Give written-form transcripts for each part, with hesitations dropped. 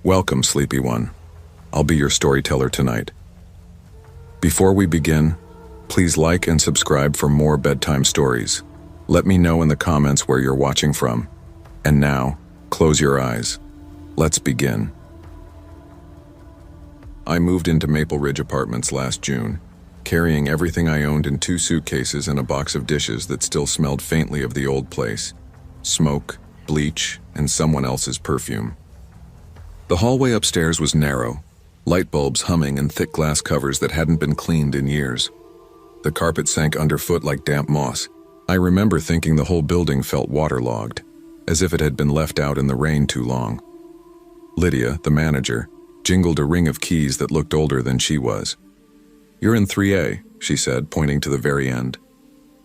Welcome, sleepy one. I'll be your storyteller tonight. Before we begin, please like and subscribe for more bedtime stories. Let me know in the comments where you're watching from. And now, close your eyes. Let's begin. I moved into Maple Ridge Apartments last June, carrying everything I owned in 2 suitcases and a box of dishes that still smelled faintly of the old place. Smoke, bleach, and someone else's perfume. The hallway upstairs was narrow, light bulbs humming and thick glass covers that hadn't been cleaned in years. The carpet sank underfoot like damp moss. I remember thinking the whole building felt waterlogged, as if it had been left out in the rain too long. Lydia, the manager, jingled a ring of keys that looked older than she was. "You're in 3A, she said, pointing to the very end.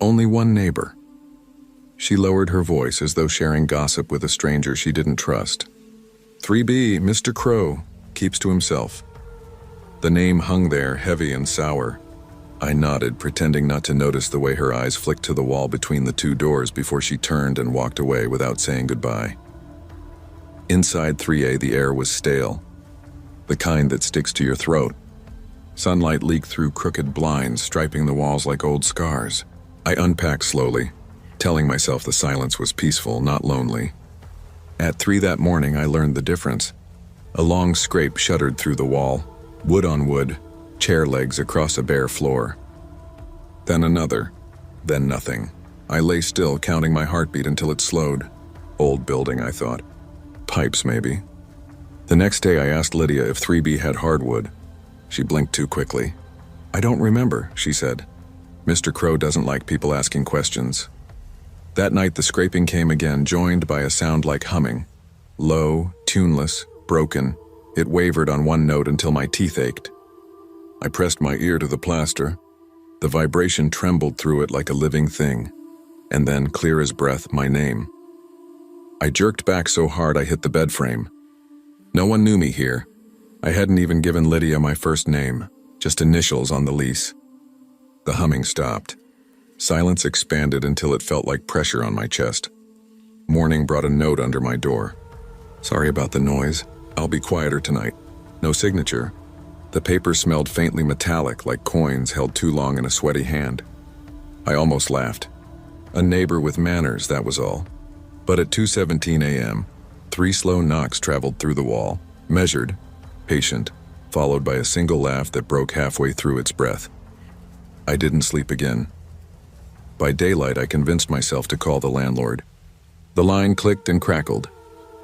"Only one neighbor." She lowered her voice as though sharing gossip with a stranger she didn't trust. 3B, Mr. Crow, keeps to himself." The name hung there, heavy and sour. I nodded, pretending not to notice the way her eyes flicked to the wall between the 2 doors before she turned and walked away without saying goodbye. Inside 3A, the air was stale, the kind that sticks to your throat. Sunlight leaked through crooked blinds, striping the walls like old scars. I unpacked slowly, telling myself the silence was peaceful, not lonely. At 3 that morning, I learned the difference. A long scrape shuddered through the wall, wood on wood, chair legs across a bare floor. Then another, then nothing. I lay still, counting my heartbeat until it slowed. Old building, I thought. Pipes, maybe. The next day, I asked Lydia if 3B had hardwood. She blinked too quickly. "I don't remember," she said. "Mr. Crow doesn't like people asking questions." That night, the scraping came again, joined by a sound like humming. Low, tuneless, broken. It wavered on one note until my teeth ached. I pressed my ear to the plaster. The vibration trembled through it like a living thing. And then, clear as breath, my name. I jerked back so hard I hit the bed frame. No one knew me here. I hadn't even given Lydia my first name, just initials on the lease. The humming stopped. Silence expanded until it felt like pressure on my chest. Morning brought a note under my door. "Sorry about the noise. I'll be quieter tonight." No signature. The paper smelled faintly metallic, like coins held too long in a sweaty hand. I almost laughed. A neighbor with manners, that was all. But at 2:17 a.m., 3 slow knocks traveled through the wall, measured, patient, followed by a single laugh that broke halfway through its breath. I didn't sleep again. By daylight, I convinced myself to call the landlord. The line clicked and crackled.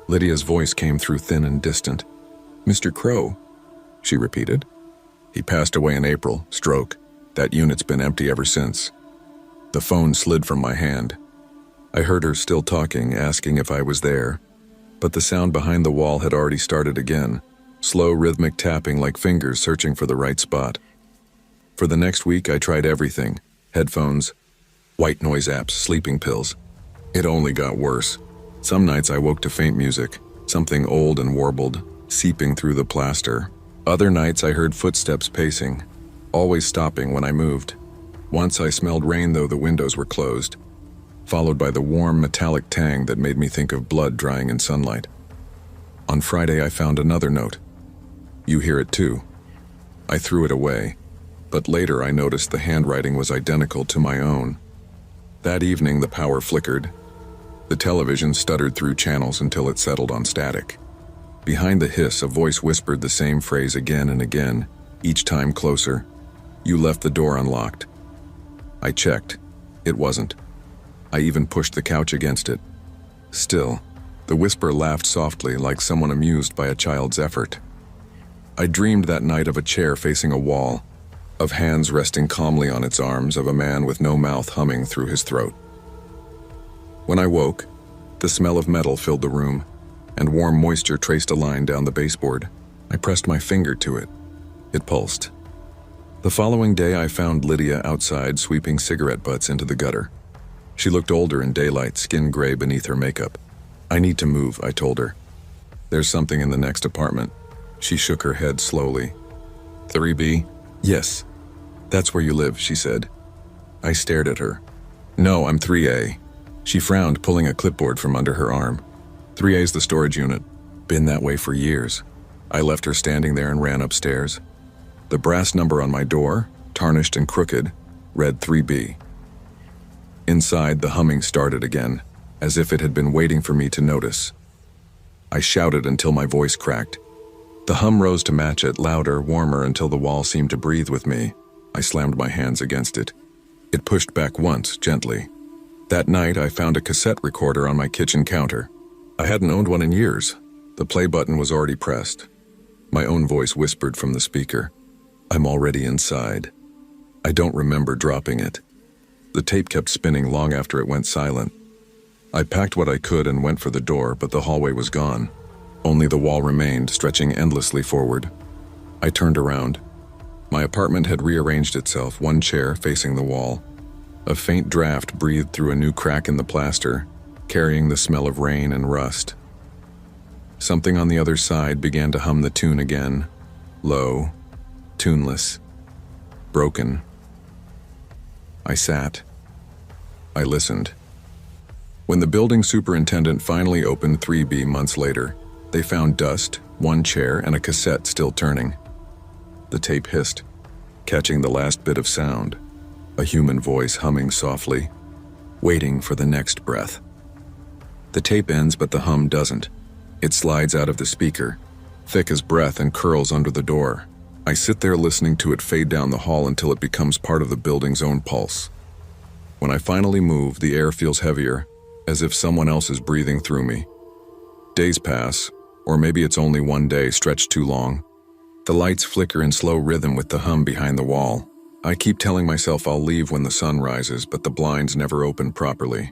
Lydia's voice came through thin and distant. "Mr. Crow," she repeated. "He passed away in April, stroke. That unit's been empty ever since." The phone slid from my hand. I heard her still talking, asking if I was there. But the sound behind the wall had already started again, slow rhythmic tapping like fingers searching for the right spot. For the next week, I tried everything. Headphones, white noise apps, sleeping pills. It only got worse. Some nights I woke to faint music, something old and warbled, seeping through the plaster. Other nights I heard footsteps pacing, always stopping when I moved. Once I smelled rain though the windows were closed, followed by the warm metallic tang that made me think of blood drying in sunlight. On Friday I found another note. "You hear it too." I threw it away, but later I noticed the handwriting was identical to my own. That evening, the power flickered. The television stuttered through channels until it settled on static. Behind the hiss, a voice whispered the same phrase again and again, each time closer. "You left the door unlocked." I checked. It wasn't. I even pushed the couch against it. Still, the whisper laughed softly, like someone amused by a child's effort. I dreamed that night of a chair facing a wall, of hands resting calmly on its arms, of a man with no mouth humming through his throat. When I woke, the smell of metal filled the room, and warm moisture traced a line down the baseboard. I pressed my finger to it. It pulsed. The following day, I found Lydia outside sweeping cigarette butts into the gutter. She looked older in daylight, skin gray beneath her makeup. "I need to move," I told her. "There's something in the next apartment." She shook her head slowly. 3B? "Yes. That's where you live," she said. I stared at her. "No, I'm 3A. She frowned, pulling a clipboard from under her arm. 3A's the storage unit. Been that way for years. I left her standing there and ran upstairs. The brass number on my door, tarnished and crooked, read 3B. Inside, the humming started again, as if it had been waiting for me to notice. I shouted until my voice cracked. The hum rose to match it, louder, warmer, until the wall seemed to breathe with me. I slammed my hands against it. It pushed back once, gently. That night, I found a cassette recorder on my kitchen counter. I hadn't owned one in years. The play button was already pressed. My own voice whispered from the speaker. I'm already inside. I don't remember dropping it. The tape kept spinning long after it went silent. I packed what I could and went for the door, but the hallway was gone. Only the wall remained, stretching endlessly forward. I turned around. My apartment had rearranged itself, one chair facing the wall. A faint draft breathed through a new crack in the plaster, carrying the smell of rain and rust. Something on the other side began to hum the tune again, low, tuneless, broken. I sat. I listened. When the building superintendent finally opened 3B months later, they found dust, one chair, and a cassette still turning. The tape hissed, catching the last bit of sound, a human voice humming softly, waiting for the next breath. The tape ends, but the hum doesn't. It slides out of the speaker, thick as breath, and curls under the door. I sit there listening to it fade down the hall until it becomes part of the building's own pulse. When I finally move, the air feels heavier, as if someone else is breathing through me. Days pass, or maybe it's only one day stretched too long. The lights flicker in slow rhythm with the hum behind the wall. I keep telling myself I'll leave when the sun rises, but the blinds never open properly.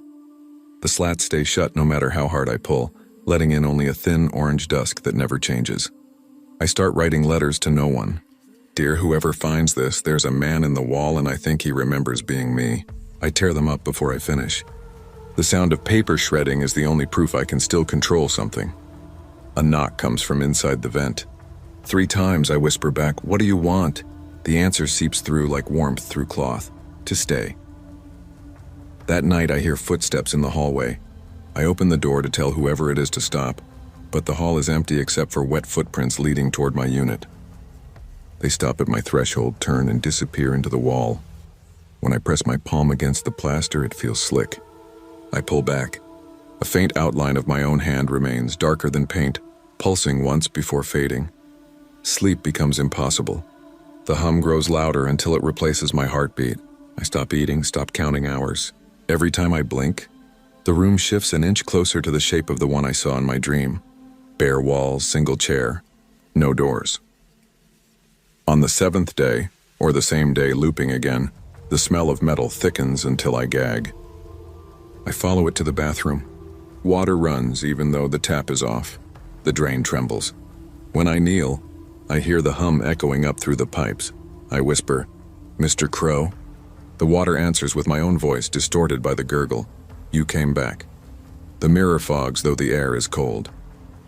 The slats stay shut no matter how hard I pull, letting in only a thin orange dusk that never changes. I start writing letters to no one. Dear whoever finds this, there's a man in the wall and I think he remembers being me. I tear them up before I finish. The sound of paper shredding is the only proof I can still control something. A knock comes from inside the vent. 3 times I whisper back, "What do you want?" The answer seeps through like warmth through cloth. To stay. That night I hear footsteps in the hallway. I open the door to tell whoever it is to stop, but the hall is empty except for wet footprints leading toward my unit. They stop at my threshold, turn, and disappear into the wall. When I press my palm against the plaster, it feels slick. I pull back. A faint outline of my own hand remains, darker than paint, pulsing once before fading. Sleep becomes impossible. The hum grows louder until it replaces my heartbeat. I stop eating, stop counting hours. Every time I blink, the room shifts an inch closer to the shape of the one I saw in my dream. Bare walls, single chair, no doors. On the 7th day, or the same day looping again, the smell of metal thickens until I gag. I follow it to the bathroom. Water runs even though the tap is off. The drain trembles. When I kneel, I hear the hum echoing up through the pipes. I whisper, "Mr. Crow?" The water answers with my own voice, distorted by the gurgle. "You came back." The mirror fogs, though the air is cold.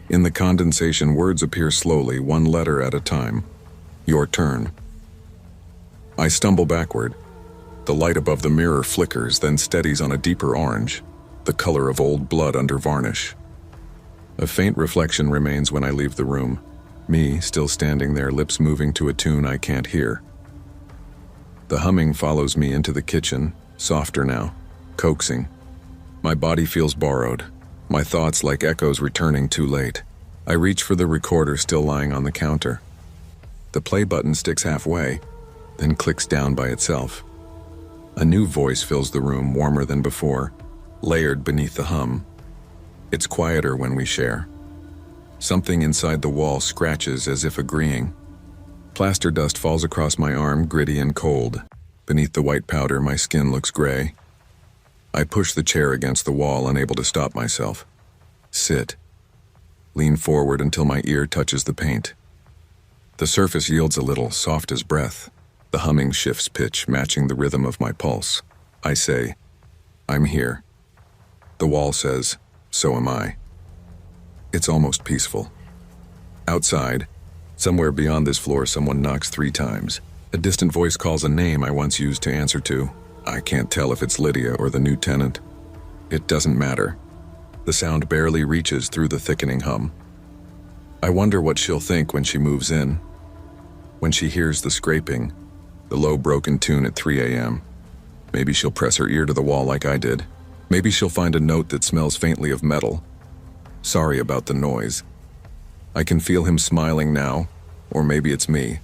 In the condensation, words appear slowly, one letter at a time. "Your turn." I stumble backward. The light above the mirror flickers, then steadies on a deeper orange, the color of old blood under varnish. A faint reflection remains when I leave the room. Me, still standing there, lips moving to a tune I can't hear. The humming follows me into the kitchen, softer now, coaxing. My body feels borrowed, my thoughts like echoes returning too late. I reach for the recorder still lying on the counter. The play button sticks halfway, then clicks down by itself. A new voice fills the room, warmer than before, layered beneath the hum. It's quieter when we share. Something inside the wall scratches as if agreeing. Plaster dust falls across my arm, gritty and cold. Beneath the white powder, my skin looks gray. I push the chair against the wall, unable to stop myself. Sit. Lean forward until my ear touches the paint. The surface yields a little, soft as breath. The humming shifts pitch, matching the rhythm of my pulse. I say, "I'm here." The wall says, "So am I." It's almost peaceful. Outside, somewhere beyond this floor, someone knocks 3 times. A distant voice calls a name I once used to answer to. I can't tell if it's Lydia or the new tenant. It doesn't matter. The sound barely reaches through the thickening hum. I wonder what she'll think when she moves in, when she hears the scraping, the low broken tune at 3 a.m. Maybe she'll press her ear to the wall like I did. Maybe she'll find a note that smells faintly of metal. Sorry about the noise. I can feel him smiling now, or maybe it's me.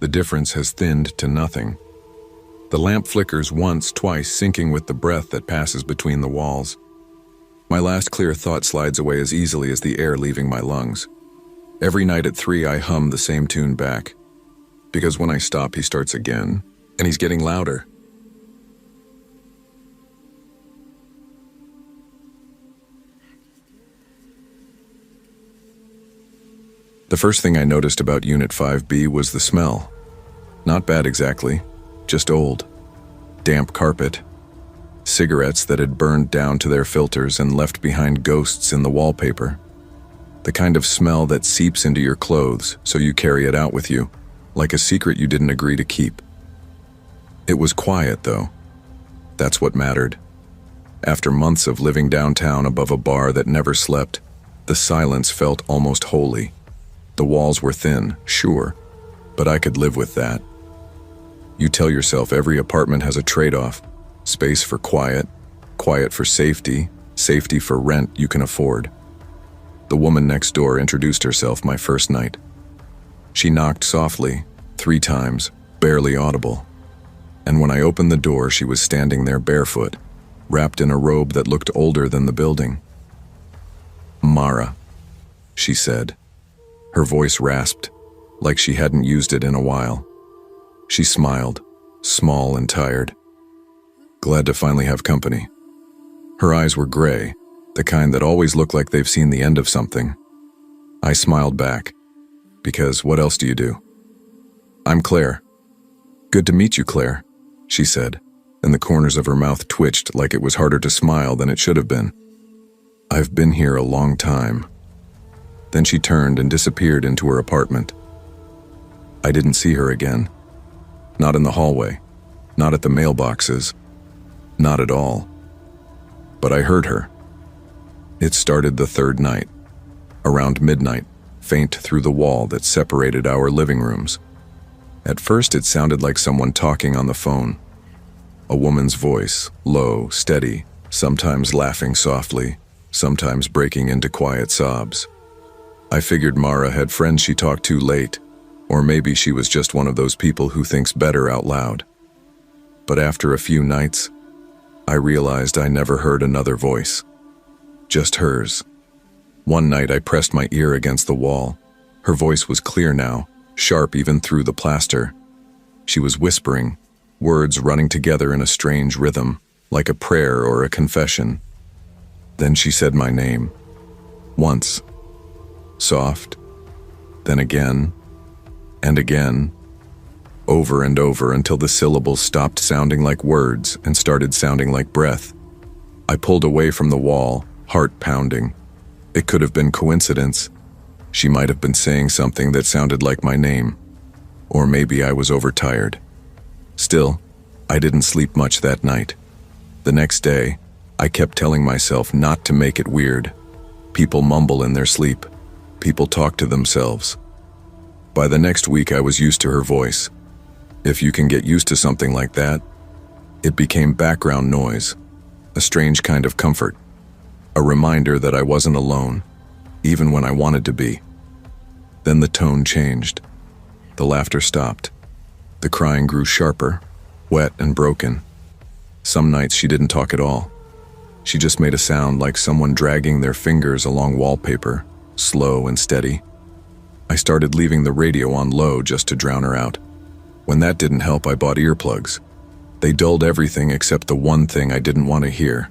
The difference has thinned to nothing. The lamp flickers once, twice, syncing with the breath that passes between the walls. My last clear thought slides away as easily as the air leaving my lungs. Every night at 3 I hum the same tune back. Because when I stop, he starts again, and he's getting louder. The first thing I noticed about Unit 5B was the smell. Not bad exactly, just old. Damp carpet, cigarettes that had burned down to their filters and left behind ghosts in the wallpaper. The kind of smell that seeps into your clothes so you carry it out with you, like a secret you didn't agree to keep. It was quiet, though. That's what mattered. After months of living downtown above a bar that never slept, the silence felt almost holy. The walls were thin, sure, but I could live with that. You tell yourself every apartment has a trade-off. Space for quiet, quiet for safety, safety for rent you can afford. The woman next door introduced herself my first night. She knocked softly, 3 times, barely audible. And when I opened the door, she was standing there barefoot, wrapped in a robe that looked older than the building. "Mara," she said. Her voice rasped, like she hadn't used it in a while. She smiled, small and tired. Glad to finally have company. Her eyes were gray, the kind that always look like they've seen the end of something. I smiled back, because what else do you do? "I'm Claire." "Good to meet you, Claire," she said, and the corners of her mouth twitched like it was harder to smile than it should have been. "I've been here a long time." Then she turned and disappeared into her apartment. I didn't see her again. Not in the hallway, not at the mailboxes, not at all. But I heard her. It started the 3rd night, around midnight, faint through the wall that separated our living rooms. At first it sounded like someone talking on the phone. A woman's voice, low, steady, sometimes laughing softly, sometimes breaking into quiet sobs. I figured Mara had friends she talked to late, or maybe she was just one of those people who thinks better out loud. But after a few nights, I realized I never heard another voice. Just hers. One night I pressed my ear against the wall. Her voice was clear now, sharp even through the plaster. She was whispering, words running together in a strange rhythm, like a prayer or a confession. Then she said my name. Once. Soft. Then again. And again. Over and over until the syllables stopped sounding like words and started sounding like breath. I pulled away from the wall, heart pounding. It could have been coincidence. She might have been saying something that sounded like my name. Or maybe I was overtired. Still, I didn't sleep much that night. The next day, I kept telling myself not to make it weird. People mumble in their sleep. People talk to themselves. By the next week, I was used to her voice. If you can get used to something like that, it became background noise, a strange kind of comfort, a reminder that I wasn't alone, even when I wanted to be. Then the tone changed. The laughter stopped. The crying grew sharper, wet and broken. Some nights she didn't talk at all. She just made a sound like someone dragging their fingers along wallpaper, slow and steady. I started leaving the radio on low just to drown her out. When that didn't help, I bought earplugs. They dulled everything except the one thing I didn't want to hear.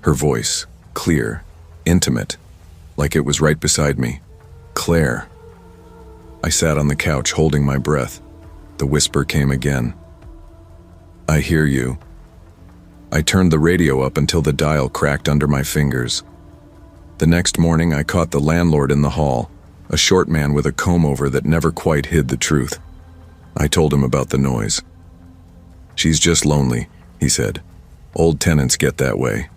Her voice, clear, intimate, like it was right beside me. Claire. I sat on the couch holding my breath. The whisper came again. "I hear you." I turned the radio up until the dial cracked under my fingers. The next morning, I caught the landlord in the hall, a short man with a comb-over that never quite hid the truth. I told him about the noise. "She's just lonely," he said. "Old tenants get that way."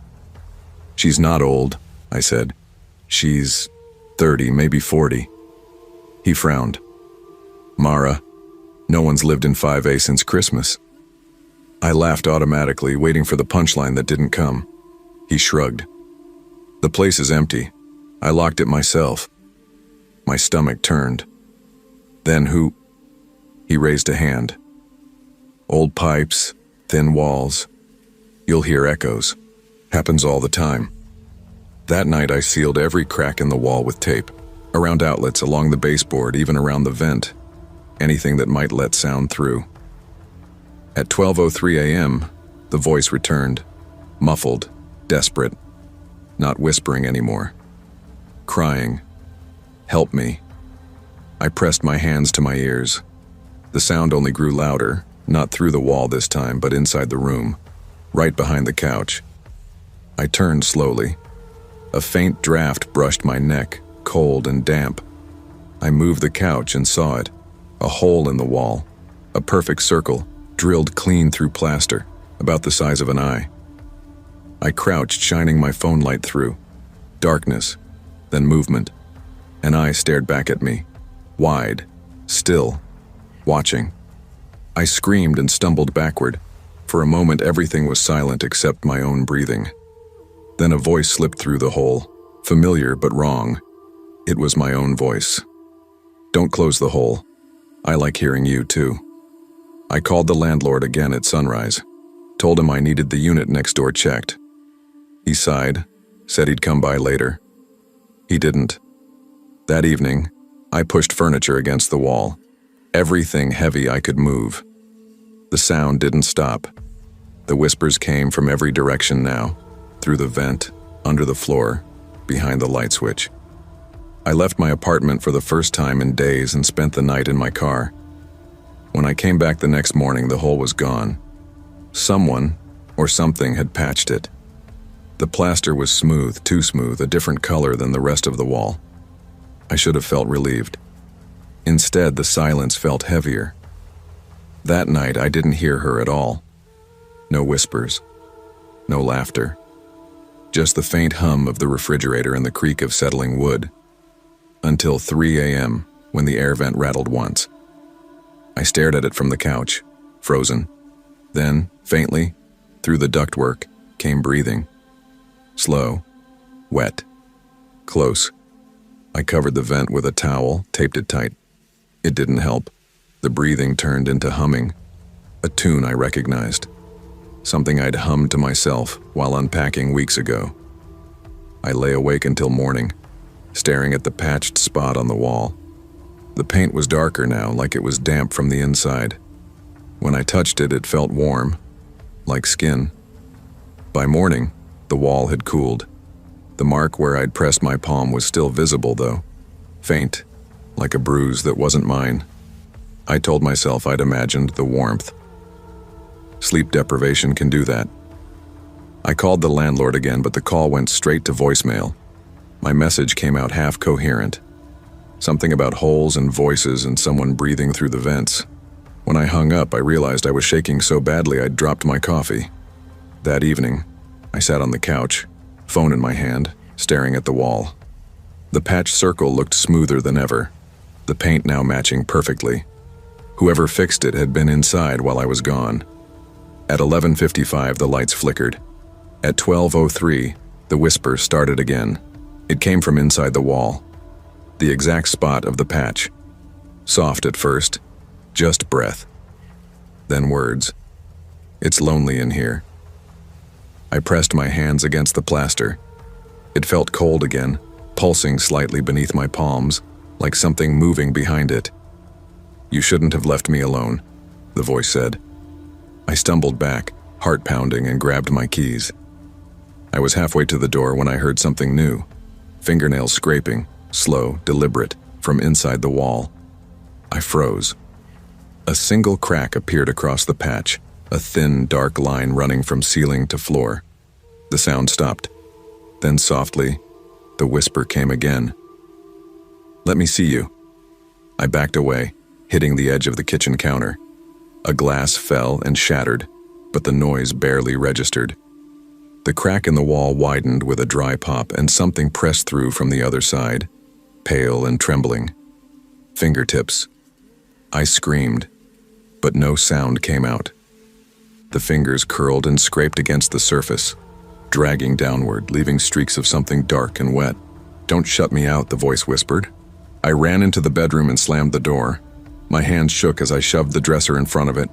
"She's not old," I said. 30, maybe 40. He frowned. Mara, no one's lived in 5A since Christmas. I laughed automatically, waiting for the punchline that didn't come. He shrugged. The place is empty. I locked it myself. My stomach turned. Then who? He raised a hand. Old pipes, thin walls. You'll hear echoes. Happens all the time. That night I sealed every crack in the wall with tape, around outlets, along the baseboard, even around the vent. Anything that might let sound through. At 12:03 a.m., the voice returned, muffled, desperate, not whispering anymore. Crying, "Help me." I pressed my hands to my ears. The sound only grew louder, not through the wall this time, but inside the room, right behind the couch. I turned slowly. A faint draft brushed my neck, cold and damp. I moved the couch and saw it, a hole in the wall, a perfect circle, drilled clean through plaster, about the size of an eye. I crouched, shining my phone light through. Darkness, then movement. An eye stared back at me, wide, still, watching. I screamed and stumbled backward. For a moment everything was silent except my own breathing. Then a voice slipped through the hole, familiar but wrong. It was my own voice. "Don't close the hole. I like hearing you too." I called the landlord again at sunrise, told him I needed the unit next door checked. He sighed, said he'd come by later. He didn't. That evening, I pushed furniture against the wall, everything heavy I could move. The sound didn't stop. The whispers came from every direction now, through the vent, under the floor, behind the light switch. I left my apartment for the first time in days and spent the night in my car. When I came back the next morning, the hole was gone. Someone, or something, had patched it. The plaster was smooth, too smooth, a different color than the rest of the wall. I should have felt relieved. Instead, the silence felt heavier. That night, I didn't hear her at all. No whispers, no laughter. Just the faint hum of the refrigerator and the creak of settling wood. Until 3 a.m., when the air vent rattled once. I stared at it from the couch, frozen. Then, faintly, through the ductwork, came breathing. Slow, wet, close. I covered the vent with a towel, taped it tight. It didn't help. The breathing turned into humming, a tune I recognized. Something I'd hummed to myself while unpacking weeks ago. I lay awake until morning, staring at the patched spot on the wall. The paint was darker now, like it was damp from the inside. When I touched it, it felt warm, like skin. By morning, the wall had cooled. The mark where I'd pressed my palm was still visible, though, faint, like a bruise that wasn't mine. I told myself I'd imagined the warmth. Sleep deprivation can do that. I called the landlord again, but the call went straight to voicemail. My message came out half coherent. Something about holes and voices and someone breathing through the vents. When I hung up, I realized I was shaking so badly I'd dropped my coffee. That evening, I sat on the couch, phone in my hand, staring at the wall. The patched circle looked smoother than ever, the paint now matching perfectly. Whoever fixed it had been inside while I was gone. At 11:55, the lights flickered. At 12:03, the whisper started again. It came from inside the wall, the exact spot of the patch. Soft at first, just breath. Then words. "It's lonely in here." I pressed my hands against the plaster. It felt cold again, pulsing slightly beneath my palms, like something moving behind it. "You shouldn't have left me alone," the voice said. I stumbled back, heart pounding, and grabbed my keys. I was halfway to the door when I heard something new. Fingernails scraping, slow, deliberate, from inside the wall. I froze. A single crack appeared across the patch, a thin, dark line running from ceiling to floor. The sound stopped. Then softly, the whisper came again. "Let me see you." I backed away, hitting the edge of the kitchen counter. A glass fell and shattered, but the noise barely registered. The crack in the wall widened with a dry pop, and something pressed through from the other side. pale and trembling. Fingertips. I screamed, but no sound came out. The fingers curled and scraped against the surface, dragging downward, leaving streaks of something dark and wet. "Don't shut me out," the voice whispered. I ran into the bedroom and slammed the door. My hands shook as I shoved the dresser in front of it.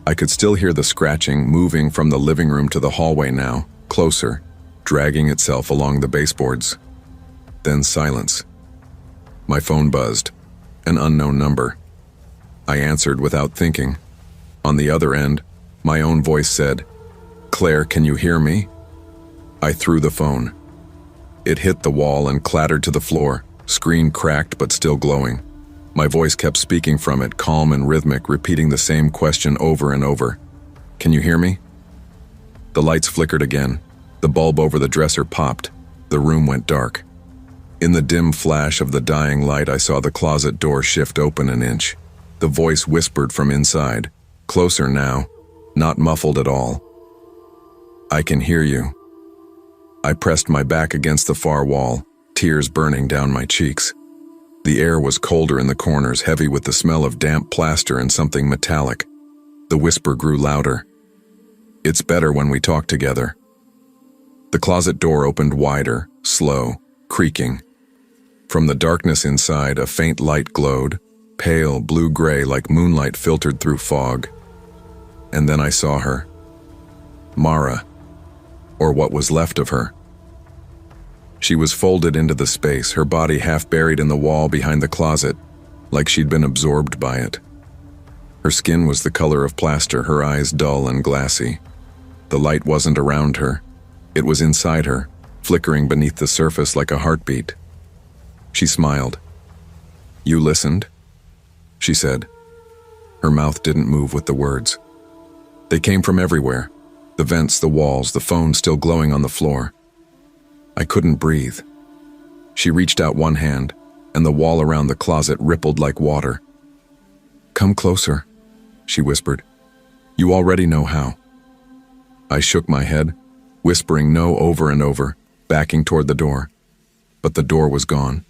I could still hear the scratching moving from the living room to the hallway now, closer, dragging itself along the baseboards. Then silence. My phone buzzed. An unknown number. I answered without thinking. On the other end, my own voice said, "Claire, can you hear me?" I threw the phone. It hit the wall and clattered to the floor, screen cracked but still glowing. My voice kept speaking from it, calm and rhythmic, repeating the same question over and over. "Can you hear me?" The lights flickered again. The bulb over the dresser popped. The room went dark. In the dim flash of the dying light, I saw the closet door shift open an inch. The voice whispered from inside, closer now, not muffled at all. "I can hear you." I pressed my back against the far wall, tears burning down my cheeks. The air was colder in the corners, heavy with the smell of damp plaster and something metallic. The whisper grew louder. "It's better when we talk together." The closet door opened wider, slow, creaking. From the darkness inside, a faint light glowed, pale blue-gray like moonlight filtered through fog. And then I saw her. Mara, or what was left of her. She was folded into the space, her body half buried in the wall behind the closet, like she'd been absorbed by it. Her skin was the color of plaster, her eyes dull and glassy. The light wasn't around her. It was inside her, flickering beneath the surface like a heartbeat. She smiled. "You listened?" she said. Her mouth didn't move with the words. They came from everywhere. The vents, the walls, the phone still glowing on the floor. I couldn't breathe. She reached out one hand, and the wall around the closet rippled like water. "Come closer," she whispered. "You already know how." I shook my head, whispering no over and over, backing toward the door. But the door was gone.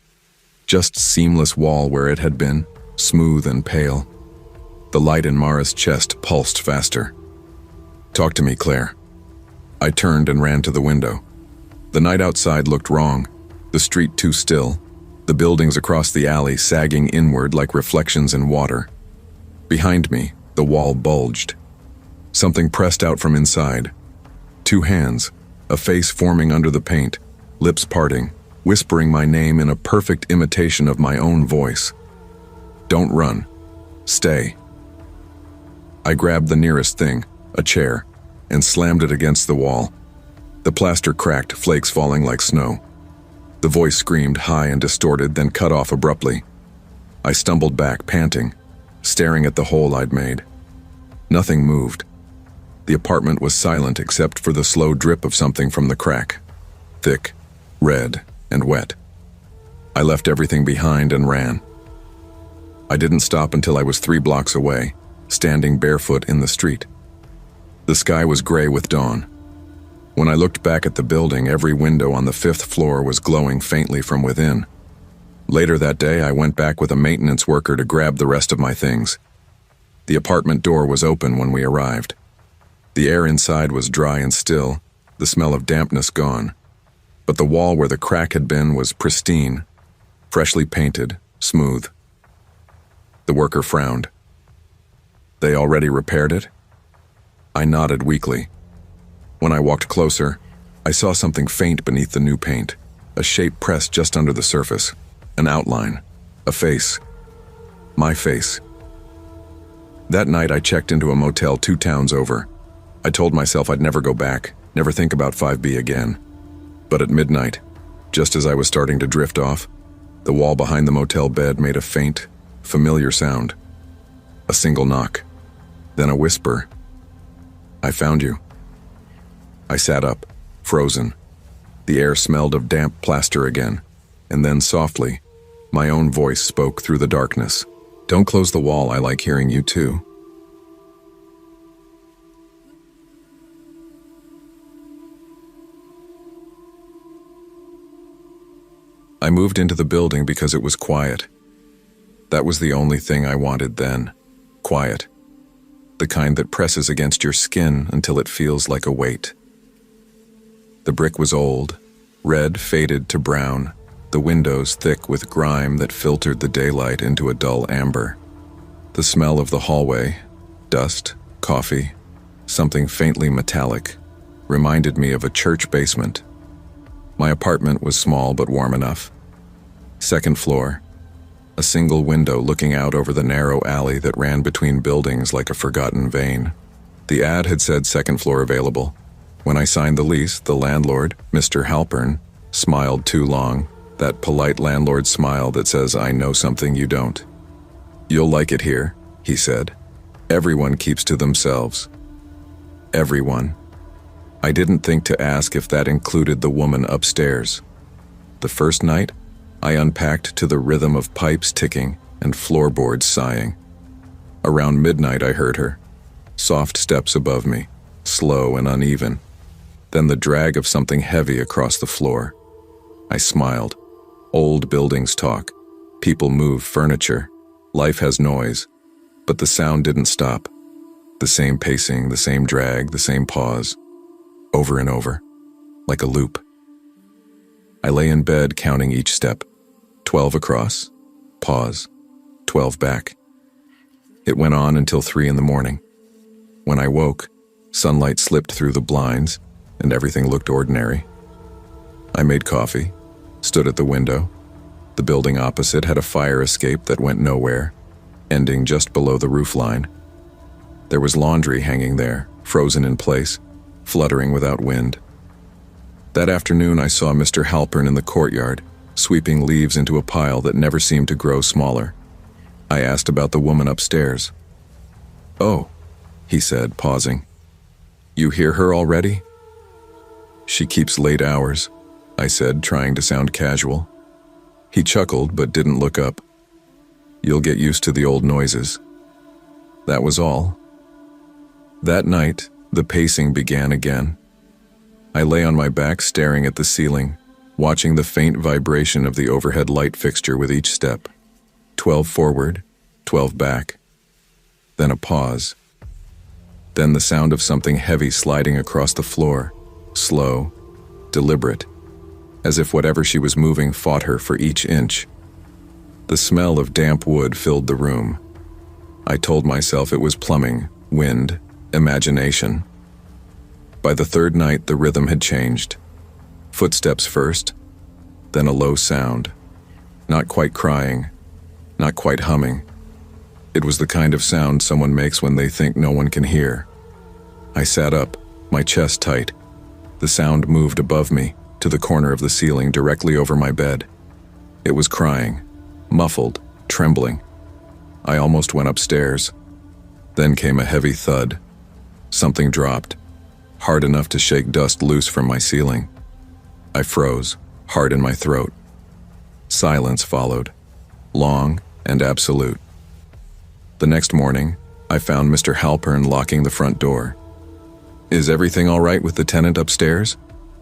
Just seamless wall where it had been, smooth and pale. The light in Mara's chest pulsed faster. "Talk to me, Claire." I turned and ran to the window. The night outside looked wrong, the street too still, the buildings across the alley sagging inward like reflections in water. Behind me, the wall bulged. Something pressed out from inside. Two hands, a face forming under the paint, lips parting, whispering my name in a perfect imitation of my own voice. "Don't run. Stay." I grabbed the nearest thing, a chair, and slammed it against the wall. The plaster cracked, flakes falling like snow. The voice screamed high and distorted, then cut off abruptly. I stumbled back, panting, staring at the hole I'd made. Nothing moved. The apartment was silent except for the slow drip of something from the crack. Thick, red, and wet. I left everything behind and ran. I didn't stop until I was 3 blocks away, standing barefoot in the street. The sky was gray with dawn. When I looked back at the building, every window on the 5th floor was glowing faintly from within. Later that day, I went back with a maintenance worker to grab the rest of my things. The apartment door was open when we arrived. The air inside was dry and still, the smell of dampness gone. But the wall where the crack had been was pristine, freshly painted, smooth. The worker frowned. "They already repaired it?" I nodded weakly. When I walked closer, I saw something faint beneath the new paint, a shape pressed just under the surface, an outline, a face. My face. That night I checked into a motel 2 towns over. I told myself I'd never go back, never think about 5B again. But at midnight, just as I was starting to drift off, the wall behind the motel bed made a faint, familiar sound. A single knock, then a whisper. "I found you." I sat up, frozen. The air smelled of damp plaster again, and then softly, my own voice spoke through the darkness. "Don't close the wall, I like hearing you too." I moved into the building because it was quiet. That was the only thing I wanted then. Quiet. The kind that presses against your skin until it feels like a weight. The brick was old, red faded to brown, the windows thick with grime that filtered the daylight into a dull amber. The smell of the hallway, dust, coffee, something faintly metallic, reminded me of a church basement. My apartment was small but warm enough. Second floor, a single window looking out over the narrow alley that ran between buildings like a forgotten vein. The ad had said second floor available. When I signed the lease, the landlord, Mr. Halpern, smiled too long, that polite landlord smile that says, "I know something you don't." "You'll like it here," he said. "Everyone keeps to themselves." Everyone. I didn't think to ask if that included the woman upstairs. The first night, I unpacked to the rhythm of pipes ticking and floorboards sighing. Around midnight I heard her. Soft steps above me, slow and uneven. Then the drag of something heavy across the floor. I smiled. Old buildings talk. People move furniture. Life has noise. But the sound didn't stop. The same pacing, the same drag, the same pause. Over and over, like a loop. I lay in bed counting each step. 12 across, pause, 12 back. It went on until 3 in the morning. When I woke, sunlight slipped through the blinds, and everything looked ordinary. I made coffee, stood at the window. The building opposite had a fire escape that went nowhere, ending just below the roofline. There was laundry hanging there, frozen in place, fluttering without wind. That afternoon I saw Mr. Halpern in the courtyard, sweeping leaves into a pile that never seemed to grow smaller. I asked about the woman upstairs. "Oh," he said, pausing. "You hear her already?" "She keeps late hours," I said, trying to sound casual. He chuckled but didn't look up. "You'll get used to the old noises." That was all. That night, the pacing began again. I lay on my back staring at the ceiling, watching the faint vibration of the overhead light fixture with each step. 12 forward, 12 back. Then a pause. Then the sound of something heavy sliding across the floor, slow, deliberate, as if whatever she was moving fought her for each inch. The smell of damp wood filled the room. I told myself it was plumbing, wind, imagination. By the third night, the rhythm had changed. Footsteps first, then a low sound. Not quite crying, not quite humming. It was the kind of sound someone makes when they think no one can hear. I sat up, my chest tight. The sound moved above me, to the corner of the ceiling directly over my bed. It was crying, muffled, trembling. I almost went upstairs. Then came a heavy thud. Something dropped, hard enough to shake dust loose from my ceiling. I froze, heart in my throat. Silence followed, long and absolute. The next morning, I found Mr. Halpern locking the front door. "Is everything all right with the tenant upstairs?"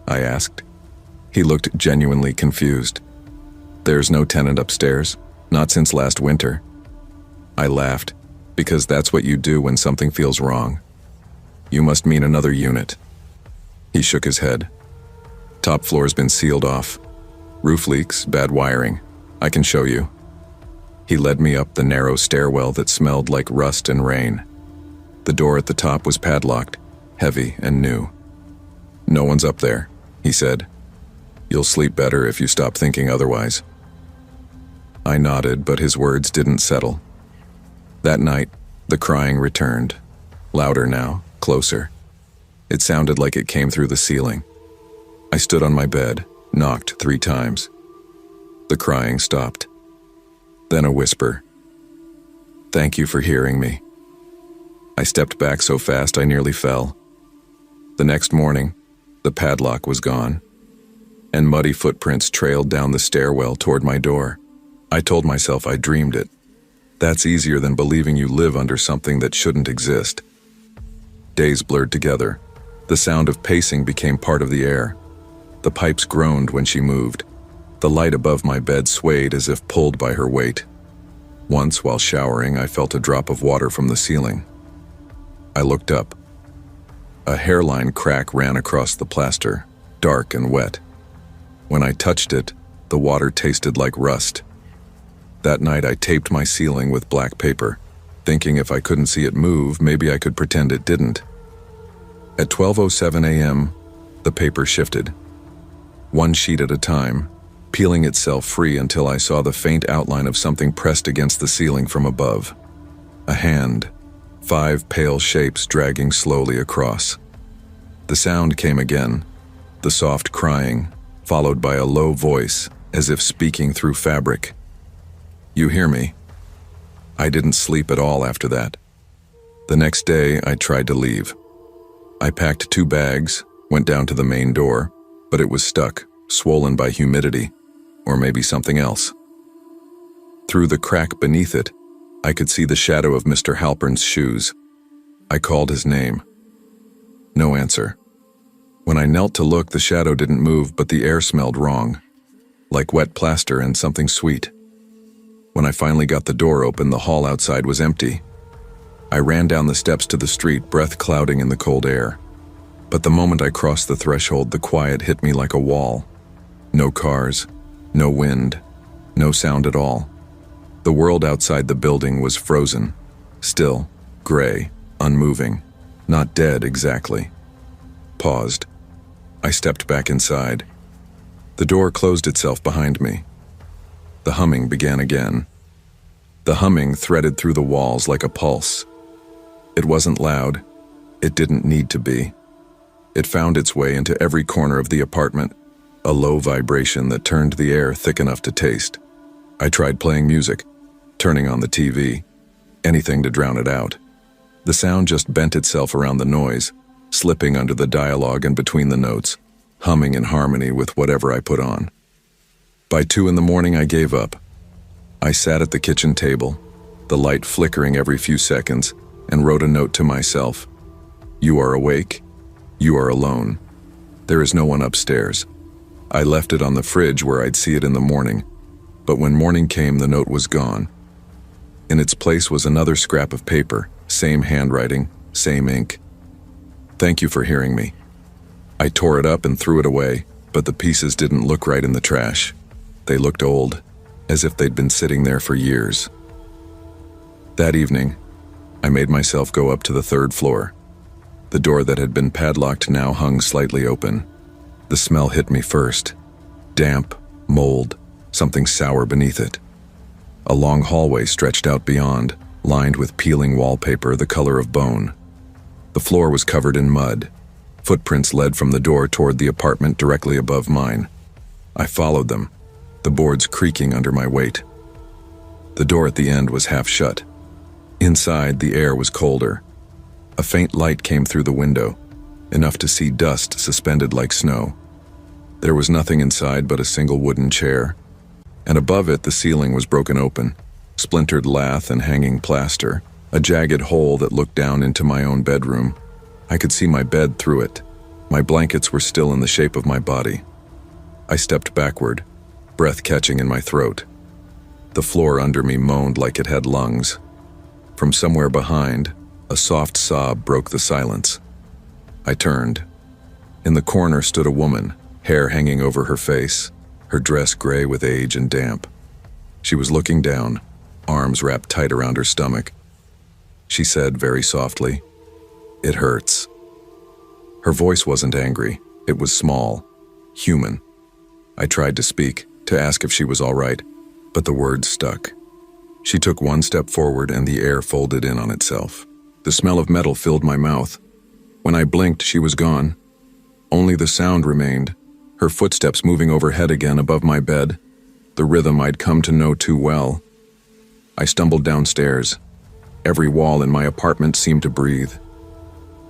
I asked. He looked genuinely confused. "There's no tenant upstairs, not since last winter." I laughed, because that's what you do when something feels wrong. "You must mean another unit." He shook his head. "Top floor's been sealed off. Roof leaks, bad wiring. I can show you." He led me up the narrow stairwell that smelled like rust and rain. The door at the top was padlocked, heavy and new. "No one's up there," he said. "You'll sleep better if you stop thinking otherwise." I nodded, but his words didn't settle. That night, the crying returned. Louder now, closer. It sounded like it came through the ceiling. I stood on my bed, knocked 3 times. The crying stopped. Then a whisper. "Thank you for hearing me." I stepped back so fast I nearly fell. The next morning, the padlock was gone, and muddy footprints trailed down the stairwell toward my door. I told myself I dreamed it. That's easier than believing you live under something that shouldn't exist. Days blurred together. The sound of pacing became part of the air. The pipes groaned when she moved. The light above my bed swayed as if pulled by her weight. Once, while showering, I felt a drop of water from the ceiling. I looked up. A hairline crack ran across the plaster, dark and wet. When I touched it, the water tasted like rust. That night I taped my ceiling with black paper, thinking if I couldn't see it move, maybe I could pretend it didn't. At 12:07 a.m., the paper shifted. One sheet at a time, peeling itself free until I saw the faint outline of something pressed against the ceiling from above. A hand, 5 pale shapes dragging slowly across. The sound came again, the soft crying, followed by a low voice, as if speaking through fabric. "You hear me?" I didn't sleep at all after that. The next day, I tried to leave. I packed 2 bags, went down to the main door, but it was stuck, swollen by humidity, or maybe something else. Through the crack beneath it, I could see the shadow of Mr. Halpern's shoes. I called his name. No answer. When I knelt to look, the shadow didn't move, but the air smelled wrong, like wet plaster and something sweet. When I finally got the door open, the hall outside was empty. I ran down the steps to the street, breath clouding in the cold air. But the moment I crossed the threshold, the quiet hit me like a wall. No cars, no wind, no sound at all. The world outside the building was frozen, still, gray, unmoving, not dead exactly. Paused. I stepped back inside. The door closed itself behind me. The humming began again. The humming threaded through the walls like a pulse. It wasn't loud. It didn't need to be. It found its way into every corner of the apartment, a low vibration that turned the air thick enough to taste. I tried playing music, turning on the TV, anything to drown it out. The sound just bent itself around the noise, slipping under the dialogue and between the notes, humming in harmony with whatever I put on. By 2 in the morning, I gave up. I sat at the kitchen table, the light flickering every few seconds, and wrote a note to myself. "You are awake. You are alone. There is no one upstairs." I left it on the fridge where I'd see it in the morning, but when morning came, the note was gone. In its place was another scrap of paper, same handwriting, same ink. "Thank you for hearing me." I tore it up and threw it away, but the pieces didn't look right in the trash. They looked old, as if they'd been sitting there for years. That evening, I made myself go up to the 3rd floor. The door that had been padlocked now hung slightly open. The smell hit me first. Damp, mold, something sour beneath it. A long hallway stretched out beyond, lined with peeling wallpaper the color of bone. The floor was covered in mud. Footprints led from the door toward the apartment directly above mine. I followed them, the boards creaking under my weight. The door at the end was half shut. Inside, the air was colder. A faint light came through the window, enough to see dust suspended like snow. There was nothing inside but a single wooden chair, and above it the ceiling was broken open, splintered lath and hanging plaster, a jagged hole that looked down into my own bedroom. I could see my bed through it. My blankets were still in the shape of my body. I stepped backward, breath catching in my throat. The floor under me moaned like it had lungs. From somewhere behind, a soft sob broke the silence. I turned. In the corner stood a woman, hair hanging over her face, her dress gray with age and damp. She was looking down, arms wrapped tight around her stomach. She said very softly, "It hurts." Her voice wasn't angry. It was small, human. I tried to speak, to ask if she was all right, but the words stuck. She took one step forward and the air folded in on itself. The smell of metal filled my mouth. When I blinked, she was gone. Only the sound remained, her footsteps moving overhead again above my bed, the rhythm I'd come to know too well. I stumbled downstairs. Every wall in my apartment seemed to breathe.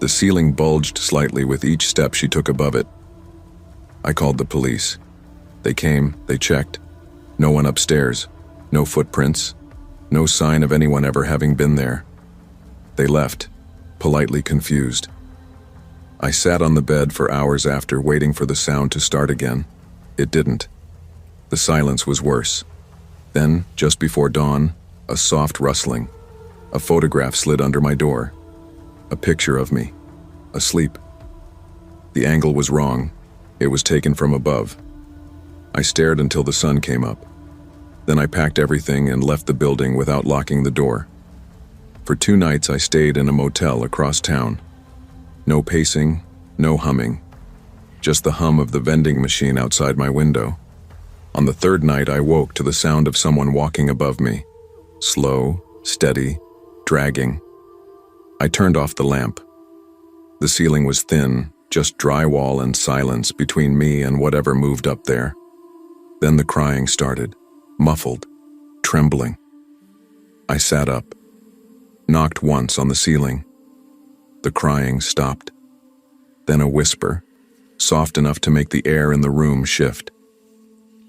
The ceiling bulged slightly with each step she took above it. I called the police. They came, they checked. No one upstairs, no footprints, no sign of anyone ever having been there. They left, politely confused. I sat on the bed for hours after, waiting for the sound to start again. It didn't. The silence was worse. Then, just before dawn, a soft rustling. A photograph slid under my door. A picture of me, asleep. The angle was wrong. It was taken from above. I stared until the sun came up. Then I packed everything and left the building without locking the door. For 2 nights I stayed in a motel across town. No pacing, no humming. Just the hum of the vending machine outside my window. On the 3rd night I woke to the sound of someone walking above me. Slow, steady, dragging. I turned off the lamp. The ceiling was thin, just drywall and silence between me and whatever moved up there. Then the crying started, muffled, trembling. I sat up, knocked once on the ceiling. The crying stopped. Then a whisper, soft enough to make the air in the room shift.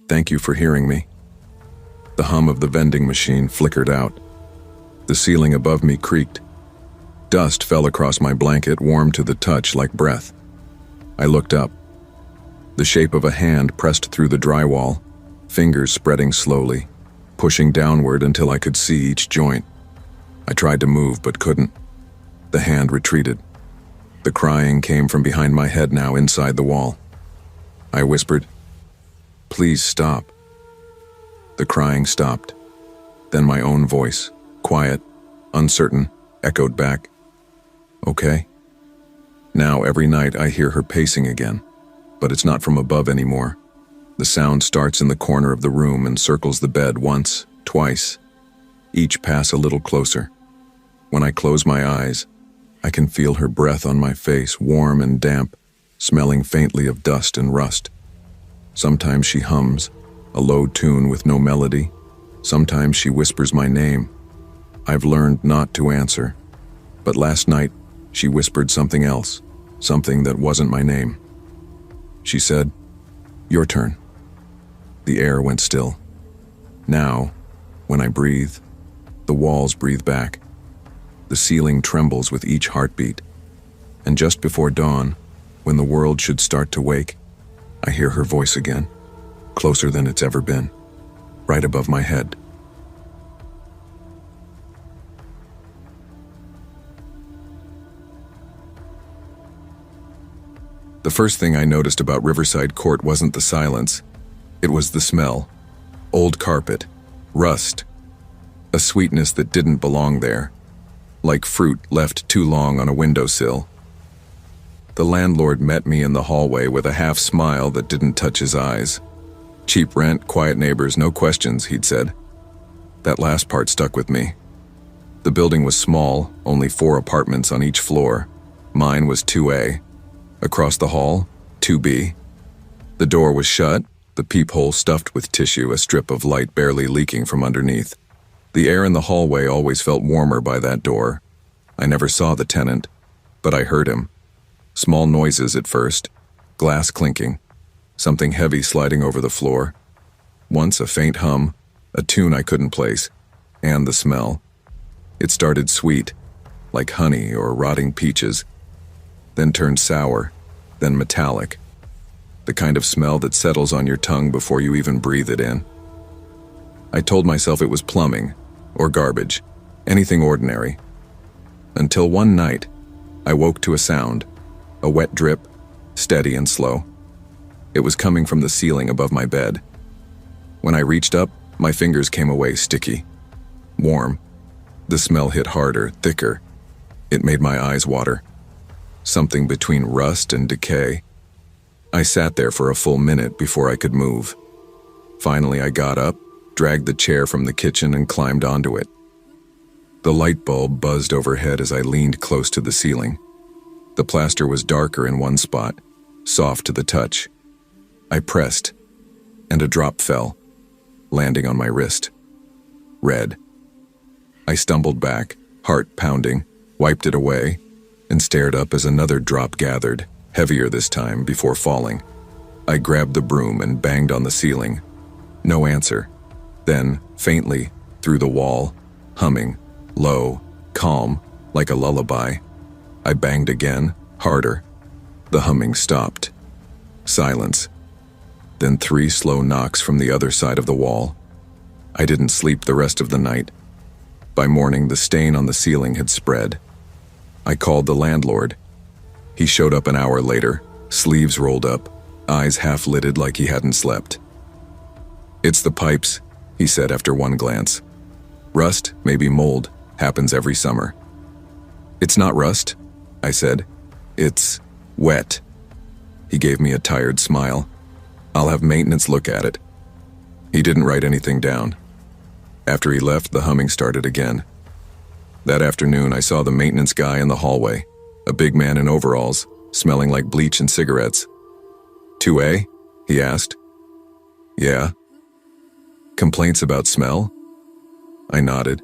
"Thank you for hearing me." The hum of the vending machine flickered out. The ceiling above me creaked. Dust fell across my blanket, warm to the touch like breath. I looked up. The shape of a hand pressed through the drywall, fingers spreading slowly, pushing downward until I could see each joint. I tried to move but couldn't. The hand retreated. The crying came from behind my head now, inside the wall. I whispered, "Please stop." The crying stopped. Then my own voice, quiet, uncertain, echoed back, "Okay." Now every night I hear her pacing again, but it's not from above anymore. The sound starts in the corner of the room and circles the bed once, twice, each pass a little closer. When I close my eyes, I can feel her breath on my face, warm and damp, smelling faintly of dust and rust. Sometimes she hums, a low tune with no melody. Sometimes she whispers my name. I've learned not to answer. But last night, she whispered something else, something that wasn't my name. She said, "Your turn." The air went still. Now, when I breathe, the walls breathe back. The ceiling trembles with each heartbeat. And just before dawn, when the world should start to wake, I hear her voice again, closer than it's ever been, right above my head. The first thing I noticed about Riverside Court wasn't the silence. It was the smell. Old carpet, rust, a sweetness that didn't belong there, like fruit left too long on a windowsill. The landlord met me in the hallway with a half smile that didn't touch his eyes. "Cheap rent, quiet neighbors, no questions," he'd said. That last part stuck with me. The building was small, only 4 apartments on each floor. Mine was 2A. Across the hall, 2B. The door was shut, the peephole stuffed with tissue, a strip of light barely leaking from underneath. The air in the hallway always felt warmer by that door. I never saw the tenant, but I heard him. Small noises at first, glass clinking, something heavy sliding over the floor. Once a faint hum, a tune I couldn't place, and the smell. It started sweet, like honey or rotting peaches, then turned sour, then metallic. The kind of smell that settles on your tongue before you even breathe it in. I told myself it was plumbing, or garbage, anything ordinary. Until one night, I woke to a sound, a wet drip, steady and slow. It was coming from the ceiling above my bed. When I reached up, my fingers came away sticky, warm. The smell hit harder, thicker. It made my eyes water. Something between rust and decay. I sat there for a full minute before I could move. Finally, I got up, dragged the chair from the kitchen and climbed onto it. The light bulb buzzed overhead as I leaned close to the ceiling. The plaster was darker in one spot, soft to the touch. I pressed, and a drop fell, landing on my wrist. Red. I stumbled back, heart pounding, wiped it away, and stared up as another drop gathered, heavier this time, before falling. I grabbed the broom and banged on the ceiling. No answer. Then, faintly, through the wall, humming, low, calm, like a lullaby. I banged again, harder. The humming stopped. Silence. then 3 slow knocks from the other side of the wall. I didn't sleep the rest of the night. By morning, the stain on the ceiling had spread. I called the landlord. He showed up an hour later, sleeves rolled up, eyes half-lidded like he hadn't slept. "It's the pipes," he said after one glance. "Rust, maybe mold, happens every summer." "It's not rust," I said. "It's wet." He gave me a tired smile. "I'll have maintenance look at it." He didn't write anything down. After he left, the humming started again. That afternoon, I saw the maintenance guy in the hallway, a big man in overalls, smelling like bleach and cigarettes. "2A?" he asked. "Yeah." "Complaints about smell?" I nodded.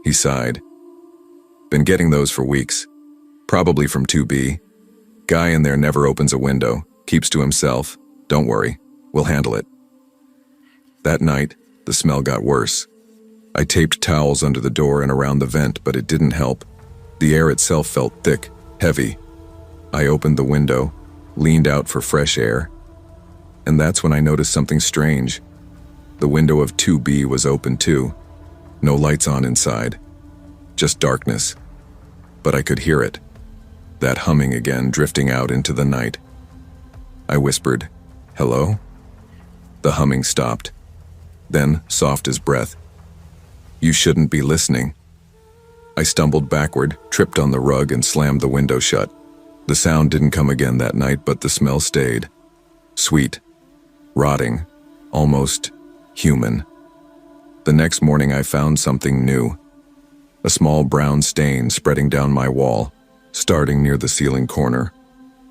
He sighed. "Been getting those for weeks. Probably from 2B. Guy in there never opens a window, keeps to himself. Don't worry, we'll handle it." That night, the smell got worse. I taped towels under the door and around the vent, but it didn't help. The air itself felt thick, heavy. I opened the window, leaned out for fresh air, and that's when I noticed something strange. The window of 2B was open too. No lights on inside. Just darkness. But I could hear it. That humming again, drifting out into the night. I whispered, "Hello?" The humming stopped. Then, soft as breath, "You shouldn't be listening." I stumbled backward, tripped on the rug, and slammed the window shut. The sound didn't come again that night, but the smell stayed. Sweet. Rotting. Almost human. The next morning I found something new. A small brown stain spreading down my wall, starting near the ceiling corner,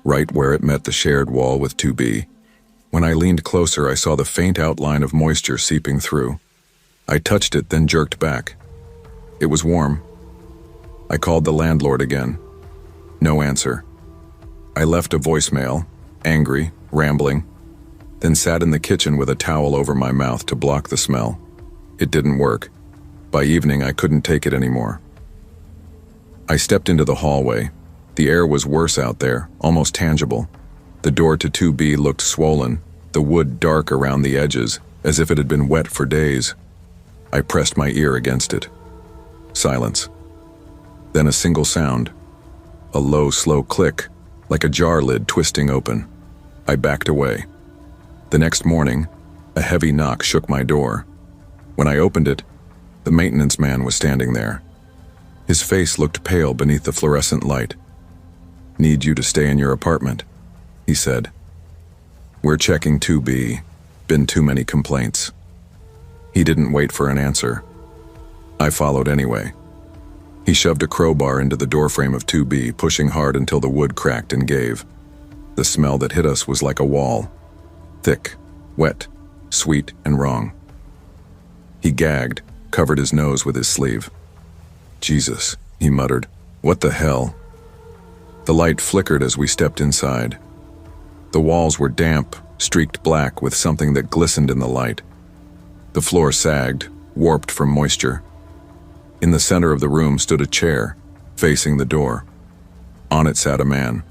right where it met the shared wall with 2B. When I leaned closer, I saw the faint outline of moisture seeping through. I touched it, then jerked back. It was warm. I called the landlord again. No answer. I left a voicemail, angry, rambling, then sat in the kitchen with a towel over my mouth to block the smell. It didn't work. By evening, I couldn't take it anymore. I stepped into the hallway. The air was worse out there, almost tangible. The door to 2B looked swollen, the wood dark around the edges, as if it had been wet for days. I pressed my ear against it. Silence. Then a single sound. A low, slow click, like a jar lid twisting open. I backed away. The next morning, a heavy knock shook my door. When I opened it, the maintenance man was standing there. His face looked pale beneath the fluorescent light. "Need you to stay in your apartment," he said. "We're checking 2B. Been too many complaints." He didn't wait for an answer. I followed anyway. He shoved a crowbar into the doorframe of 2B, pushing hard until the wood cracked and gave. The smell that hit us was like a wall. Thick, wet, sweet, and wrong. He gagged, covered his nose with his sleeve. "Jesus," he muttered. "What the hell?" The light flickered as we stepped inside. The walls were damp, streaked black with something that glistened in the light. The floor sagged, warped from moisture. In the center of the room stood a chair, facing the door. On it sat a man,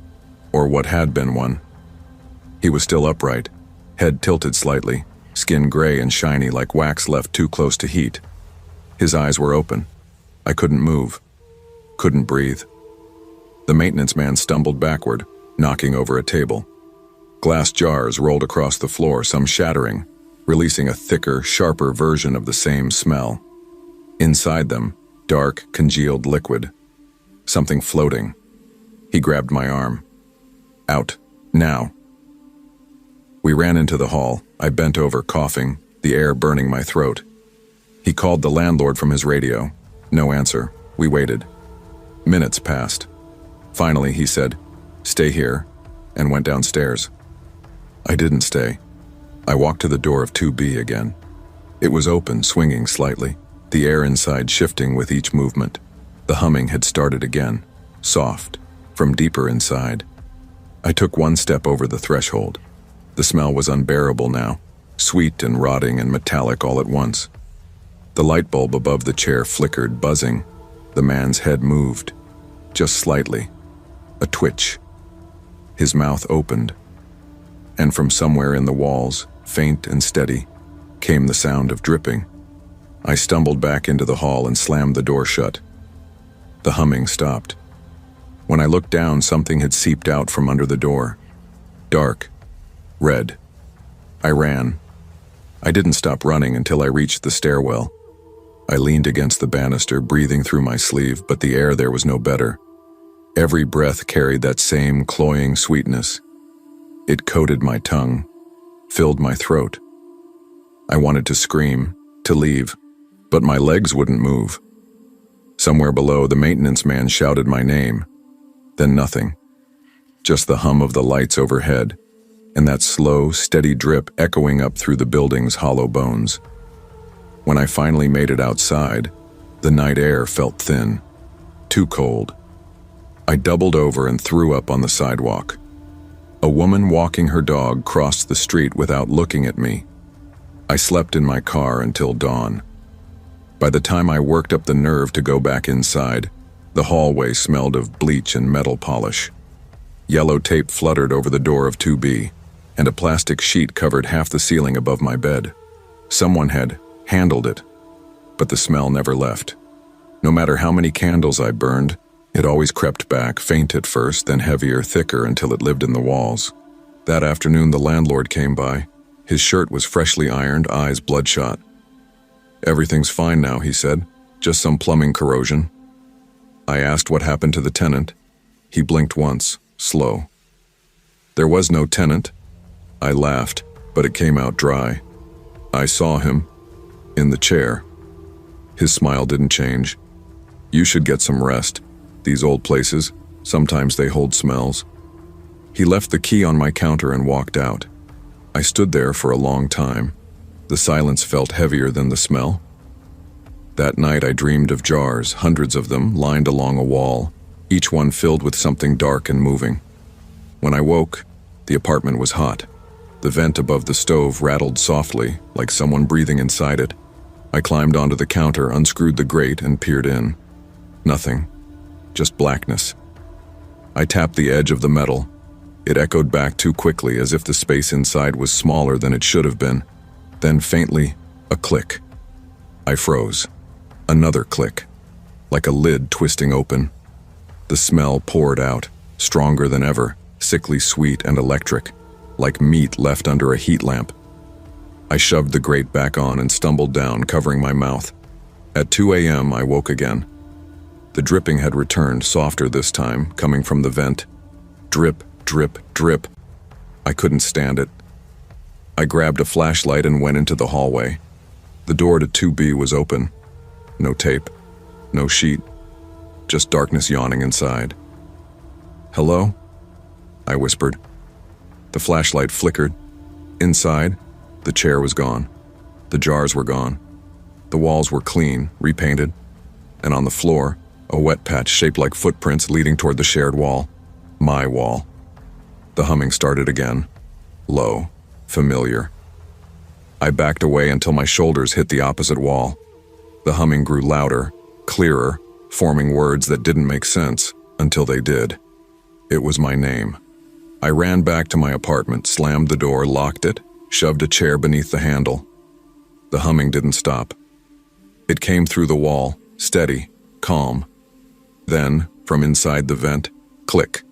or what had been one. He was still upright, head tilted slightly, skin gray and shiny like wax left too close to heat. His eyes were open. I couldn't move, couldn't breathe. The maintenance man stumbled backward, knocking over a table. Glass jars rolled across the floor, some shattering, releasing a thicker, sharper version of the same smell. Inside them, dark, congealed liquid. Something floating. He grabbed my arm. "Out. Now." We ran into the hall. I bent over, coughing, the air burning my throat. He called the landlord from his radio. No answer. We waited. Minutes passed. Finally, he said, "Stay here," and went downstairs. I didn't stay. I walked to the door of 2B again. It was open, swinging slightly, the air inside shifting with each movement. The humming had started again, soft, from deeper inside. I took one step over the threshold. The smell was unbearable now, sweet and rotting and metallic all at once. The light bulb above the chair flickered, buzzing. The man's head moved, just slightly. A twitch. His mouth opened. and from somewhere in the walls, faint and steady, came the sound of dripping. I stumbled back into the hall and slammed the door shut. The humming stopped. When I looked down, something had seeped out from under the door. Dark. Red. I ran. I didn't stop running until I reached the stairwell. I leaned against the banister, breathing through my sleeve, but the air there was no better. Every breath carried that same cloying sweetness. It coated my tongue, filled my throat. I wanted to scream, to leave, but my legs wouldn't move. Somewhere below, the maintenance man shouted my name. Then nothing. Just the hum of the lights overhead, and that slow, steady drip echoing up through the building's hollow bones. When I finally made it outside, the night air felt thin, too cold. I doubled over and threw up on the sidewalk. A woman walking her dog crossed the street without looking at me. I slept in my car until dawn. By the time I worked up the nerve to go back inside, the hallway smelled of bleach and metal polish. Yellow tape fluttered over the door of 2B, and a plastic sheet covered half the ceiling above my bed. Someone had handled it, but the smell never left. No matter how many candles I burned, it always crept back, faint at first, then heavier, thicker, until it lived in the walls. That afternoon, the landlord came by. His shirt was freshly ironed, eyes bloodshot. "Everything's fine now," he said. "Just some plumbing corrosion." I asked what happened to the tenant. He blinked once, slow. "There was no tenant." I laughed, but it came out dry. "I saw him. In the chair." His smile didn't change. "You should get some rest. These old places, sometimes they hold smells." He left the key on my counter and walked out. I stood there for a long time. The silence felt heavier than the smell. That night I dreamed of jars, hundreds of them, lined along a wall, each one filled with something dark and moving. When I woke, the apartment was hot. The vent above the stove rattled softly, like someone breathing inside it. I climbed onto the counter, unscrewed the grate, and peered in. Nothing. Just blackness. I tapped the edge of the metal. It echoed back too quickly, as if the space inside was smaller than it should have been. Then faintly, a click. I froze. Another click. Like a lid twisting open. The smell poured out, stronger than ever, sickly sweet and electric, like meat left under a heat lamp. I shoved the grate back on and stumbled down, covering my mouth. At 2 a.m., I woke again. The dripping had returned, softer this time, coming from the vent. Drip, drip, drip. I couldn't stand it. I grabbed a flashlight and went into the hallway. The door to 2B was open. No tape. No sheet. Just darkness yawning inside. "Hello?" I whispered. The flashlight flickered. Inside, the chair was gone. The jars were gone. The walls were clean, repainted. And on the floor, a wet patch shaped like footprints leading toward the shared wall. My wall. The humming started again. Low. Familiar. I backed away until my shoulders hit the opposite wall. The humming grew louder, clearer, forming words that didn't make sense until they did. It was my name. I ran back to my apartment, slammed the door, locked it, shoved a chair beneath the handle. The humming didn't stop. It came through the wall, steady, calm. Then, from inside the vent, click.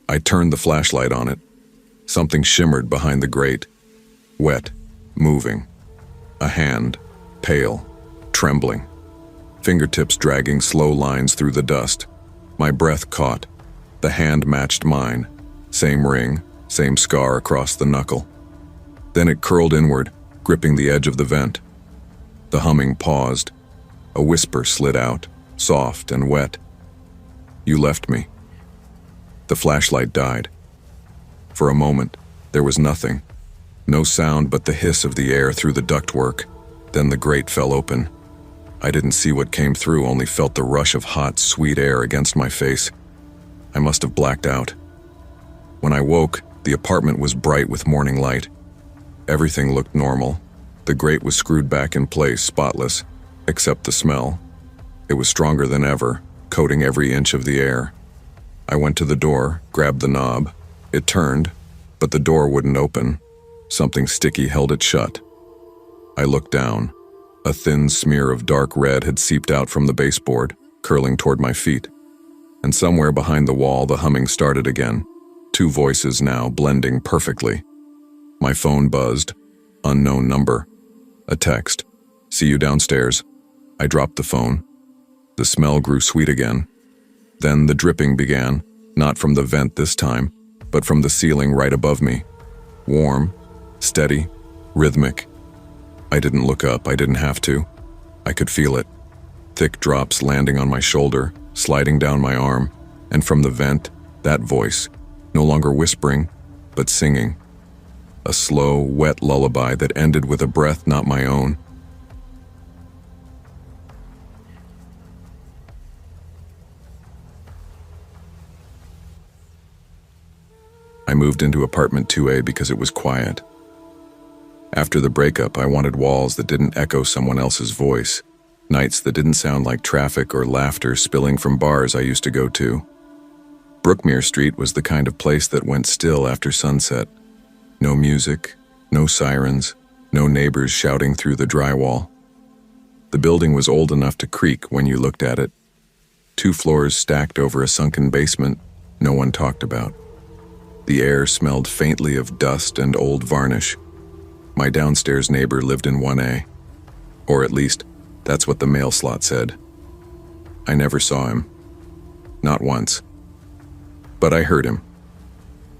I turned the flashlight on it. Something shimmered behind the grate. Wet, moving. A hand, pale, trembling. Fingertips dragging slow lines through the dust. My breath caught. The hand matched mine. Same ring, same scar across the knuckle. Then it curled inward, gripping the edge of the vent. The humming paused. A whisper slid out, soft and wet. "You left me." The flashlight died. For a moment, there was nothing. No sound but the hiss of the air through the ductwork. Then the grate fell open. I didn't see what came through, only felt the rush of hot, sweet air against my face. I must have blacked out. When I woke, the apartment was bright with morning light. Everything looked normal. The grate was screwed back in place, spotless, except the smell. It was stronger than ever, coating every inch of the air. I went to the door, grabbed the knob. It turned, but the door wouldn't open. Something sticky held it shut. I looked down. A thin smear of dark red had seeped out from the baseboard, curling toward my feet. And somewhere behind the wall, the humming started again. Two voices now, blending perfectly. My phone buzzed. Unknown number. A text. "See you downstairs." I dropped the phone. The smell grew sweet again. Then the dripping began, not from the vent this time, but from the ceiling right above me. Warm, steady, rhythmic. I didn't look up, I didn't have to. I could feel it. Thick drops landing on my shoulder, sliding down my arm, and from the vent, that voice, no longer whispering, but singing. A slow, wet lullaby that ended with a breath not my own. I moved into apartment 2A because it was quiet. After the breakup, I wanted walls that didn't echo someone else's voice, nights that didn't sound like traffic or laughter spilling from bars I used to go to. Brookmere Street was the kind of place that went still after sunset. No music, no sirens, no neighbors shouting through the drywall. The building was old enough to creak when you looked at it. 2 floors stacked over a sunken basement no one talked about. The air smelled faintly of dust and old varnish. My downstairs neighbor lived in 1A. Or at least, that's what the mail slot said. I never saw him. Not once. But I heard him.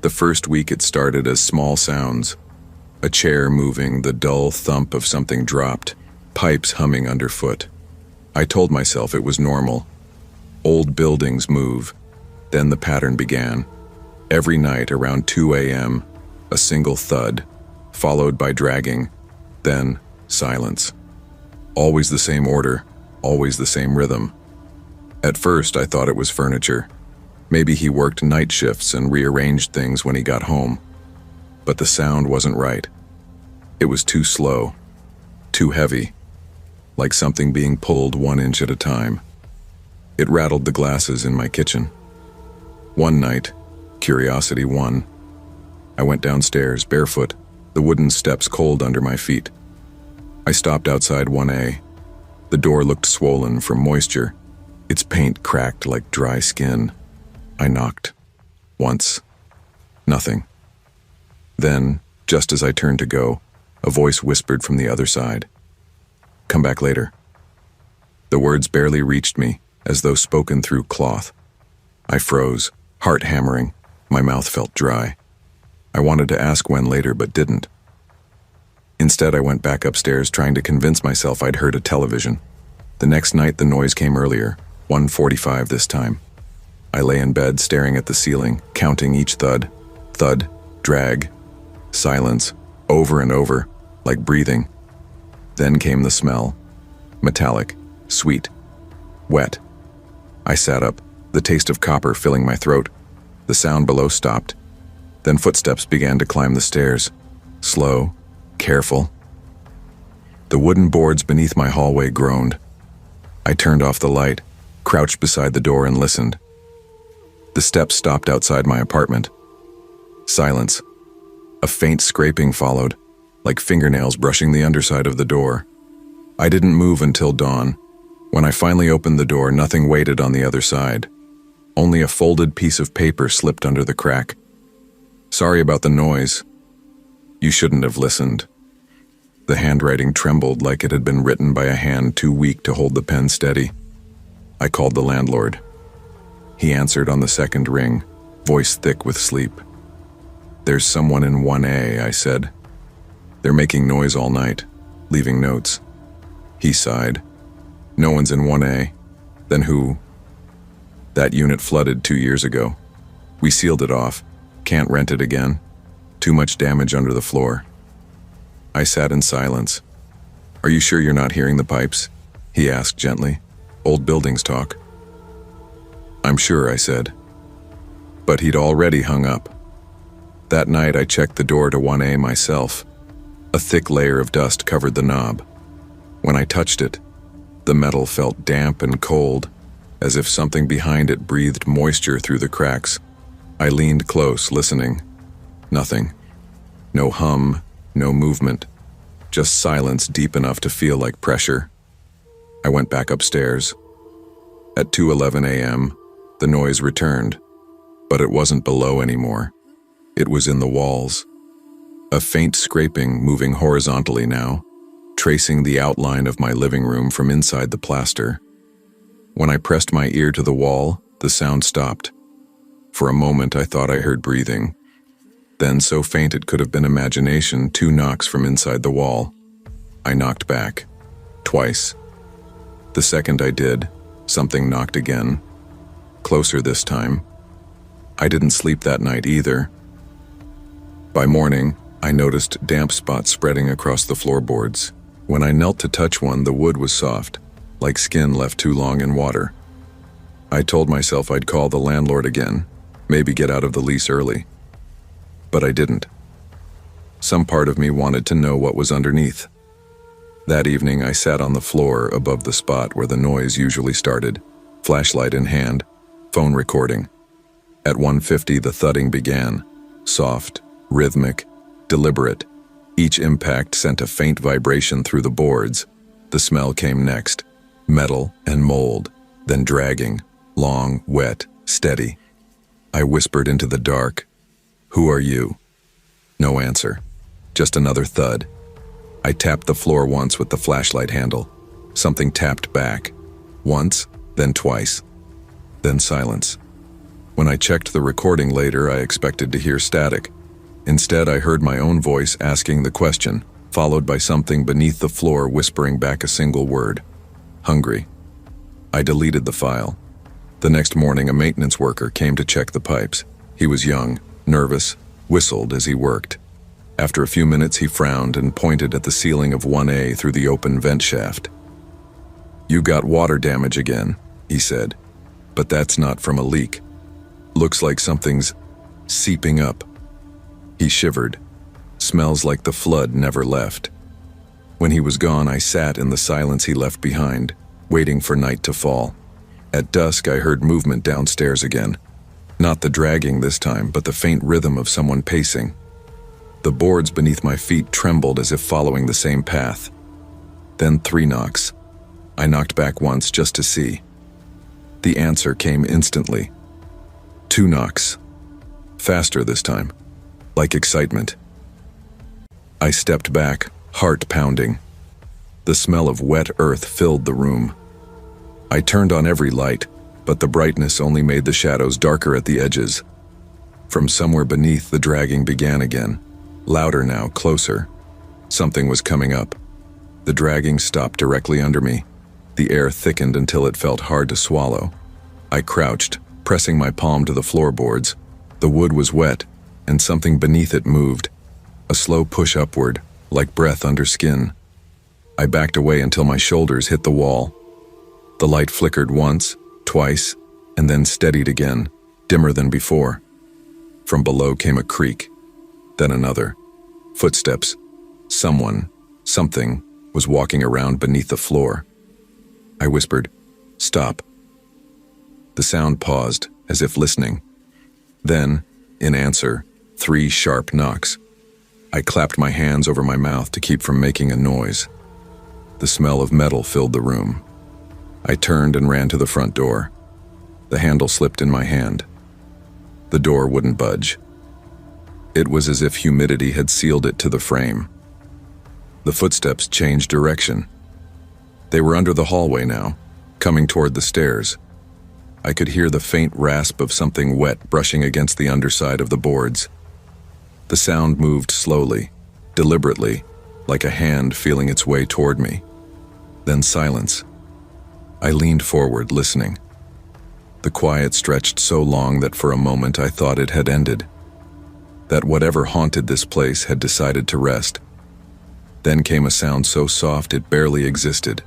The first week it started as small sounds. A chair moving, the dull thump of something dropped, pipes humming underfoot. I told myself it was normal. Old buildings move. Then the pattern began. Every night around 2 a.m., a single thud, followed by dragging, then silence. Always the same order, always the same rhythm. At first I thought it was furniture. Maybe he worked night shifts and rearranged things when he got home. But the sound wasn't right. It was too slow, too heavy, like something being pulled 1 inch at a time. It rattled the glasses in my kitchen. One night, curiosity won. I went downstairs, barefoot, the wooden steps cold under my feet. I stopped outside 1A. The door looked swollen from moisture, its paint cracked like dry skin. I knocked. Once. Nothing. Then, just as I turned to go, a voice whispered from the other side. "Come back later." The words barely reached me, as though spoken through cloth. I froze, heart hammering. My mouth felt dry. I wanted to ask when later, but didn't. Instead, I went back upstairs, trying to convince myself I'd heard a television. The next night, the noise came earlier, 1:45 this time. I lay in bed, staring at the ceiling, counting each thud, drag, silence, over and over, like breathing. Then came the smell. Metallic, sweet, wet. I sat up, the taste of copper filling my throat. The sound below stopped. Then footsteps began to climb the stairs. Slow, careful. The wooden boards beneath my hallway groaned. I turned off the light, crouched beside the door and listened. The steps stopped outside my apartment. Silence. A faint scraping followed, like fingernails brushing the underside of the door. I didn't move until dawn. When I finally opened the door, nothing waited on the other side. Only a folded piece of paper slipped under the crack. "Sorry about the noise. You shouldn't have listened." The handwriting trembled like it had been written by a hand too weak to hold the pen steady. I called the landlord. He answered on the second ring, voice thick with sleep. "There's someone in 1A, I said. They're making noise all night, leaving notes." He sighed. "No one's in 1A. Then who?" "That unit flooded 2 years ago. We sealed it off. Can't rent it again. Too much damage under the floor." I sat in silence. "Are you sure you're not hearing the pipes?" he asked gently. "Old buildings talk." "I'm sure," I said. But he'd already hung up. That night I checked the door to 1A myself. A thick layer of dust covered the knob. When I touched it, the metal felt damp and cold, as if something behind it breathed moisture through the cracks. I leaned close, listening. Nothing. No hum, no movement. Just silence deep enough to feel like pressure. I went back upstairs. At 2:11 a.m., the noise returned, but it wasn't below anymore. It was in the walls. A faint scraping moving horizontally now, tracing the outline of my living room from inside the plaster. When I pressed my ear to the wall, the sound stopped. For a moment, I thought I heard breathing. Then, so faint it could have been imagination, 2 knocks from inside the wall. I knocked back. Twice. The second I did, something knocked again. Closer this time. I didn't sleep that night either. By morning, I noticed damp spots spreading across the floorboards. When I knelt to touch one, the wood was soft, like skin left too long in water. I told myself I'd call the landlord again, maybe get out of the lease early. But I didn't. Some part of me wanted to know what was underneath. That evening, I sat on the floor above the spot where the noise usually started, flashlight in hand, phone recording. At 1:50, the thudding began, soft, rhythmic, deliberate. Each impact sent a faint vibration through the boards. The smell came next, metal and mold, then dragging, long, wet, steady. I whispered into the dark, "Who are you?" No answer, just another thud. I tapped the floor once with the flashlight handle. Something tapped back. Once, then twice. Then silence. When I checked the recording later, I expected to hear static. Instead, I heard my own voice asking the question, followed by something beneath the floor whispering back a single word. Hungry. I deleted the file. The next morning, a maintenance worker came to check the pipes. He was young, nervous, whistled as he worked. After a few minutes, he frowned and pointed at the ceiling of 1A through the open vent shaft. "You got water damage again," he said. "But that's not from a leak. Looks like something's seeping up." He shivered. "Smells like the flood never left." When he was gone, I sat in the silence he left behind, waiting for night to fall. At dusk, I heard movement downstairs again. Not the dragging this time, but the faint rhythm of someone pacing. The boards beneath my feet trembled as if following the same path. Then 3 knocks. I knocked back once just to see. The answer came instantly. 2 knocks. Faster this time, like excitement. I stepped back, heart pounding. The smell of wet earth filled the room. I turned on every light, but the brightness only made the shadows darker at the edges. From somewhere beneath, the dragging began again. Louder now, closer. Something was coming up. The dragging stopped directly under me. The air thickened until it felt hard to swallow. I crouched, pressing my palm to the floorboards. The wood was wet, and something beneath it moved. A slow push upward, like breath under skin. I backed away until my shoulders hit the wall. The light flickered once, twice, and then steadied again, dimmer than before. From below came a creak, then another. Footsteps. Someone, something, was walking around beneath the floor. I whispered, "Stop." The sound paused, as if listening. Then, in answer, 3 sharp knocks. I clapped my hands over my mouth to keep from making a noise. The smell of metal filled the room. I turned and ran to the front door. The handle slipped in my hand. The door wouldn't budge. It was as if humidity had sealed it to the frame. The footsteps changed direction. They were under the hallway now, coming toward the stairs. I could hear the faint rasp of something wet brushing against the underside of the boards. The sound moved slowly, deliberately, like a hand feeling its way toward me. Then silence. I leaned forward, listening. The quiet stretched so long that for a moment I thought it had ended. That whatever haunted this place had decided to rest. Then came a sound so soft it barely existed.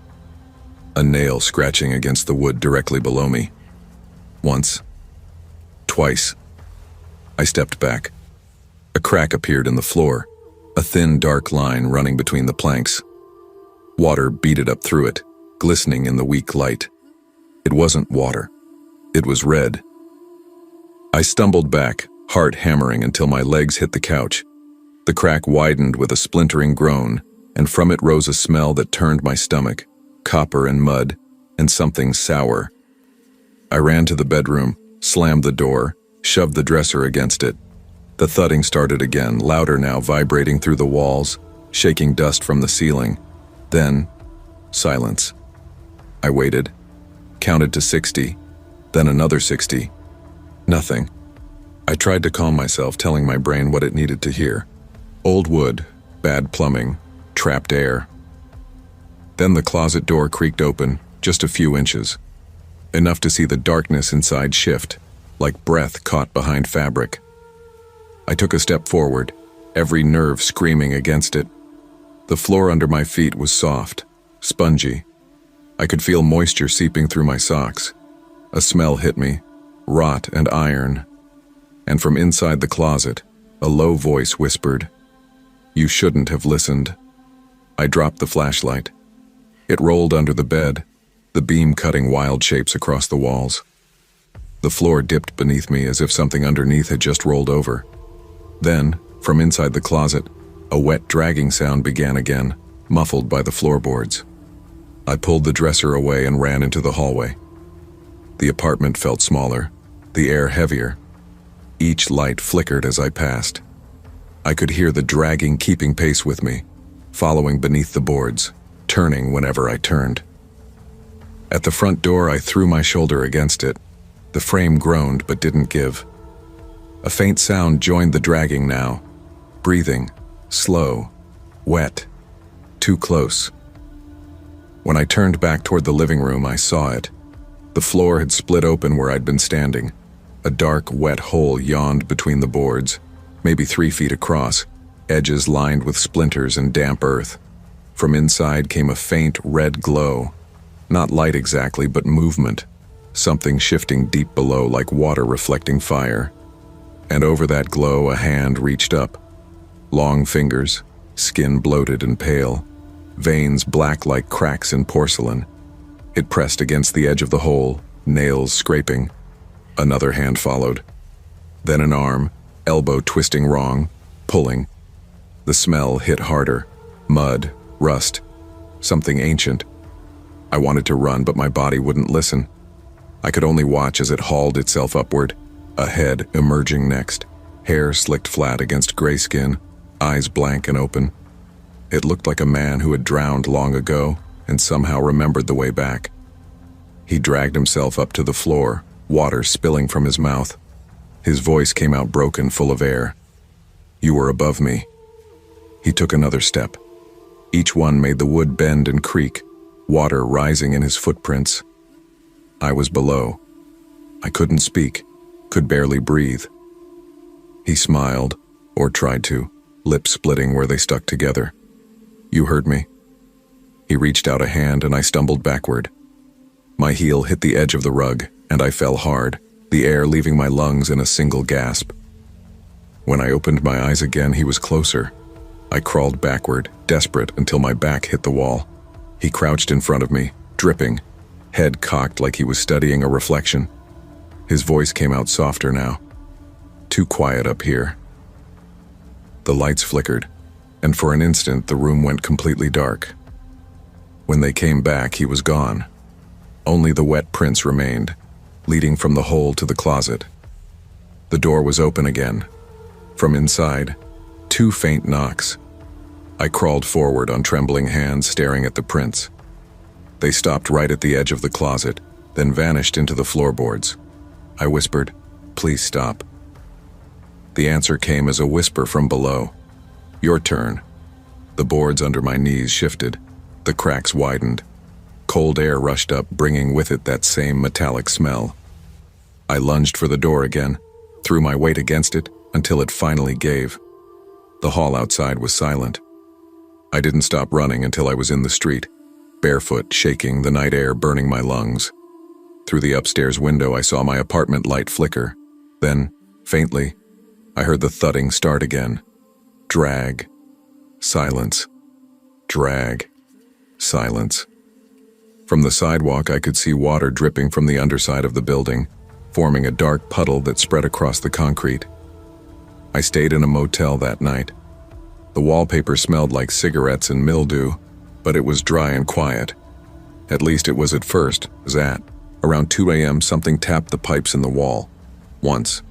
A nail scratching against the wood directly below me. Once. Twice. I stepped back. A crack appeared in the floor, a thin dark line running between the planks. Water beaded up through it, glistening in the weak light. It wasn't water. It was red. I stumbled back, heart hammering until my legs hit the couch. The crack widened with a splintering groan, and from it rose a smell that turned my stomach, copper and mud, and something sour. I ran to the bedroom, slammed the door, shoved the dresser against it. The thudding started again, louder now, vibrating through the walls, shaking dust from the ceiling. Then, silence. I waited, counted to 60, then another 60. Nothing. I tried to calm myself, telling my brain what it needed to hear. Old wood, bad plumbing, trapped air. Then the closet door creaked open, just a few inches. Enough to see the darkness inside shift, like breath caught behind fabric. I took a step forward, every nerve screaming against it. The floor under my feet was soft, spongy. I could feel moisture seeping through my socks. A smell hit me, rot and iron. And from inside the closet, a low voice whispered, "You shouldn't have listened." I dropped the flashlight. It rolled under the bed, the beam cutting wild shapes across the walls. The floor dipped beneath me as if something underneath had just rolled over. Then, from inside the closet, a wet dragging sound began again, muffled by the floorboards. I pulled the dresser away and ran into the hallway. The apartment felt smaller, the air heavier. Each light flickered as I passed. I could hear the dragging keeping pace with me, following beneath the boards, turning whenever I turned. At the front door, I threw my shoulder against it. The frame groaned but didn't give. A faint sound joined the dragging now. Breathing, slow, wet, too close. When I turned back toward the living room, I saw it. The floor had split open where I'd been standing. A dark, wet hole yawned between the boards, maybe 3 feet across, edges lined with splinters and damp earth. From inside came a faint red glow. Not light exactly, but movement. Something shifting deep below like water reflecting fire. And over that glow, a hand reached up. Long fingers, skin bloated and pale, veins black like cracks in porcelain. It pressed against the edge of the hole, nails scraping. Another hand followed. Then an arm, elbow twisting wrong, pulling. The smell hit harder. Mud, rust, something ancient. I wanted to run, but my body wouldn't listen. I could only watch as it hauled itself upward, a head emerging next, hair slicked flat against gray skin, eyes blank and open. It looked like a man who had drowned long ago and somehow remembered the way back. He dragged himself up to the floor, water spilling from his mouth. His voice came out broken, full of air. "You were above me." He took another step. Each one made the wood bend and creak, water rising in his footprints. I was below. I couldn't speak, could barely breathe. He smiled, or tried to, lips splitting where they stuck together. "You heard me." He reached out a hand and I stumbled backward. My heel hit the edge of the rug and I fell hard, the air leaving my lungs in a single gasp. When I opened my eyes again, he was closer. I crawled backward, desperate, until my back hit the wall. He crouched in front of me, dripping, head cocked like he was studying a reflection. His voice came out softer now. "Too quiet up here." The lights flickered, and for an instant the room went completely dark. When they came back, he was gone. Only the wet prints remained, leading from the hole to the closet. The door was open again. From inside, 2 faint knocks. I crawled forward on trembling hands, staring at the prints. They stopped right at the edge of the closet, then vanished into the floorboards. I whispered, "Please stop." The answer came as a whisper from below. "Your turn." The boards under my knees shifted. The cracks widened. Cold air rushed up, bringing with it that same metallic smell. I lunged for the door again, threw my weight against it until it finally gave. The hall outside was silent. I didn't stop running until I was in the street, barefoot, shaking, the night air burning my lungs. Through the upstairs window, I saw my apartment light flicker. Then, faintly, I heard the thudding start again. Drag. Silence. Drag. Silence. From the sidewalk, I could see water dripping from the underside of the building, forming a dark puddle that spread across the concrete. I stayed in a motel that night. The wallpaper smelled like cigarettes and mildew, but it was dry and quiet. At least it was at first. Around 2 a.m. something tapped the pipes in the wall. Once,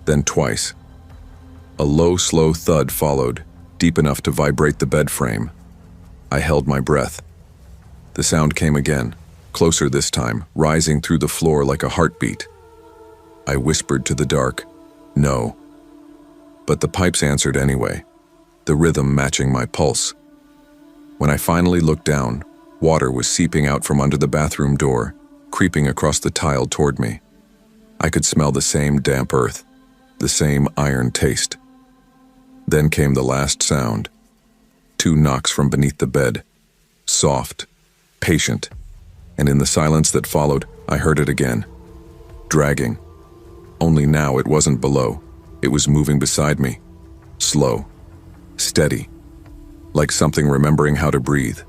then twice. A low, slow thud followed, deep enough to vibrate the bed frame. I held my breath. The sound came again, closer this time, rising through the floor like a heartbeat. I whispered to the dark, "No." But the pipes answered anyway, the rhythm matching my pulse. When I finally looked down, water was seeping out from under the bathroom door, creeping across the tile toward me. I could smell the same damp earth, the same iron taste. Then came the last sound. 2 knocks from beneath the bed, soft, patient, and in the silence that followed, I heard it again, dragging. Only now it wasn't below, it was moving beside me, slow, steady, like something remembering how to breathe.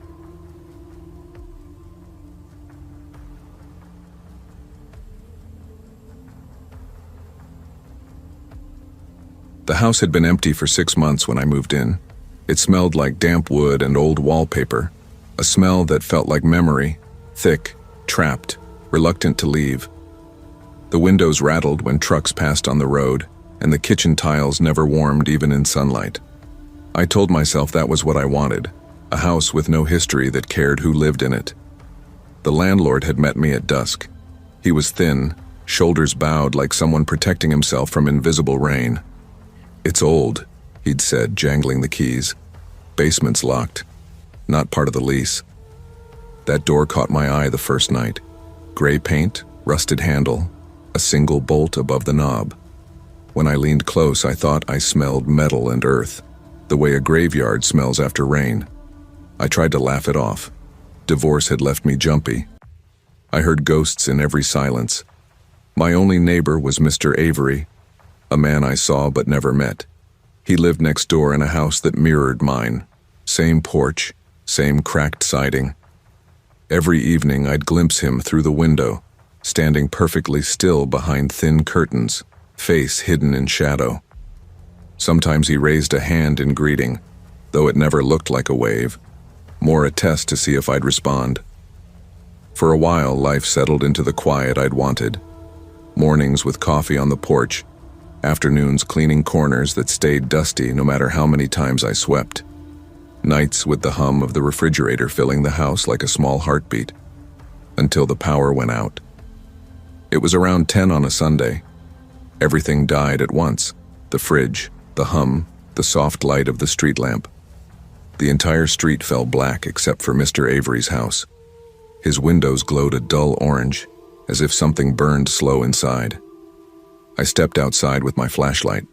The house had been empty for 6 months when I moved in. It smelled like damp wood and old wallpaper, a smell that felt like memory, thick, trapped, reluctant to leave. The windows rattled when trucks passed on the road, and the kitchen tiles never warmed even in sunlight. I told myself that was what I wanted, a house with no history that cared who lived in it. The landlord had met me at dusk. He was thin, shoulders bowed like someone protecting himself from invisible rain. "It's old," he'd said, jangling the keys. "Basement's locked. Not part of the lease." That door caught my eye the first night. Gray paint, rusted handle, a single bolt above the knob. When I leaned close, I thought I smelled metal and earth, the way a graveyard smells after rain. I tried to laugh it off. Divorce had left me jumpy. I heard ghosts in every silence. My only neighbor was Mr. Avery, a man I saw but never met. He lived next door in a house that mirrored mine. Same porch, same cracked siding. Every evening I'd glimpse him through the window, standing perfectly still behind thin curtains, face hidden in shadow. Sometimes he raised a hand in greeting, though it never looked like a wave, more a test to see if I'd respond. For a while, life settled into the quiet I'd wanted. Mornings with coffee on the porch, afternoons cleaning corners that stayed dusty no matter how many times I swept. Nights with the hum of the refrigerator filling the house like a small heartbeat, until the power went out. It was around 10 on a Sunday. Everything died at once. The fridge, the hum, the soft light of the street lamp. The entire street fell black except for Mr. Avery's house. His windows glowed a dull orange, as if something burned slow inside. I stepped outside with my flashlight.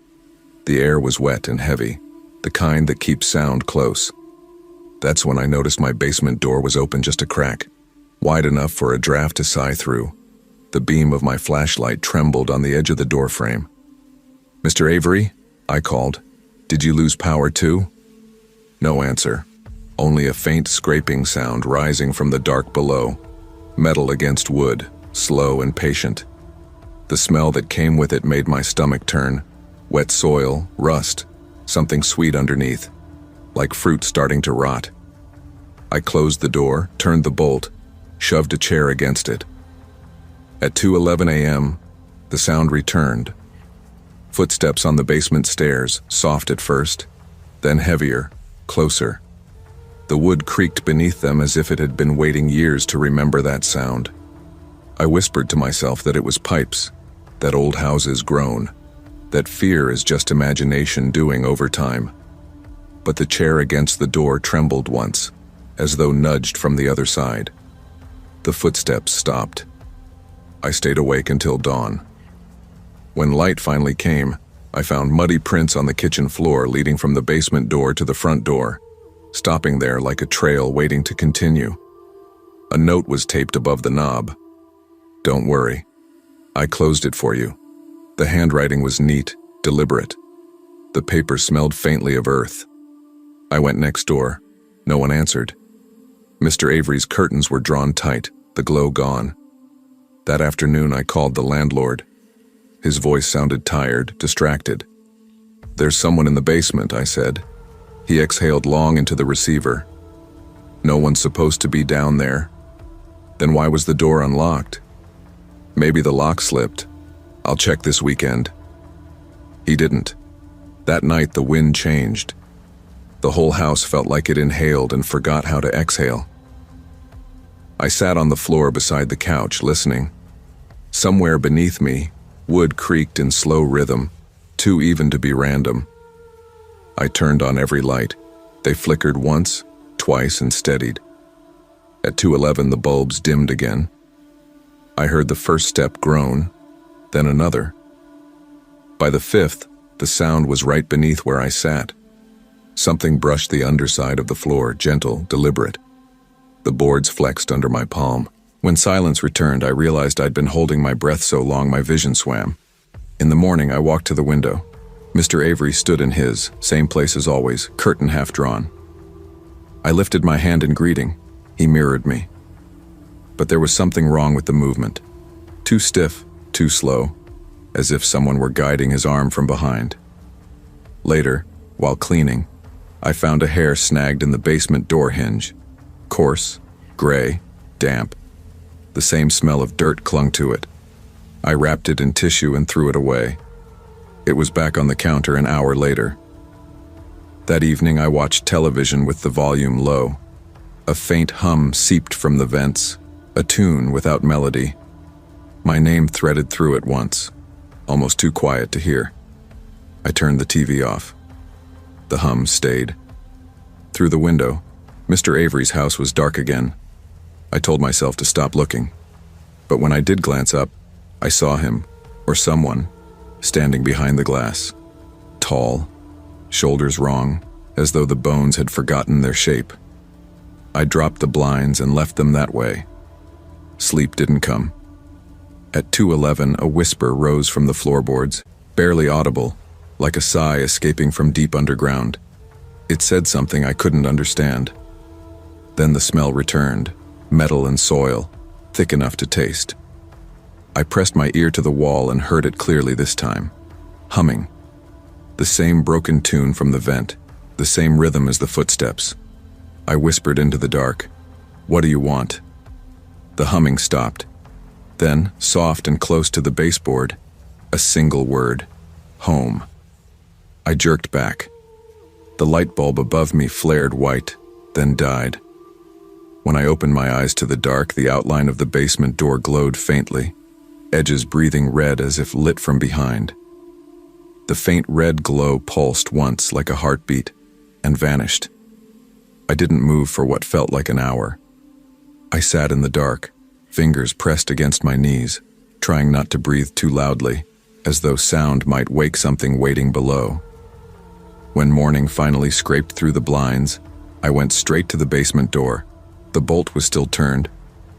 The air was wet and heavy, the kind that keeps sound close. That's when I noticed my basement door was open just a crack, wide enough for a draft to sigh through. The beam of my flashlight trembled on the edge of the door frame. "Mr. Avery?" I called. "Did you lose power too?" No answer, only a faint scraping sound rising from the dark below, metal against wood, slow and patient. The smell that came with it made my stomach turn. Wet soil, rust, something sweet underneath, like fruit starting to rot. I closed the door, turned the bolt, shoved a chair against it. At 2:11 a.m., the sound returned. Footsteps on the basement stairs, soft at first, then heavier, closer. The wood creaked beneath them as if it had been waiting years to remember that sound. I whispered to myself that it was pipes, that old houses groan, that fear is just imagination doing overtime. But the chair against the door trembled once, as though nudged from the other side. The footsteps stopped. I stayed awake until dawn. When light finally came, I found muddy prints on the kitchen floor leading from the basement door to the front door, stopping there like a trail waiting to continue. A note was taped above the knob. "Don't worry. I closed it for you." The handwriting was neat, deliberate. The paper smelled faintly of earth. I went next door. No one answered. Mr. Avery's curtains were drawn tight, the glow gone. That afternoon I called the landlord. His voice sounded tired, distracted. "There's someone in the basement," I said. He exhaled long into the receiver. "No one's supposed to be down there." "Then why was the door unlocked?" "Maybe the lock slipped. I'll check this weekend." He didn't. That night the wind changed. The whole house felt like it inhaled and forgot how to exhale. I sat on the floor beside the couch, listening. Somewhere beneath me, wood creaked in slow rhythm, too even to be random. I turned on every light. They flickered once, twice, and steadied. At 2:11 the bulbs dimmed again. I heard the first step groan, then another. By the fifth, the sound was right beneath where I sat. Something brushed the underside of the floor, gentle, deliberate. The boards flexed under my palm. When silence returned, I realized I'd been holding my breath so long my vision swam. In the morning, I walked to the window. Mr. Avery stood in his, same place as always, curtain half drawn. I lifted my hand in greeting. He mirrored me. But there was something wrong with the movement. Too stiff, too slow, as if someone were guiding his arm from behind. Later, while cleaning, I found a hair snagged in the basement door hinge. Coarse, gray, damp. The same smell of dirt clung to it. I wrapped it in tissue and threw it away. It was back on the counter an hour later. That evening I watched television with the volume low. A faint hum seeped from the vents, a tune without melody. My name threaded through it once, almost too quiet to hear. I turned the TV off. The hum stayed. Through the window, Mr. Avery's house was dark again. I told myself to stop looking. But when I did glance up, I saw him, or someone, standing behind the glass. Tall, shoulders wrong, as though the bones had forgotten their shape. I dropped the blinds and left them that way. Sleep didn't come. At 2:11, a whisper rose from the floorboards, barely audible, like a sigh escaping from deep underground. It said something I couldn't understand. Then the smell returned, metal and soil, thick enough to taste. I pressed my ear to the wall and heard it clearly this time. Humming. The same broken tune from the vent, the same rhythm as the footsteps. I whispered into the dark, "What do you want?" The humming stopped. Then, soft and close to the baseboard, a single word, "Home." I jerked back. The light bulb above me flared white, then died. When I opened my eyes to the dark, the outline of the basement door glowed faintly, edges breathing red as if lit from behind. The faint red glow pulsed once like a heartbeat, and vanished. I didn't move for what felt like an hour. I sat in the dark, fingers pressed against my knees, trying not to breathe too loudly, as though sound might wake something waiting below. When morning finally scraped through the blinds, I went straight to the basement door. The bolt was still turned,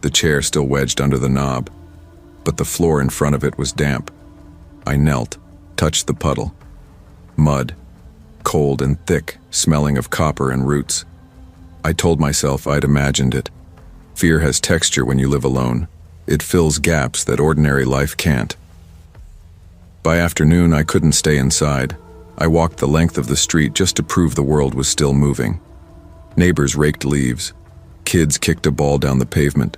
the chair still wedged under the knob, but the floor in front of it was damp. I knelt, touched the puddle. Mud, cold and thick, smelling of copper and roots. I told myself I'd imagined it. Fear has texture when you live alone. It fills gaps that ordinary life can't. By afternoon, I couldn't stay inside. I walked the length of the street just to prove the world was still moving. Neighbors raked leaves. Kids kicked a ball down the pavement.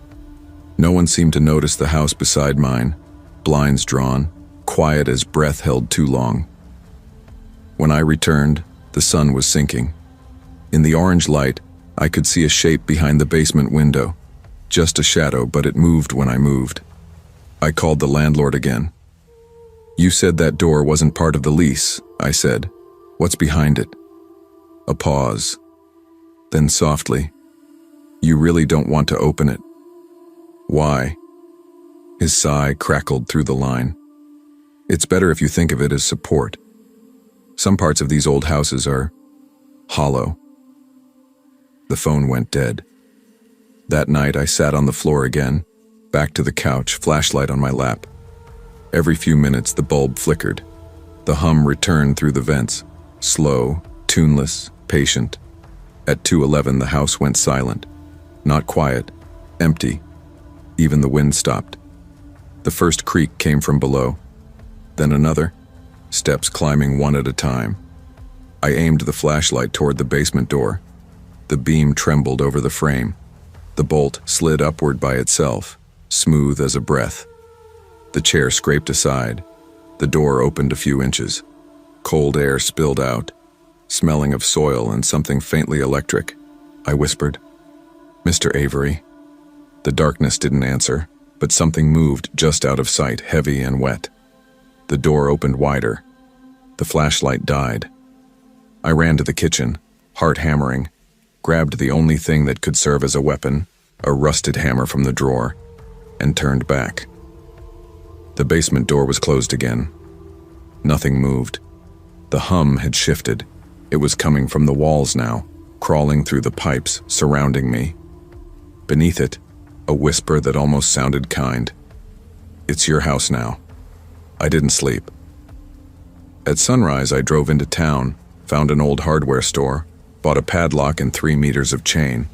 No one seemed to notice the house beside mine, blinds drawn, quiet as breath held too long. When I returned, the sun was sinking. In the orange light, I could see a shape behind the basement window. Just a shadow, but it moved when I moved. I called the landlord again. "You said that door wasn't part of the lease," I said. "What's behind it?" A pause. Then softly, "You really don't want to open it." "Why?" His sigh crackled through the line. "It's better if you think of it as support. Some parts of these old houses are hollow." The phone went dead. That night I sat on the floor again, back to the couch, flashlight on my lap. Every few minutes the bulb flickered. The hum returned through the vents, slow, tuneless, patient. At 2:11 the house went silent. Not quiet, empty. Even the wind stopped. The first creak came from below. Then another, steps climbing one at a time. I aimed the flashlight toward the basement door. The beam trembled over the frame. The bolt slid upward by itself, smooth as a breath. The chair scraped aside. The door opened a few inches. Cold air spilled out, smelling of soil and something faintly electric. I whispered, "Mr. Avery." The darkness didn't answer, but something moved just out of sight, heavy and wet. The door opened wider. The flashlight died. I ran to the kitchen, heart hammering, grabbed the only thing that could serve as a weapon, a rusted hammer from the drawer, and turned back. The basement door was closed again. Nothing moved. The hum had shifted. It was coming from the walls now, crawling through the pipes surrounding me. Beneath it, a whisper that almost sounded kind. "It's your house now." I didn't sleep. At sunrise, I drove into town, found an old hardware store, bought a padlock and 3 meters of chain.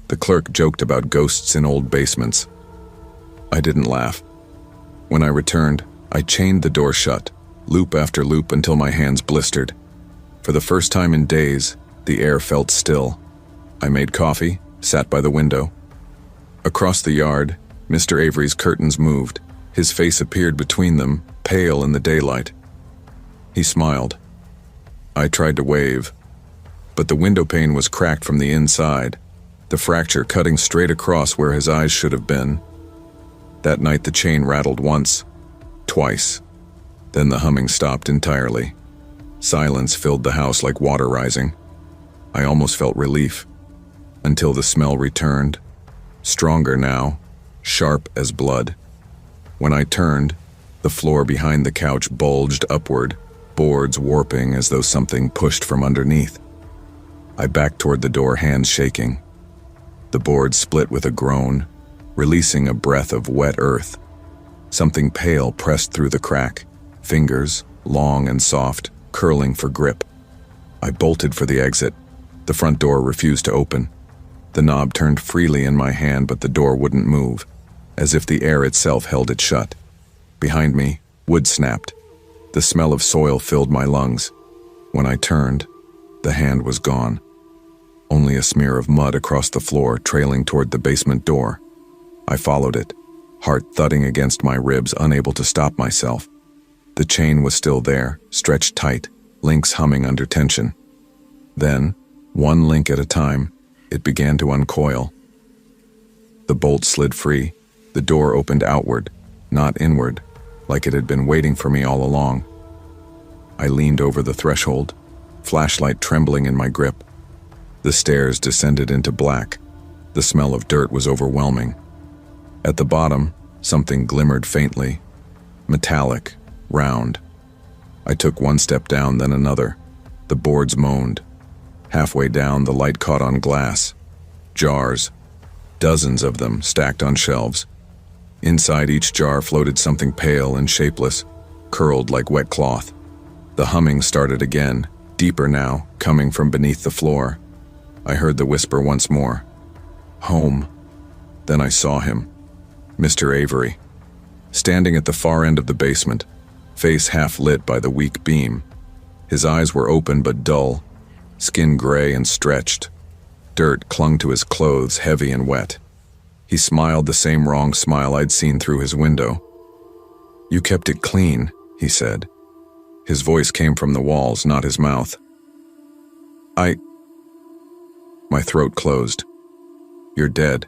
The clerk joked about ghosts in old basements. I didn't laugh. When I returned, I chained the door shut, loop after loop until my hands blistered. For the first time in days, the air felt still. I made coffee, sat by the window. Across the yard, Mr. Avery's curtains moved. His face appeared between them, pale in the daylight. He smiled. I tried to wave, but the window pane was cracked from the inside, the fracture cutting straight across where his eyes should have been. That night the chain rattled once, twice. Then the humming stopped entirely. Silence filled the house like water rising. I almost felt relief, until the smell returned, stronger now, sharp as blood. When I turned, the floor behind the couch bulged upward, boards warping as though something pushed from underneath. I backed toward the door, hands shaking. The boards split with a groan, releasing a breath of wet earth. Something pale pressed through the crack, fingers, long and soft, curling for grip. I bolted for the exit. The front door refused to open. The knob turned freely in my hand, but the door wouldn't move, as if the air itself held it shut. Behind me, wood snapped. The smell of soil filled my lungs. When I turned, the hand was gone. Only a smear of mud across the floor, trailing toward the basement door. I followed it, heart thudding against my ribs, unable to stop myself. The chain was still there, stretched tight, links humming under tension. Then, one link at a time, it began to uncoil. The bolt slid free. The door opened outward, not inward, like it had been waiting for me all along. I leaned over the threshold, flashlight trembling in my grip. The stairs descended into black. The smell of dirt was overwhelming. At the bottom, something glimmered faintly, metallic, round. I took one step down, then another. The boards moaned. Halfway down, the light caught on glass. Jars, dozens of them stacked on shelves. Inside each jar floated something pale and shapeless, curled like wet cloth. The humming started again, deeper now, coming from beneath the floor. I heard the whisper once more. Home. Then I saw him. Mr. Avery. Standing at the far end of the basement, face half lit by the weak beam. His eyes were open but dull, skin gray and stretched. Dirt clung to his clothes, heavy and wet. He smiled the same wrong smile I'd seen through his window. "You kept it clean," he said. His voice came from the walls, not his mouth. My throat closed. "You're dead."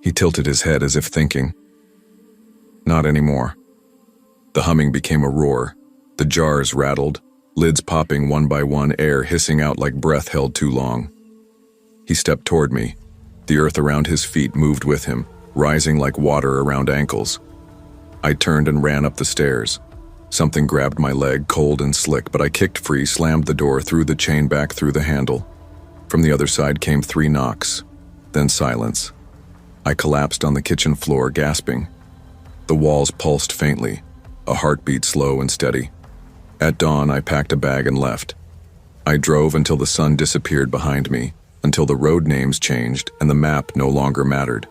He tilted his head as if thinking. "Not anymore." The humming became a roar. The jars rattled, lids popping one by one, air hissing out like breath held too long. He stepped toward me. The earth around his feet moved with him, rising like water around ankles. I turned and ran up the stairs. Something grabbed my leg, cold and slick, but I kicked free, slammed the door, threw the chain back through the handle. From the other side came 3 knocks, then silence. I collapsed on the kitchen floor, gasping. The walls pulsed faintly, a heartbeat slow and steady. At dawn, I packed a bag and left. I drove until the sun disappeared behind me, until the road names changed and the map no longer mattered.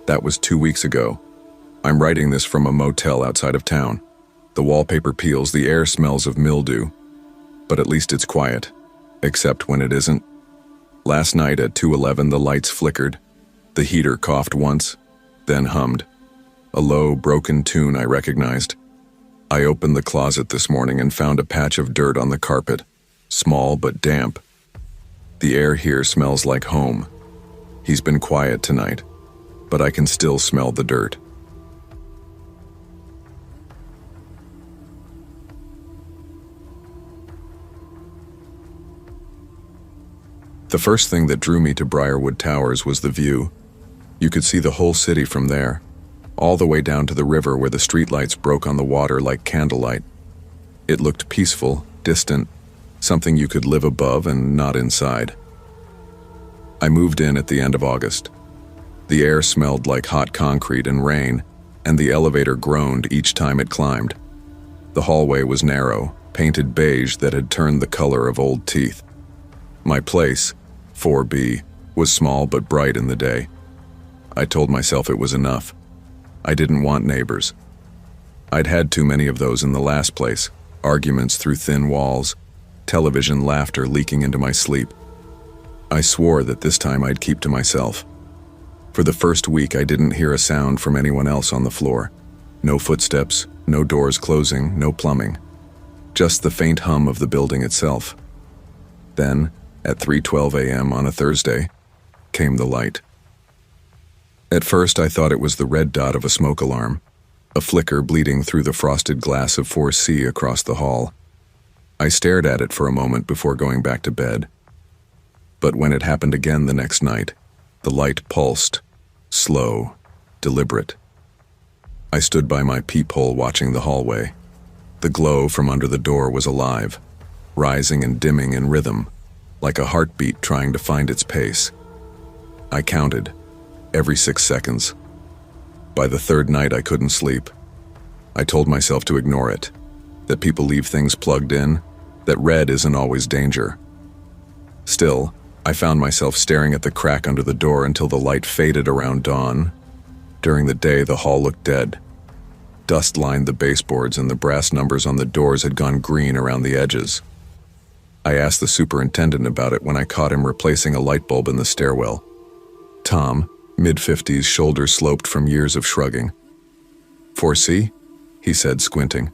That was 2 weeks ago. I'm writing this from a motel outside of town. The wallpaper peels, the air smells of mildew. but at least it's quiet, except when it isn't. Last night at 2:11 the lights flickered. The heater coughed once, then hummed. A low, broken tune I recognized. I opened the closet this morning and found a patch of dirt on the carpet, small but damp. The air here smells like home. He's been quiet tonight, but I can still smell the dirt. The first thing that drew me to Briarwood Towers was the view. You could see the whole city from there, all the way down to the river where the streetlights broke on the water like candlelight. It looked peaceful, distant, something you could live above and not inside. I moved in at the end of August. The air smelled like hot concrete and rain, and the elevator groaned each time it climbed. The hallway was narrow, painted beige that had turned the color of old teeth. My place, 4B, was small but bright in the day. I told myself it was enough. I didn't want neighbors. I'd had too many of those in the last place, arguments through thin walls, television laughter leaking into my sleep. I swore that this time I'd keep to myself. For the first week I didn't hear a sound from anyone else on the floor. No footsteps, no doors closing, no plumbing. Just the faint hum of the building itself. Then, at 3:12 a.m. on a Thursday, came the light. At first I thought it was the red dot of a smoke alarm, a flicker bleeding through the frosted glass of 4C across the hall. I stared at it for a moment before going back to bed. But when it happened again the next night, the light pulsed, slow, deliberate. I stood by my peephole watching the hallway. The glow from under the door was alive, rising and dimming in rhythm, like a heartbeat trying to find its pace. I counted, every 6 seconds. By the third night I couldn't sleep. I told myself to ignore it, that people leave things plugged in, that red isn't always danger. Still, I found myself staring at the crack under the door until the light faded around dawn. During the day, the hall looked dead. Dust lined the baseboards and the brass numbers on the doors had gone green around the edges. I asked the superintendent about it when I caught him replacing a light bulb in the stairwell. Tom, mid-50s, shoulders sloped from years of shrugging. 4C? He said, squinting.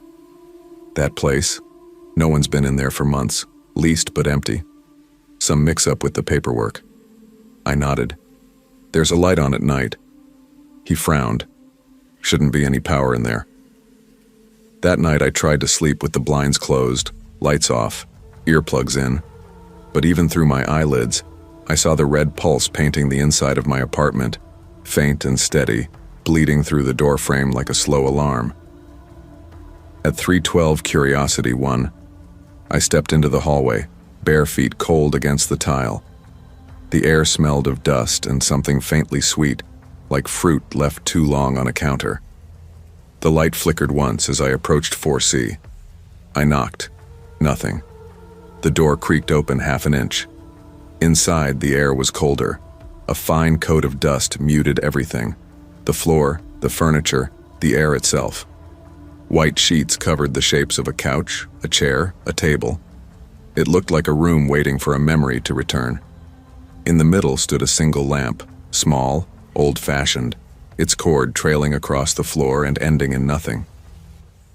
That place? No one's been in there for months, leased but empty. Some mix-up with the paperwork. I nodded. There's a light on at night. He frowned. Shouldn't be any power in there. That night I tried to sleep with the blinds closed, lights off, earplugs in. But even through my eyelids, I saw the red pulse painting the inside of my apartment, faint and steady, bleeding through the door frame like a slow alarm. At 3:12 curiosity won. I stepped into the hallway, bare feet cold against the tile. The air smelled of dust and something faintly sweet, like fruit left too long on a counter. The light flickered once as I approached 4C. I knocked. Nothing. The door creaked open half an inch. Inside, the air was colder. A fine coat of dust muted everything. The floor, the furniture, the air itself. White sheets covered the shapes of a couch, a chair, a table. It looked like a room waiting for a memory to return. In the middle stood a single lamp, small, old-fashioned, its cord trailing across the floor and ending in nothing.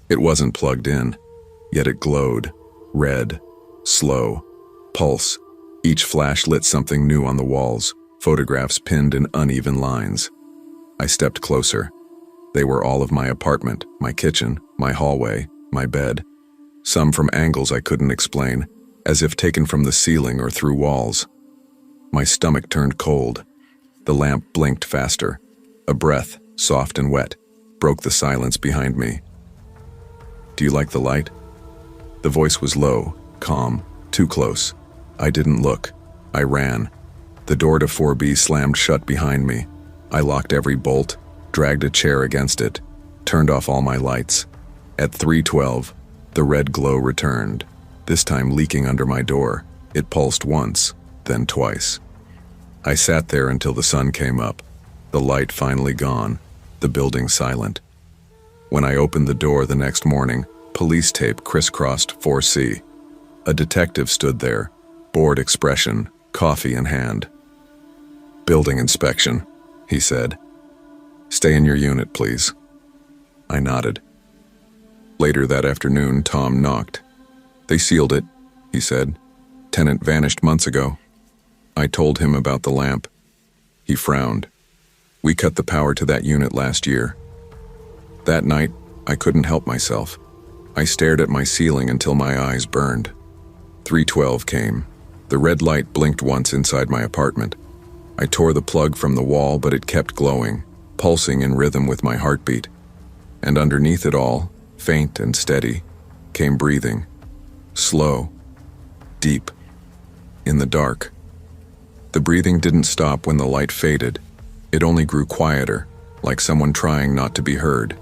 It wasn't plugged in, yet it glowed, red, slow, pulse. Each flash lit something new on the walls, photographs pinned in uneven lines. I stepped closer. They were all of my apartment, my kitchen, my hallway, my bed. Some from angles I couldn't explain, as if taken from the ceiling or through walls. My stomach turned cold. The lamp blinked faster. A breath, soft and wet, broke the silence behind me. "Do you like the light?" The voice was low, calm, too close. I didn't look. I ran. The door to 4B slammed shut behind me. I locked every bolt, dragged a chair against it, turned off all my lights. At 3:12, the red glow returned, this time leaking under my door. It pulsed once, then twice. I sat there until the sun came up, the light finally gone, the building silent. When I opened the door the next morning, police tape crisscrossed 4C. A detective stood there, bored expression, coffee in hand. "Building inspection," he said. "Stay in your unit, please." I nodded. Later that afternoon, Tom knocked. "They sealed it," he said. "Tenant vanished months ago." I told him about the lamp. He frowned. "We cut the power to that unit last year." That night, I couldn't help myself. I stared at my ceiling until my eyes burned. 3:12 came. The red light blinked once inside my apartment. I tore the plug from the wall, but it kept glowing, pulsing in rhythm with my heartbeat. And underneath it all, faint and steady, came breathing. Slow. Deep. In the dark. The breathing didn't stop when the light faded. It only grew quieter, like someone trying not to be heard.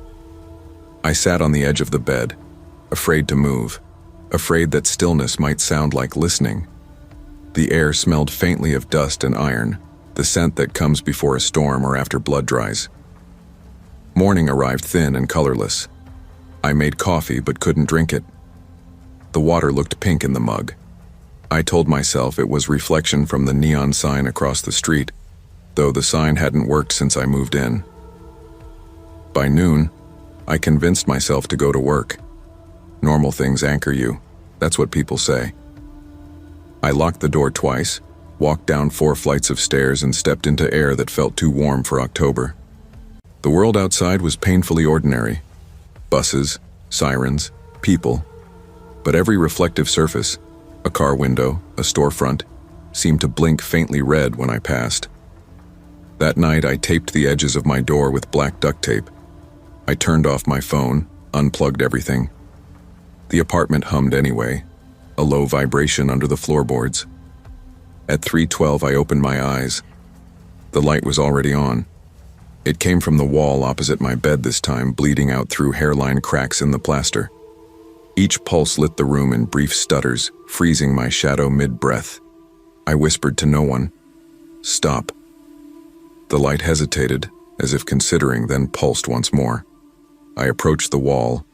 I sat on the edge of the bed, afraid to move, afraid that stillness might sound like listening. The air smelled faintly of dust and iron, the scent that comes before a storm or after blood dries. Morning arrived thin and colorless. I made coffee but couldn't drink it. The water looked pink in the mug. I told myself it was reflection from the neon sign across the street, though the sign hadn't worked since I moved in. By noon, I convinced myself to go to work. Normal things anchor you, that's what people say. I locked the door twice, walked down 4 flights of stairs and stepped into air that felt too warm for October. The world outside was painfully ordinary. Buses, sirens, people. But every reflective surface, a car window, a storefront, seemed to blink faintly red when I passed. That night I taped the edges of my door with black duct tape. I turned off my phone, unplugged everything. The apartment hummed anyway, a low vibration under the floorboards. At 3:12 I opened my eyes. The light was already on. It came from the wall opposite my bed this time, bleeding out through hairline cracks in the plaster. Each pulse lit the room in brief stutters, freezing my shadow mid-breath. I whispered to no one, "Stop." The light hesitated, as if considering, then pulsed once more. I approached the wall.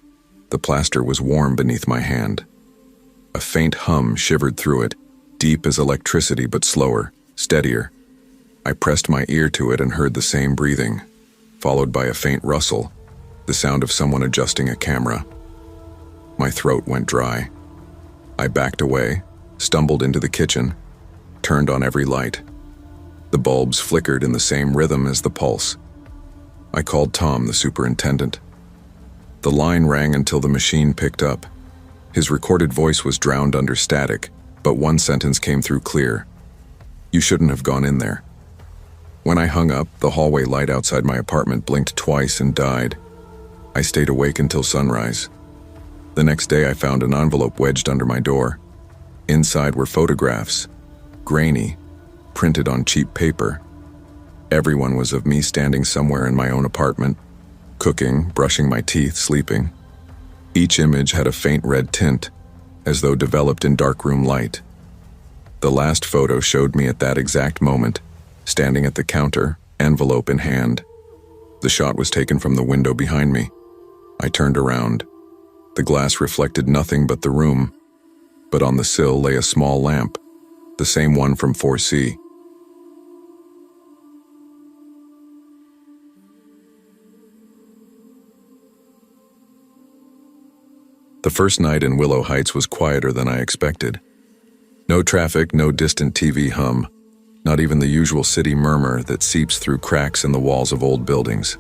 The plaster was warm beneath my hand. A faint hum shivered through it, deep as electricity but slower, steadier. I pressed my ear to it and heard the same breathing, followed by a faint rustle, the sound of someone adjusting a camera. My throat went dry. I backed away, stumbled into the kitchen, turned on every light. The bulbs flickered in the same rhythm as the pulse. I called Tom, the superintendent. The line rang until the machine picked up. His recorded voice was drowned under static, but one sentence came through clear. "You shouldn't have gone in there." When I hung up, the hallway light outside my apartment blinked twice and died. I stayed awake until sunrise. The next day I found an envelope wedged under my door. Inside were photographs, grainy, printed on cheap paper. Everyone was of me standing somewhere in my own apartment, cooking, brushing my teeth, sleeping. Each image had a faint red tint, as though developed in darkroom light. The last photo showed me at that exact moment, standing at the counter, envelope in hand. The shot was taken from the window behind me. I turned around. The glass reflected nothing but the room, but on the sill lay a small lamp, the same one from 4C. The first night in Willow Heights was quieter than I expected. No traffic, no distant TV hum, not even the usual city murmur that seeps through cracks in the walls of old buildings.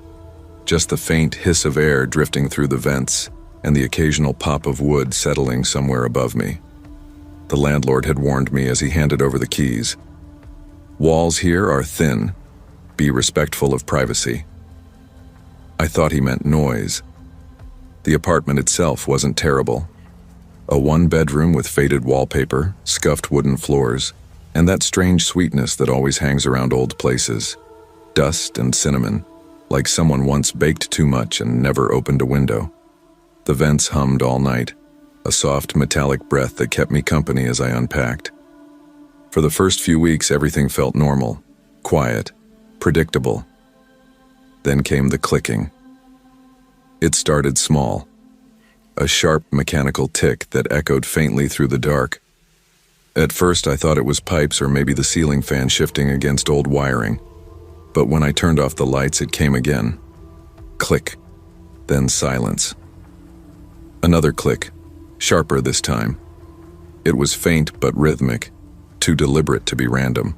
Just the faint hiss of air drifting through the vents and the occasional pop of wood settling somewhere above me. The landlord had warned me as he handed over the keys. "Walls here are thin. Be respectful of privacy." I thought he meant noise. The apartment itself wasn't terrible. A one-bedroom with faded wallpaper, scuffed wooden floors, and that strange sweetness that always hangs around old places. Dust and cinnamon, like someone once baked too much and never opened a window. The vents hummed all night, a soft metallic breath that kept me company as I unpacked. For the first few weeks, everything felt normal, quiet, predictable. Then came the clicking. It started small. a sharp mechanical tick that echoed faintly through the dark. At first I thought it was pipes or maybe the ceiling fan shifting against old wiring, but when I turned off the lights it came again. Click, then silence. Another click, sharper this time. It was faint but rhythmic, too deliberate to be random.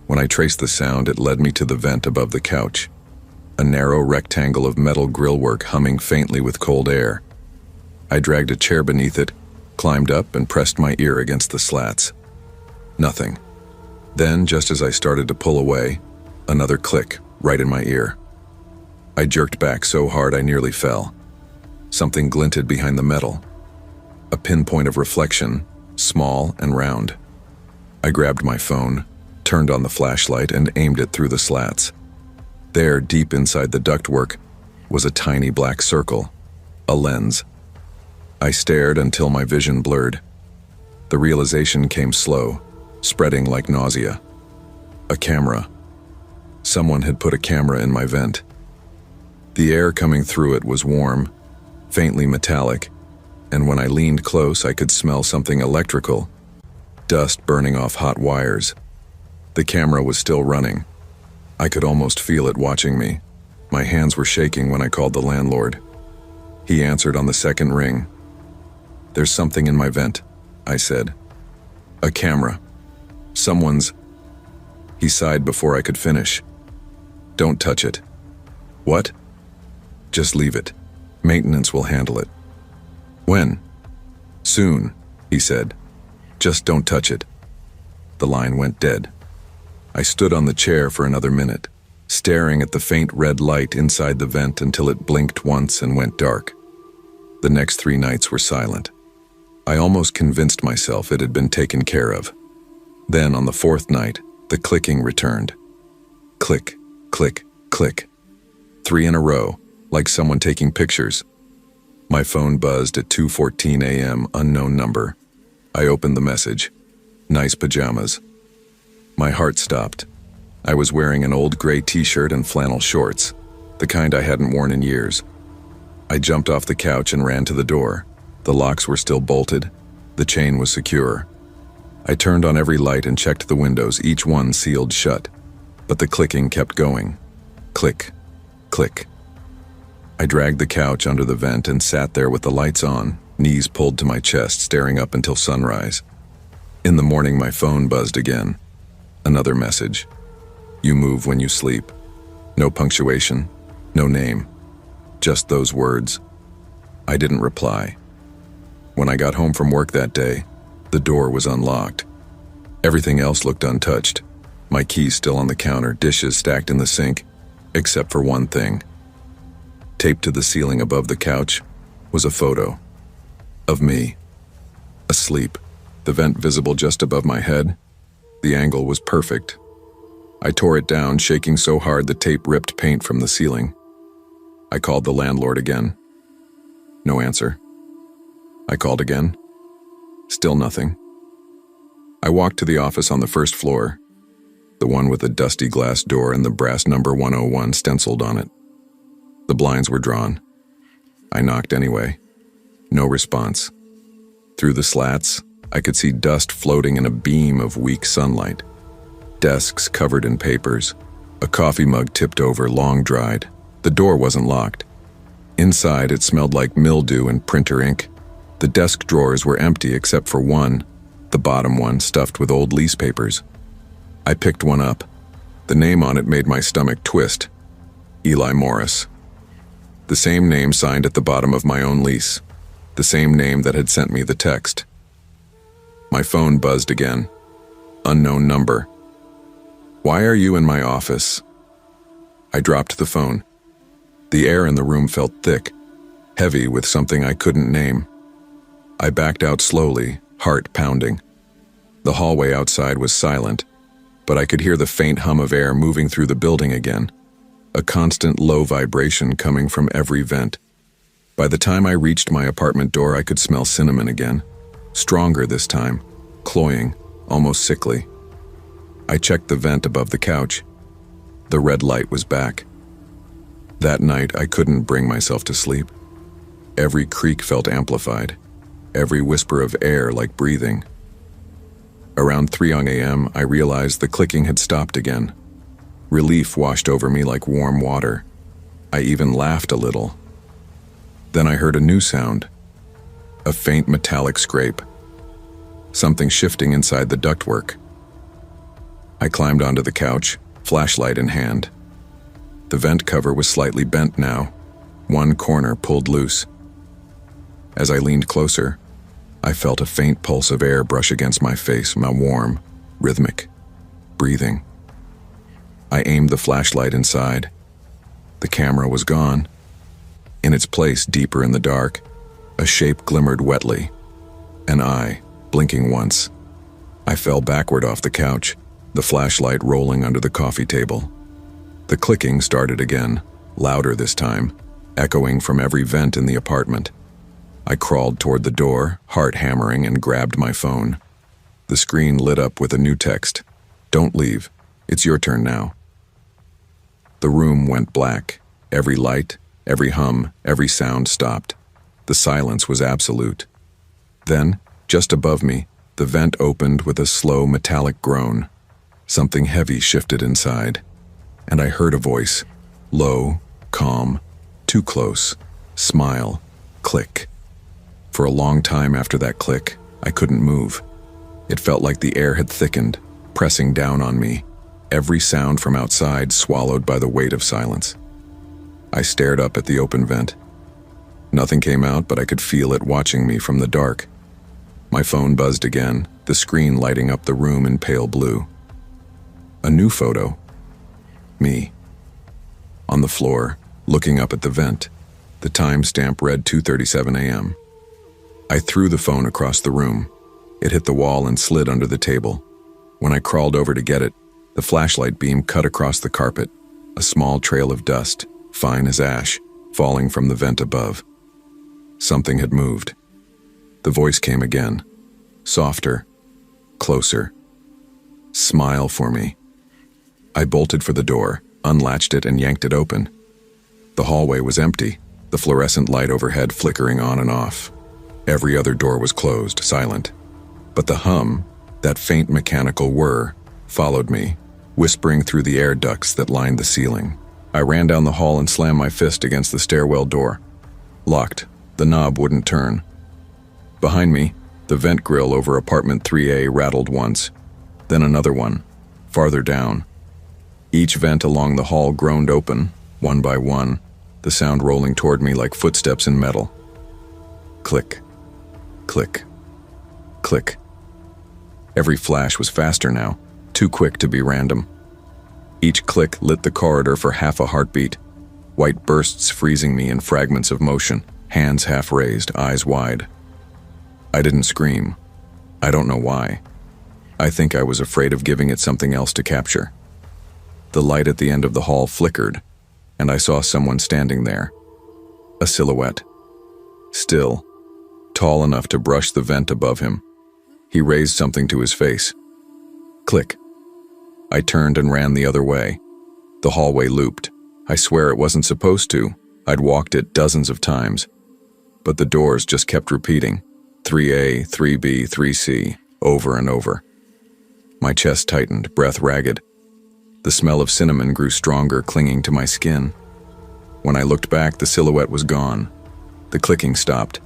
When I traced the sound, it led me to the vent above the couch, a narrow rectangle of metal grillwork humming faintly with cold air. I dragged a chair beneath it, climbed up, and pressed my ear against the slats. Nothing. Then, just as I started to pull away, another click, right in my ear. I jerked back so hard I nearly fell. Something glinted behind the metal. A pinpoint of reflection, small and round. I grabbed my phone, turned on the flashlight, and aimed it through the slats. There, deep inside the ductwork, was a tiny black circle, a lens. I stared until my vision blurred. The realization came slow, spreading like nausea. A camera. Someone had put a camera in my vent. The air coming through it was warm, faintly metallic, and when I leaned close I could smell something electrical, dust burning off hot wires. The camera was still running. I could almost feel it watching me. My hands were shaking when I called the landlord. He answered on the second ring. "There's something in my vent," I said. "A camera. Someone's..." He sighed before I could finish. "Don't touch it." "What?" "Just leave it. Maintenance will handle it." "When?" "Soon," he said. "Just don't touch it." The line went dead. I stood on the chair for another minute, staring at the faint red light inside the vent until it blinked once and went dark. The next 3 nights were silent. I almost convinced myself it had been taken care of. Then, on the 4th night, the clicking returned. Click, click, click. 3 in a row, like someone taking pictures. My phone buzzed at 2:14 a.m., unknown number. I opened the message. "Nice pajamas." My heart stopped. I was wearing an old gray t-shirt and flannel shorts, the kind I hadn't worn in years. I jumped off the couch and ran to the door. The locks were still bolted. The chain was secure. I turned on every light and checked the windows, each one sealed shut. But the clicking kept going. Click, click. I dragged the couch under the vent and sat there with the lights on, knees pulled to my chest, staring up until sunrise. In the morning, my phone buzzed again. Another message. "You move when you sleep." No punctuation, no name. Just those words. I didn't reply. When I got home from work that day, the door was unlocked. Everything else looked untouched. My keys still on the counter, dishes stacked in the sink, except for one thing. Taped to the ceiling above the couch was a photo of me, asleep, the vent visible just above my head. The angle was perfect. I tore it down, shaking so hard the tape ripped paint from the ceiling. I called the landlord again. No answer. I called again. Still nothing. I walked to the office on the 1st floor, the one with the dusty glass door and the brass number 101 stenciled on it. The blinds were drawn. I knocked anyway. No response. Through the slats, I could see dust floating in a beam of weak sunlight. Desks covered in papers. A coffee mug tipped over, long dried. The door wasn't locked. Inside, it smelled like mildew and printer ink. The desk drawers were empty except for one, the bottom one stuffed with old lease papers. I picked one up. The name on it made my stomach twist. Eli Morris. The same name signed at the bottom of my own lease. The same name that had sent me the text. My phone buzzed again. Unknown number. "Why are you in my office?" I dropped the phone. The air in the room felt thick, heavy with something I couldn't name. I backed out slowly, heart pounding. The hallway outside was silent, but I could hear the faint hum of air moving through the building again, a constant low vibration coming from every vent. By the time I reached my apartment door, I could smell cinnamon again. Stronger this time, cloying, almost sickly. I checked the vent above the couch. The red light was back. That night, I couldn't bring myself to sleep. Every creak felt amplified, every whisper of air like breathing. Around 3 a.m., I realized the clicking had stopped again. Relief washed over me like warm water. I even laughed a little. Then I heard a new sound, a faint metallic scrape, something shifting inside the ductwork. I climbed onto the couch, flashlight in hand. The vent cover was slightly bent now, one corner pulled loose. As I leaned closer, I felt a faint pulse of air brush against my face, my warm, rhythmic breathing. I aimed the flashlight inside. The camera was gone. In its place, deeper in the dark, a shape glimmered wetly. An eye, blinking once. I fell backward off the couch, the flashlight rolling under the coffee table. The clicking started again, louder this time, echoing from every vent in the apartment. I crawled toward the door, heart hammering, and grabbed my phone. The screen lit up with a new text. "Don't leave. It's your turn now." The room went black. Every light, every hum, every sound stopped. The silence was absolute. Then, just above me, the vent opened with a slow metallic groan. Something heavy shifted inside, and I heard a voice, low, calm, too close, smile, click. For a long time after that click, I couldn't move. It felt like the air had thickened, pressing down on me, every sound from outside swallowed by the weight of silence. I stared up at the open vent. Nothing came out, but I could feel it watching me from the dark. My phone buzzed again, the screen lighting up the room in pale blue. A new photo. Me. On the floor, looking up at the vent. The timestamp read 2:37 a.m. I threw the phone across the room. It hit the wall and slid under the table. When I crawled over to get it, the flashlight beam cut across the carpet, a small trail of dust, fine as ash, falling from the vent above. Something had moved. The voice came again, softer, closer. "Smile for me." I bolted for the door, unlatched it, and yanked it open. The hallway was empty, the fluorescent light overhead flickering on and off. Every other door was closed, silent. But the hum, that faint mechanical whir, followed me, whispering through the air ducts that lined the ceiling. I ran down the hall and slammed my fist against the stairwell door. Locked, the knob wouldn't turn. Behind me, the vent grill over apartment 3A rattled once, then another one, farther down. Each vent along the hall groaned open, one by one, the sound rolling toward me like footsteps in metal. Click, click, click. Every flash was faster now, too quick to be random. Each click lit the corridor for half a heartbeat, white bursts freezing me in fragments of motion, hands half raised, eyes wide. I didn't scream. I don't know why. I think I was afraid of giving it something else to capture. The light at the end of the hall flickered, and I saw someone standing there. A silhouette. Still, tall enough to brush the vent above him. He raised something to his face. Click. I turned and ran the other way. The hallway looped. I swear it wasn't supposed to. I'd walked it dozens of times. But the doors just kept repeating. 3A, 3B, 3C, over and over. My chest tightened, breath ragged. The smell of cinnamon grew stronger, clinging to my skin. When I looked back, the silhouette was gone. The clicking stopped.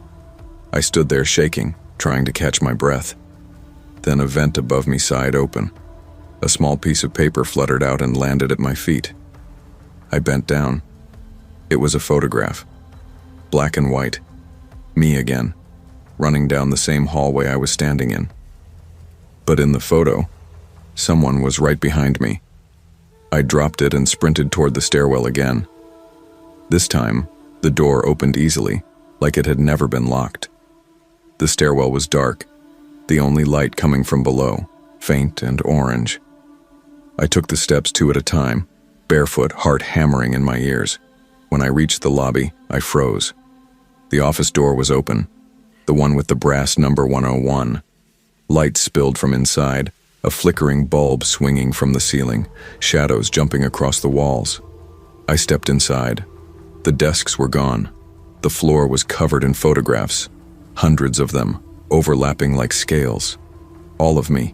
I stood there shaking, trying to catch my breath. Then a vent above me sighed open. A small piece of paper fluttered out and landed at my feet. I bent down. It was a photograph. Black and white. Me again, running down the same hallway I was standing in. But in the photo, someone was right behind me. I dropped it and sprinted toward the stairwell again. This time, the door opened easily, like it had never been locked. The stairwell was dark, the only light coming from below, faint and orange. I took the steps 2 at a time, barefoot, heart hammering in my ears. When I reached the lobby, I froze. The office door was open, the one with the brass number 101. Light spilled from inside, a flickering bulb swinging from the ceiling, shadows jumping across the walls. I stepped inside. The desks were gone. The floor was covered in photographs, hundreds of them, overlapping like scales. All of me,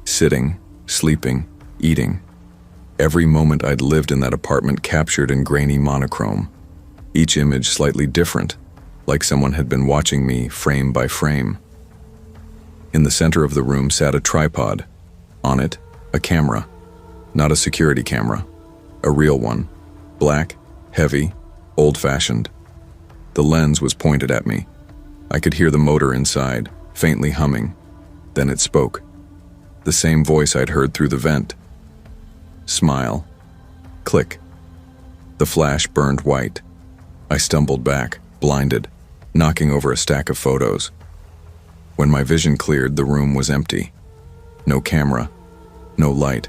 sitting, sleeping, eating. Every moment I'd lived in that apartment captured in grainy monochrome. Each image slightly different, like someone had been watching me frame by frame. In the center of the room sat a tripod. On it, a camera. Not a security camera. A real one. Black, heavy, old-fashioned. The lens was pointed at me. I could hear the motor inside, faintly humming. Then it spoke. The same voice I'd heard through the vent. Smile. Click. The flash burned white. I stumbled back, blinded, knocking over a stack of photos. When my vision cleared, the room was empty. No camera, no light,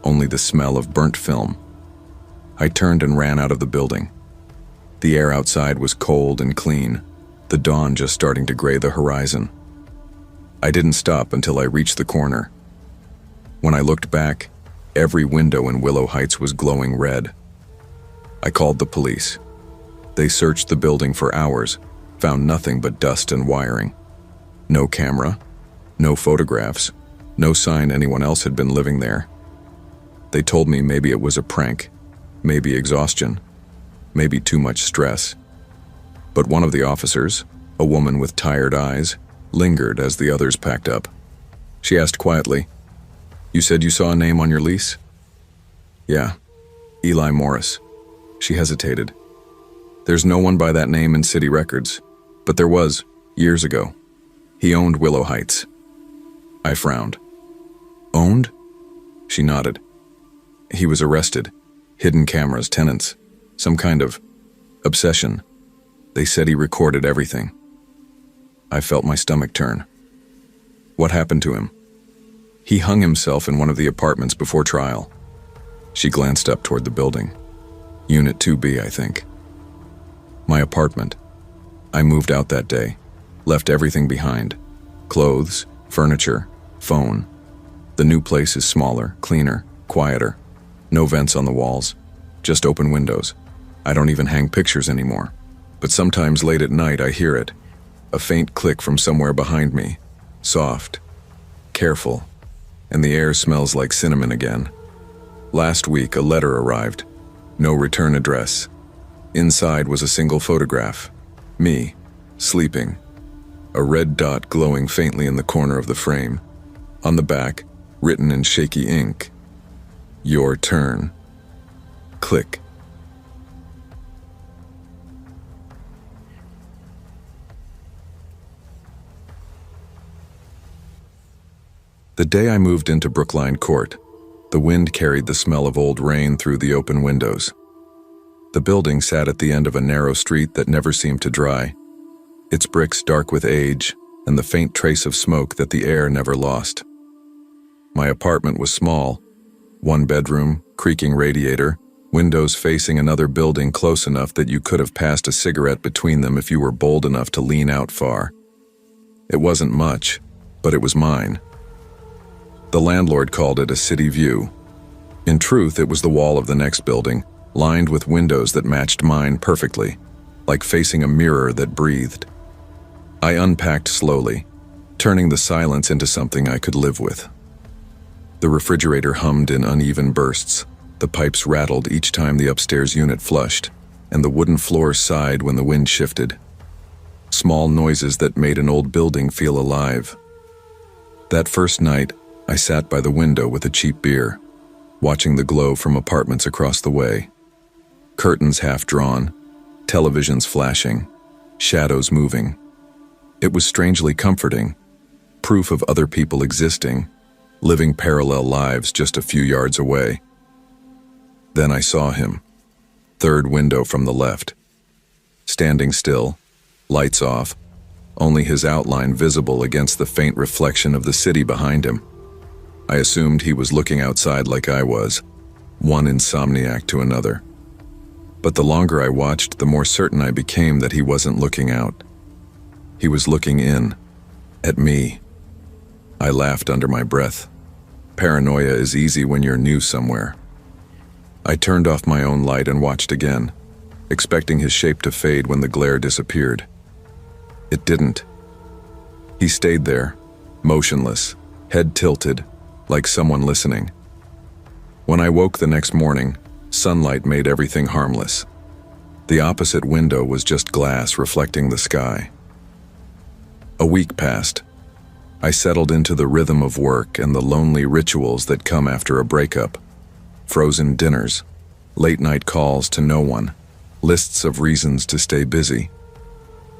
only the smell of burnt film. I turned and ran out of the building. The air outside was cold and clean, the dawn just starting to gray the horizon. I didn't stop until I reached the corner. When I looked back, every window in Willow Heights was glowing red. I called the police. They searched the building for hours, found nothing but dust and wiring. No camera, no photographs, no sign anyone else had been living there. They told me maybe it was a prank, maybe exhaustion, maybe too much stress. But one of the officers, a woman with tired eyes, lingered as the others packed up. She asked quietly, "You said you saw a name on your lease?" "Yeah, Eli Morris." She hesitated. "There's no one by that name in city records, but there was, years ago. He owned Willow Heights." I frowned. "Owned?" She nodded. "He was arrested. Hidden cameras, tenants. Some kind of obsession. They said he recorded everything." I felt my stomach turn. "What happened to him?" "He hung himself in one of the apartments before trial." She glanced up toward the building. Unit 2B, I think. My apartment. I moved out that day, left everything behind. Clothes, furniture, phone. The new place is smaller, cleaner, quieter. No vents on the walls, just open windows. I don't even hang pictures anymore. But sometimes late at night I hear it, a faint click from somewhere behind me. Soft, careful, and the air smells like cinnamon again. Last week a letter arrived. No return address. Inside was a single photograph. Me, sleeping. A red dot glowing faintly in the corner of the frame. On the back, written in shaky ink, "Your turn." Click. The day I moved into Brookline Court, the wind carried the smell of old rain through the open windows. The building sat at the end of a narrow street that never seemed to dry, its bricks dark with age and the faint trace of smoke that the air never lost. My apartment was small, one bedroom, creaking radiator, windows facing another building close enough that you could have passed a cigarette between them if you were bold enough to lean out far. It wasn't much, but it was mine. The landlord called it a city view. In truth, it was the wall of the next building, lined with windows that matched mine perfectly, like facing a mirror that breathed. I unpacked slowly, turning the silence into something I could live with. The refrigerator hummed in uneven bursts, the pipes rattled each time the upstairs unit flushed, and the wooden floor sighed when the wind shifted. Small noises that made an old building feel alive. That first night, I sat by the window with a cheap beer, watching the glow from apartments across the way. Curtains half drawn, televisions flashing, shadows moving. It was strangely comforting, proof of other people existing, living parallel lives just a few yards away. Then I saw him, third window from the left. Standing still, lights off, only his outline visible against the faint reflection of the city behind him. I assumed he was looking outside like I was, one insomniac to another. But the longer I watched, the more certain I became that he wasn't looking out. He was looking in, at me. I laughed under my breath. Paranoia is easy when you're new somewhere. I turned off my own light and watched again. expecting his shape to fade when the glare disappeared. It didn't. He stayed there, motionless, head tilted, like someone listening. When I woke the next morning, sunlight made everything harmless. The opposite window was just glass reflecting the sky. A week passed. I settled into the rhythm of work and the lonely rituals that come after a breakup. Frozen dinners, late-night calls to no one, lists of reasons to stay busy.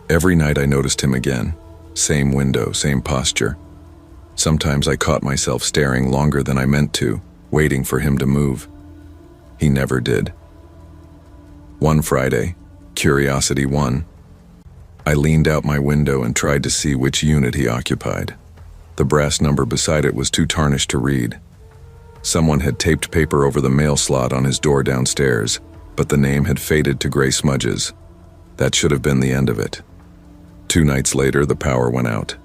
Every night I noticed him again. Same window, same posture. Sometimes I caught myself staring longer than I meant to, waiting for him to move. He never did. One Friday, curiosity won. I leaned out my window and tried to see which unit he occupied. The brass number beside it was too tarnished to read. Someone had taped paper over the mail slot on his door downstairs, but the name had faded to gray smudges. That should have been the end of it. 2 nights later, the power went out.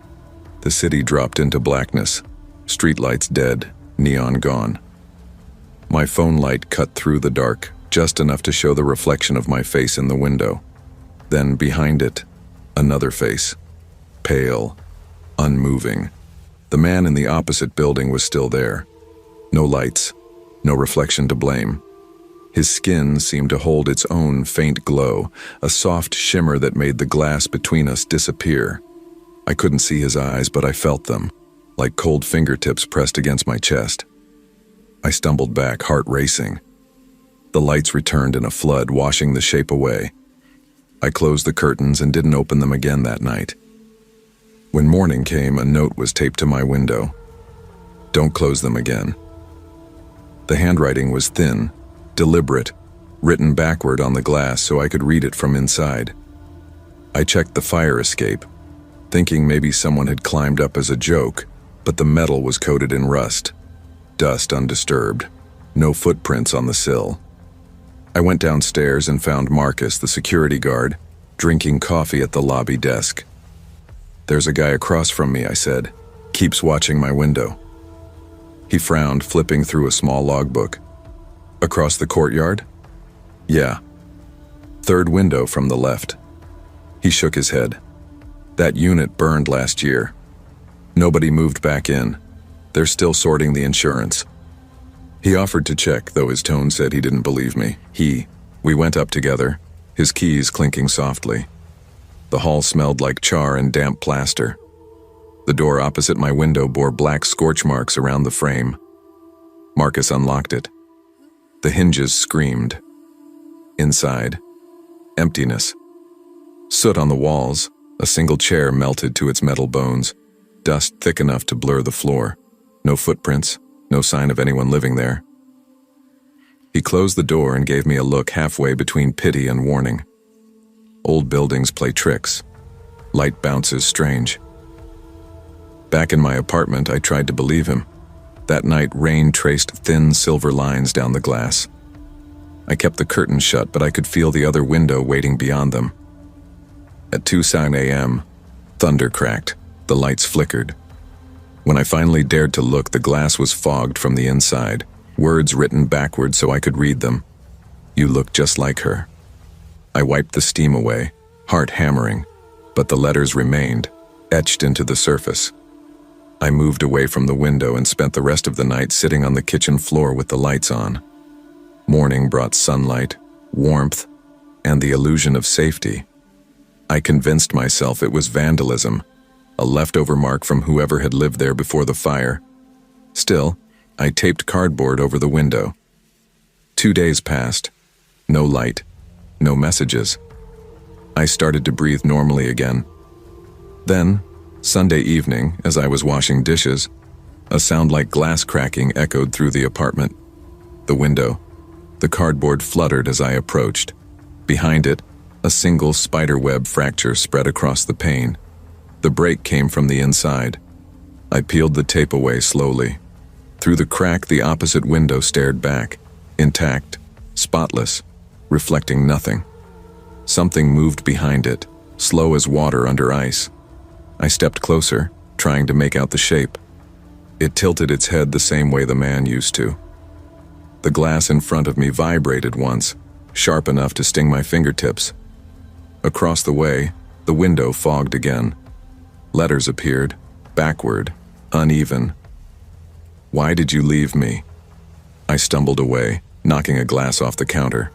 The city dropped into blackness. Streetlights dead, neon gone. My phone light cut through the dark, just enough to show the reflection of my face in the window. Then behind it, another face. Pale, unmoving. The man in the opposite building was still there. No lights, no reflection to blame. His skin seemed to hold its own faint glow, a soft shimmer that made the glass between us disappear. I couldn't see his eyes, but I felt them, like cold fingertips pressed against my chest. I stumbled back, heart racing. The lights returned in a flood, washing the shape away. I closed the curtains and didn't open them again that night. When morning came, a note was taped to my window. Don't close them again. The handwriting was thin, deliberate, written backward on the glass so I could read it from inside. I checked the fire escape, thinking maybe someone had climbed up as a joke, but the metal was coated in rust. Dust undisturbed, no footprints on the sill. I went downstairs and found Marcus, the security guard, drinking coffee at the lobby desk. There's a guy across from me, I said, keeps watching my window. He frowned, flipping through a small logbook. Across the courtyard? Yeah. 3rd window from the left. He shook his head. That unit burned last year. Nobody moved back in. They're still sorting the insurance. He offered to check, though his tone said he didn't believe me. We went up together, his keys clinking softly. The hall smelled like char and damp plaster. The door opposite my window bore black scorch marks around the frame. Marcus unlocked it. The hinges screamed. Inside, emptiness. Soot on the walls, a single chair melted to its metal bones, dust thick enough to blur the floor. No footprints, no sign of anyone living there. He closed the door and gave me a look halfway between pity and warning. Old buildings play tricks. Light bounces strange. Back in my apartment, I tried to believe him. That night, rain traced thin silver lines down the glass. I kept the curtains shut, but I could feel the other window waiting beyond them. At 2:09 a.m., thunder cracked. The lights flickered. When I finally dared to look, the glass was fogged from the inside, words written backward so I could read them. You look just like her. I wiped the steam away, heart hammering, but the letters remained, etched into the surface. I moved away from the window and spent the rest of the night sitting on the kitchen floor with the lights on. Morning brought sunlight, warmth, and the illusion of safety. I convinced myself it was vandalism, a leftover mark from whoever had lived there before the fire. Still, I taped cardboard over the window. 2 days passed. No light, no messages. I started to breathe normally again. Then, Sunday evening, as I was washing dishes, a sound like glass cracking echoed through the apartment. The window. The cardboard fluttered as I approached. Behind it, a single spiderweb fracture spread across the pane. The break came from the inside. I peeled the tape away slowly. Through the crack, the opposite window stared back, intact, spotless, reflecting nothing. Something moved behind it, slow as water under ice. I stepped closer, trying to make out the shape. It tilted its head the same way the man used to. The glass in front of me vibrated once, sharp enough to sting my fingertips. Across the way, the window fogged again. Letters appeared, backward, uneven. "Why did you leave me?" I stumbled away, knocking a glass off the counter.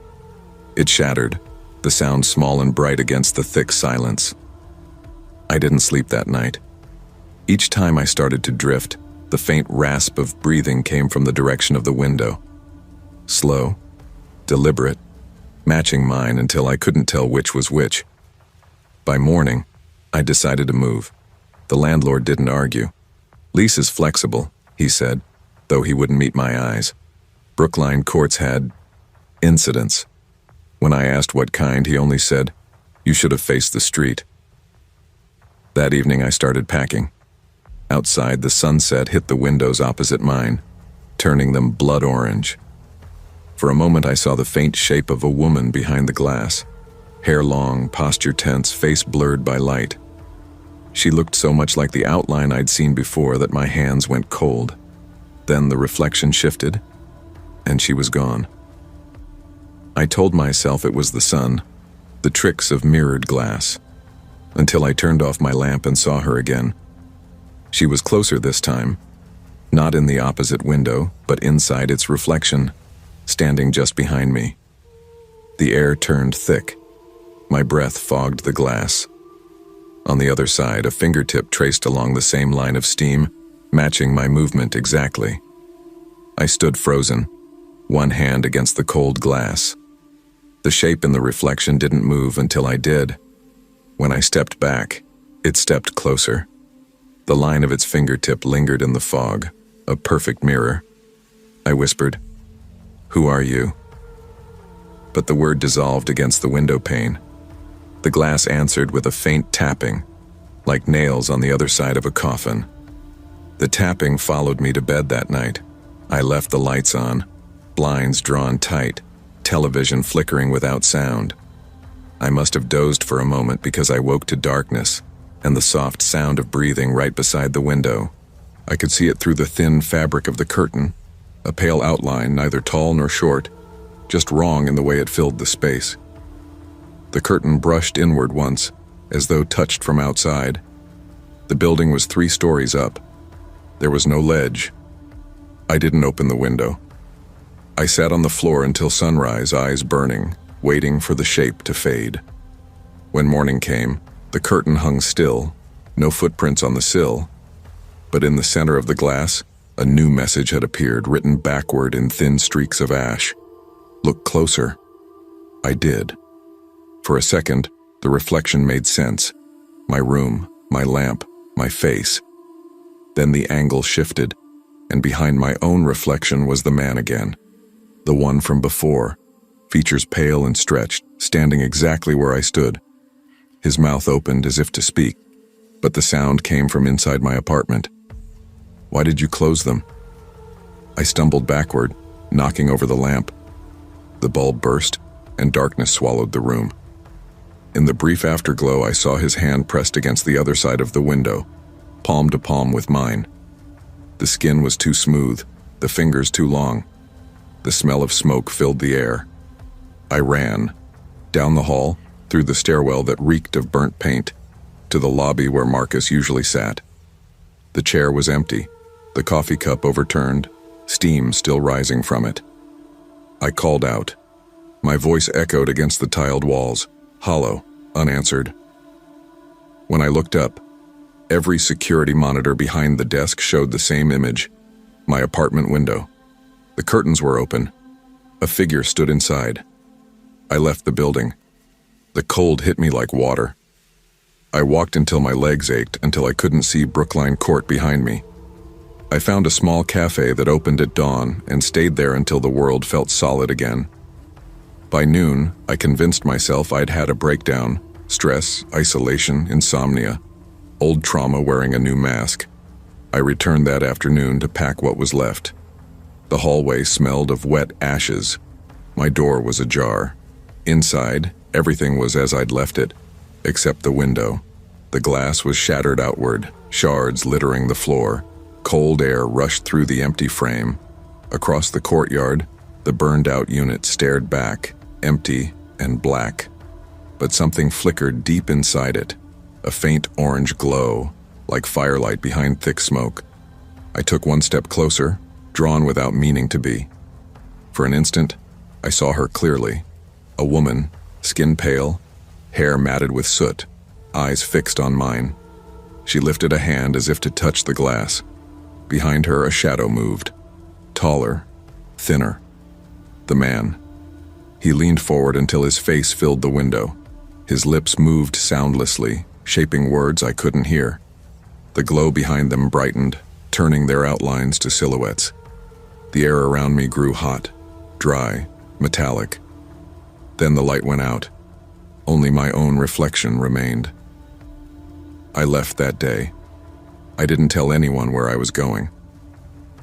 It shattered, the sound small and bright against the thick silence. I didn't sleep that night. Each time I started to drift, the faint rasp of breathing came from the direction of the window. Slow, deliberate, matching mine until I couldn't tell which was which. By morning, I decided to move. The landlord didn't argue. "Lease is flexible," he said, though he wouldn't meet my eyes. Brookline courts had incidents. When I asked what kind, he only said, "You should have faced the street." That evening I started packing. Outside, the sunset hit the windows opposite mine, turning them blood orange. For a moment I saw the faint shape of a woman behind the glass. Hair long, posture tense, face blurred by light. She looked so much like the outline I'd seen before that my hands went cold. Then the reflection shifted, and she was gone. I told myself it was the sun, the tricks of mirrored glass, until I turned off my lamp and saw her again. She was closer this time, not in the opposite window, but inside its reflection, standing just behind me. The air turned thick. My breath fogged the glass. On the other side, a fingertip traced along the same line of steam, matching my movement exactly. I stood frozen, one hand against the cold glass. The shape in the reflection didn't move until I did. When I stepped back, it stepped closer. The line of its fingertip lingered in the fog, a perfect mirror. I whispered, "Who are you?" But the word dissolved against the window pane. The glass answered with a faint tapping, like nails on the other side of a coffin. The tapping followed me to bed that night. I left the lights on, blinds drawn tight, television flickering without sound. I must have dozed for a moment because I woke to darkness and the soft sound of breathing right beside the window. I could see it through the thin fabric of the curtain, a pale outline, neither tall nor short, just wrong in the way it filled the space. The curtain brushed inward once, as though touched from outside. The building was 3 stories up. There was no ledge. I didn't open the window. I sat on the floor until sunrise, eyes burning, waiting for the shape to fade. When morning came, the curtain hung still, no footprints on the sill. But in the center of the glass, a new message had appeared, written backward in thin streaks of ash. "Look closer." I did. For a second, the reflection made sense. My room, my lamp, my face. Then the angle shifted, and behind my own reflection was the man again. The one from before, features pale and stretched, standing exactly where I stood. His mouth opened as if to speak, but the sound came from inside my apartment. "Why did you close them?" I stumbled backward, knocking over the lamp. The bulb burst, and darkness swallowed the room. In the brief afterglow, I saw his hand pressed against the other side of the window, palm to palm with mine. The skin was too smooth, the fingers too long. The smell of smoke filled the air. I ran, down the hall, through the stairwell that reeked of burnt paint, to the lobby where Marcus usually sat. The chair was empty, the coffee cup overturned, steam still rising from it. I called out. My voice echoed against the tiled walls, hollow, unanswered. When I looked up, every security monitor behind the desk showed the same image, my apartment window. The curtains were open. A figure stood inside. I left the building. The cold hit me like water. I walked until my legs ached, until I couldn't see Brookline Court behind me. I found a small cafe that opened at dawn and stayed there until the world felt solid again. By noon, I convinced myself I'd had a breakdown, stress, isolation, insomnia, old trauma wearing a new mask. I returned that afternoon to pack what was left. The hallway smelled of wet ashes. My door was ajar. Inside, everything was as I'd left it, except the window. The glass was shattered outward, shards littering the floor. Cold air rushed through the empty frame. Across the courtyard, the burned-out unit stared back, empty and black. But something flickered deep inside it, a faint orange glow, like firelight behind thick smoke. I took one step closer, drawn without meaning to be. For an instant, I saw her clearly. A woman, skin pale, hair matted with soot, eyes fixed on mine. She lifted a hand as if to touch the glass. Behind her, a shadow moved. Taller, thinner. The man. He leaned forward until his face filled the window. His lips moved soundlessly, shaping words I couldn't hear. The glow behind them brightened, turning their outlines to silhouettes. The air around me grew hot, dry, metallic. Then the light went out. Only my own reflection remained. I left that day. I didn't tell anyone where I was going.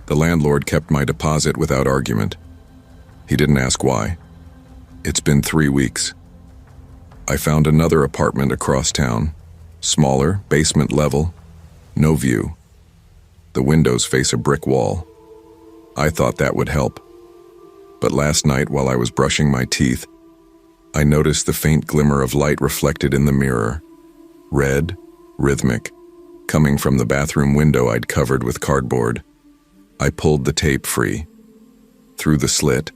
The landlord kept my deposit without argument. He didn't ask why. It's been 3 weeks. I found another apartment across town. Smaller, basement level, no view. The windows face a brick wall. I thought that would help. But last night, while I was brushing my teeth, I noticed the faint glimmer of light reflected in the mirror. Red, rhythmic, coming from the bathroom window I'd covered with cardboard. I pulled the tape free. Through the slit,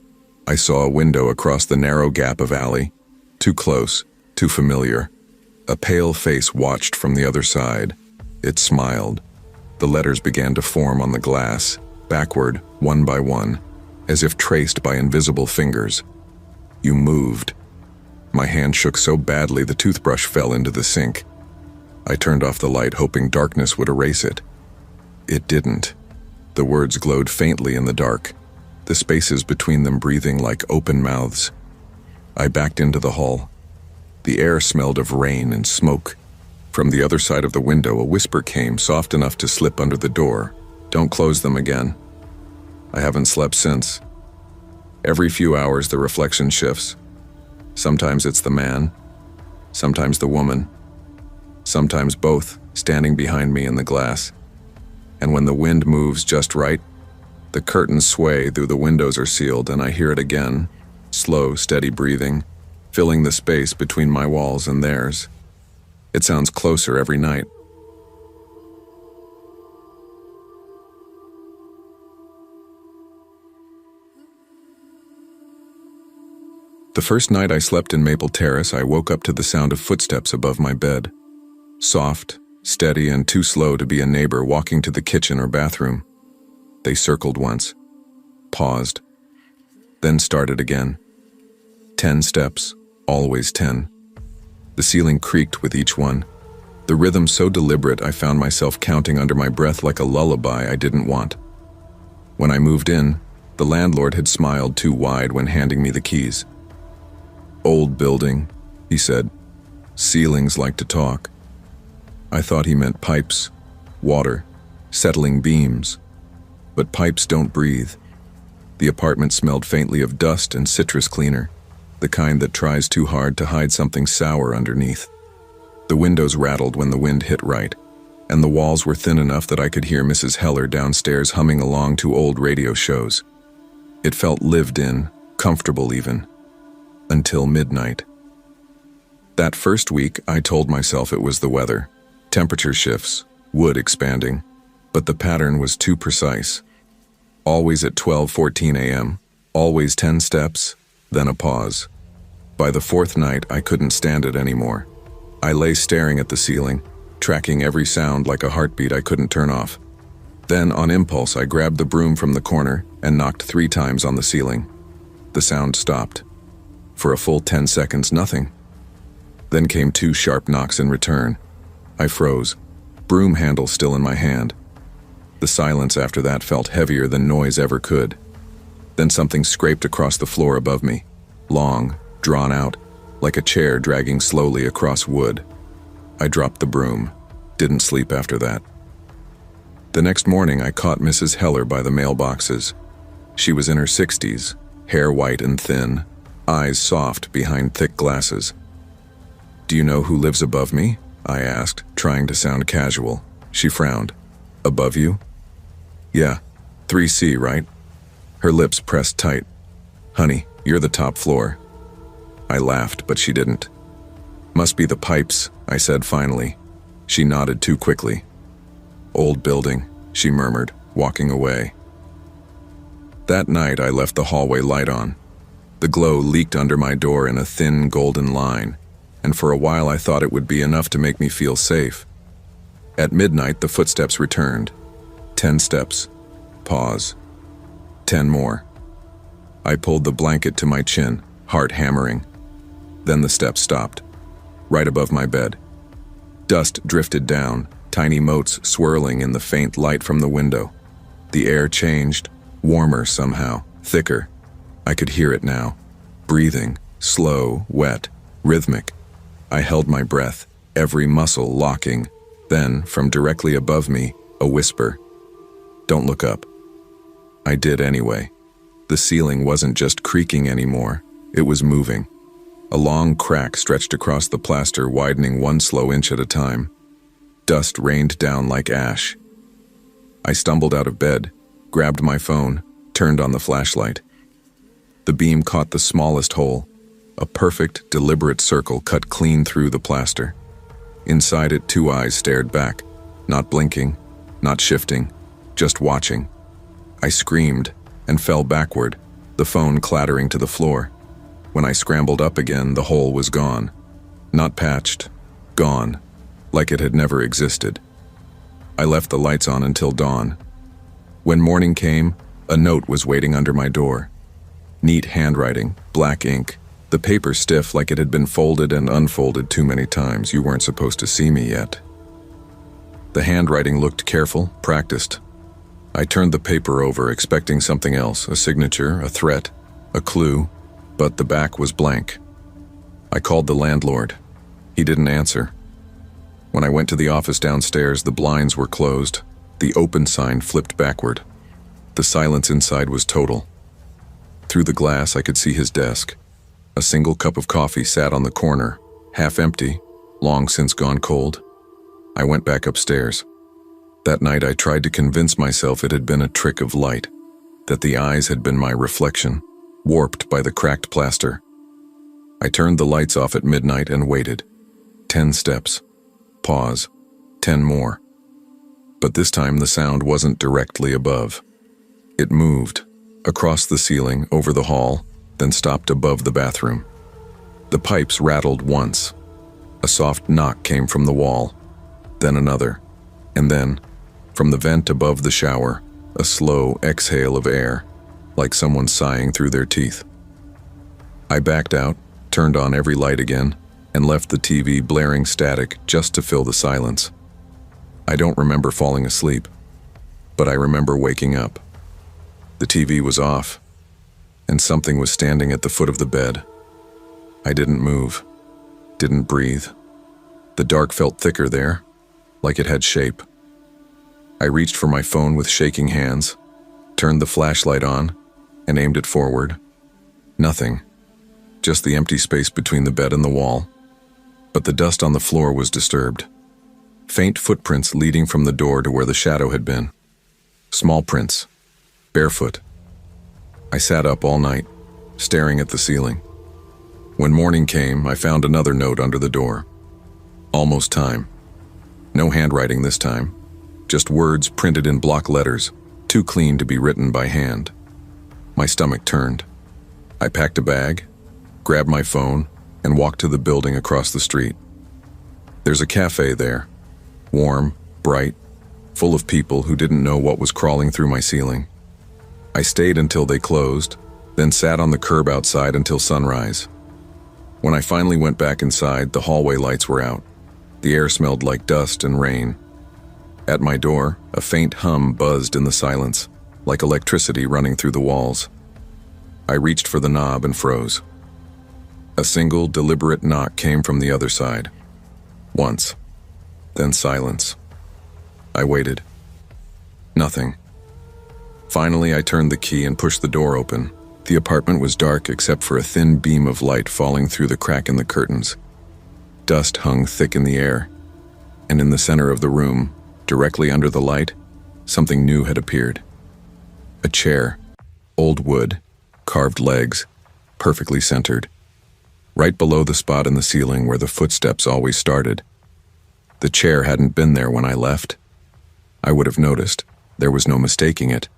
I saw a window across the narrow gap of alley. Too close, too familiar. A pale face watched from the other side. It smiled. The letters began to form on the glass, backward, one by one, as if traced by invisible fingers. You moved. My hand shook so badly the toothbrush fell into the sink. I turned off the light, hoping darkness would erase it. It didn't. The words glowed faintly in the dark, the spaces between them breathing like open mouths. I backed into the hall. The air smelled of rain and smoke. From the other side of the window, a whisper came, soft enough to slip under the door. Don't close them again. I haven't slept since. Every few hours, the reflection shifts. Sometimes it's the man, sometimes the woman, sometimes both, standing behind me in the glass. And when the wind moves just right, the curtains sway, though the windows are sealed, and I hear it again, slow, steady breathing, filling the space between my walls and theirs. It sounds closer every night. The first night I slept in Maple Terrace, I woke up to the sound of footsteps above my bed. Soft, steady, and too slow to be a neighbor walking to the kitchen or bathroom. They circled once, paused, then started again. 10 steps, always 10. The ceiling creaked with each one. The rhythm so deliberate I found myself counting under my breath like a lullaby I didn't want. When I moved in, the landlord had smiled too wide when handing me the keys. Old building, he said. Ceilings like to talk. I thought he meant pipes, water, settling beams. But pipes don't breathe. The apartment smelled faintly of dust and citrus cleaner, the kind that tries too hard to hide something sour underneath. The windows rattled when the wind hit right, and the walls were thin enough that I could hear Mrs. Heller downstairs humming along to old radio shows. It felt lived in, comfortable even, until midnight. That first week, I told myself it was the weather, temperature shifts, wood expanding, but the pattern was too precise. Always at 12:14 a.m., always 10 steps, then a pause. By the fourth night, I couldn't stand it anymore. I lay staring at the ceiling, tracking every sound like a heartbeat I couldn't turn off. Then, on impulse, I grabbed the broom from the corner and knocked 3 times on the ceiling. The sound stopped. For a full 10 seconds, nothing. Then came 2 sharp knocks in return. I froze, broom handle still in my hand. The silence after that felt heavier than noise ever could. Then something scraped across the floor above me, long, drawn out, like a chair dragging slowly across wood. I dropped the broom, didn't sleep after that. The next morning I caught Mrs. Heller by the mailboxes. She was in her 60s, hair white and thin, eyes soft behind thick glasses. "Do you know who lives above me?" I asked, trying to sound casual. She frowned. "Above you?" "Yeah, 3C, right?" Her lips pressed tight. "Honey, you're the top floor." I laughed, but she didn't. "Must be the pipes," I said finally. She nodded too quickly. "Old building," she murmured, walking away. That night I left the hallway light on. The glow leaked under my door in a thin golden line, and for a while I thought it would be enough to make me feel safe. At midnight the footsteps returned. 10 steps. Pause. 10 more. I pulled the blanket to my chin, heart hammering. Then the steps stopped, right above my bed. Dust drifted down, tiny motes swirling in the faint light from the window. The air changed, warmer somehow, thicker. I could hear it now. Breathing, slow, wet, rhythmic. I held my breath, every muscle locking. Then, from directly above me, a whisper. "Don't look up." I did anyway. The ceiling wasn't just creaking anymore, it was moving. A long crack stretched across the plaster, widening 1 slow inch at a time. Dust rained down like ash. I stumbled out of bed, grabbed my phone, turned on the flashlight. The beam caught the smallest hole, a perfect, deliberate circle cut clean through the plaster. Inside it, 2 eyes stared back, not blinking, not shifting, just watching. I screamed and fell backward, the phone clattering to the floor. When I scrambled up again, the hole was gone. Not patched, gone, like it had never existed. I left the lights on until dawn. When morning came, a note was waiting under my door. Neat handwriting, black ink, the paper stiff like it had been folded and unfolded too many times. "You weren't supposed to see me yet." The handwriting looked careful, practiced. I turned the paper over, expecting something else, a signature, a threat, a clue, but the back was blank. I called the landlord. He didn't answer. When I went to the office downstairs, the blinds were closed, the open sign flipped backward. The silence inside was total. Through the glass, I could see his desk. A single cup of coffee sat on the corner, half empty, long since gone cold. I went back upstairs. That night I tried to convince myself it had been a trick of light, that the eyes had been my reflection, warped by the cracked plaster. I turned the lights off at midnight and waited. 10 steps. Pause. 10 more. But this time the sound wasn't directly above. It moved, across the ceiling, over the hall, then stopped above the bathroom. The pipes rattled once. A soft knock came from the wall, then another, and then, from the vent above the shower, a slow exhale of air, like someone sighing through their teeth. I backed out, turned on every light again, and left the TV blaring static just to fill the silence. I don't remember falling asleep, but I remember waking up. The TV was off, and something was standing at the foot of the bed. I didn't move, didn't breathe. The dark felt thicker there, like it had shape. I reached for my phone with shaking hands, turned the flashlight on, and aimed it forward. Nothing, just the empty space between the bed and the wall. But the dust on the floor was disturbed. Faint footprints leading from the door to where the shadow had been. Small prints, barefoot. I sat up all night, staring at the ceiling. When morning came, I found another note under the door. Almost time. No handwriting this time, just words printed in block letters, too clean to be written by hand. My stomach turned. I packed a bag, grabbed my phone, and walked to the building across the street. There's a cafe there, warm, bright, full of people who didn't know what was crawling through my ceiling. I stayed until they closed, then sat on the curb outside until sunrise. When I finally went back inside, the hallway lights were out. The air smelled like dust and rain. At my door, a faint hum buzzed in the silence, like electricity running through the walls. I reached for the knob and froze. A single, deliberate knock came from the other side. Once. Then silence. I waited. Nothing. Finally, I turned the key and pushed the door open. The apartment was dark except for a thin beam of light falling through the crack in the curtains. Dust hung thick in the air, and in the center of the room, directly under the light, something new had appeared. A chair, old wood, carved legs, perfectly centered. right below the spot in the ceiling where the footsteps always started. The chair hadn't been there when I left. I would have noticed. There was no mistaking it.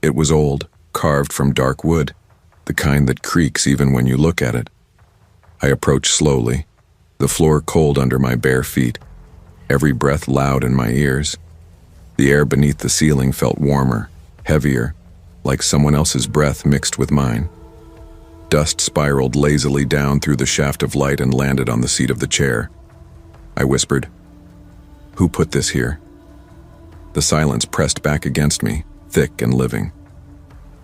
It was old, carved from dark wood, the kind that creaks even when you look at it. I approached slowly, the floor cold under my bare feet, every breath loud in my ears. The air beneath the ceiling felt warmer, heavier, like someone else's breath mixed with mine. Dust spiraled lazily down through the shaft of light and landed on the seat of the chair. I whispered, "Who put this here?" The silence pressed back against me, thick and living.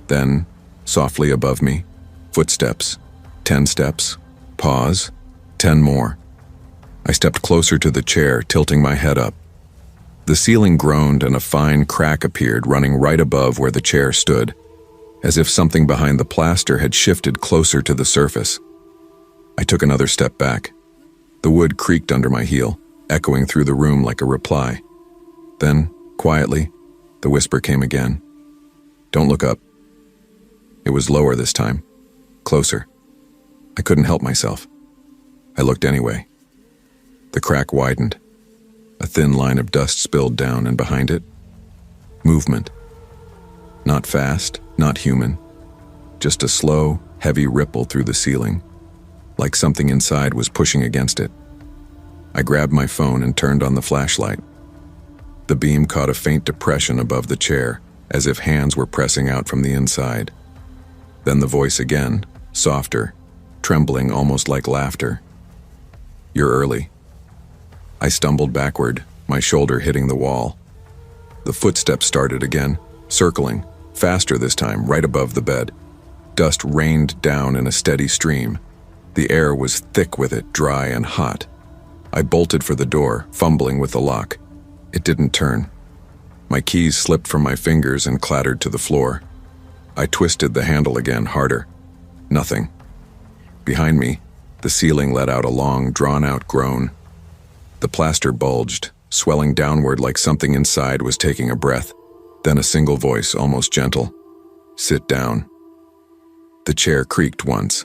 Then, softly above me, footsteps, 10 steps, pause, 10 more. I stepped closer to the chair, tilting my head up. The ceiling groaned and a fine crack appeared running right above where the chair stood, as if something behind the plaster had shifted closer to the surface. I took another step back. The wood creaked under my heel, echoing through the room like a reply. Then, quietly, the whisper came again. "Don't look up." It was lower this time, closer. I couldn't help myself. I looked anyway. The crack widened. A thin line of dust spilled down, and behind it, movement. Not fast, not human. Just a slow, heavy ripple through the ceiling, like something inside was pushing against it. I grabbed my phone and turned on the flashlight. The beam caught a faint depression above the chair, as if hands were pressing out from the inside. Then the voice again, softer, trembling almost like laughter. "You're early." I stumbled backward, my shoulder hitting the wall. The footsteps started again, circling, faster this time, right above the bed. Dust rained down in a steady stream. The air was thick with it, dry and hot. I bolted for the door, fumbling with the lock. It didn't turn. My keys slipped from my fingers and clattered to the floor. I twisted the handle again, harder. Nothing. Behind me, the ceiling let out a long, drawn-out groan. The plaster bulged, swelling downward like something inside was taking a breath. Then a single voice, almost gentle. "Sit down." The chair creaked once.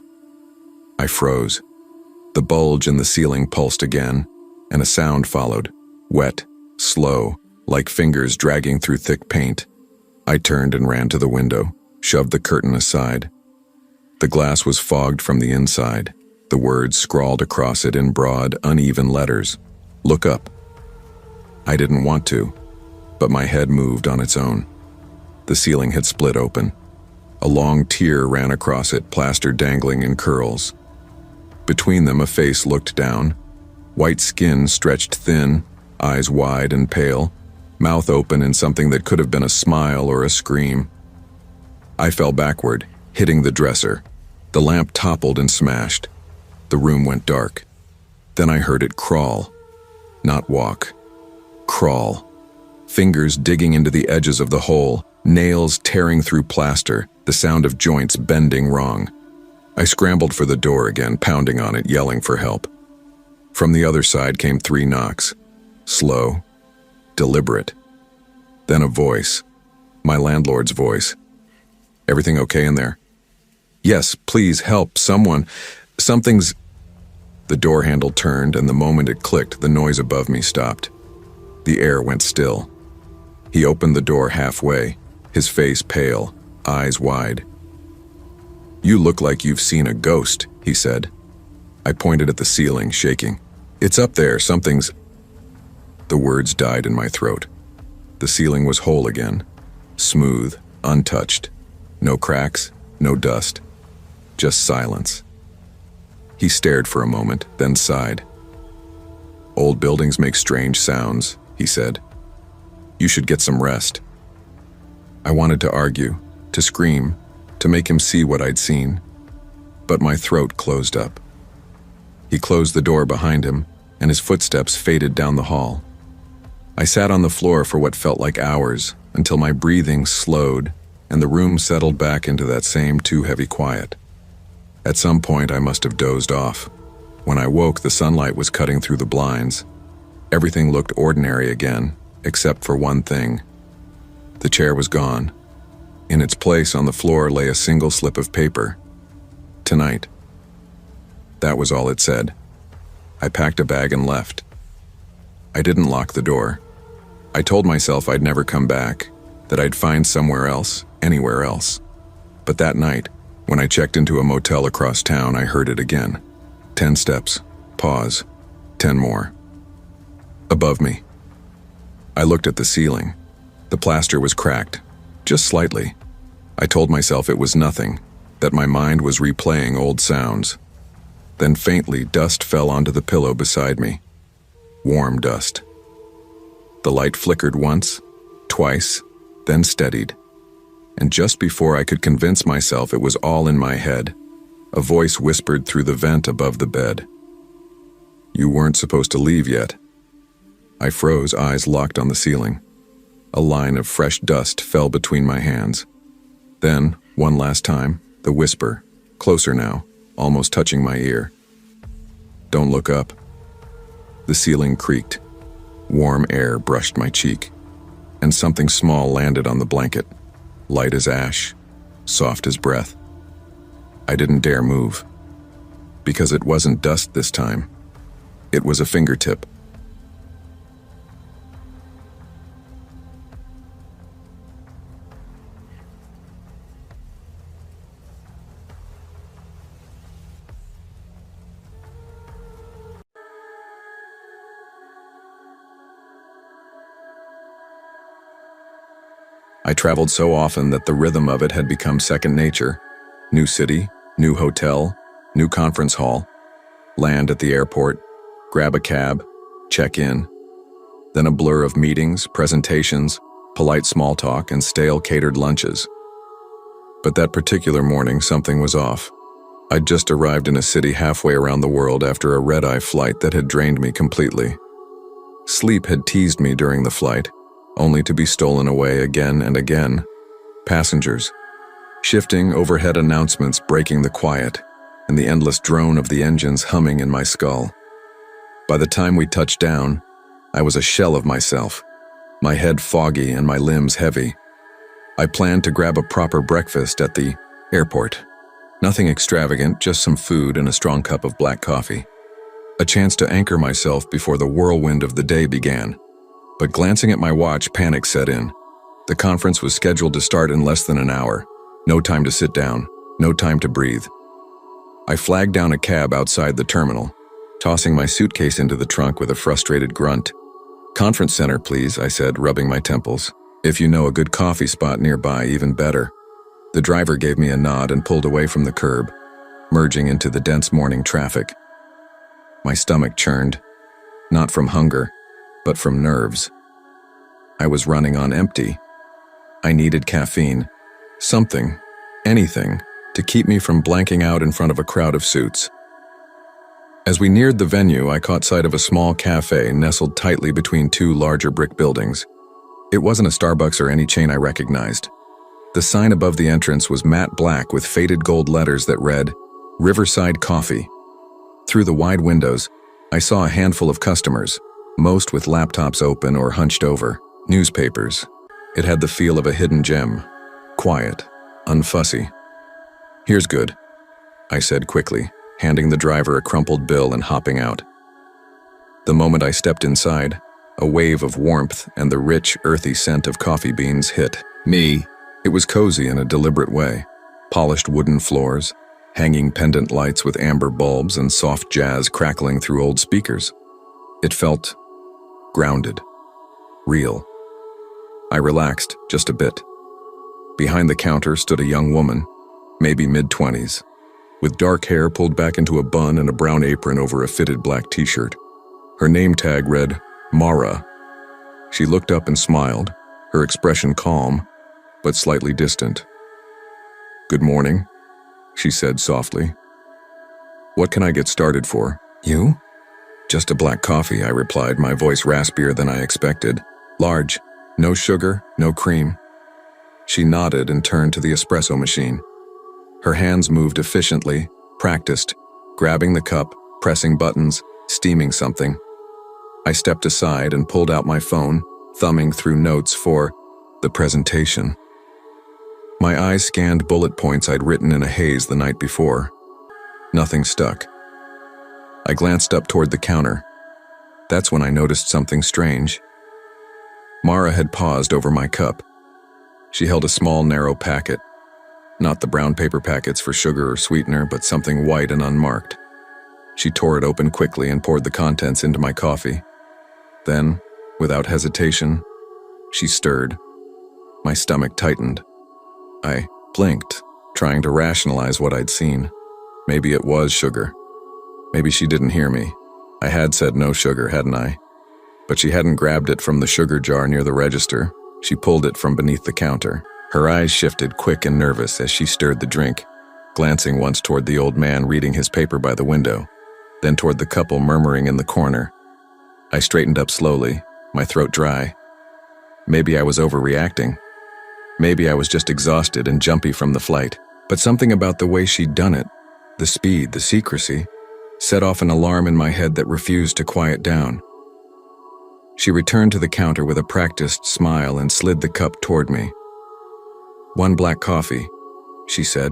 I froze. The bulge in the ceiling pulsed again, and a sound followed, wet, slow, like fingers dragging through thick paint. I turned and ran to the window, shoved the curtain aside. The glass was fogged from the inside, the words scrawled across it in broad, uneven letters. "Look up." I didn't want to, but my head moved on its own. The ceiling had split open. A long tear ran across it, plaster dangling in curls. Between them, a face looked down. White skin stretched thin, eyes wide and pale, mouth open in something that could have been a smile or a scream. I fell backward, hitting the dresser. The lamp toppled and smashed. The room went dark. Then I heard it crawl. Not walk. Crawl. Fingers digging into the edges of the hole, nails tearing through plaster, the sound of joints bending wrong. I scrambled for the door again, pounding on it, yelling for help. From the other side came 3 knocks. Slow. Deliberate. Then a voice. My landlord's voice. "Everything okay in there?" "Yes, please help, someone. Something's..." The door handle turned, and the moment it clicked, the noise above me stopped. The air went still. He opened the door halfway, his face pale, eyes wide. "You look like you've seen a ghost," he said. I pointed at the ceiling, shaking. "It's up there, something's..." The words died in my throat. The ceiling was whole again, smooth, untouched. No cracks, no dust, just silence. He stared for a moment, then sighed. "Old buildings make strange sounds," he said. "You should get some rest." I wanted to argue, to scream, to make him see what I'd seen, but my throat closed up. He closed the door behind him, and his footsteps faded down the hall. I sat on the floor for what felt like hours, until my breathing slowed and the room settled back into that same too-heavy quiet. At some point, I must have dozed off. When I woke, the sunlight was cutting through the blinds. Everything looked ordinary again, except for one thing. The chair was gone. In its place on the floor lay a single slip of paper. Tonight. That was all it said. I packed a bag and left. I didn't lock the door. I told myself I'd never come back, that I'd find somewhere else, anywhere else. But that night, when I checked into a motel across town, I heard it again. 10 steps, pause, 10 more. Above me. I looked at the ceiling. The plaster was cracked, just slightly. I told myself it was nothing, that my mind was replaying old sounds. Then faintly, dust fell onto the pillow beside me. Warm dust. The light flickered once, twice, then steadied. And just before I could convince myself it was all in my head, a voice whispered through the vent above the bed. "You weren't supposed to leave yet." I froze, eyes locked on the ceiling. A line of fresh dust fell between my hands. Then, one last time, the whisper, closer now, almost touching my ear. "Don't look up." The ceiling creaked. Warm air brushed my cheek, and something small landed on the blanket, light as ash, soft as breath. I didn't dare move, because it wasn't dust this time. It was a fingertip. I traveled so often that the rhythm of it had become second nature. New city, new hotel, new conference hall, land at the airport, grab a cab, check in. Then a blur of meetings, presentations, polite small talk, and stale catered lunches. But that particular morning, something was off. I'd just arrived in a city halfway around the world after a red-eye flight that had drained me completely. Sleep had teased me during the flight, only to be stolen away again and again. Passengers. Shifting overhead announcements breaking the quiet, and the endless drone of the engines humming in my skull. By the time we touched down, I was a shell of myself, my head foggy and my limbs heavy. I planned to grab a proper breakfast at the airport. Nothing extravagant, just some food and a strong cup of black coffee. A chance to anchor myself before the whirlwind of the day began. But glancing at my watch, panic set in. The conference was scheduled to start in less than an hour. No time to sit down, no time to breathe. I flagged down a cab outside the terminal, tossing my suitcase into the trunk with a frustrated grunt. "Conference center, please," I said, rubbing my temples. "If you know a good coffee spot nearby, even better." The driver gave me a nod and pulled away from the curb, merging into the dense morning traffic. My stomach churned, not from hunger, but from nerves. I was running on empty. I needed caffeine, something, anything, to keep me from blanking out in front of a crowd of suits. As we neared the venue, I caught sight of a small cafe nestled tightly between two larger brick buildings. It wasn't a Starbucks or any chain I recognized. The sign above the entrance was matte black with faded gold letters that read, "Riverside Coffee." Through the wide windows, I saw a handful of customers, most with laptops open or hunched over, newspapers. It had the feel of a hidden gem, quiet, unfussy. "Here's good," I said quickly, handing the driver a crumpled bill and hopping out. The moment I stepped inside, a wave of warmth and the rich, earthy scent of coffee beans hit me. It was cozy in a deliberate way. Polished wooden floors, hanging pendant lights with amber bulbs and soft jazz crackling through old speakers. It felt grounded, real. I relaxed just a bit. Behind the counter stood a young woman, maybe mid-20s, with dark hair pulled back into a bun and a brown apron over a fitted black t-shirt. Her name tag read, Mara. She looked up and smiled, her expression calm, but slightly distant. "Good morning," she said softly. "What can I get started for?" "You?" "Just a black coffee," I replied, my voice raspier than I expected. "Large, no sugar, no cream." She nodded and turned to the espresso machine. Her hands moved efficiently, practiced, grabbing the cup, pressing buttons, steaming something. I stepped aside and pulled out my phone, thumbing through notes for the presentation. My eyes scanned bullet points I'd written in a haze the night before. Nothing stuck. I glanced up toward the counter. That's when I noticed something strange. Mara had paused over my cup. She held a small, narrow packet. Not the brown paper packets for sugar or sweetener, but something white and unmarked. She tore it open quickly and poured the contents into my coffee. Then, without hesitation, she stirred. My stomach tightened. I blinked, trying to rationalize what I'd seen. Maybe it was sugar. Maybe she didn't hear me. I had said no sugar, hadn't I? But she hadn't grabbed it from the sugar jar near the register. She pulled it from beneath the counter. Her eyes shifted quick and nervous as she stirred the drink, glancing once toward the old man reading his paper by the window, then toward the couple murmuring in the corner. I straightened up slowly, my throat dry. Maybe I was overreacting. Maybe I was just exhausted and jumpy from the flight. But something about the way she'd done it, the speed, the secrecy, set off an alarm in my head that refused to quiet down. She returned to the counter with a practiced smile and slid the cup toward me. "1 black coffee," she said.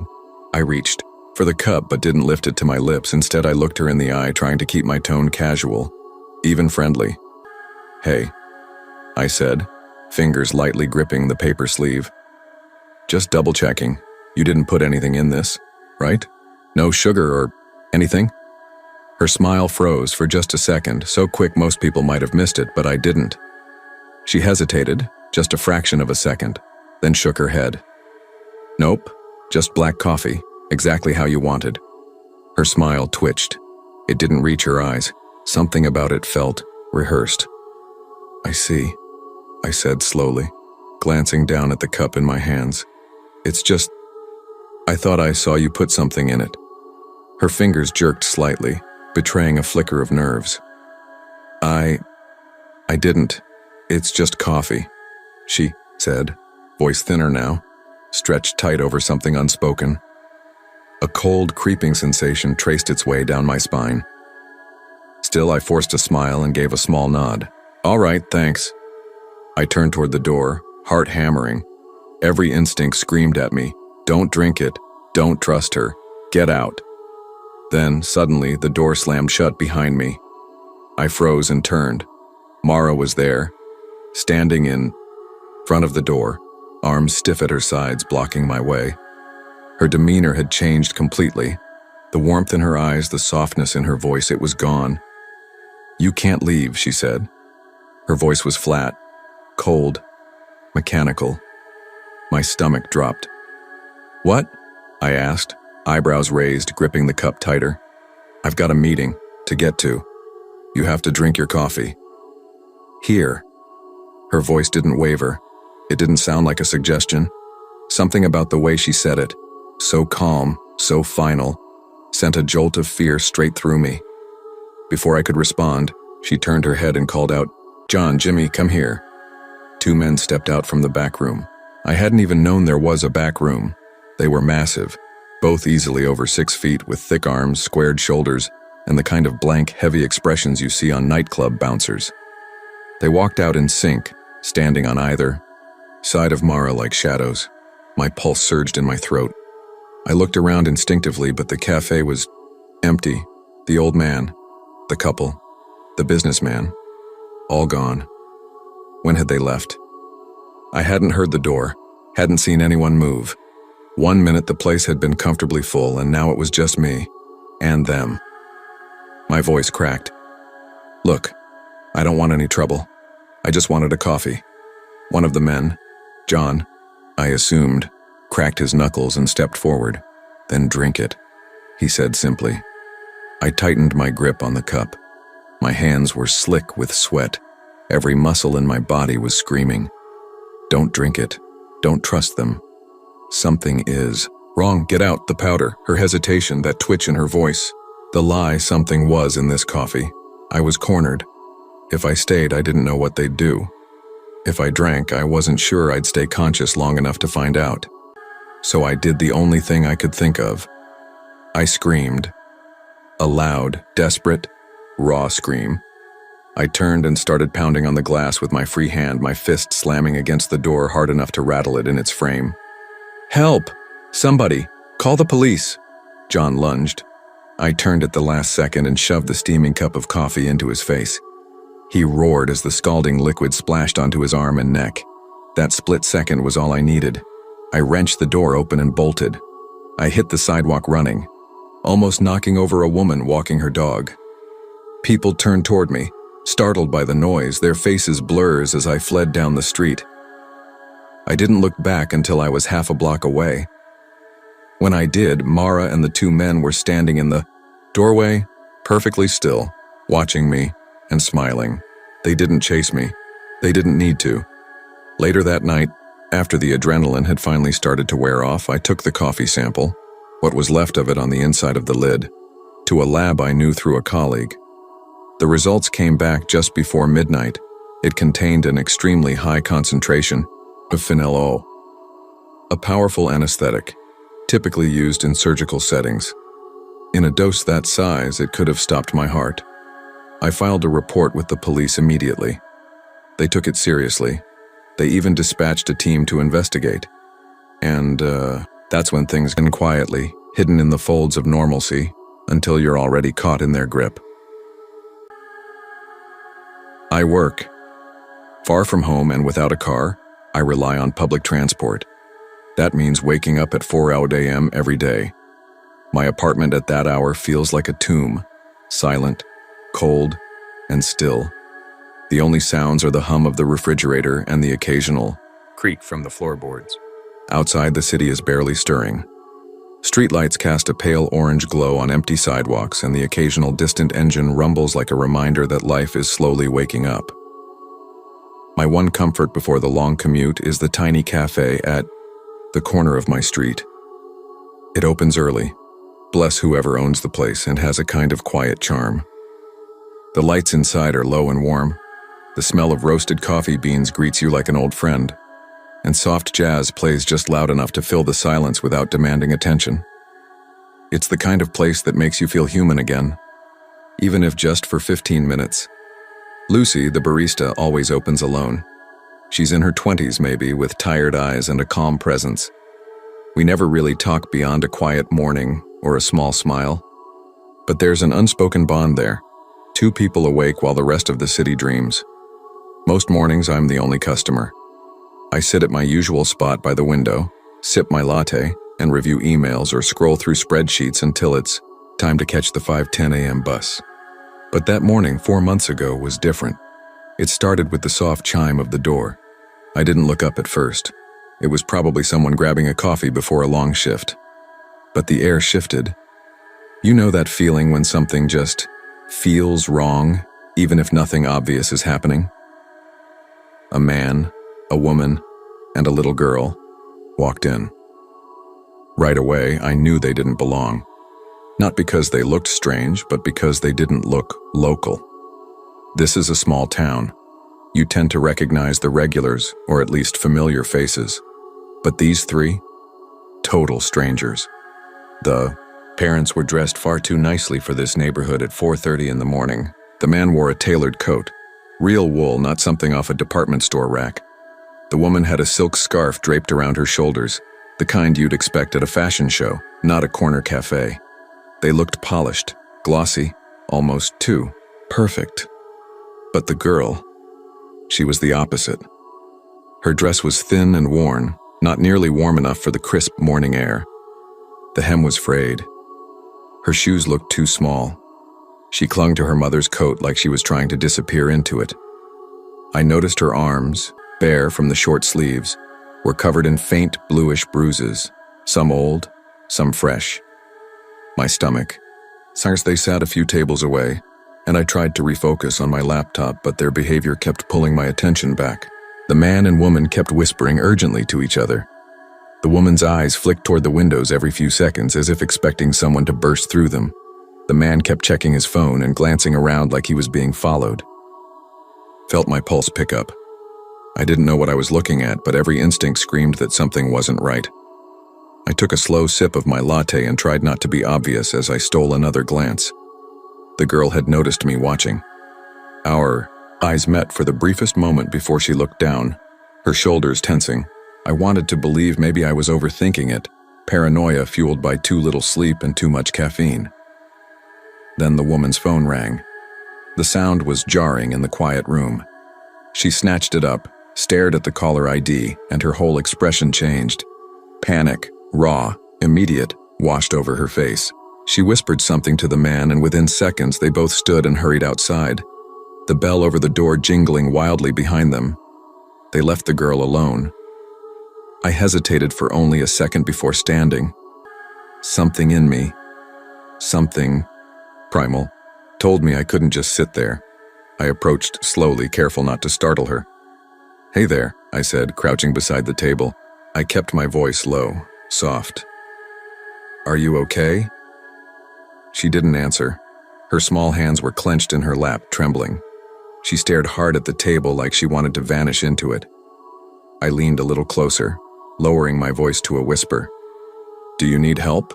I reached for the cup but didn't lift it to my lips. Instead, I looked her in the eye, trying to keep my tone casual, even friendly. "Hey," I said, fingers lightly gripping the paper sleeve. "Just double-checking. You didn't put anything in this, right? No sugar or anything?" Her smile froze for just a second, so quick most people might have missed it, but I didn't. She hesitated, just a fraction of a second, then shook her head. "Nope, just black coffee, exactly how you wanted." Her smile twitched. It didn't reach her eyes. Something about it felt rehearsed. "I see," I said slowly, glancing down at the cup in my hands. "It's just, I thought I saw you put something in it." Her fingers jerked slightly, betraying a flicker of nerves. I didn't. It's just coffee," she said, voice thinner now, stretched tight over something unspoken. A cold, creeping sensation traced its way down my spine. Still, I forced a smile and gave a small nod. "All right, thanks." I turned toward the door, heart hammering. Every instinct screamed at me, "Don't drink it. Don't trust her. Get out." Then, suddenly, the door slammed shut behind me. I froze and turned. Mara was there, standing in front of the door, arms stiff at her sides, blocking my way. Her demeanor had changed completely. The warmth in her eyes, the softness in her voice, it was gone. "You can't leave," she said. Her voice was flat, cold, mechanical. My stomach dropped. "What?" I asked, eyebrows raised, gripping the cup tighter. "I've got a meeting to get to. You have to drink your coffee." "Here." Her voice didn't waver. It didn't sound like a suggestion. Something about the way she said it, so calm, so final, sent a jolt of fear straight through me. Before I could respond, she turned her head and called out, "John, Jimmy, come here." 2 men stepped out from the back room. I hadn't even known there was a back room. They were massive, both easily over 6 feet, with thick arms, squared shoulders, and the kind of blank, heavy expressions you see on nightclub bouncers. They walked out in sync, standing on either side of Mara like shadows. My pulse surged in my throat. I looked around instinctively, but the cafe was empty. The old man, the couple, the businessman, all gone. When had they left? I hadn't heard the door, hadn't seen anyone move. 1 minute the place had been comfortably full, and now it was just me and them. My voice cracked. "Look, I don't want any trouble. I just wanted a coffee." One of the men, John, I assumed, cracked his knuckles and stepped forward. "Then drink it," he said simply. I tightened my grip on the cup. My hands were slick with sweat. Every muscle in my body was screaming. "Don't drink it. Don't trust them. Something is wrong. Get out." The powder, her hesitation, that twitch in her voice. The lie something was in this coffee. I was cornered. If I stayed, I didn't know what they'd do. If I drank, I wasn't sure I'd stay conscious long enough to find out. So I did the only thing I could think of. I screamed. A loud, desperate, raw scream. I turned and started pounding on the glass with my free hand, my fist slamming against the door hard enough to rattle it in its frame. "Help! Somebody! Call the police!" John lunged. I turned at the last second and shoved the steaming cup of coffee into his face. He roared as the scalding liquid splashed onto his arm and neck. That split second was all I needed. I wrenched the door open and bolted. I hit the sidewalk running, almost knocking over a woman walking her dog. People turned toward me, startled by the noise, their faces blurs as I fled down the street. I didn't look back until I was half a block away. When I did, Mara and the two men were standing in the doorway, perfectly still, watching me and smiling. They didn't chase me. They didn't need to. Later that night, after the adrenaline had finally started to wear off, I took the coffee sample, what was left of it on the inside of the lid, to a lab I knew through a colleague. The results came back just before midnight. It contained an extremely high concentration of phenyl O, a powerful anesthetic, typically used in surgical settings. In a dose that size, it could have stopped my heart. I filed a report with the police immediately. They took it seriously. They even dispatched a team to investigate. And that's when things get quietly, hidden in the folds of normalcy, until you're already caught in their grip. I work. Far from home and without a car, I rely on public transport. That means waking up at 4 a.m. every day. My apartment at that hour feels like a tomb, silent, cold, and still. The only sounds are the hum of the refrigerator and the occasional creak from the floorboards. Outside, the city is barely stirring. Streetlights cast a pale orange glow on empty sidewalks, and the occasional distant engine rumbles like a reminder that life is slowly waking up. My one comfort before the long commute is the tiny cafe at the corner of my street. It opens early. Bless whoever owns the place, and has a kind of quiet charm. The lights inside are low and warm. The smell of roasted coffee beans greets you like an old friend, and soft jazz plays just loud enough to fill the silence without demanding attention. It's the kind of place that makes you feel human again, even if just for 15 minutes. Lucy, the barista, always opens alone. She's in her 20s maybe, with tired eyes and a calm presence. We never really talk beyond a quiet morning or a small smile. But there's an unspoken bond there. Two people awake while the rest of the city dreams. Most mornings I'm the only customer. I sit at my usual spot by the window, sip my latte, and review emails or scroll through spreadsheets until it's time to catch the 5:10 a.m. bus. But that morning 4 months ago was different. It started with the soft chime of the door. I didn't look up at first. It was probably someone grabbing a coffee before a long shift. But the air shifted. You know that feeling when something just feels wrong, even if nothing obvious is happening? A man, a woman, and a little girl walked in. Right away, I knew they didn't belong. Not because they looked strange, but because they didn't look local. This is a small town. You tend to recognize the regulars, or at least familiar faces. But these three? Total strangers. The parents were dressed far too nicely for this neighborhood at 4:30 in the morning. The man wore a tailored coat. Real wool, not something off a department store rack. The woman had a silk scarf draped around her shoulders, the kind you'd expect at a fashion show, not a corner cafe. They looked polished, glossy, almost too perfect. But the girl, she was the opposite. Her dress was thin and worn, not nearly warm enough for the crisp morning air. The hem was frayed. Her shoes looked too small. She clung to her mother's coat like she was trying to disappear into it. I noticed her arms, bare from the short sleeves, were covered in faint bluish bruises, some old, some fresh. My stomach. They sat a few tables away, and I tried to refocus on my laptop, but their behavior kept pulling my attention back. The man and woman kept whispering urgently to each other. The woman's eyes flicked toward the windows every few seconds, as if expecting someone to burst through them. The man kept checking his phone and glancing around like he was being followed. Felt my pulse pick up. I didn't know what I was looking at, but every instinct screamed that something wasn't right. I took a slow sip of my latte and tried not to be obvious as I stole another glance. The girl had noticed me watching. Our eyes met for the briefest moment before she looked down, her shoulders tensing. I wanted to believe maybe I was overthinking it, paranoia fueled by too little sleep and too much caffeine. Then the woman's phone rang. The sound was jarring in the quiet room. She snatched it up, stared at the caller ID, and her whole expression changed. Panic, raw, immediate, washed over her face. She whispered something to the man, and within seconds they both stood and hurried outside, the bell over the door jingling wildly behind them. They left the girl alone. I hesitated for only a second before standing. Something in me, something primal, told me I couldn't just sit there. I approached slowly, careful not to startle her. "Hey there," I said, crouching beside the table. I kept my voice low, soft. "Are you okay?" She didn't answer. Her small hands were clenched in her lap, trembling. She stared hard at the table like she wanted to vanish into it. I leaned a little closer, lowering my voice to a whisper. "Do you need help?"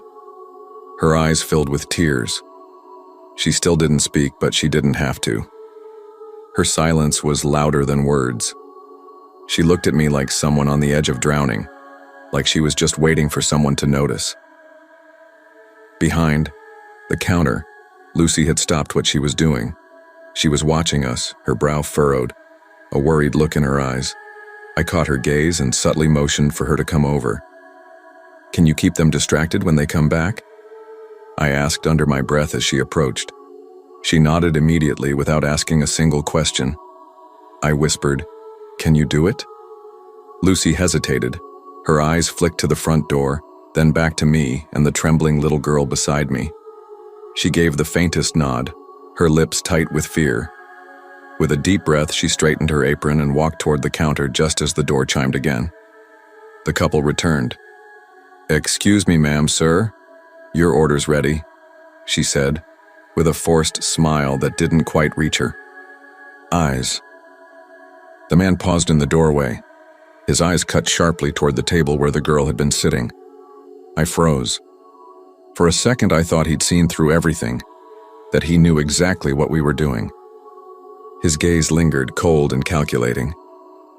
Her eyes filled with tears. She still didn't speak, but she didn't have to. Her silence was louder than words. She looked at me like someone on the edge of drowning, like she was just waiting for someone to notice. Behind the counter, Lucy had stopped what she was doing. She was watching us, her brow furrowed, a worried look in her eyes. I caught her gaze and subtly motioned for her to come over. "Can you keep them distracted when they come back?" I asked under my breath as she approached. She nodded immediately without asking a single question. I whispered, "Can you do it?" Lucy hesitated. Her eyes flicked to the front door, then back to me and the trembling little girl beside me. She gave the faintest nod, her lips tight with fear. With a deep breath, she straightened her apron and walked toward the counter just as the door chimed again. The couple returned. "Excuse me, ma'am, sir. Your order's ready," she said, with a forced smile that didn't quite reach her. Eyes. The man paused in the doorway. His eyes cut sharply toward the table where the girl had been sitting. I froze. For a second, I thought he'd seen through everything, that he knew exactly what we were doing. His gaze lingered, cold and calculating.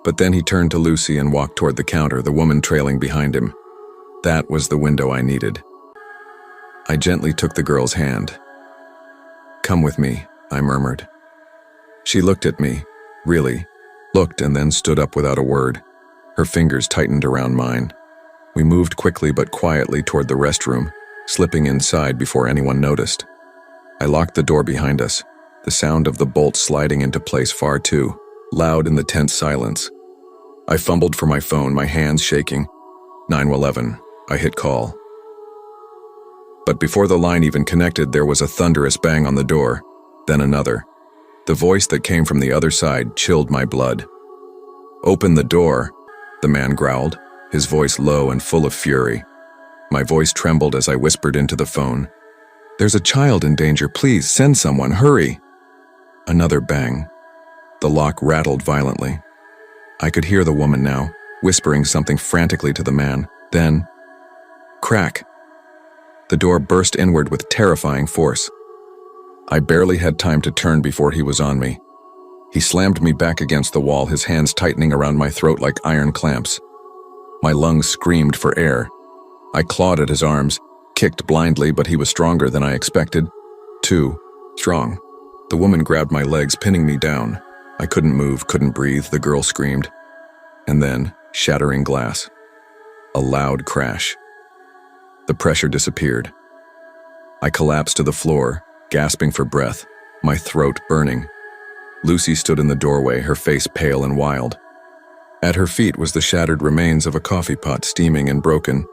But then he turned to Lucy and walked toward the counter, the woman trailing behind him. That was the window I needed. I gently took the girl's hand. "Come with me," I murmured. She looked at me, really, looked and then stood up without a word. Her fingers tightened around mine. We moved quickly but quietly toward the restroom, slipping inside before anyone noticed. I locked the door behind us, the sound of the bolt sliding into place far too loud in the tense silence. I fumbled for my phone, my hands shaking. 911. I hit call. But before the line even connected, there was a thunderous bang on the door, then another. The voice that came from the other side chilled my blood. "Open the door," the man growled, his voice low and full of fury. My voice trembled as I whispered into the phone. "There's a child in danger, please send someone, hurry." Another bang. The lock rattled violently. I could hear the woman now, whispering something frantically to the man. Then, crack. The door burst inward with terrifying force. I barely had time to turn before he was on me. He slammed me back against the wall, his hands tightening around my throat like iron clamps. My lungs screamed for air. I clawed at his arms, kicked blindly, but he was stronger than I expected. Too strong. The woman grabbed my legs, pinning me down. I couldn't move, couldn't breathe, the girl screamed. And then, shattering glass. A loud crash. The pressure disappeared. I collapsed to the floor, gasping for breath, my throat burning. Lucy stood in the doorway, her face pale and wild. At her feet was the shattered remains of a coffee pot, steaming and broken.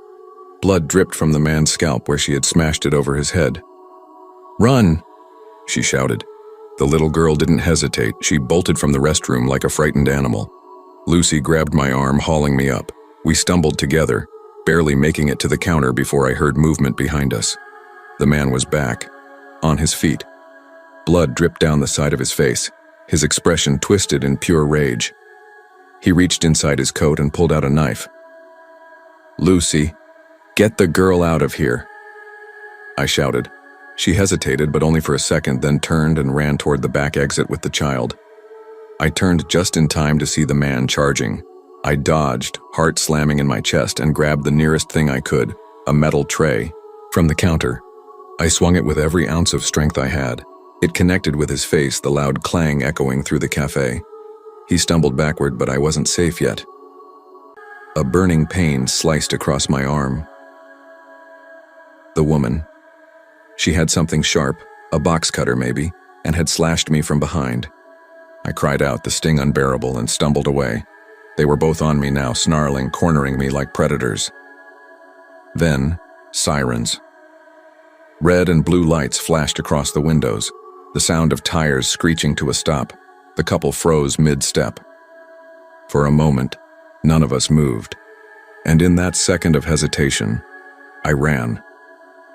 Blood dripped from the man's scalp where she had smashed it over his head. "Run!" she shouted. The little girl didn't hesitate. She bolted from the restroom like a frightened animal. Lucy grabbed my arm, hauling me up. We stumbled together, barely making it to the counter before I heard movement behind us. The man was back, on his feet. Blood dripped down the side of his face, his expression twisted in pure rage. He reached inside his coat and pulled out a knife. "Lucy, get the girl out of here," I shouted. She hesitated, but only for a second, then turned and ran toward the back exit with the child. I turned just in time to see the man charging. I dodged, heart slamming in my chest, and grabbed the nearest thing I could, a metal tray, from the counter. I swung it with every ounce of strength I had. It connected with his face, the loud clang echoing through the cafe. He stumbled backward, but I wasn't safe yet. A burning pain sliced across my arm. The woman. She had something sharp, a box cutter maybe, and had slashed me from behind. I cried out, the sting unbearable, and stumbled away. They were both on me now, snarling, cornering me like predators. Then, sirens. Red and blue lights flashed across the windows, the sound of tires screeching to a stop. The couple froze mid-step. For a moment, none of us moved. And in that second of hesitation, I ran.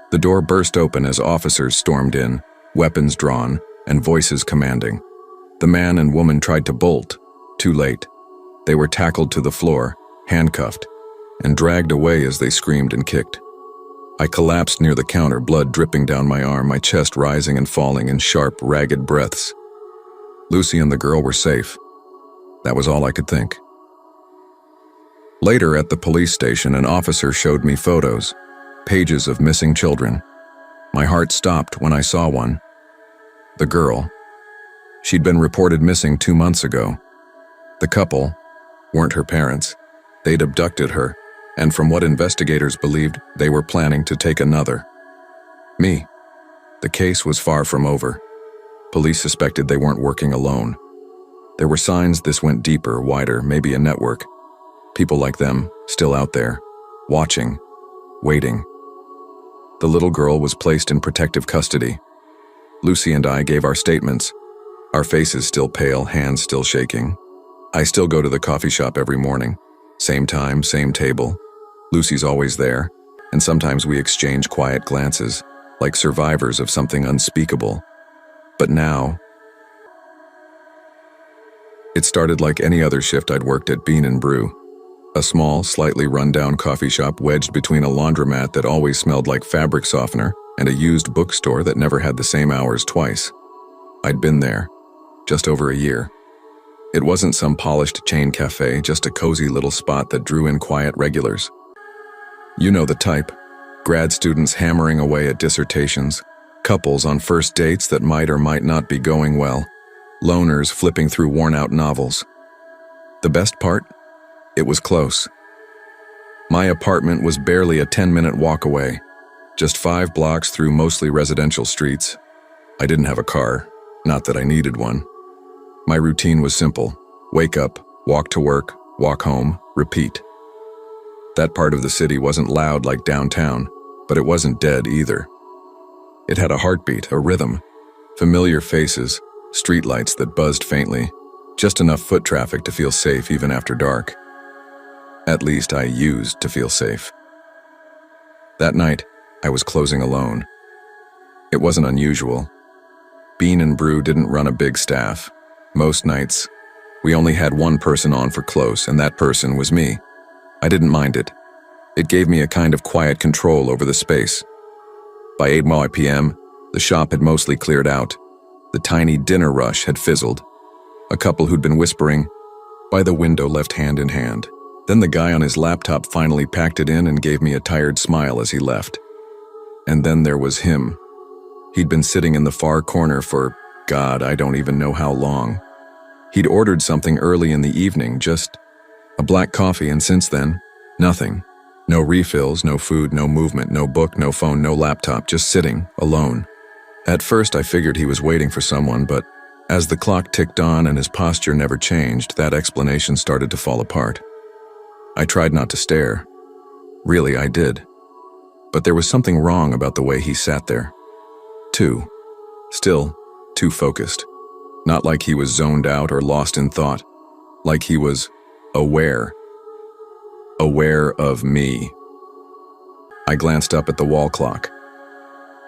The door burst open as officers stormed in, weapons drawn, and voices commanding. The man and woman tried to bolt. Too late. They were tackled to the floor, handcuffed, and dragged away as they screamed and kicked. I collapsed near the counter, blood dripping down my arm, my chest rising and falling in sharp, ragged breaths. Lucy and the girl were safe. That was all I could think. Later at the police station, an officer showed me photos, pages of missing children. My heart stopped when I saw one. The girl. She'd been reported missing 2 months ago. The couple weren't her parents. They'd abducted her, and from what investigators believed, they were planning to take another. Me. The case was far from over. Police suspected they weren't working alone. There were signs this went deeper, wider, maybe a network. People like them, still out there, watching, waiting. The little girl was placed in protective custody. Lucy and I gave our statements, our faces still pale, hands still shaking. I still go to the coffee shop every morning. Same time, same table. Lucy's always there, and sometimes we exchange quiet glances, like survivors of something unspeakable. But now, it started like any other shift I'd worked at Bean and Brew. A small, slightly run-down coffee shop wedged between a laundromat that always smelled like fabric softener and a used bookstore that never had the same hours twice. I'd been there, just over a year. It wasn't some polished chain cafe, just a cozy little spot that drew in quiet regulars. You know the type. Grad students hammering away at dissertations, couples on first dates that might or might not be going well, loners flipping through worn-out novels. The best part? It was close. My apartment was barely a 10-minute walk away, just 5 blocks through mostly residential streets. I didn't have a car, not that I needed one. My routine was simple. Wake up, walk to work, walk home, repeat. That part of the city wasn't loud like downtown, but it wasn't dead either. It had a heartbeat, a rhythm, familiar faces, streetlights that buzzed faintly, just enough foot traffic to feel safe even after dark. At least I used to feel safe. That night, I was closing alone. It wasn't unusual. Bean and Brew didn't run a big staff. Most nights, we only had one person on for close, and that person was me. I didn't mind it. It gave me a kind of quiet control over the space. By 8 p.m., the shop had mostly cleared out. The tiny dinner rush had fizzled. A couple who'd been whispering by the window left hand in hand. Then the guy on his laptop finally packed it in and gave me a tired smile as he left. And then there was him. He'd been sitting in the far corner for, God, I don't even know how long. He'd ordered something early in the evening, just a black coffee, and since then, nothing. No refills, no food, no movement, no book, no phone, no laptop, just sitting, alone. At first I figured he was waiting for someone, but as the clock ticked on and his posture never changed, that explanation started to fall apart. I tried not to stare. Really, I did. But there was something wrong about the way he sat there. Still, too focused. Not like he was zoned out or lost in thought. Like he was aware. Aware of me. I glanced up at the wall clock.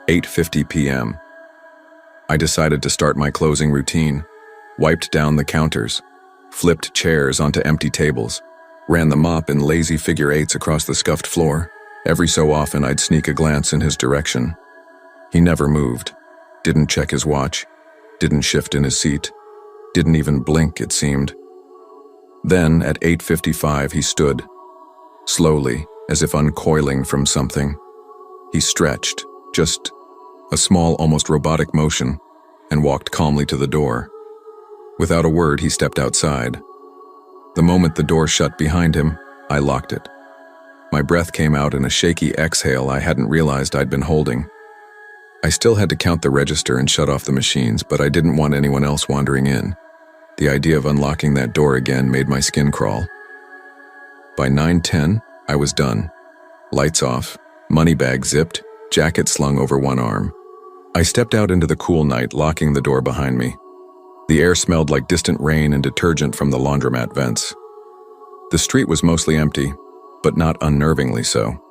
8:50 p.m. I decided to start my closing routine. Wiped down the counters. Flipped chairs onto empty tables. Ran the mop in lazy figure eights across the scuffed floor. Every so often I'd sneak a glance in his direction. He never moved. Didn't check his watch. Didn't shift in his seat. Didn't even blink, it seemed. Then, at 8:55, he stood. Slowly, as if uncoiling from something. He stretched, just a small, almost robotic motion, and walked calmly to the door. Without a word, he stepped outside. The moment the door shut behind him, I locked it. My breath came out in a shaky exhale I hadn't realized I'd been holding. I still had to count the register and shut off the machines, but I didn't want anyone else wandering in. The idea of unlocking that door again made my skin crawl. By 9:10, I was done. Lights off, money bag zipped, jacket slung over one arm. I stepped out into the cool night, locking the door behind me. The air smelled like distant rain and detergent from the laundromat vents. The street was mostly empty, but not unnervingly so.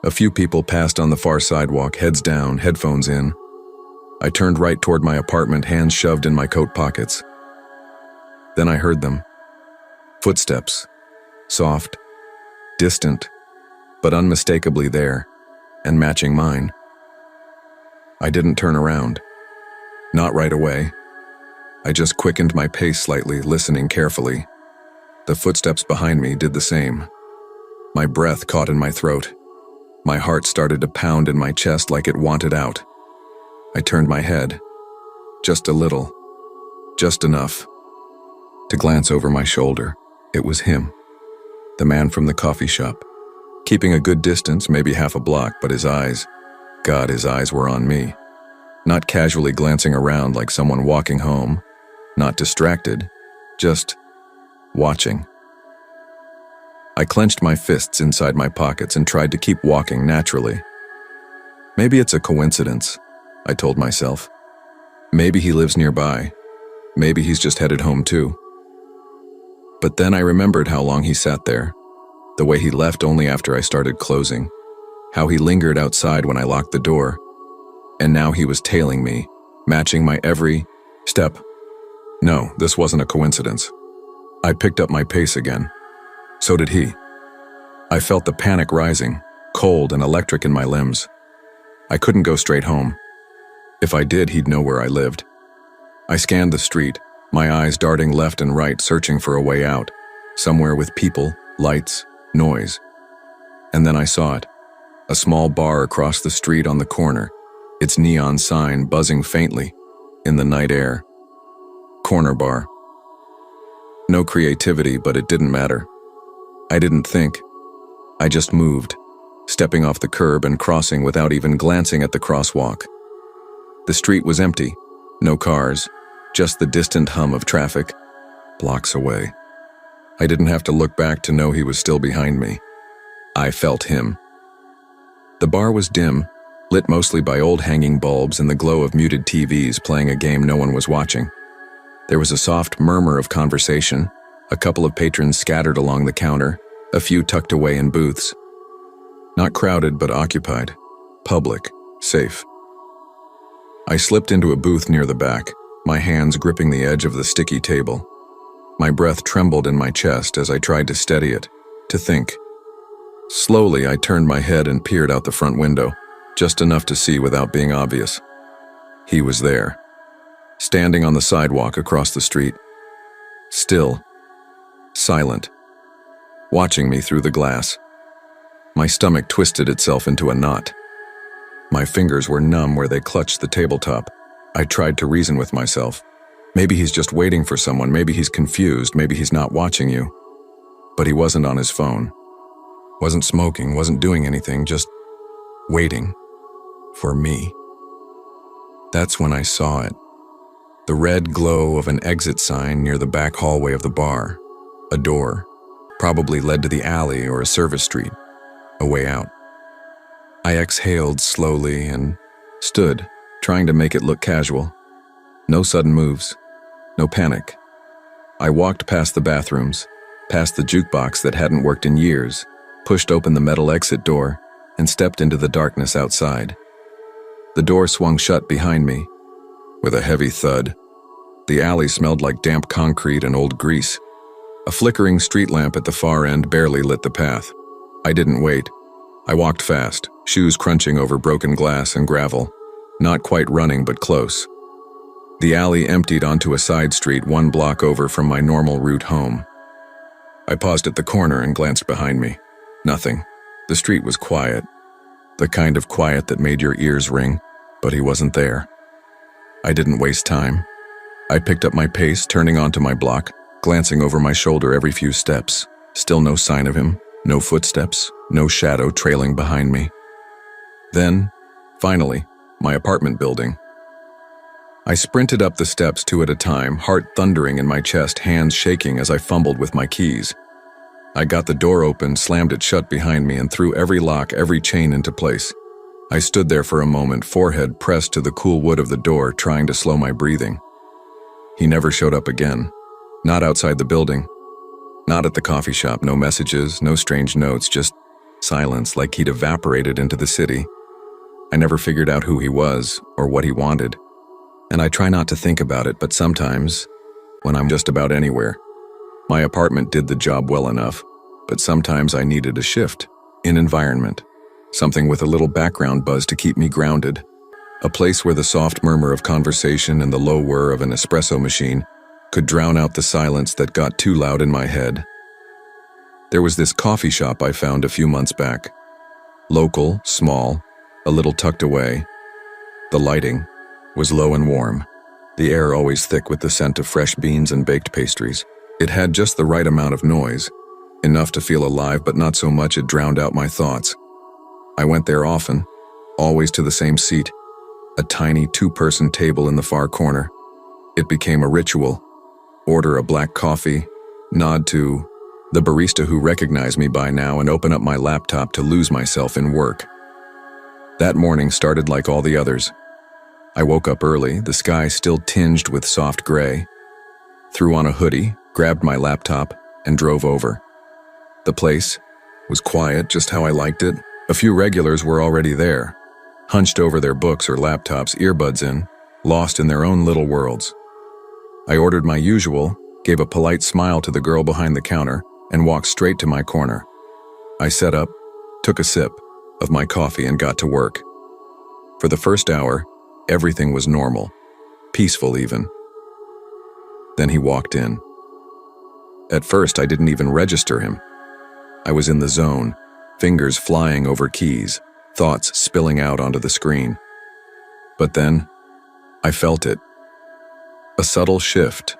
A few people passed on the far sidewalk, heads down, headphones in. I turned right toward my apartment, hands shoved in my coat pockets. Then I heard them. Footsteps. Soft, distant, but unmistakably there, and matching mine. I didn't turn around. Not right away. I just quickened my pace slightly, listening carefully. The footsteps behind me did the same. My breath caught in my throat. My heart started to pound in my chest like it wanted out. I turned my head. Just a little. Just enough. To glance over my shoulder. It was him. The man from the coffee shop. Keeping a good distance, maybe half a block, but his eyes, God, his eyes were on me. Not casually glancing around like someone walking home. Not distracted. Just watching. I clenched my fists inside my pockets and tried to keep walking naturally. Maybe it's a coincidence, I told myself. Maybe he lives nearby. Maybe he's just headed home too. But then I remembered how long he sat there, the way he left only after I started closing, how he lingered outside when I locked the door, and now he was tailing me, matching my every step. No, this wasn't a coincidence. I picked up my pace again. So did he. I felt the panic rising, cold and electric in my limbs. I couldn't go straight home. If I did, he'd know where I lived. I scanned the street, my eyes darting left and right, searching for a way out, somewhere with people, lights, noise. And then I saw it. A small bar across the street on the corner, its neon sign buzzing faintly in the night air. Corner bar. No creativity, but it didn't matter. I didn't think. I just moved, stepping off the curb and crossing without even glancing at the crosswalk. The street was empty, no cars, just the distant hum of traffic, blocks away. I didn't have to look back to know he was still behind me. I felt him. The bar was dim, lit mostly by old hanging bulbs and the glow of muted TVs playing a game no one was watching. There was a soft murmur of conversation, a couple of patrons scattered along the counter, a few tucked away in booths. Not crowded, but occupied. Public. Safe. I slipped into a booth near the back, my hands gripping the edge of the sticky table. My breath trembled in my chest as I tried to steady it, to think. Slowly, I turned my head and peered out the front window, just enough to see without being obvious. He was there, standing on the sidewalk across the street. Still. Silent. Watching me through the glass. My stomach twisted itself into a knot. My fingers were numb where they clutched the tabletop. I tried to reason with myself. Maybe he's just waiting for someone, maybe he's confused, maybe he's not watching you. But he wasn't on his phone. Wasn't smoking, wasn't doing anything, just waiting. For me. That's when I saw it. The red glow of an exit sign near the back hallway of the bar. A door. Probably led to the alley or a service street. A way out. I exhaled slowly and stood, trying to make it look casual. No sudden moves. No panic. I walked past the bathrooms, past the jukebox that hadn't worked in years, pushed open the metal exit door, and stepped into the darkness outside. The door swung shut behind me. With a heavy thud, the alley smelled like damp concrete and old grease. A flickering street lamp at the far end barely lit the path. I didn't wait. I walked fast, shoes crunching over broken glass and gravel, not quite running but close. The alley emptied onto a side street 1 block over from my normal route home. I paused at the corner and glanced behind me. Nothing. The street was quiet. The kind of quiet that made your ears ring. but he wasn't there. I didn't waste time. I picked up my pace, turning onto my block, glancing over my shoulder every few steps. Still no sign of him, no footsteps, no shadow trailing behind me. Then, finally, my apartment building. I sprinted up the steps 2 at a time, heart thundering in my chest, hands shaking as I fumbled with my keys. I got the door open, slammed it shut behind me, and threw every lock, every chain into place. I stood there for a moment, forehead pressed to the cool wood of the door, trying to slow my breathing. He never showed up again. Not outside the building. Not at the coffee shop. No messages, no strange notes, just silence, like he'd evaporated into the city. I never figured out who he was or what he wanted. And I try not to think about it, but sometimes, when I'm just about anywhere, my apartment did the job well enough, but sometimes I needed a shift in environment, something with a little background buzz to keep me grounded, a place where the soft murmur of conversation and the low whir of an espresso machine could drown out the silence that got too loud in my head. There was this coffee shop I found a few months back. Local, small, a little tucked away. The lighting was low and warm, the air always thick with the scent of fresh beans and baked pastries. It had just the right amount of noise, enough to feel alive but not so much it drowned out my thoughts. I went there often, always to the same seat, a tiny 2-person table in the far corner. It became a ritual. Order a black coffee, nod to the barista who recognized me by now, and open up my laptop to lose myself in work. That morning started like all the others. I woke up early, the sky still tinged with soft gray. Threw on a hoodie, grabbed my laptop, and drove over. The place was quiet, just how I liked it. A few regulars were already there, hunched over their books or laptops, earbuds in, lost in their own little worlds. I ordered my usual, gave a polite smile to the girl behind the counter, and walked straight to my corner. I sat up, took a sip of my coffee, and got to work. For the first hour, everything was normal, peaceful even. Then he walked in. At first, I didn't even register him. I was in the zone, fingers flying over keys, thoughts spilling out onto the screen. But then, I felt it. A subtle shift,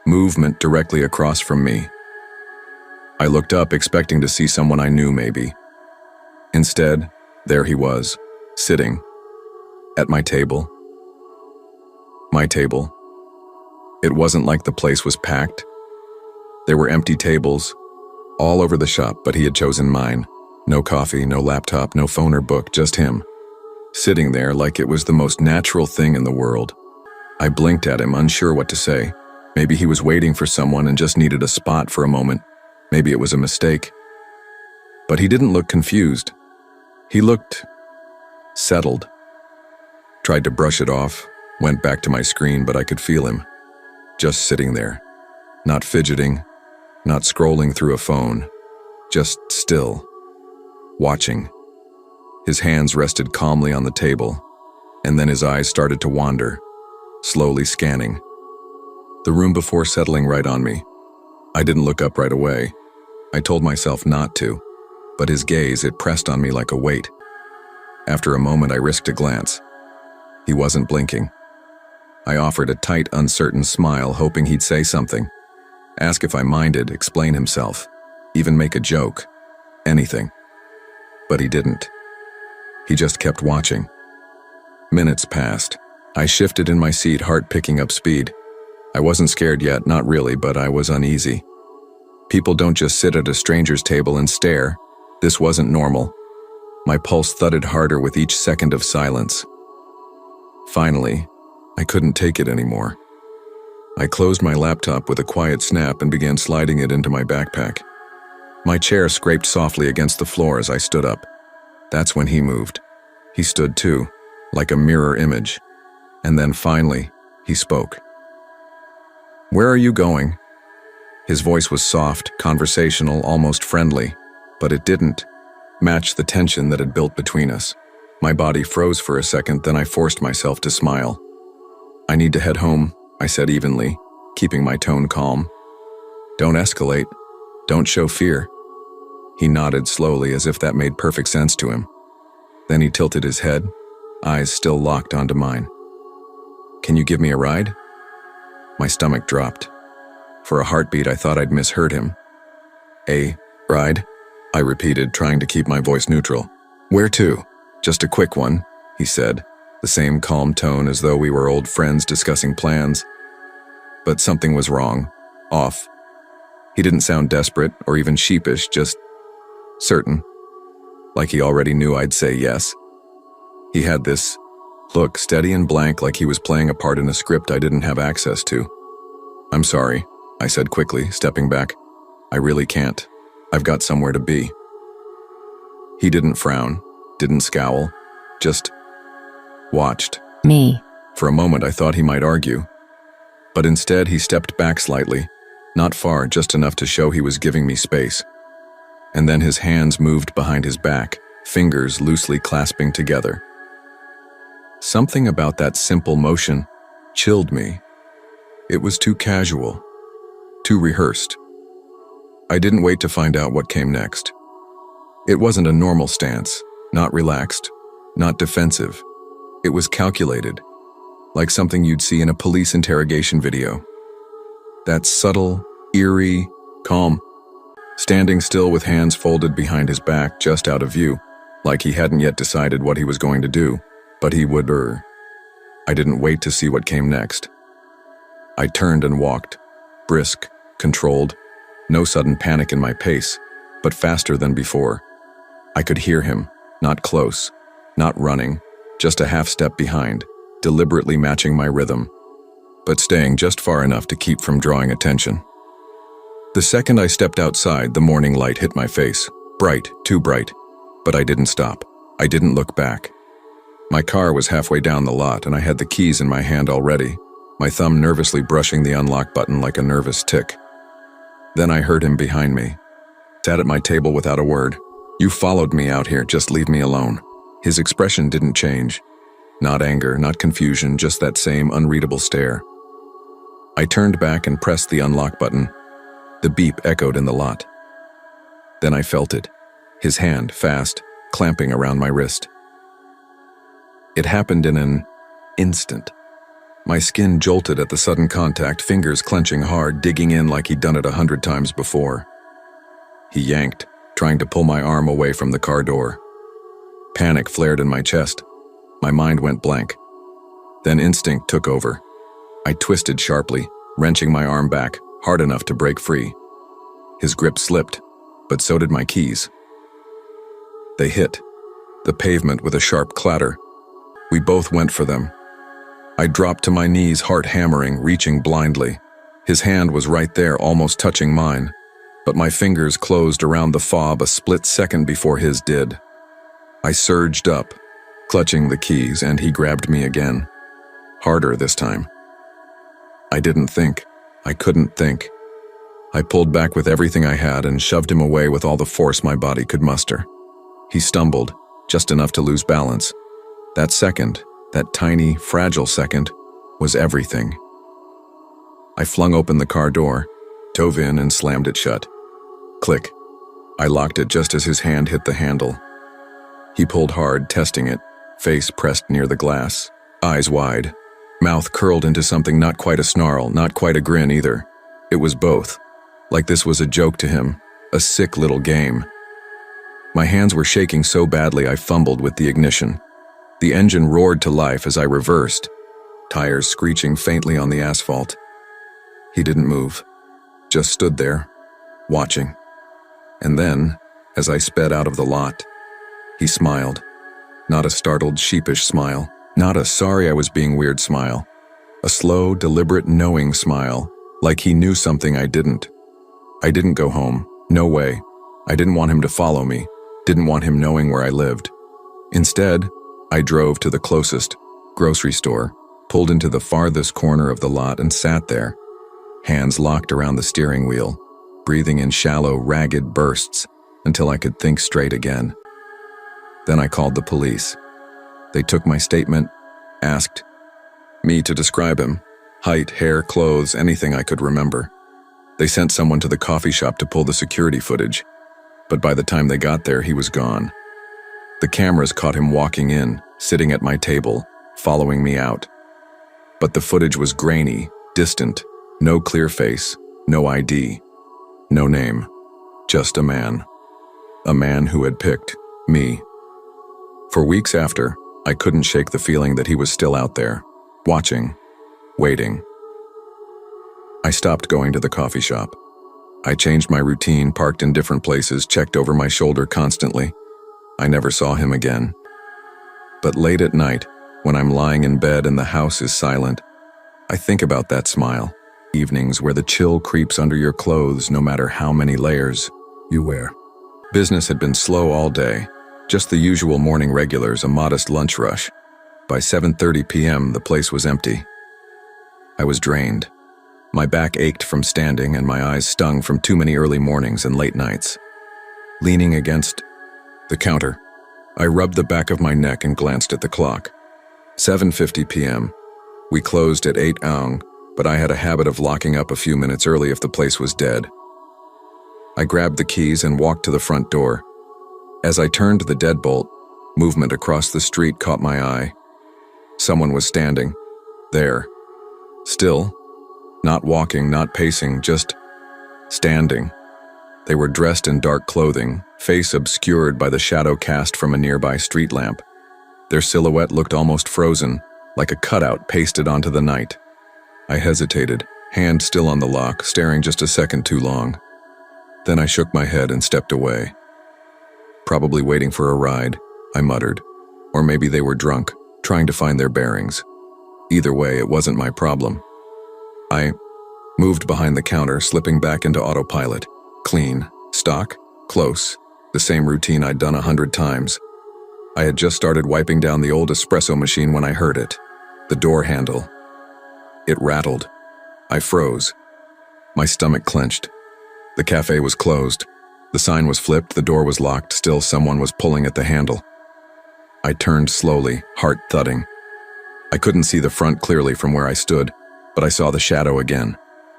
movement directly across from me. I looked up, expecting to see someone I knew maybe. Instead, there he was, sitting at my table. My table. It wasn't like the place was packed. There were empty tables all over the shop, but he had chosen mine. No coffee, no laptop, no phone or book, just him, sitting there like it was the most natural thing in the world. I blinked at him, unsure what to say. Maybe he was waiting for someone and just needed a spot for a moment. Maybe it was a mistake. But he didn't look confused. He looked settled. Tried to brush it off, went back to my screen, but I could feel him, just sitting there, not fidgeting, not scrolling through a phone, just still, watching. His hands rested calmly on the table, and then his eyes started to wander, slowly scanning the room before settling right on me. I didn't look up right away. I told myself not to, but his gaze, it pressed on me like a weight. After a moment, I risked a glance. He wasn't blinking. I offered a tight, uncertain smile, hoping he'd say something. Ask if I minded, explain himself, even make a joke, anything. But he didn't. He just kept watching. Minutes passed. I shifted in my seat, heart picking up speed. I wasn't scared yet, not really, but I was uneasy. People don't just sit at a stranger's table and stare. This wasn't normal. My pulse thudded harder with each second of silence. Finally, I couldn't take it anymore. I closed my laptop with a quiet snap and began sliding it into my backpack. My chair scraped softly against the floor as I stood up. That's when he moved. He stood too, like a mirror image. And then finally, he spoke. "Where are you going?" His voice was soft, conversational, almost friendly, but it didn't match the tension that had built between us. My body froze for a second, then I forced myself to smile. "I need to head home," I said evenly, keeping my tone calm. "Don't escalate. Don't show fear." He nodded slowly, as if that made perfect sense to him. Then he tilted his head, eyes still locked onto mine. "Can you give me a ride?" My stomach dropped. For a heartbeat, I thought I'd misheard him. "A ride?" I repeated, trying to keep my voice neutral. "Where to?" "Just a quick one," he said, the same calm tone as though we were old friends discussing plans. But something was wrong, off. He didn't sound desperate or even sheepish, just certain, like he already knew I'd say yes. He had this look, steady and blank, like he was playing a part in a script I didn't have access to. "I'm sorry," I said quickly, stepping back. "I really can't. I've got somewhere to be." He didn't frown, didn't scowl, just watched me. For a moment I thought he might argue, but instead he stepped back slightly, not far, just enough to show he was giving me space. And then his hands moved behind his back, fingers loosely clasping together. Something about that simple motion chilled me. It was too casual, too rehearsed. I didn't wait to find out what came next. It wasn't a normal stance, not relaxed, not defensive. It was calculated, like something you'd see in a police interrogation video. That subtle, eerie, calm, standing still with hands folded behind his back, just out of view, like he hadn't yet decided what he was going to do, but he would. I didn't wait to see what came next. I turned and walked, brisk, controlled, no sudden panic in my pace, but faster than before. I could hear him, not close, not running, just a half step behind, deliberately matching my rhythm, but staying just far enough to keep from drawing attention. The second I stepped outside, the morning light hit my face, bright, too bright, but I didn't stop. I didn't look back. My car was halfway down the lot and I had the keys in my hand already, my thumb nervously brushing the unlock button like a nervous tick. Then I heard him behind me. Sat at my table without a word. "You followed me out here, just leave me alone." His expression didn't change. Not anger, not confusion, just that same unreadable stare. I turned back and pressed the unlock button. The beep echoed in the lot. Then I felt it, his hand, fast, clamping around my wrist. It happened in an instant. My skin jolted at the sudden contact, fingers clenching hard, digging in like he'd done it 100 times before. He yanked, trying to pull my arm away from the car door. Panic flared in my chest. My mind went blank. Then instinct took over. I twisted sharply, wrenching my arm back, hard enough to break free. His grip slipped, but so did my keys. They hit the pavement with a sharp clatter. We both went for them. I dropped to my knees, heart hammering, reaching blindly. His hand was right there, almost touching mine, but my fingers closed around the fob a split second before his did. I surged up, clutching the keys, and he grabbed me again. Harder this time. I didn't think. I couldn't think. I pulled back with everything I had and shoved him away with all the force my body could muster. He stumbled, just enough to lose balance. That second, that tiny, fragile second, was everything. I flung open the car door, dove in and slammed it shut. Click. I locked it just as his hand hit the handle. He pulled hard, testing it, face pressed near the glass, eyes wide, mouth curled into something not quite a snarl, not quite a grin either. It was both. Like this was a joke to him, a sick little game. My hands were shaking so badly I fumbled with the ignition. The engine roared to life as I reversed, tires screeching faintly on the asphalt. He didn't move, just stood there, watching. And then, as I sped out of the lot, he smiled. Not a startled, sheepish smile, not a sorry I was being weird smile. A slow, deliberate, knowing smile, like he knew something I didn't. I didn't go home, no way. I didn't want him to follow me, didn't want him knowing where I lived. Instead, I drove to the closest grocery store, pulled into the farthest corner of the lot and sat there, hands locked around the steering wheel, breathing in shallow, ragged bursts until I could think straight again. Then I called the police. They took my statement, asked me to describe him, height, hair, clothes, anything I could remember. They sent someone to the coffee shop to pull the security footage, but by the time they got there, he was gone. The cameras caught him walking in, sitting at my table, following me out. But the footage was grainy, distant, no clear face, no ID, no name, just a man. A man who had picked me. For weeks after, I couldn't shake the feeling that he was still out there, watching, waiting. I stopped going to the coffee shop. I changed my routine, parked in different places, checked over my shoulder constantly. I never saw him again. But late at night, when I'm lying in bed and the house is silent, I think about that smile. Evenings where the chill creeps under your clothes no matter how many layers you wear. Business had been slow all day, just the usual morning regulars, a modest lunch rush. By 7:30 p.m., the place was empty. I was drained. My back ached from standing and my eyes stung from too many early mornings and late nights. Leaning against the counter, I rubbed the back of my neck and glanced at the clock. 7:50 p.m. We closed at 8 am, but I had a habit of locking up a few minutes early if the place was dead. I grabbed the keys and walked to the front door. As I turned the deadbolt, movement across the street caught my eye. Someone was standing there, still, not walking, not pacing, just standing. They were dressed in dark clothing, face obscured by the shadow cast from a nearby street lamp. Their silhouette looked almost frozen, like a cutout pasted onto the night. I hesitated, hand still on the lock, staring just a second too long. Then I shook my head and stepped away. Probably waiting for a ride, I muttered. Or maybe they were drunk, trying to find their bearings. Either way, it wasn't my problem. I moved behind the counter, slipping back into autopilot. Clean, stock, close, the same routine I'd done 100 times. I had just started wiping down the old espresso machine when I heard it. The door handle. It rattled. I froze. My stomach clenched. The cafe was closed. The sign was flipped, the door was locked, still someone was pulling at the handle. I turned slowly, heart thudding. I couldn't see the front clearly from where I stood, but I saw the shadow again,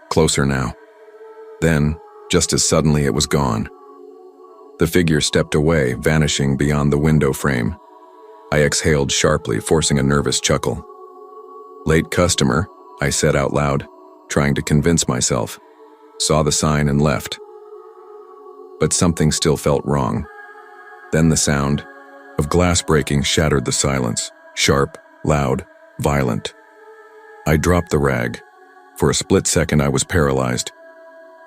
closer now. Then, just as suddenly, it was gone. The figure stepped away, vanishing beyond the window frame. I exhaled sharply, forcing a nervous chuckle. Late customer, I said out loud, trying to convince myself. Saw the sign and left. But something still felt wrong. Then the sound of glass breaking shattered the silence, sharp, loud, violent. I dropped the rag. For a split second I was paralyzed.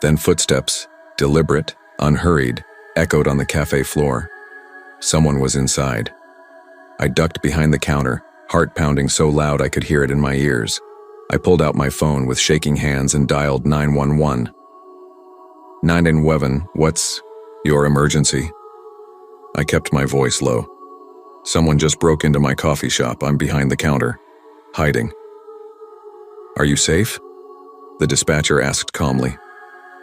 Then footsteps, deliberate, unhurried, echoed on the cafe floor. Someone was inside. I ducked behind the counter, heart pounding so loud I could hear it in my ears. I pulled out my phone with shaking hands and dialed 911. 911, what's your emergency? I kept my voice low. Someone just broke into my coffee shop. I'm behind the counter, hiding. Are you safe? The dispatcher asked calmly.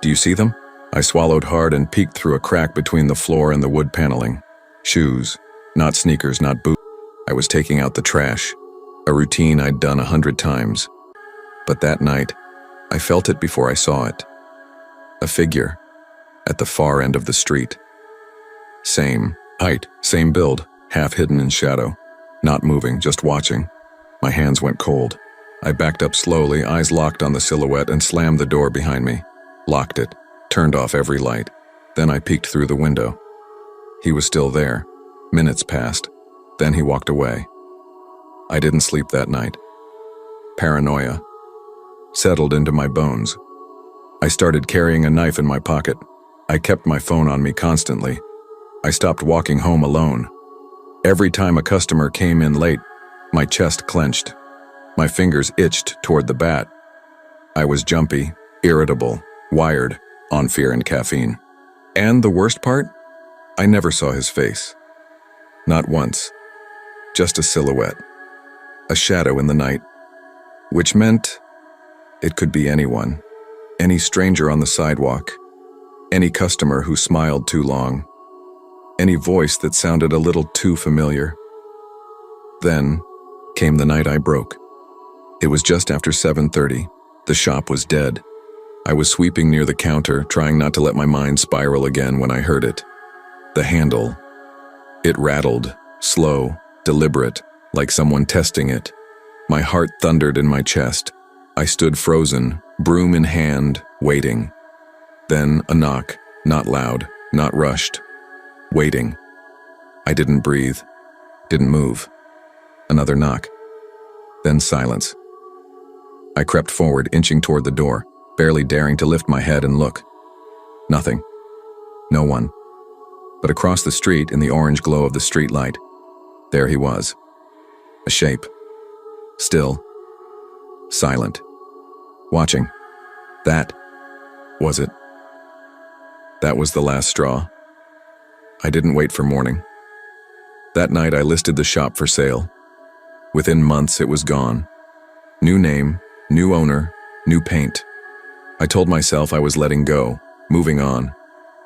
Do you see them? I swallowed hard and peeked through a crack between the floor and the wood paneling. Shoes, not sneakers, not boots. I was taking out the trash, a routine I'd done 100 times. But that night, I felt it before I saw it. A figure, at the far end of the street. Same height, same build, half hidden in shadow. Not moving, just watching. My hands went cold. I backed up slowly, eyes locked on the silhouette, and slammed the door behind me. Locked it, turned off every light. Then I peeked through the window. He was still there. Minutes passed. Then he walked away. I didn't sleep that night. Paranoia settled into my bones. I started carrying a knife in my pocket. I kept my phone on me constantly. I stopped walking home alone. Every time a customer came in late, my chest clenched. My fingers itched toward the bat. I was jumpy, irritable, wired on fear and caffeine. And the worst part? I never saw his face. Not once. Just a silhouette. A shadow in the night. Which meant it could be anyone. Any stranger on the sidewalk. Any customer who smiled too long. Any voice that sounded a little too familiar. Then came the night I broke. It was just after 7:30. The shop was dead. I was sweeping near the counter, trying not to let my mind spiral again when I heard it. The handle. It rattled, slow, deliberate, like someone testing it. My heart thundered in my chest. I stood frozen, broom in hand, waiting. Then a knock, not loud, not rushed. Waiting. I didn't breathe, didn't move. Another knock. Then silence. I crept forward, inching toward the door, barely daring to lift my head and look. Nothing. No one. But across the street, in the orange glow of the streetlight, there he was. A shape. Still. Silent. Watching. That was it. That was the last straw. I didn't wait for morning. That night I listed the shop for sale. Within months it was gone. New name, new owner, new paint. I told myself I was letting go, moving on,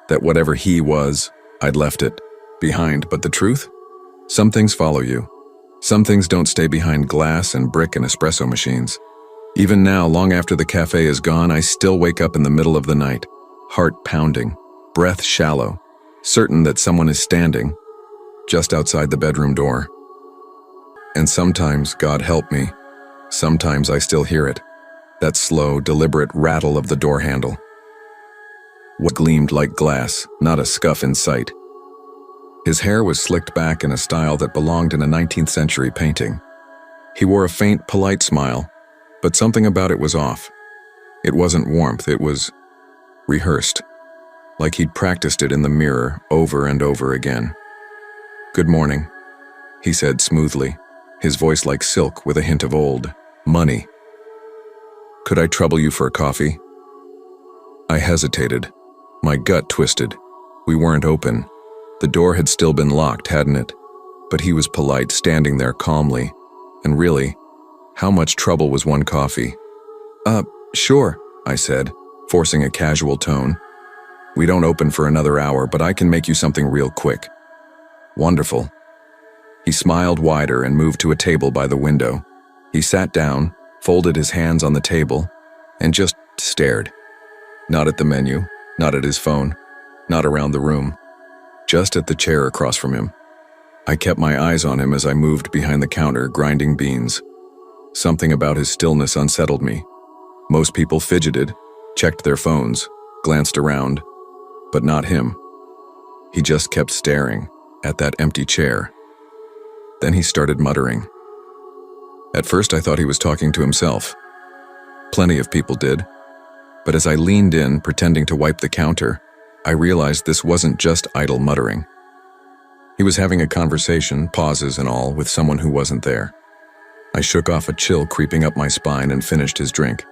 that whatever he was, I'd left it behind. But the truth? Some things follow you. Some things don't stay behind glass and brick and espresso machines. Even now, long after the cafe is gone, I still wake up in the middle of the night, heart pounding, breath shallow, certain that someone is standing just outside the bedroom door. And sometimes, God help me, sometimes I still hear it, that slow, deliberate rattle of the door handle. What gleamed like glass, not a scuff in sight. His hair was slicked back in a style that belonged in a 19th century painting. He wore a faint, polite smile, but something about it was off. It wasn't warmth, it was rehearsed, like he'd practiced it in the mirror over and over again. "Good morning," he said smoothly, his voice like silk with a hint of old money. "Could I trouble you for a coffee?" I hesitated, my gut twisted. We weren't open. The door had still been locked, hadn't it? But he was polite, standing there calmly. And really, how much trouble was one coffee? Sure," I said, forcing a casual tone. "We don't open for another hour, but I can make you something real quick." "Wonderful." He smiled wider and moved to a table by the window. He sat down, folded his hands on the table, and just stared. Not at the menu, not at his phone, not around the room, just at the chair across from him. I kept my eyes on him as I moved behind the counter, grinding beans. Something about his stillness unsettled me. Most people fidgeted, checked their phones, glanced around, but not him. He just kept staring at that empty chair. Then he started muttering. At first I thought he was talking to himself. Plenty of people did. But as I leaned in, pretending to wipe the counter, I realized this wasn't just idle muttering. He was having a conversation, pauses and all, with someone who wasn't there. I shook off a chill creeping up my spine and finished his drink.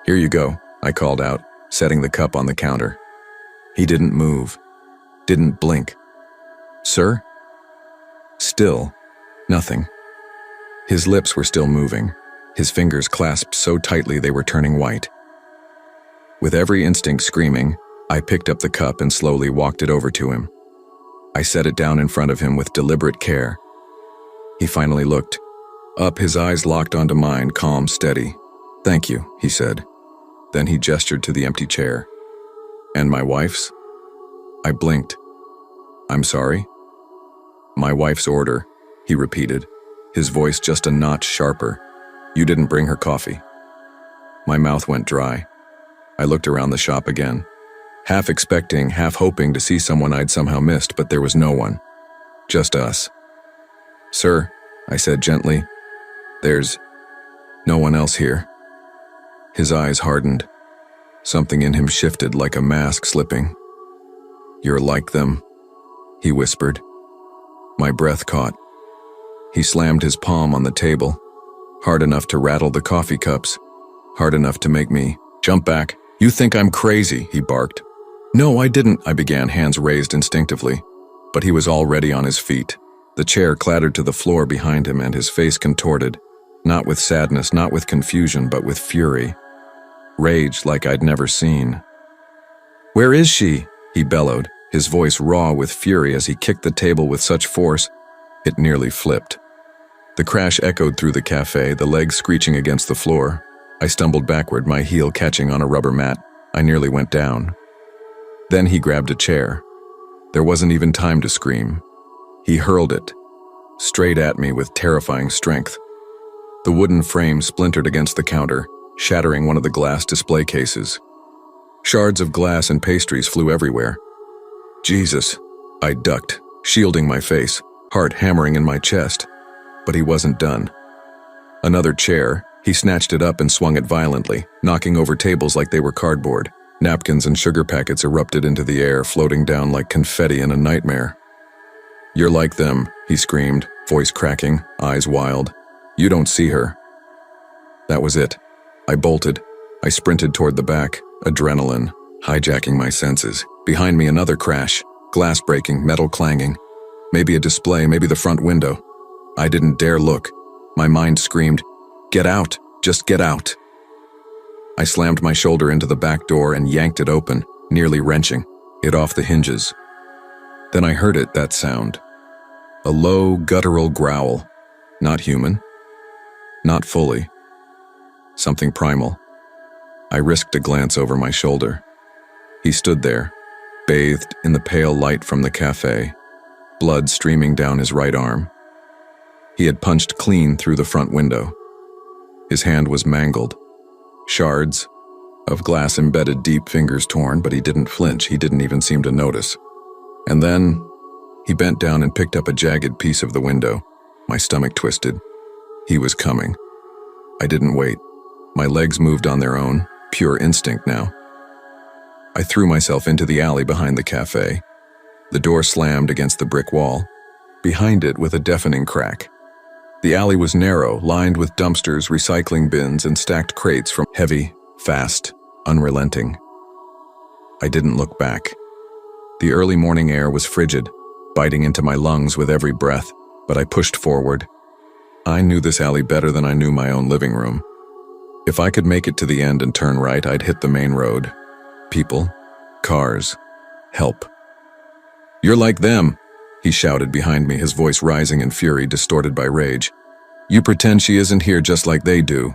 "Here you go," I called out, setting the cup on the counter. He didn't move, didn't blink. "Sir?" Still, nothing. His lips were still moving, his fingers clasped so tightly they were turning white. With every instinct screaming, I picked up the cup and slowly walked it over to him. I set it down in front of him with deliberate care. He finally looked up, his eyes locked onto mine, calm, steady. "Thank you," he said. Then he gestured to the empty chair. "And my wife's?" I blinked. "I'm sorry?" "My wife's order," he repeated, his voice just a notch sharper. "You didn't bring her coffee." My mouth went dry. I looked around the shop again, half expecting, half hoping to see someone I'd somehow missed, but there was no one. Just us. "Sir," I said gently, "there's no one else here." His eyes hardened. Something in him shifted like a mask slipping. "You're like them," he whispered. My breath caught. He slammed his palm on the table, hard enough to rattle the coffee cups, hard enough to make me jump back. "You think I'm crazy," he barked. "No, I didn't," I began, hands raised instinctively. But he was already on his feet. The chair clattered to the floor behind him and his face contorted, not with sadness, not with confusion, but with fury. Rage like I'd never seen. "Where is she?" he bellowed, his voice raw with fury as he kicked the table with such force, it nearly flipped. The crash echoed through the cafe, the legs screeching against the floor. I stumbled backward, my heel catching on a rubber mat. I nearly went down. Then he grabbed a chair. There wasn't even time to scream. He hurled it, straight at me with terrifying strength. The wooden frame splintered against the counter, shattering one of the glass display cases. Shards of glass and pastries flew everywhere. Jesus, I ducked, shielding my face, heart hammering in my chest. But he wasn't done. Another chair, he snatched it up and swung it violently, knocking over tables like they were cardboard. Napkins and sugar packets erupted into the air, floating down like confetti in a nightmare. "You're like them," he screamed, voice cracking, eyes wild. "You don't see her." That was it. I bolted. I sprinted toward the back, adrenaline, hijacking my senses. Behind me another crash, glass breaking, metal clanging. Maybe a display, maybe the front window. I didn't dare look. My mind screamed, "Get out! Just get out!" I slammed my shoulder into the back door and yanked it open, nearly wrenching it off the hinges. Then I heard it, that sound. A low, guttural growl. Not human. Not fully. Something primal. I risked a glance over my shoulder. He stood there, bathed in the pale light from the cafe, blood streaming down his right arm. He had punched clean through the front window. His hand was mangled. Shards of glass embedded deep, fingers torn, but he didn't flinch. He didn't even seem to notice. And then he bent down and picked up a jagged piece of the window. My stomach twisted. He was coming. I didn't wait. My legs moved on their own, pure instinct now. I threw myself into the alley behind the cafe. The door slammed against the brick wall, behind it with a deafening crack. The alley was narrow, lined with dumpsters, recycling bins, and stacked crates from heavy, fast, unrelenting. I didn't look back. The early morning air was frigid, biting into my lungs with every breath, but I pushed forward. I knew this alley better than I knew my own living room. If I could make it to the end and turn right, I'd hit the main road. People, cars, help. "You're like them," he shouted behind me, his voice rising in fury, distorted by rage. "You pretend she isn't here just like they do."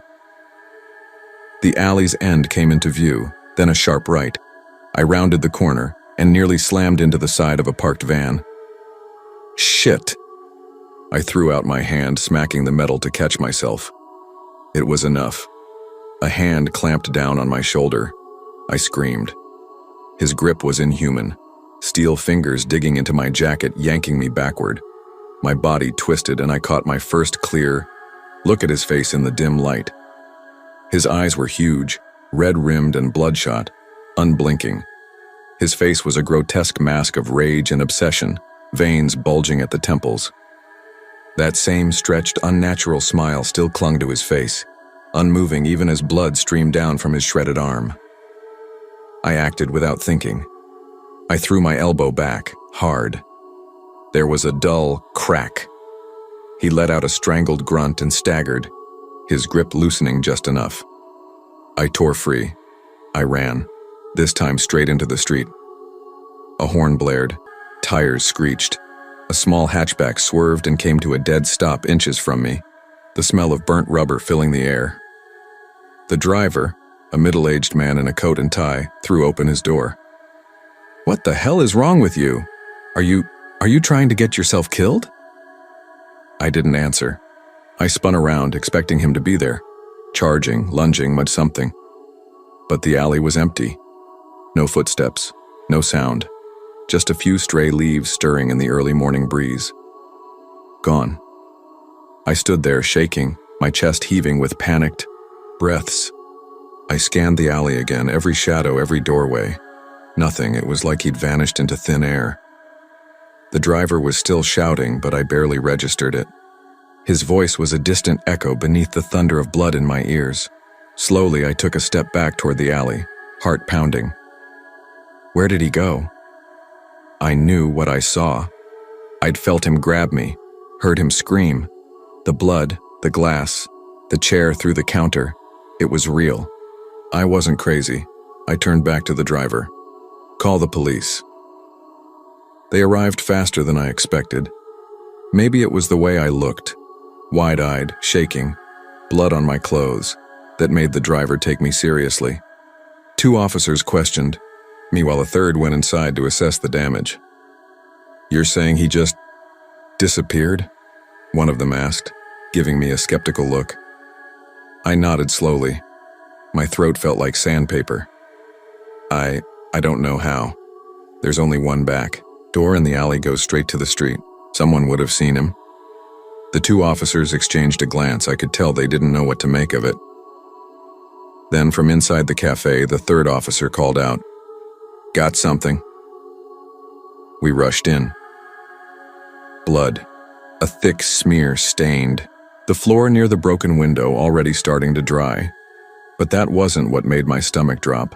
The alley's end came into view, then a sharp right. I rounded the corner and nearly slammed into the side of a parked van. Shit! I threw out my hand, smacking the metal to catch myself. It was enough. A hand clamped down on my shoulder. I screamed. His grip was inhuman. Steel fingers digging into my jacket, yanking me backward. My body twisted and I caught my first clear look at his face in the dim light. His eyes were huge, red-rimmed and bloodshot, unblinking. His face was a grotesque mask of rage and obsession, veins bulging at the temples. That same stretched, unnatural smile still clung to his face, unmoving even as blood streamed down from his shredded arm. I acted without thinking. I threw my elbow back, hard. There was a dull crack. He let out a strangled grunt and staggered, his grip loosening just enough. I tore free. I ran, this time straight into the street. A horn blared, tires screeched. A small hatchback swerved and came to a dead stop inches from me, the smell of burnt rubber filling the air. The driver, a middle-aged man in a coat and tie, threw open his door. "What the hell is wrong with you? Are you trying to get yourself killed?" I didn't answer. I spun around, expecting him to be there, charging, lunging, much something. But the alley was empty. No footsteps, no sound, just a few stray leaves stirring in the early morning breeze. Gone. I stood there, shaking, my chest heaving with panicked breaths. I scanned the alley again, every shadow, every doorway. Nothing, it was like he'd vanished into thin air. The driver was still shouting, but I barely registered it. His voice was a distant echo beneath the thunder of blood in my ears. Slowly, I took a step back toward the alley, heart pounding. Where did he go? I knew what I saw. I'd felt him grab me, heard him scream. The blood, the glass, the chair through the counter. It was real. I wasn't crazy. I turned back to the driver. "Call the police." They arrived faster than I expected. Maybe it was the way I looked, wide-eyed, shaking, blood on my clothes, that made the driver take me seriously. 2 officers questioned me while a third went inside to assess the damage. "You're saying he just disappeared?" one of them asked, giving me a skeptical look. I nodded slowly. My throat felt like sandpaper. I don't know how. There's only one back door and the alley goes straight to the street. Someone would have seen him. The two officers exchanged a glance. I could tell they didn't know what to make of it. Then from inside the cafe, the third officer called out, "Got something?" We rushed in. Blood. A thick smear stained the floor near the broken window, already starting to dry. But that wasn't what made my stomach drop.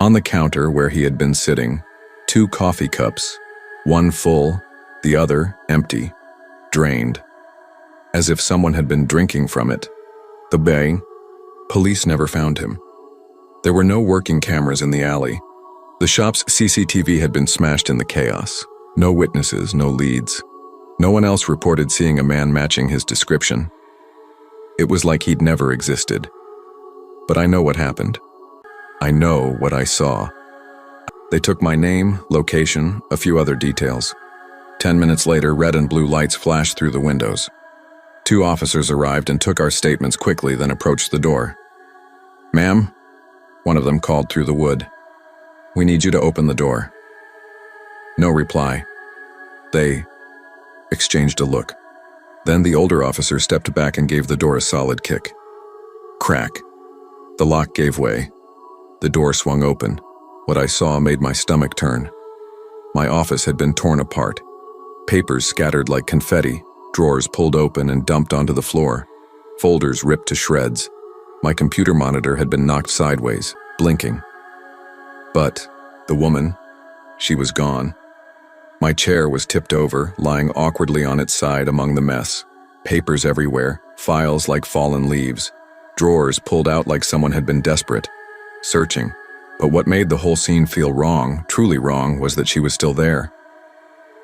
On the counter where he had been sitting, 2 coffee cups, one full, the other empty, drained, as if someone had been drinking from it. The bay. Police never found him. There were no working cameras in the alley. The shop's CCTV had been smashed in the chaos. No witnesses, no leads. No one else reported seeing a man matching his description. It was like he'd never existed. But I know what happened. I know what I saw. They took my name, location, a few other details. 10 minutes later, red and blue lights flashed through the windows. 2 officers arrived and took our statements quickly, then approached the door. "Ma'am," one of them called through the wood, "we need you to open the door." No reply. They exchanged a look. Then the older officer stepped back and gave the door a solid kick. Crack. The lock gave way. The door swung open. What I saw made my stomach turn. My office had been torn apart. Papers scattered like confetti, drawers pulled open and dumped onto the floor, folders ripped to shreds. My computer monitor had been knocked sideways, blinking. But the woman, she was gone. My chair was tipped over, lying awkwardly on its side among the mess. Papers everywhere, files like fallen leaves, drawers pulled out like someone had been desperate, searching. But what made the whole scene feel wrong, truly wrong, was that she was still there.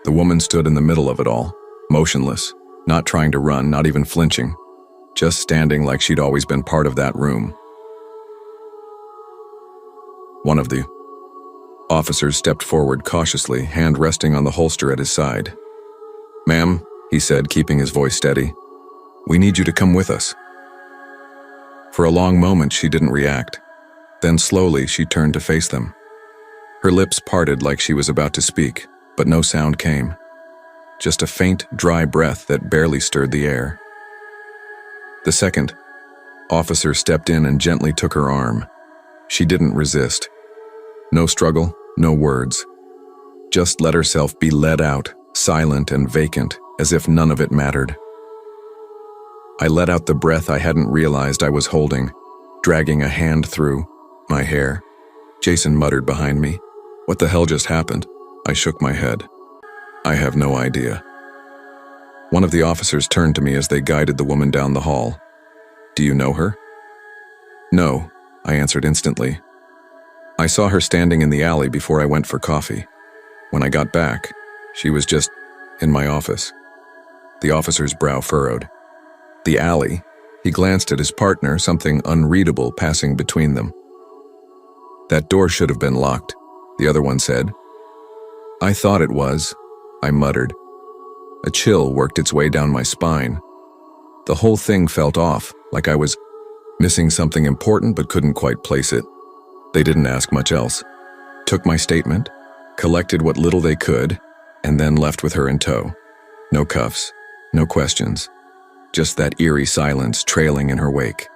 The woman stood in the middle of it all, motionless, not trying to run, not even flinching, just standing like she'd always been part of that room. One of the officers stepped forward cautiously, hand resting on the holster at his side. "Ma'am," he said, keeping his voice steady, "we need you to come with us." For a long moment, she didn't react. Then slowly, she turned to face them. Her lips parted like she was about to speak, but no sound came. Just a faint, dry breath that barely stirred the air. The second officer stepped in and gently took her arm. She didn't resist. No struggle, no words. Just let herself be led out, silent and vacant, as if none of it mattered. I let out the breath I hadn't realized I was holding, dragging a hand through my hair. Jason muttered behind me, "What the hell just happened?" I shook my head. "I have no idea." One of the officers turned to me as they guided the woman down the hall. "Do you know her?" "No," I answered instantly. "I saw her standing in the alley before I went for coffee. When I got back, she was just in my office." The officer's brow furrowed. "The alley?" He glanced at his partner, something unreadable passing between them. "That door should have been locked," the other one said. "I thought it was," I muttered. A chill worked its way down my spine. The whole thing felt off, like I was missing something important but couldn't quite place it. They didn't ask much else. Took my statement, collected what little they could, and then left with her in tow. No cuffs, no questions. Just that eerie silence trailing in her wake.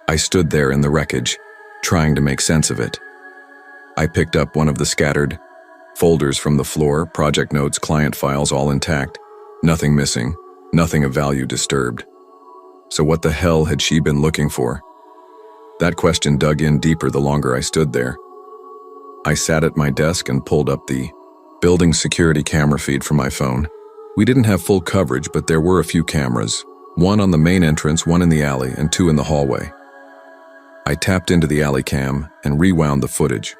I stood there in the wreckage, trying to make sense of it. I picked up one of the scattered folders from the floor, project notes, client files, all intact. Nothing missing, nothing of value disturbed. So what the hell had she been looking for? That question dug in deeper the longer I stood there. I sat at my desk and pulled up the building security camera feed from my phone. We didn't have full coverage, but there were a few cameras. One on the main entrance, one in the alley, and 2 in the hallway. I tapped into the alley cam and rewound the footage.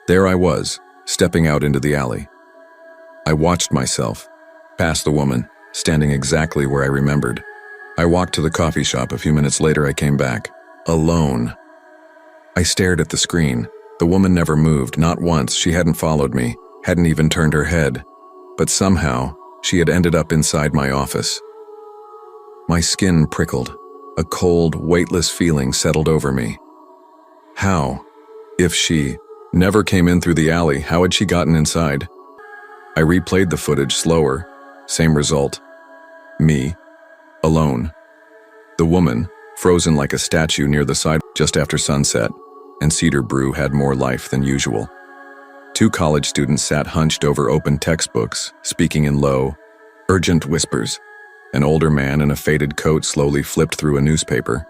There I was, stepping out into the alley. I watched myself, past the woman, standing exactly where I remembered. I walked to the coffee shop. A few minutes later, I came back, alone. I stared at the screen. The woman never moved, not once. She hadn't followed me, hadn't even turned her head. But somehow, She had ended up inside my office. My skin prickled. A cold, weightless feeling settled over me. How? If she never came in through the alley, how had she gotten inside? I replayed the footage slower. Same result. Me. Alone. The woman, frozen like a statue near the side just after sunset, and Cedar Brew had more life than usual. 2 college students sat hunched over open textbooks, speaking in low, urgent whispers. An older man in a faded coat slowly flipped through a newspaper.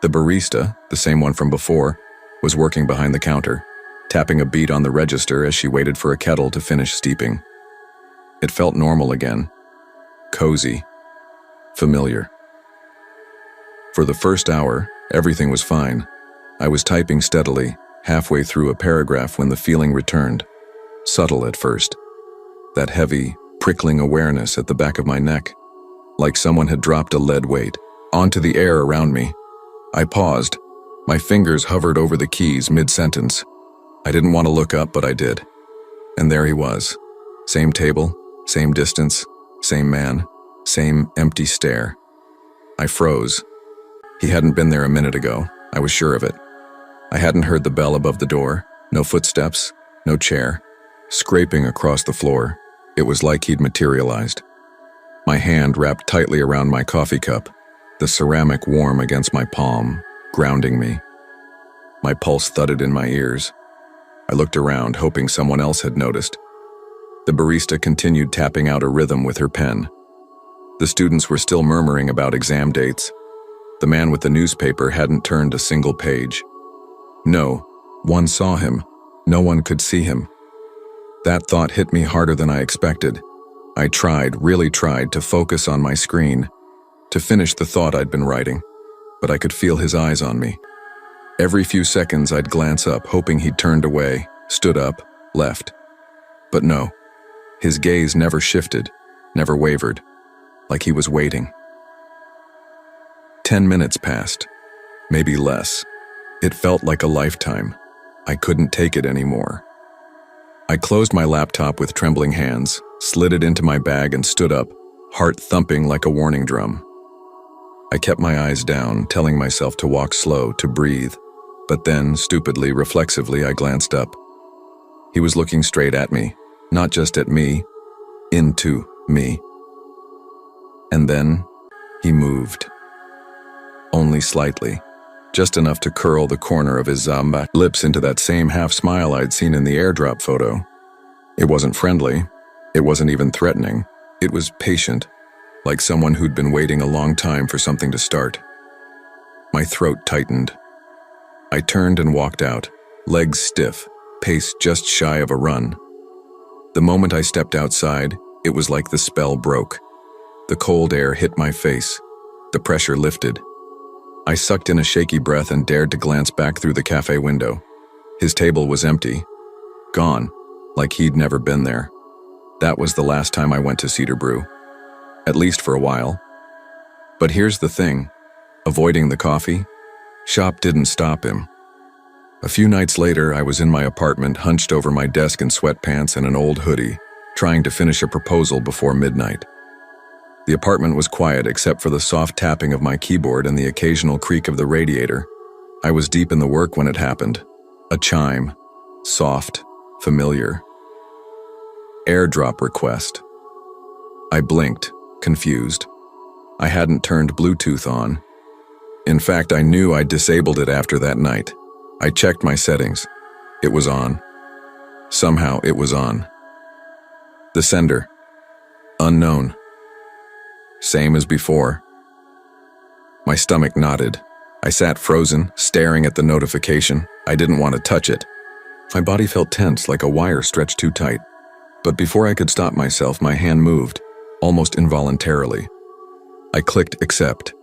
The barista, the same one from before, was working behind the counter, tapping a beat on the register as she waited for a kettle to finish steeping. It felt normal again. Cozy. Familiar. For the first hour, everything was fine. I was typing steadily, halfway through a paragraph when the feeling returned. Subtle at first. That heavy, prickling awareness at the back of my neck. Like someone had dropped a lead weight onto the air around me. I paused. My fingers hovered over the keys mid-sentence. I didn't want to look up, but I did. And there he was. Same table, same distance, same man, same empty stare. I froze. He hadn't been there a minute ago. I was sure of it. I hadn't heard the bell above the door. No footsteps, no chair. Scraping across the floor. It was like he'd materialized. My hand wrapped tightly around my coffee cup, the ceramic warm against my palm, grounding me. My pulse thudded in my ears. I looked around, hoping someone else had noticed. The barista continued tapping out a rhythm with her pen. The students were still murmuring about exam dates. The man with the newspaper hadn't turned a single page. No, one saw him. No one could see him. That thought hit me harder than I expected. I really tried to focus on my screen, to finish the thought I'd been writing, but I could feel his eyes on me. Every few seconds I'd glance up, hoping he'd turned away, stood up, left. But no, his gaze never shifted, never wavered, like he was waiting. 10 minutes passed, maybe less. It felt like a lifetime. I couldn't take it anymore. I closed my laptop with trembling hands, slid it into my bag and stood up, heart thumping like a warning drum. I kept my eyes down, telling myself to walk slow, to breathe, but then, stupidly, reflexively, I glanced up. He was looking straight at me, not just at me, into me. And then, he moved. Only slightly. Just enough to curl the corner of his zamba lips into that same half-smile I'd seen in the airdrop photo. It wasn't friendly. It wasn't even threatening. It was patient, like someone who'd been waiting a long time for something to start. My throat tightened. I turned and walked out, legs stiff, pace just shy of a run. The moment I stepped outside, it was like the spell broke. The cold air hit my face. The pressure lifted. I sucked in a shaky breath and dared to glance back through the cafe window. His table was empty. Gone, like he'd never been there. That was the last time I went to Cedar Brew. At least for a while. But here's the thing. Avoiding the coffee shop didn't stop him. A few nights later, I was in my apartment, hunched over my desk in sweatpants and an old hoodie, trying to finish a proposal before midnight. The apartment was quiet except for the soft tapping of my keyboard and the occasional creak of the radiator. I was deep in the work when it happened. A chime. Soft. Familiar. AirDrop request. I blinked, confused. I hadn't turned Bluetooth on. In fact, I knew I'd disabled it after that night. I checked my settings. It was on. Somehow it was on. The sender. Unknown. Same as before. My stomach knotted. I sat frozen, staring at the notification. I didn't want to touch it. My body felt tense, like a wire stretched too tight. But before I could stop myself, my hand moved, almost involuntarily. I clicked accept.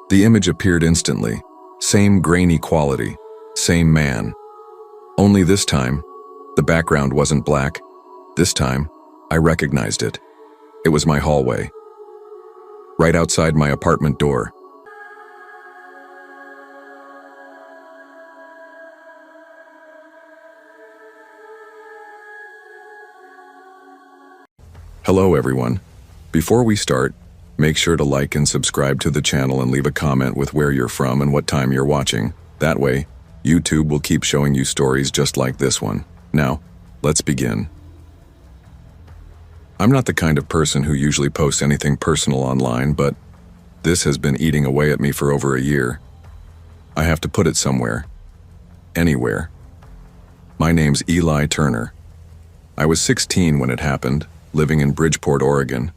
The image appeared instantly. Same grainy quality. Same man. Only this time, the background wasn't black. This time, I recognized it. It was my hallway. Right outside my apartment door. Hello, everyone. Before we start, make sure to like and subscribe to the channel and leave a comment with where you're from and what time you're watching. That way, YouTube will keep showing you stories just like this one. Now, let's begin. I'm not the kind of person who usually posts anything personal online, but this has been eating away at me for over a year. I have to put it somewhere. Anywhere. My name's Eli Turner. I was 16 when it happened, living in Bridgeport, Oregon.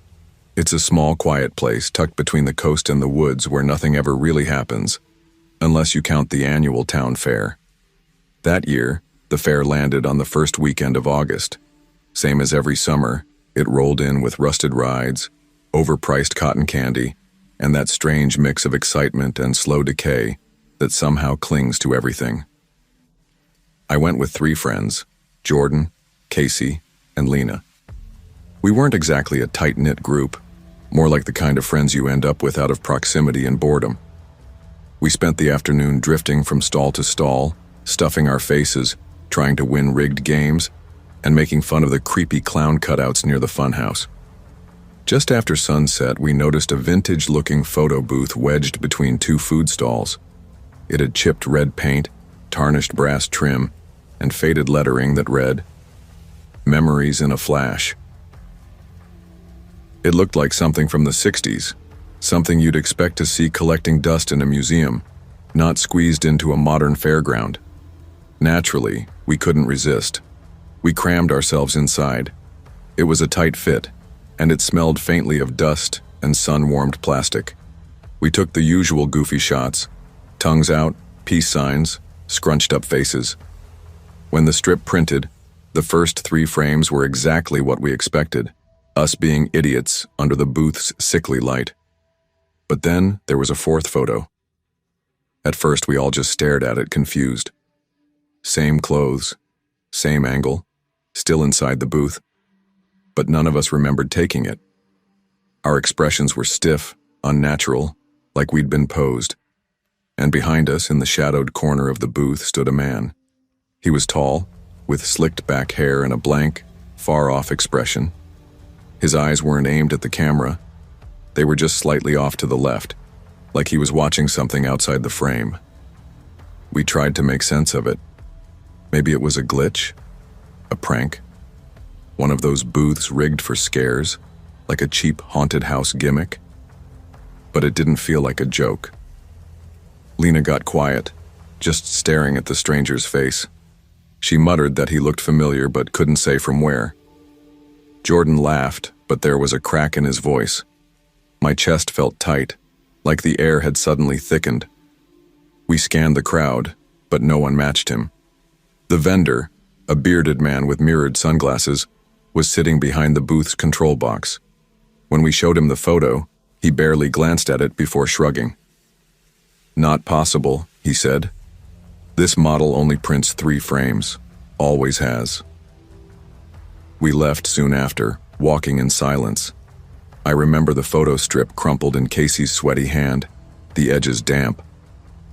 It's a small, quiet place tucked between the coast and the woods where nothing ever really happens, unless you count the annual town fair. That year, the fair landed on the first weekend of August. Same as every summer, it rolled in with rusted rides, overpriced cotton candy, and that strange mix of excitement and slow decay that somehow clings to everything. I went with 3 friends, Jordan, Casey, and Lena. We weren't exactly a tight-knit group, more like the kind of friends you end up with out of proximity and boredom. We spent the afternoon drifting from stall to stall, stuffing our faces, trying to win rigged games, and making fun of the creepy clown cutouts near the funhouse. Just after sunset, we noticed a vintage-looking photo booth wedged between 2 food stalls. It had chipped red paint, tarnished brass trim, and faded lettering that read, "Memories in a Flash." It looked like something from the 60s, something you'd expect to see collecting dust in a museum, not squeezed into a modern fairground. Naturally, we couldn't resist. We crammed ourselves inside. It was a tight fit, and it smelled faintly of dust and sun-warmed plastic. We took the usual goofy shots, tongues out, peace signs, scrunched up faces. When the strip printed, the first 3 frames were exactly what we expected, us being idiots under the booth's sickly light. But then there was a 4th photo. At first we all just stared at it, confused. Same clothes, same angle, still inside the booth. But none of us remembered taking it. Our expressions were stiff, unnatural, like we'd been posed. And behind us, in the shadowed corner of the booth, stood a man. He was tall, with slicked back hair and a blank, far-off expression. His eyes weren't aimed at the camera. They were just slightly off to the left, like he was watching something outside the frame. We tried to make sense of it. Maybe it was a glitch? A prank? One of those booths rigged for scares, like a cheap haunted house gimmick? But it didn't feel like a joke. Lena got quiet, just staring at the stranger's face. She muttered that he looked familiar but couldn't say from where. Jordan laughed, but there was a crack in his voice. My chest felt tight, like the air had suddenly thickened. We scanned the crowd, but no one matched him. The vendor, a bearded man with mirrored sunglasses, was sitting behind the booth's control box. When we showed him the photo, he barely glanced at it before shrugging. "Not possible," he said. "This model only prints 3 frames. Always has." We left soon after, walking in silence. I remember the photo strip crumpled in Casey's sweaty hand, the edges damp.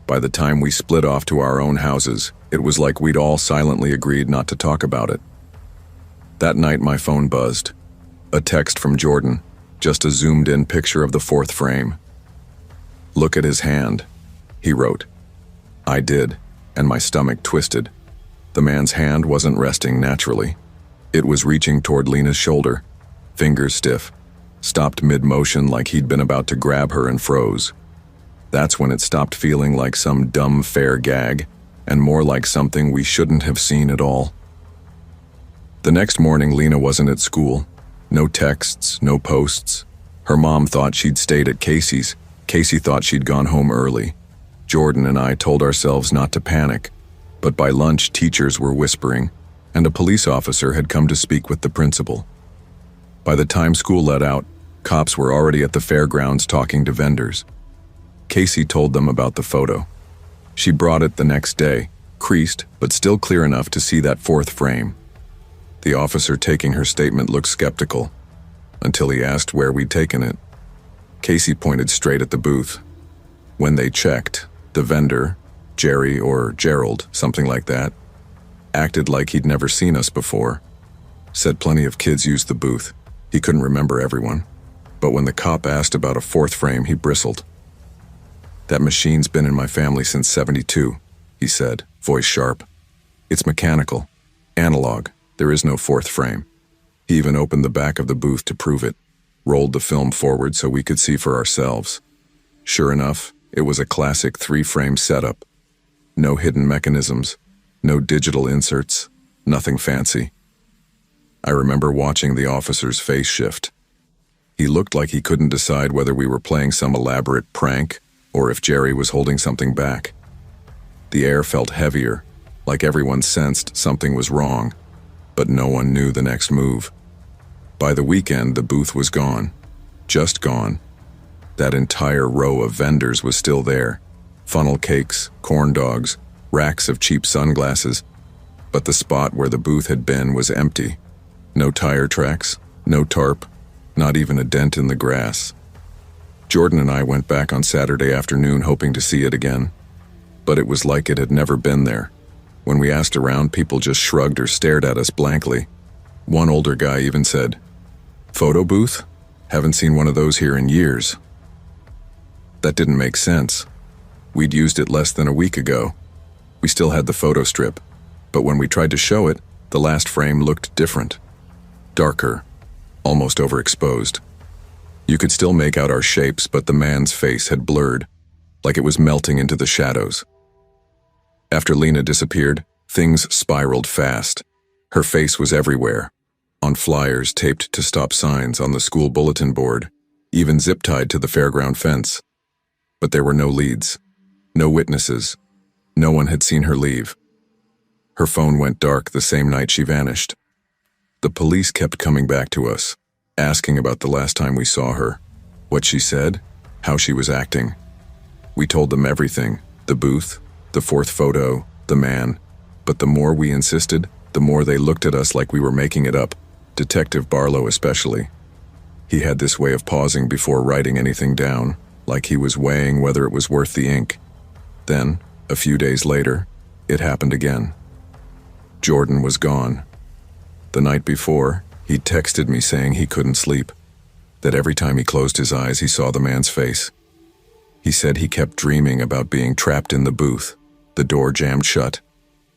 By the time we split off to our own houses, it was like we'd all silently agreed not to talk about it. That night my phone buzzed. A text from Jordan, just a zoomed-in picture of the 4th frame. "Look at his hand," he wrote. I did, and my stomach twisted. The man's hand wasn't resting naturally. It was reaching toward Lena's shoulder, fingers stiff, stopped mid-motion like he'd been about to grab her and froze. That's when it stopped feeling like some dumb fair gag, and more like something we shouldn't have seen at all. The next morning, Lena wasn't at school. No texts, no posts. Her mom thought she'd stayed at Casey's. Casey thought she'd gone home early. Jordan and I told ourselves not to panic, but by lunch, teachers were whispering, and a police officer had come to speak with the principal. By the time school let out, cops were already at the fairgrounds talking to vendors. Casey told them about the photo. She brought it the next day, creased, but still clear enough to see that 4th frame. The officer taking her statement looked skeptical, until he asked where we'd taken it. Casey pointed straight at the booth. When they checked, the vendor, Jerry or Gerald, something like that, acted like he'd never seen us before. Said plenty of kids used the booth. He couldn't remember everyone. But when the cop asked about a fourth frame, he bristled. "That machine's been in my family since '72, he said, voice sharp. "It's mechanical. Analog. There is no fourth frame." He even opened the back of the booth to prove it, rolled the film forward so we could see for ourselves. Sure enough, it was a classic 3-frame setup. No hidden mechanisms, no digital inserts, nothing fancy. I remember watching the officer's face shift. He looked like he couldn't decide whether we were playing some elaborate prank or if Jerry was holding something back. The air felt heavier, like everyone sensed something was wrong, but no one knew the next move. By the weekend, the booth was gone. Just gone. That entire row of vendors was still there. Funnel cakes, corn dogs, racks of cheap sunglasses. But the spot where the booth had been was empty. No tire tracks, no tarp, not even a dent in the grass. Jordan and I went back on Saturday afternoon hoping to see it again. But it was like it had never been there. When we asked around, people just shrugged or stared at us blankly. One older guy even said, "Photo booth? Haven't seen one of those here in years." That didn't make sense. We'd used it less than a week ago. We still had the photo strip, but when we tried to show it, the last frame looked different. Darker, almost overexposed. You could still make out our shapes, but the man's face had blurred, like it was melting into the shadows. After Lena disappeared, things spiraled fast. Her face was everywhere. On flyers taped to stop signs on the school bulletin board, even zip-tied to the fairground fence. But there were no leads, no witnesses. No one had seen her leave. Her phone went dark the same night she vanished. The police kept coming back to us, asking about the last time we saw her, what she said, how she was acting. We told them everything, the booth, the fourth photo, the man. But the more we insisted, the more they looked at us like we were making it up, Detective Barlow especially. He had this way of pausing before writing anything down, like he was weighing whether it was worth the ink. Then, a few days later, it happened again. Jordan was gone. The night before, he'd texted me saying he couldn't sleep, that every time he closed his eyes he saw the man's face. He said he kept dreaming about being trapped in the booth, the door jammed shut,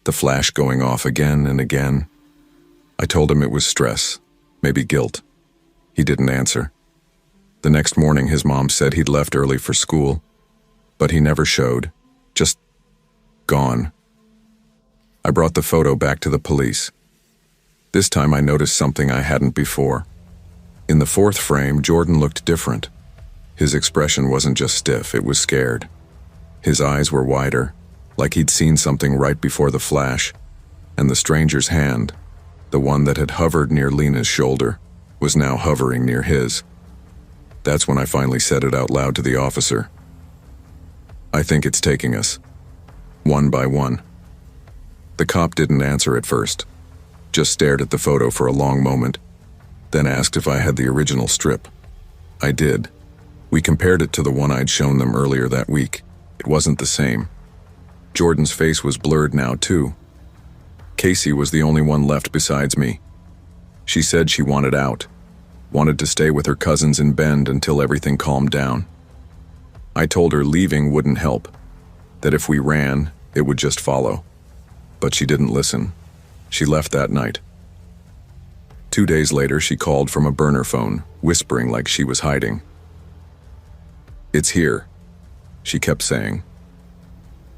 the flash going off again and again. I told him it was stress, maybe guilt. He didn't answer. The next morning his mom said he'd left early for school, but he never showed, just gone. I brought the photo back to the police. This time I noticed something I hadn't before. In the fourth frame, Jordan looked different. His expression wasn't just stiff, it was scared. His eyes were wider, like he'd seen something right before the flash, and the stranger's hand, the one that had hovered near Lena's shoulder, was now hovering near his. That's when I finally said it out loud to the officer. "I think it's taking us. One by one." The cop didn't answer at first, just stared at the photo for a long moment, then asked if I had the original strip. I did. We compared it to the one I'd shown them earlier that week. It wasn't the same. Jordan's face was blurred now too. Casey was the only one left besides me. She said she wanted out, wanted to stay with her cousins in Bend until everything calmed down. I told her leaving wouldn't help, that if we ran, it would just follow. But she didn't listen. She left that night. 2 days later, she called from a burner phone, whispering like she was hiding. "It's here," she kept saying.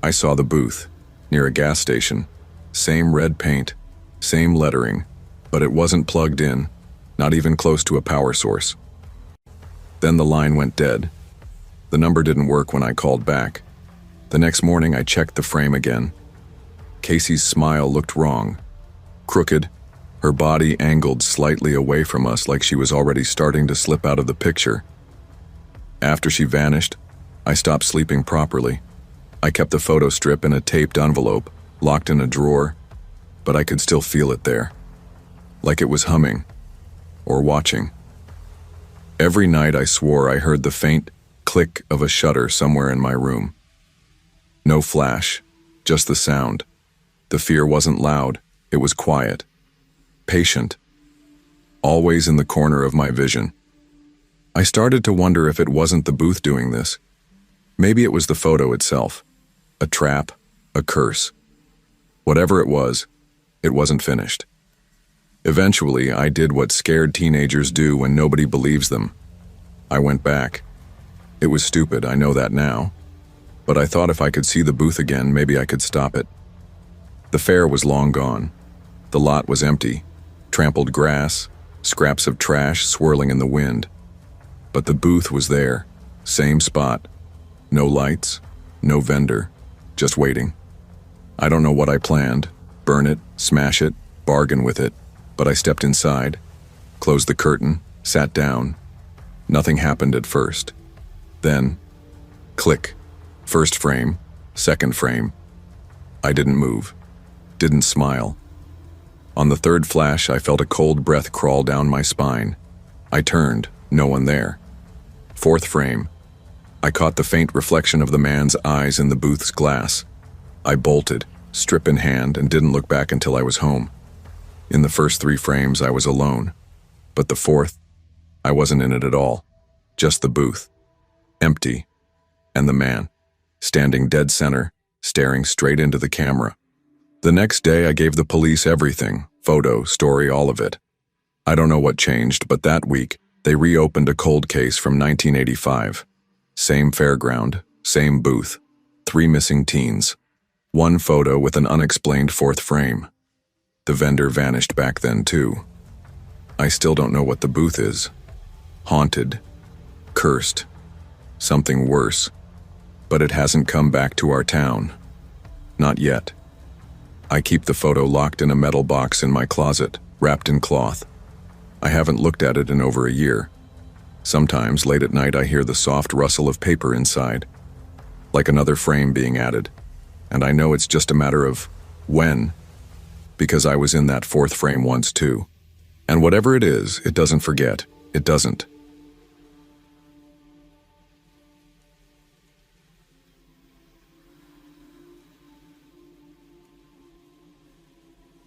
I saw the booth, near a gas station. Same red paint, same lettering, but it wasn't plugged in, not even close to a power source. Then the line went dead. The number didn't work when I called back. The next morning, I checked the frame again. Casey's smile looked wrong. Crooked, her body angled slightly away from us like she was already starting to slip out of the picture. After she vanished, I stopped sleeping properly. I kept the photo strip in a taped envelope, locked in a drawer, but I could still feel it there, like it was humming, or watching. Every night I swore I heard the faint click of a shutter somewhere in my room. No flash, just the sound. The fear wasn't loud, it was quiet, patient, always in the corner of my vision. I started to wonder if it wasn't the booth doing this. Maybe it was the photo itself. A trap, a curse. Whatever it wasn't finished. Eventually, I did what scared teenagers do when nobody believes them. I went back. It was stupid, I know that now. But I thought if I could see the booth again, maybe I could stop it. The fair was long gone. The lot was empty. Trampled grass, scraps of trash swirling in the wind. But the booth was there, same spot. No lights, no vendor, just waiting. I don't know what I planned, burn it, smash it, bargain with it, but I stepped inside, closed the curtain, sat down. Nothing happened at first. Then, click, first frame, second frame. I didn't move, didn't smile. On the third flash, I felt a cold breath crawl down my spine. I turned, no one there. Fourth frame. I caught the faint reflection of the man's eyes in the booth's glass. I bolted, strip in hand, and didn't look back until I was home. In the first 3 frames, I was alone. But the fourth, I wasn't in it at all. Just the booth. Empty. And the man, standing dead center, staring straight into the camera. The next day, I gave the police everything, photo, story, all of it. I don't know what changed, but that week, they reopened a cold case from 1985. Same fairground, same booth, 3 missing teens. 1 photo with an unexplained 4th frame. The vendor vanished back then too. I still don't know what the booth is. Haunted. Cursed. Something worse. But it hasn't come back to our town. Not yet. I keep the photo locked in a metal box in my closet, wrapped in cloth. I haven't looked at it in over a year. Sometimes, late at night, I hear the soft rustle of paper inside, like another frame being added. And I know it's just a matter of when, because I was in that 4th frame once too. And whatever it is, it doesn't forget. It doesn't.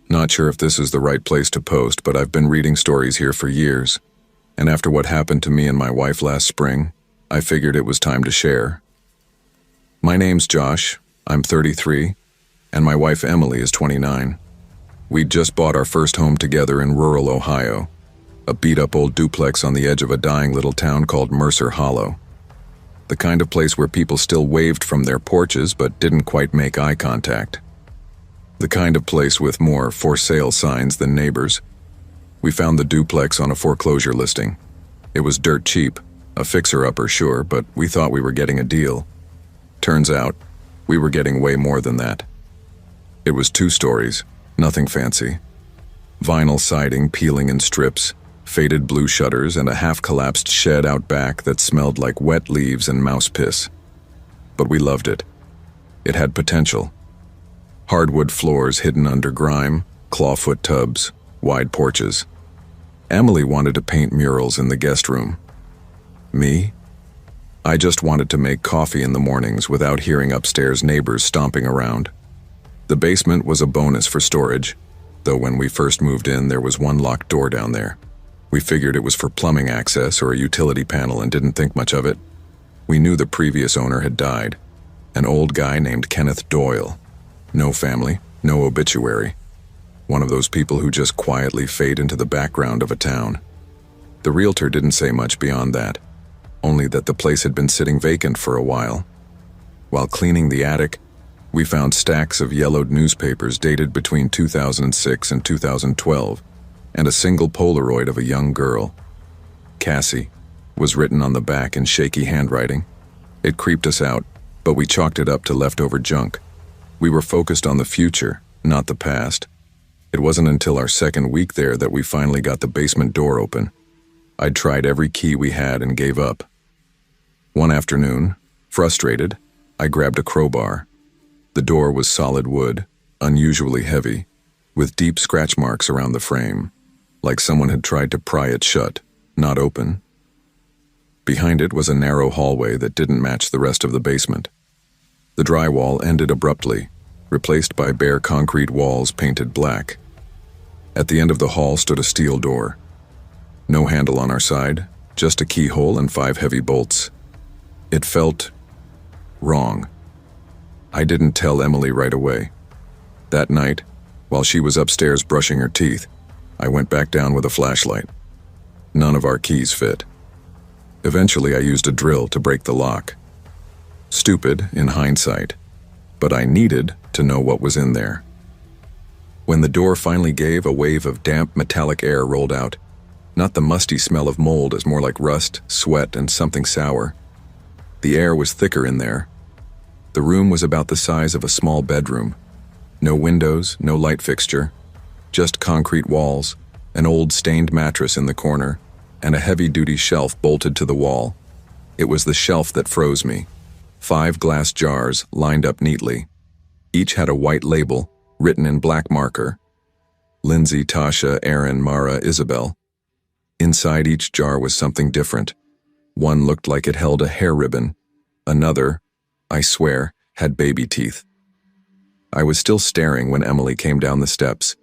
Not sure if this is the right place to post, but I've been reading stories here for years. And after what happened to me and my wife last spring, I figured it was time to share. My name's Josh, I'm 33, and my wife Emily is 29. We'd just bought our first home together in rural Ohio, a beat-up old duplex on the edge of a dying little town called Mercer Hollow. The kind of place where people still waved from their porches but didn't quite make eye contact. The kind of place with more for sale signs than neighbors. We found the duplex on a foreclosure listing. It was dirt cheap, a fixer-upper sure, but we thought we were getting a deal. Turns out, we were getting way more than that. It was 2 stories, nothing fancy. Vinyl siding peeling in strips, faded blue shutters, and a half-collapsed shed out back that smelled like wet leaves and mouse piss. But we loved it. It had potential. Hardwood floors hidden under grime, clawfoot tubs, wide porches. Emily wanted to paint murals in the guest room. Me? I just wanted to make coffee in the mornings without hearing upstairs neighbors stomping around. The basement was a bonus for storage, though when we first moved in there was 1 locked door down there. We figured it was for plumbing access or a utility panel and didn't think much of it. We knew the previous owner had died, an old guy named Kenneth Doyle. No family, no obituary. One of those people who just quietly fade into the background of a town. The realtor didn't say much beyond that, only that the place had been sitting vacant for a while. While cleaning the attic, we found stacks of yellowed newspapers dated between 2006 and 2012, and a single Polaroid of a young girl. Cassie was written on the back in shaky handwriting. It creeped us out, but we chalked it up to leftover junk. We were focused on the future, not the past. It wasn't until our 2nd week there that we finally got the basement door open. I'd tried every key we had and gave up. One afternoon, frustrated, I grabbed a crowbar. The door was solid wood, unusually heavy, with deep scratch marks around the frame, like someone had tried to pry it shut, not open. Behind it was a narrow hallway that didn't match the rest of the basement. The drywall ended abruptly, replaced by bare concrete walls painted black. At the end of the hall stood a steel door. No handle on our side, just a keyhole and 5 heavy bolts. It felt wrong. I didn't tell Emily right away. That night, while she was upstairs brushing her teeth, I went back down with a flashlight. None of our keys fit. Eventually, I used a drill to break the lock. Stupid in hindsight, but I needed to know what was in there. When the door finally gave, a wave of damp metallic air rolled out. Not the musty smell of mold, as more like rust, sweat, and something sour. The air was thicker in there. The room was about the size of a small bedroom. No windows, no light fixture, just concrete walls, an old stained mattress in the corner, and a heavy-duty shelf bolted to the wall. It was the shelf that froze me. 5 glass jars lined up neatly. Each had a white label, written in black marker. Lindsay, Tasha, Aaron, Mara, Isabel. Inside each jar was something different. One looked like it held a hair ribbon. Another, I swear, had baby teeth. I was still staring when Emily came down the steps.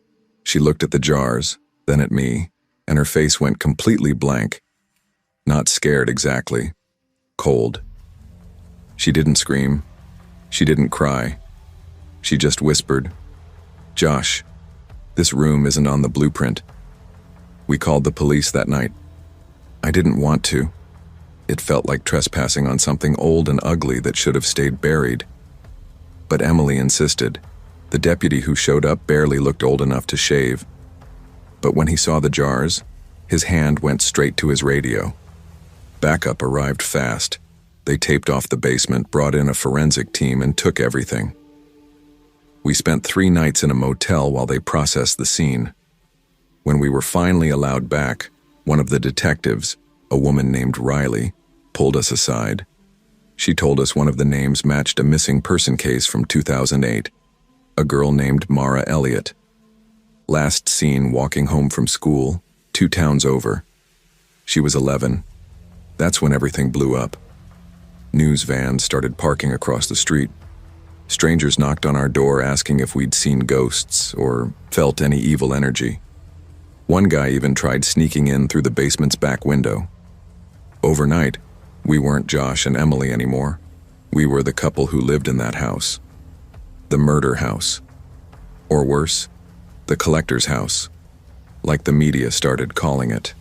She looked at the jars, then at me, and her face went completely blank. Not scared exactly. Cold. She didn't scream. She didn't cry. She just whispered, "Josh, this room isn't on the blueprint." We called the police that night. I didn't want to. It felt like trespassing on something old and ugly that should have stayed buried. But Emily insisted. The deputy who showed up barely looked old enough to shave. But when he saw the jars, his hand went straight to his radio. Backup arrived fast. They taped off the basement, brought in a forensic team, and took everything. We spent 3 nights in a motel while they processed the scene. When we were finally allowed back, one of the detectives, a woman named Riley, pulled us aside. She told us one of the names matched a missing person case from 2008, a girl named Mara Elliott. Last seen walking home from school, 2 towns over. She was 11. That's when everything blew up. News vans started parking across the street. Strangers knocked on our door asking if we'd seen ghosts or felt any evil energy. One guy even tried sneaking in through the basement's back window. Overnight, we weren't Josh and Emily anymore. We were the couple who lived in that house. The murder house. Or worse, the collector's house, like the media started calling it.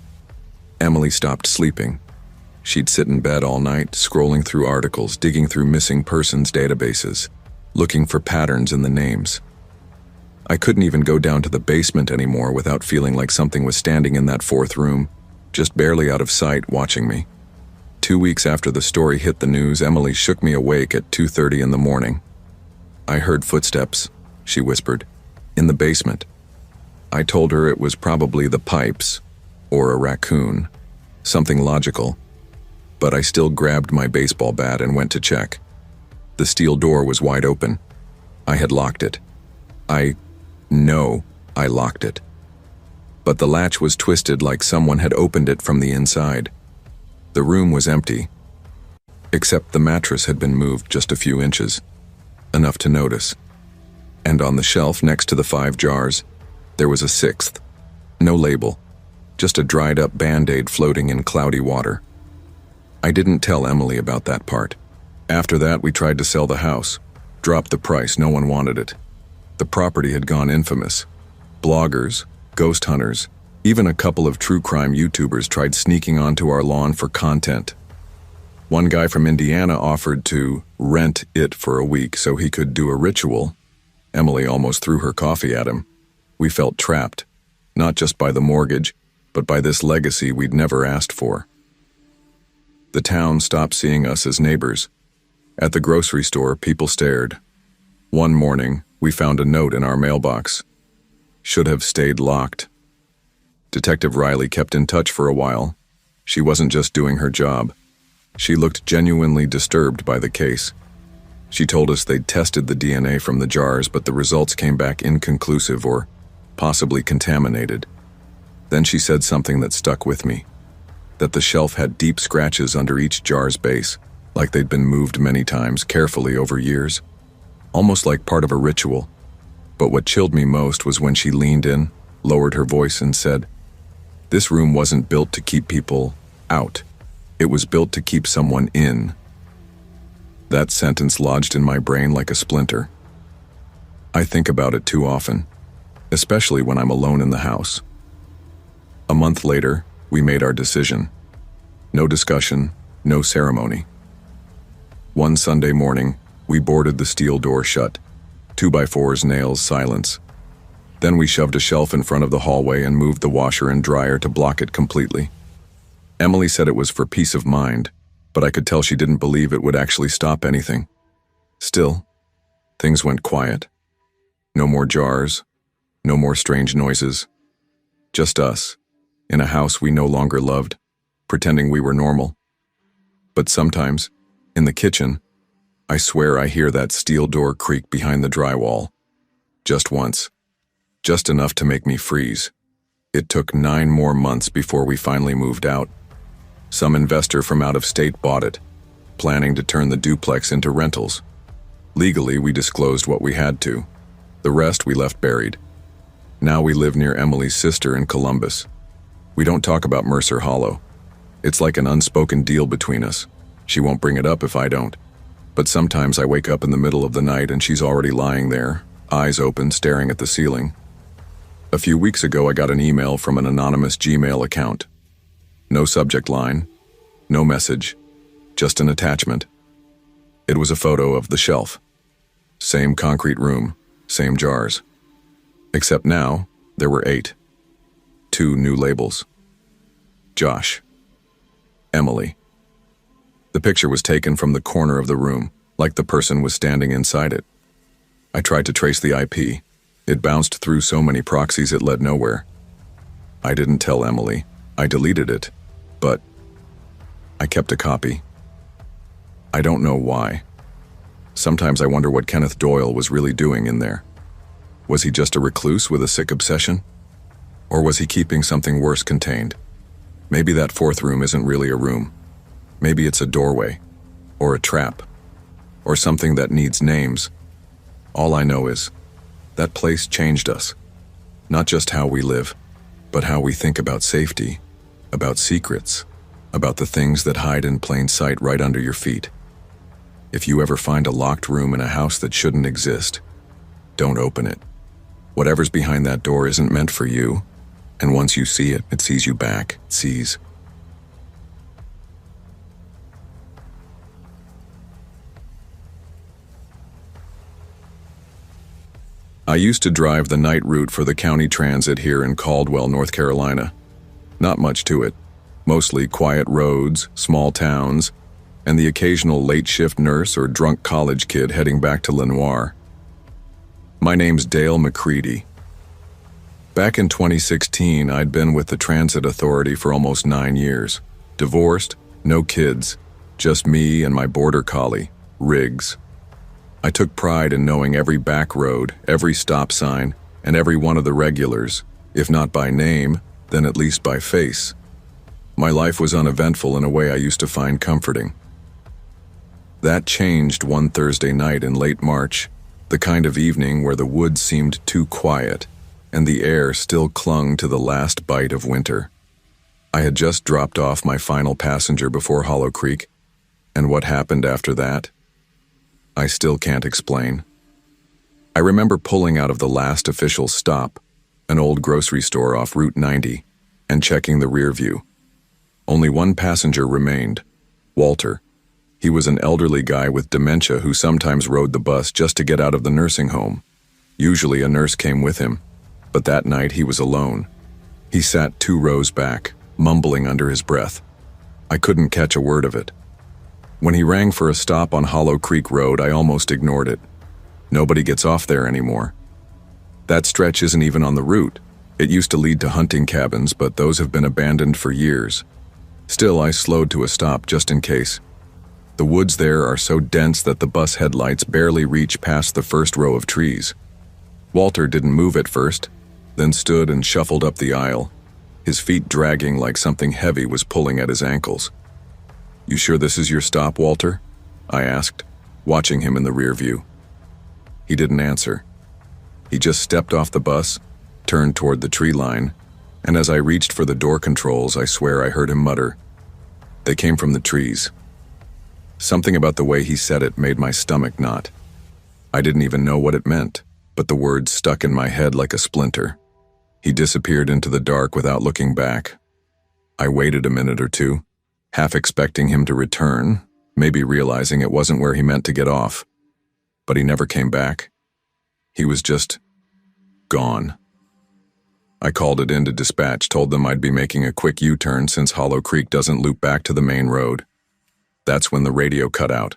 Emily stopped sleeping. She'd sit in bed all night, scrolling through articles, digging through missing persons databases, looking for patterns in the names. I couldn't even go down to the basement anymore without feeling like something was standing in that 4th room, just barely out of sight, watching me. 2 weeks after the story hit the news, Emily shook me awake at 2:30 in the morning. "I heard footsteps," she whispered, "in the basement." I told her it was probably the pipes, or a raccoon, something logical, but I still grabbed my baseball bat and went to check. The steel door was wide open. I had locked it. I locked it. But the latch was twisted like someone had opened it from the inside. The room was empty, except the mattress had been moved just a few inches, enough to notice. And on the shelf next to the 5 jars, there was a 6th. No label, just a dried-up Band-Aid floating in cloudy water. I didn't tell Emily about that part. After that, we tried to sell the house. Dropped the price, no one wanted it. The property had gone infamous. Bloggers, ghost hunters, even a couple of true crime YouTubers tried sneaking onto our lawn for content. One guy from Indiana offered to rent it for a week so he could do a ritual. Emily almost threw her coffee at him. We felt trapped, not just by the mortgage, but by this legacy we'd never asked for. The town stopped seeing us as neighbors. At the grocery store, people stared. One morning, we found a note in our mailbox. Should have stayed locked. Detective Riley kept in touch for a while. She wasn't just doing her job. She looked genuinely disturbed by the case. She told us they'd tested the DNA from the jars, but the results came back inconclusive or possibly contaminated. Then she said something that stuck with me. That the shelf had deep scratches under each jar's base, like they'd been moved many times, carefully over years. Almost like part of a ritual. But what chilled me most was when she leaned in, lowered her voice, and said, "This room wasn't built to keep people out. It was built to keep someone in. That sentence lodged in my brain like a splinter. I think about it too often, especially when I'm alone in the house. A month later, we made our decision. No discussion, no ceremony. One Sunday morning, we boarded the steel door shut, 2x4's nails silence. Then we shoved a shelf in front of the hallway and moved the washer and dryer to block it completely. Emily said it was for peace of mind, but I could tell she didn't believe it would actually stop anything. Still, things went quiet. No more jars, no more strange noises. Just us, in a house we no longer loved, pretending we were normal. But sometimes, in the kitchen, I swear I hear that steel door creak behind the drywall. Just once. Just enough to make me freeze. It took 9 more months before we finally moved out. Some investor from out of state bought it, planning to turn the duplex into rentals. Legally, we disclosed what we had to. The rest we left buried. Now we live near Emily's sister in Columbus. We don't talk about Mercer Hollow. It's like an unspoken deal between us. She won't bring it up if I don't. But sometimes I wake up in the middle of the night and she's already lying there, eyes open, staring at the ceiling. A few weeks ago, I got an email from an anonymous Gmail account. No subject line, no message, just an attachment. It was a photo of the shelf. Same concrete room, same jars. Except now, there were 8. 2 new labels. Josh. Emily. The picture was taken from the corner of the room, like the person was standing inside it. I tried to trace the IP. It bounced through so many proxies it led nowhere. I didn't tell Emily. I deleted it. But I kept a copy. I don't know why. Sometimes I wonder what Kenneth Doyle was really doing in there. Was he just a recluse with a sick obsession? Or was he keeping something worse contained? Maybe that 4th room isn't really a room. Maybe it's a doorway, or a trap, or something that needs names. All I know is, that place changed us. Not just how we live, but how we think about safety, about secrets, about the things that hide in plain sight right under your feet. If you ever find a locked room in a house that shouldn't exist, don't open it. Whatever's behind that door isn't meant for you, and once you see it, it sees you back. It sees. I used to drive the night route for the county transit here in Caldwell, North Carolina. Not much to it. Mostly quiet roads, small towns, and the occasional late shift nurse or drunk college kid heading back to Lenoir. My name's Dale McCready. Back in 2016, I'd been with the transit authority for almost 9 years. Divorced, no kids, just me and my border collie, Riggs. I took pride in knowing every back road, every stop sign, and every one of the regulars, if not by name, then at least by face. My life was uneventful in a way I used to find comforting. That changed one Thursday night in late March, the kind of evening where the woods seemed too quiet, and the air still clung to the last bite of winter. I had just dropped off my final passenger before Hollow Creek, and what happened after that? I still can't explain. I remember pulling out of the last official stop, an old grocery store off Route 90, and checking the rear view. Only one passenger remained, Walter. He was an elderly guy with dementia who sometimes rode the bus just to get out of the nursing home. Usually a nurse came with him, but that night he was alone. He sat 2 rows back, mumbling under his breath. I couldn't catch a word of it. When he rang for a stop on Hollow Creek Road, I almost ignored it. Nobody gets off there anymore. That stretch isn't even on the route. It used to lead to hunting cabins, but those have been abandoned for years. Still, I slowed to a stop just in case. The woods there are so dense that the bus headlights barely reach past the first row of trees. Walter didn't move at first, then stood and shuffled up the aisle, his feet dragging like something heavy was pulling at his ankles. "You sure this is your stop, Walter?" I asked, watching him in the rear view. He didn't answer. He just stepped off the bus, turned toward the tree line, and as I reached for the door controls, I swear I heard him mutter, They came from the trees. Something about the way he said it made my stomach knot. I didn't even know what it meant, but the words stuck in my head like a splinter. He disappeared into the dark without looking back. I waited a minute or two, half expecting him to return, maybe realizing it wasn't where he meant to get off. But he never came back. He was just gone. I called it into dispatch, told them I'd be making a quick U-turn since Hollow Creek doesn't loop back to the main road. That's when the radio cut out.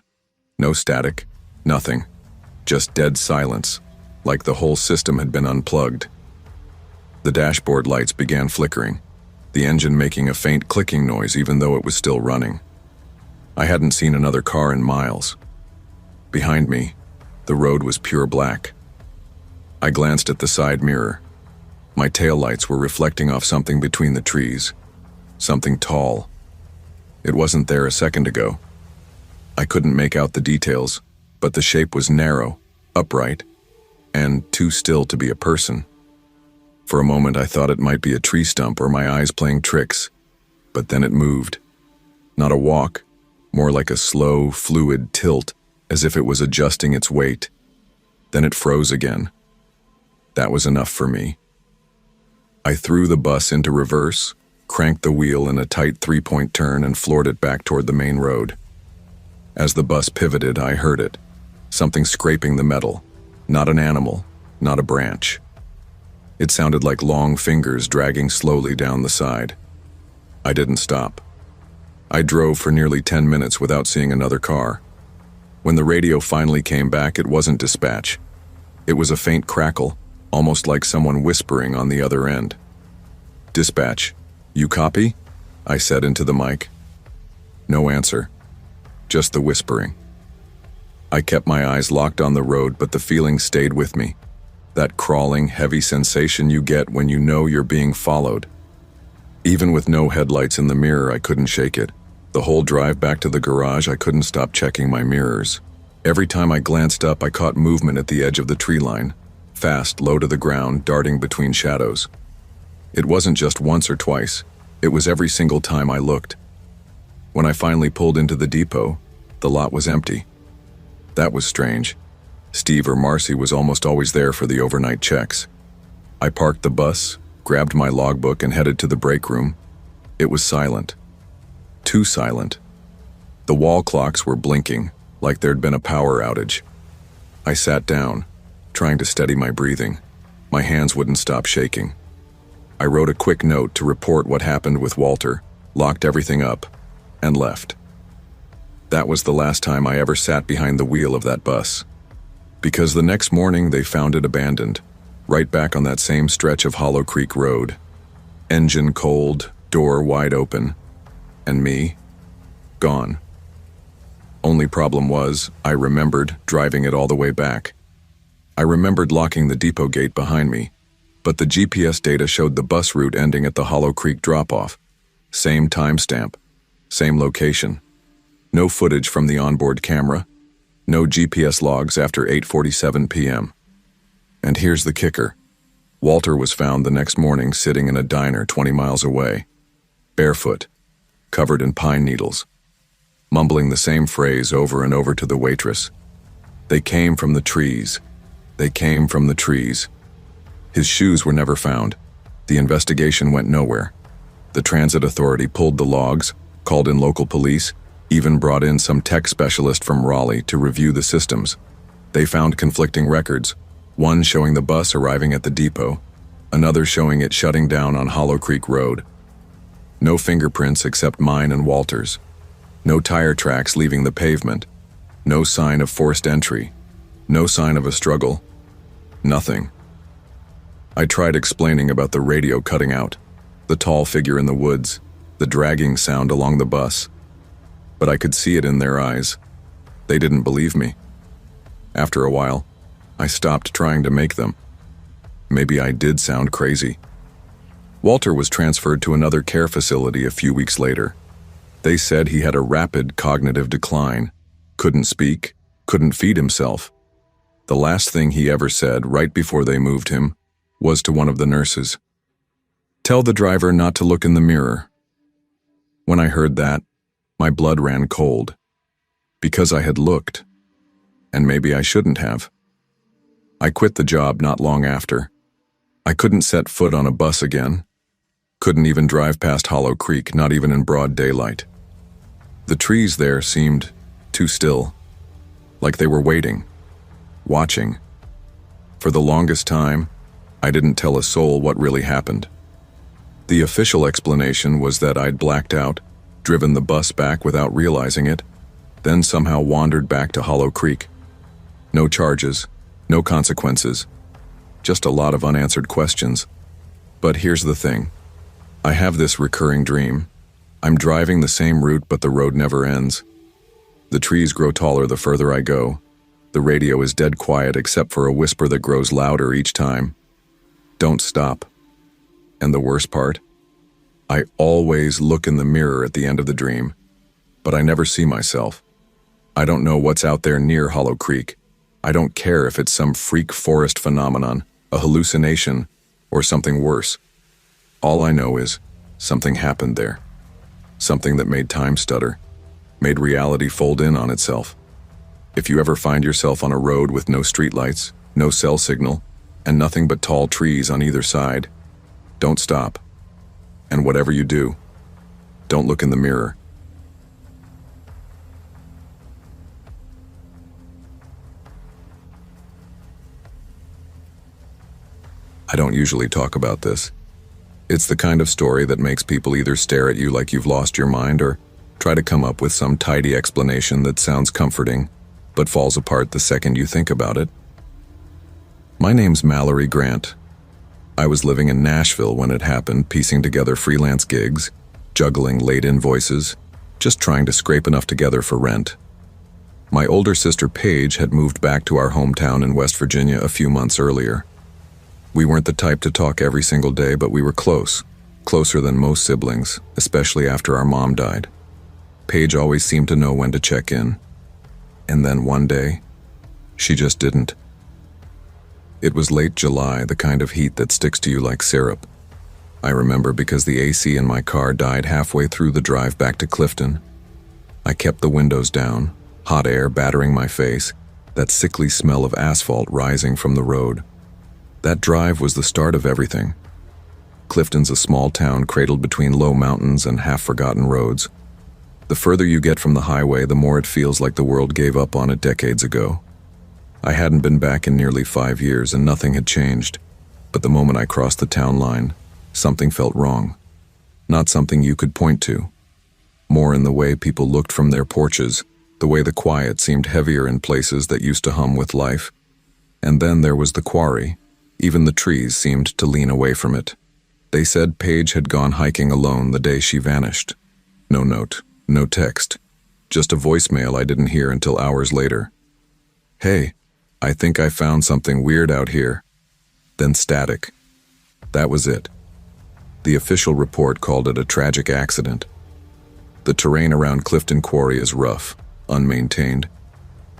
No static, nothing. Just dead silence, like the whole system had been unplugged. The dashboard lights began flickering, the engine making a faint clicking noise even though it was still running. I hadn't seen another car in miles. Behind me, the road was pure black. I glanced at the side mirror. My taillights were reflecting off something between the trees, something tall. It wasn't there a second ago. I couldn't make out the details, but the shape was narrow, upright, and too still to be a person. For a moment I thought it might be a tree stump or my eyes playing tricks, but then it moved. Not a walk, more like a slow, fluid tilt, as if it was adjusting its weight. Then it froze again. That was enough for me. I threw the bus into reverse, cranked the wheel in a tight three-point turn and floored it back toward the main road. As the bus pivoted, I heard it. Something scraping the metal. Not an animal, not a branch. It sounded like long fingers dragging slowly down the side. I didn't stop. I drove for nearly 10 minutes without seeing another car. When the radio finally came back, it wasn't dispatch. It was a faint crackle, almost like someone whispering on the other end. "Dispatch, you copy?" I said into the mic. No answer, just the whispering. I kept my eyes locked on the road, but the feeling stayed with me. That crawling, heavy sensation you get when you know you're being followed. Even with no headlights in the mirror, I couldn't shake it. The whole drive back to the garage, I couldn't stop checking my mirrors. Every time I glanced up, I caught movement at the edge of the tree line. Fast, low to the ground, darting between shadows. It wasn't just once or twice. It was every single time I looked. When I finally pulled into the depot, the lot was empty. That was strange. Steve or Marcy was almost always there for the overnight checks. I parked the bus, grabbed my logbook and headed to the break room. It was silent. Too silent. The wall clocks were blinking, like there'd been a power outage. I sat down, trying to steady my breathing. My hands wouldn't stop shaking. I wrote a quick note to report what happened with Walter, locked everything up, and left. That was the last time I ever sat behind the wheel of that bus. Because the next morning they found it abandoned, right back on that same stretch of Hollow Creek Road. Engine cold, door wide open, and me, gone. Only problem was, I remembered driving it all the way back. I remembered locking the depot gate behind me, but the GPS data showed the bus route ending at the Hollow Creek drop-off. Same timestamp, same location. No footage from the onboard camera, no GPS logs after 8:47 p.m. And here's the kicker. Walter was found the next morning sitting in a diner 20 miles away, barefoot, covered in pine needles, mumbling the same phrase over and over to the waitress. They came from the trees. They came from the trees. His shoes were never found. The investigation went nowhere. The transit authority pulled the logs, called in local police, even brought in some tech specialist from Raleigh to review the systems. They found conflicting records, one showing the bus arriving at the depot, another showing it shutting down on Hollow Creek Road. No fingerprints except mine and Walter's. No tire tracks leaving the pavement. No sign of forced entry. No sign of a struggle. Nothing. I tried explaining about the radio cutting out, the tall figure in the woods, the dragging sound along the bus. But I could see it in their eyes. They didn't believe me. After a while, I stopped trying to make them. Maybe I did sound crazy. Walter was transferred to another care facility a few weeks later. They said he had a rapid cognitive decline, couldn't speak, couldn't feed himself. The last thing he ever said right before they moved him was to one of the nurses, "Tell the driver not to look in the mirror." When I heard that, My blood ran cold. Because I had looked. And maybe I shouldn't have. I quit the job not long after. I couldn't set foot on a bus again. Couldn't even drive past Hollow Creek, not even in broad daylight. The trees there seemed too still, like they were waiting, watching. For the longest time, I didn't tell a soul what really happened. The official explanation was that I'd blacked out, driven the bus back without realizing it, then somehow wandered back to Hollow Creek. No charges, no consequences, just a lot of unanswered questions. But here's the thing. I have this recurring dream. I'm driving the same route, but the road never ends. The trees grow taller the further I go. The radio is dead quiet except for a whisper that grows louder each time. Don't stop. And the worst part? I always look in the mirror at the end of the dream, but I never see myself. I don't know what's out there near Hollow Creek. I don't care if it's some freak forest phenomenon, a hallucination, or something worse. All I know is something happened there. Something that made time stutter, made reality fold in on itself. If you ever find yourself on a road with no streetlights, no cell signal, and nothing but tall trees on either side, don't stop. And whatever you do, don't look in the mirror. I don't usually talk about this. It's the kind of story that makes people either stare at you like you've lost your mind or try to come up with some tidy explanation that sounds comforting, but falls apart the second you think about it. My name's Mallory Grant. I was living in Nashville when it happened, piecing together freelance gigs, juggling late invoices, just trying to scrape enough together for rent. My older sister Paige had moved back to our hometown in West Virginia a few months earlier. We weren't the type to talk every single day, but we were close, closer than most siblings, especially after our mom died. Paige always seemed to know when to check in. And then one day, she just didn't. It was late July, the kind of heat that sticks to you like syrup. I remember because the AC in my car died halfway through the drive back to Clifton. I kept the windows down, hot air battering my face, that sickly smell of asphalt rising from the road. That drive was the start of everything. Clifton's a small town cradled between low mountains and half-forgotten roads. The further you get from the highway, the more it feels like the world gave up on it decades ago. I hadn't been back in nearly 5 years and nothing had changed. But the moment I crossed the town line, something felt wrong. Not something you could point to. More in the way people looked from their porches, the way the quiet seemed heavier in places that used to hum with life. And then there was the quarry. Even the trees seemed to lean away from it. They said Paige had gone hiking alone the day she vanished. No note, no text, just a voicemail I didn't hear until hours later. Hey, I think I found something weird out here. Then static. That was it. The official report called it a tragic accident. The terrain around Clifton Quarry is rough, unmaintained.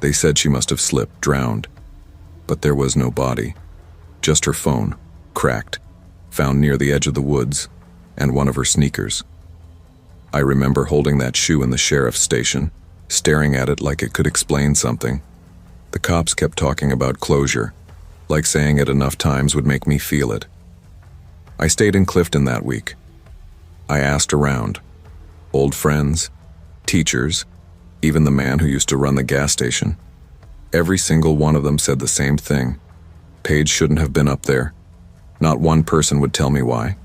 They said she must have slipped, drowned. But there was no body. Just her phone, cracked, found near the edge of the woods, and one of her sneakers. I remember holding that shoe in the sheriff's station, staring at it like it could explain something. The cops kept talking about closure, like saying it enough times would make me feel it. I stayed in Clifton that week. I asked around. Old friends, teachers, even the man who used to run the gas station. Every single one of them said the same thing. Paige shouldn't have been up there. Not one person would tell me why.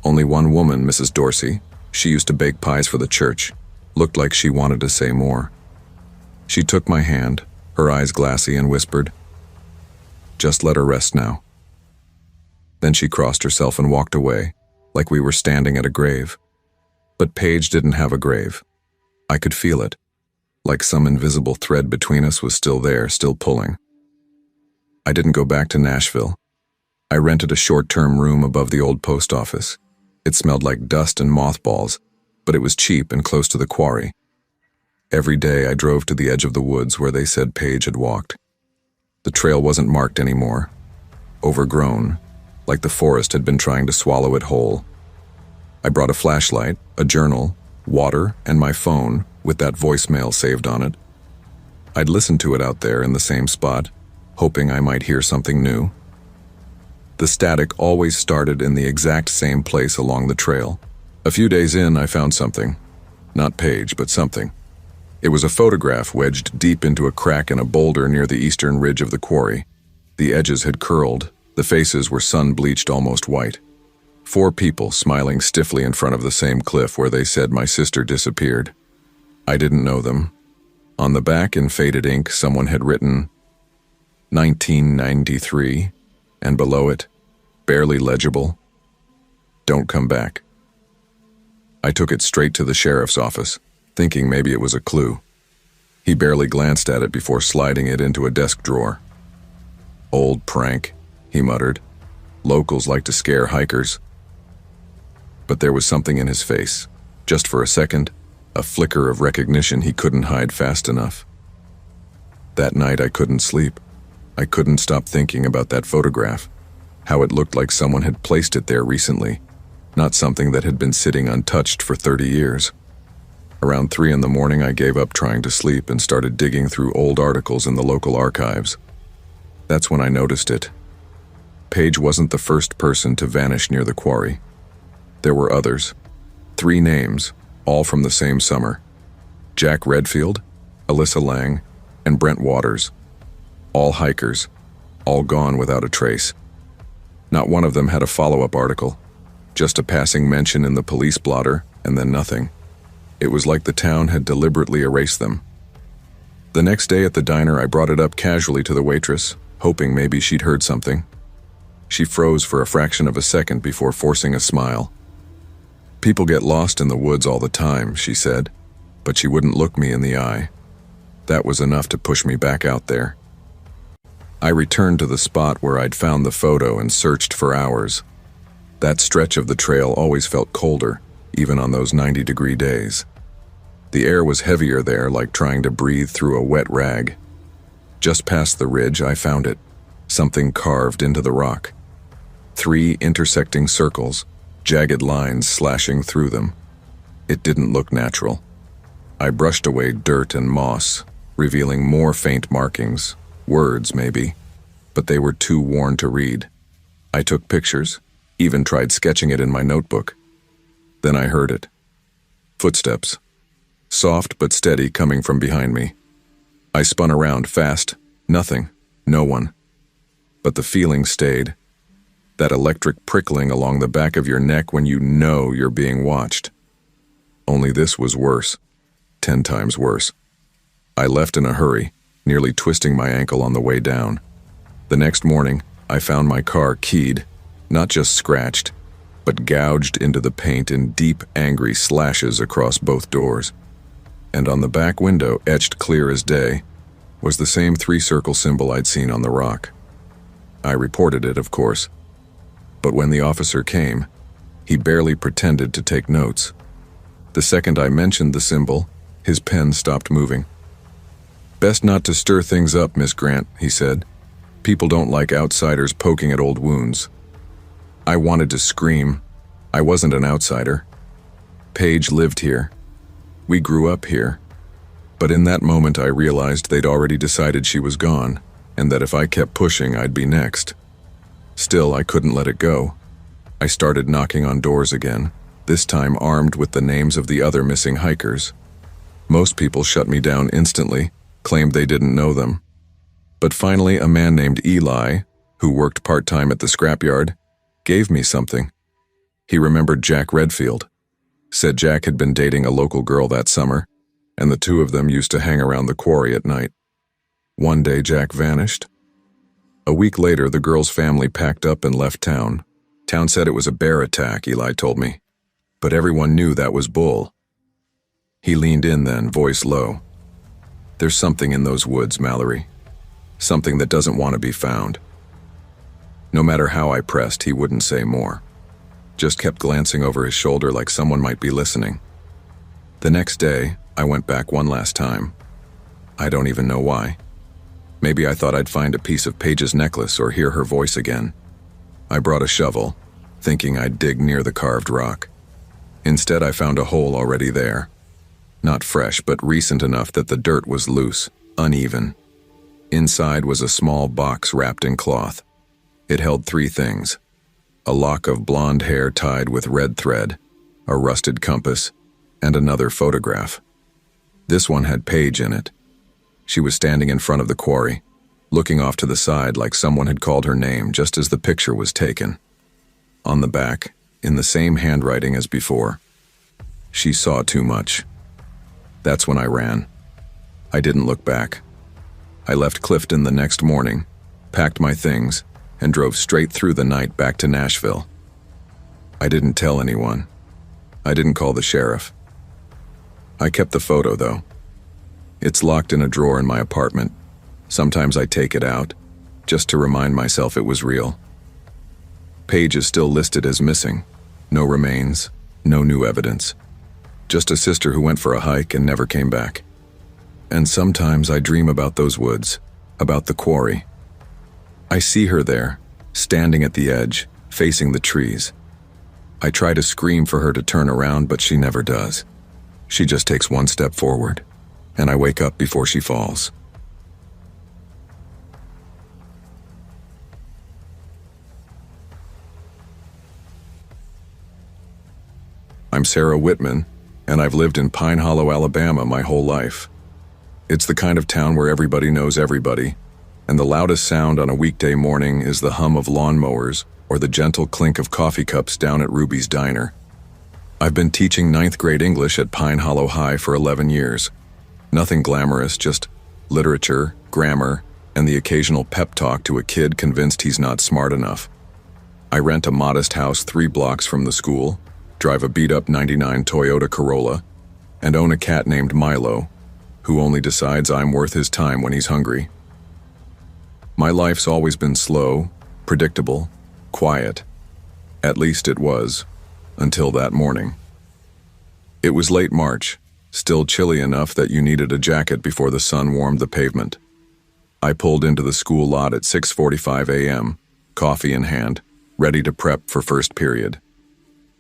Only one woman, Mrs. Dorsey, she used to bake pies for the church, looked like she wanted to say more. She took my hand, her eyes glassy, and whispered, "Just let her rest now." Then she crossed herself and walked away, like we were standing at a grave. But Paige didn't have a grave. I could feel it, like some invisible thread between us was still there, still pulling. I didn't go back to Nashville. I rented a short-term room above the old post office. It smelled like dust and mothballs, but it was cheap and close to the quarry. Every day I drove to the edge of the woods where they said Paige had walked. The trail wasn't marked anymore. Overgrown, like the forest had been trying to swallow it whole. I brought a flashlight, a journal, water, and my phone with that voicemail saved on it. I'd listened to it out there in the same spot, hoping I might hear something new. The static always started in the exact same place along the trail. A few days in, I found something. Not Paige, but something. It was a photograph wedged deep into a crack in a boulder near the eastern ridge of the quarry. The edges had curled, the faces were sun-bleached almost white. 4 people smiling stiffly in front of the same cliff where they said my sister disappeared. I didn't know them. On the back in faded ink, someone had written 1993, and below it, barely legible, "Don't come back." I took it straight to the sheriff's office, thinking maybe it was a clue. He barely glanced at it before sliding it into a desk drawer. "Old prank," he muttered. "Locals like to scare hikers." But there was something in his face, just for a second, a flicker of recognition he couldn't hide fast enough. That night I couldn't sleep. I couldn't stop thinking about that photograph, how it looked like someone had placed it there recently, not something that had been sitting untouched for 30 years. Around 3 in the morning, I gave up trying to sleep and started digging through old articles in the local archives. That's when I noticed it. Paige wasn't the first person to vanish near the quarry. There were others. 3 names, all from the same summer. Jack Redfield, Alyssa Lang, and Brent Waters. All hikers, all gone without a trace. Not one of them had a follow-up article, just a passing mention in the police blotter, and then nothing. It was like the town had deliberately erased them. The next day at the diner, I brought it up casually to the waitress, hoping maybe she'd heard something. She froze for a fraction of a second before forcing a smile. "People get lost in the woods all the time," she said, but she wouldn't look me in the eye. That was enough to push me back out there. I returned to the spot where I'd found the photo and searched for hours. That stretch of the trail always felt colder, even on those 90-degree days. The air was heavier there, like trying to breathe through a wet rag. Just past the ridge, I found it, something carved into the rock. 3 intersecting circles, jagged lines slashing through them. It didn't look natural. I brushed away dirt and moss, revealing more faint markings, words maybe, but they were too worn to read. I took pictures, even tried sketching it in my notebook. Then I heard it. Footsteps. Soft but steady coming from behind me. I spun around fast. Nothing. No one. But the feeling stayed. That electric prickling along the back of your neck when you know you're being watched. Only this was worse. 10 times worse. I left in a hurry, nearly twisting my ankle on the way down. The next morning, I found my car keyed, not just scratched, but gouged into the paint in deep, angry slashes across both doors. And on the back window, etched clear as day, was the same 3-circle symbol I'd seen on the rock. I reported it, of course. But when the officer came, he barely pretended to take notes. The second I mentioned the symbol, his pen stopped moving. "Best not to stir things up, Miss Grant," he said. "People don't like outsiders poking at old wounds." I wanted to scream. I wasn't an outsider. Paige lived here. We grew up here. But in that moment I realized they'd already decided she was gone, and that if I kept pushing, I'd be next. Still, I couldn't let it go. I started knocking on doors again, this time armed with the names of the other missing hikers. Most people shut me down instantly, claimed they didn't know them. But finally, a man named Eli, who worked part-time at the scrapyard, gave me something. He remembered Jack Redfield, said Jack had been dating a local girl that summer, and the 2 of them used to hang around the quarry at night. One day Jack vanished. A week later, the girl's family packed up and left town. Town said it was a bear attack, Eli told me, but everyone knew that was bull. He leaned in then, voice low. "There's something in those woods, Mallory. Something that doesn't want to be found." No matter how I pressed, he wouldn't say more. Just kept glancing over his shoulder like someone might be listening. The next day, I went back one last time. I don't even know why. Maybe I thought I'd find a piece of Paige's necklace or hear her voice again. I brought a shovel, thinking I'd dig near the carved rock. Instead, I found a hole already there. Not fresh, but recent enough that the dirt was loose, uneven. Inside was a small box wrapped in cloth. It held three things: a lock of blonde hair tied with red thread, a rusted compass, and another photograph. This one had Paige in it. She was standing in front of the quarry, looking off to the side like someone had called her name just as the picture was taken. On the back, in the same handwriting as before, "She saw too much." That's when I ran. I didn't look back. I left Clifton the next morning, packed my things, and drove straight through the night back to Nashville. I didn't tell anyone. I didn't call the sheriff. I kept the photo, though. It's locked in a drawer in my apartment. Sometimes I take it out, just to remind myself it was real. Paige is still listed as missing. No remains, no new evidence. Just a sister who went for a hike and never came back. And sometimes I dream about those woods, about the quarry. I see her there, standing at the edge, facing the trees. I try to scream for her to turn around, but she never does. She just takes one step forward, and I wake up before she falls. I'm Sarah Whitman, and I've lived in Pine Hollow, Alabama my whole life. It's the kind of town where everybody knows everybody, and the loudest sound on a weekday morning is the hum of lawnmowers or the gentle clink of coffee cups down at Ruby's Diner. I've been teaching 9th grade English at Pine Hollow High for 11 years. Nothing glamorous, just literature, grammar, and the occasional pep talk to a kid convinced he's not smart enough. I rent a modest house 3 blocks from the school, drive a beat-up '99 Toyota Corolla, and own a cat named Milo, who only decides I'm worth his time when he's hungry. My life's always been slow, predictable, quiet. At least it was, until that morning. It was late March, still chilly enough that you needed a jacket before the sun warmed the pavement. I pulled into the school lot at 6:45 a.m., coffee in hand, ready to prep for first period.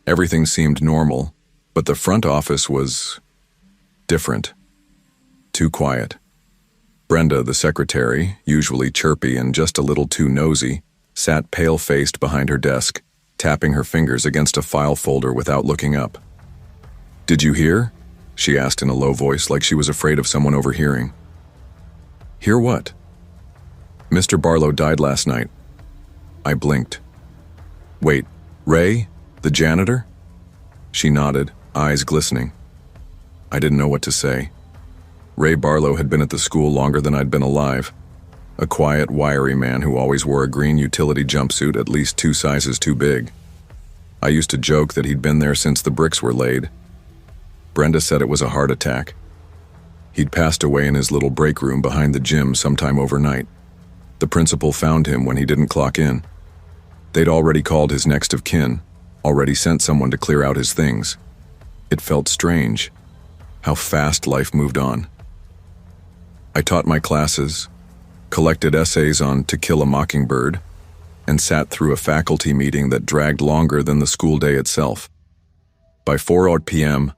Everything seemed normal, but the front office was different. Too quiet. Brenda, the secretary, usually chirpy and just a little too nosy, sat pale-faced behind her desk, tapping her fingers against a file folder without looking up. "Did you hear?" she asked in a low voice, like she was afraid of someone overhearing. "Hear what?" "Mr. Barlow died last night." I blinked. "Wait, Ray? The janitor?" She nodded, eyes glistening. I didn't know what to say. Ray Barlow had been at the school longer than I'd been alive. A quiet, wiry man who always wore a green utility jumpsuit at least 2 sizes too big. I used to joke that he'd been there since the bricks were laid. Brenda said it was a heart attack. He'd passed away in his little break room behind the gym sometime overnight. The principal found him when he didn't clock in. They'd already called his next of kin, already sent someone to clear out his things. It felt strange, how fast life moved on. I taught my classes, collected essays on To Kill a Mockingbird, and sat through a faculty meeting that dragged longer than the school day itself. By 4 p.m.,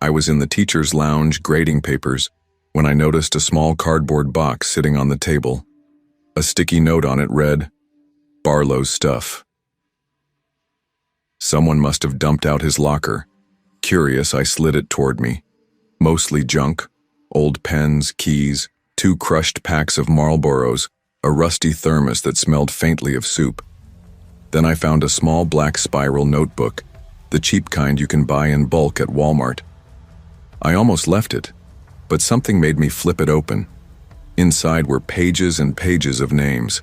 I was in the teacher's lounge grading papers when I noticed a small cardboard box sitting on the table. A sticky note on it read, "Barlow's stuff." Someone must have dumped out his locker. Curious, I slid it toward me. Mostly junk, old pens, keys, 2 crushed packs of Marlboros, a rusty thermos that smelled faintly of soup. Then I found a small black spiral notebook, the cheap kind you can buy in bulk at Walmart. I almost left it, but something made me flip it open. Inside were pages and pages of names.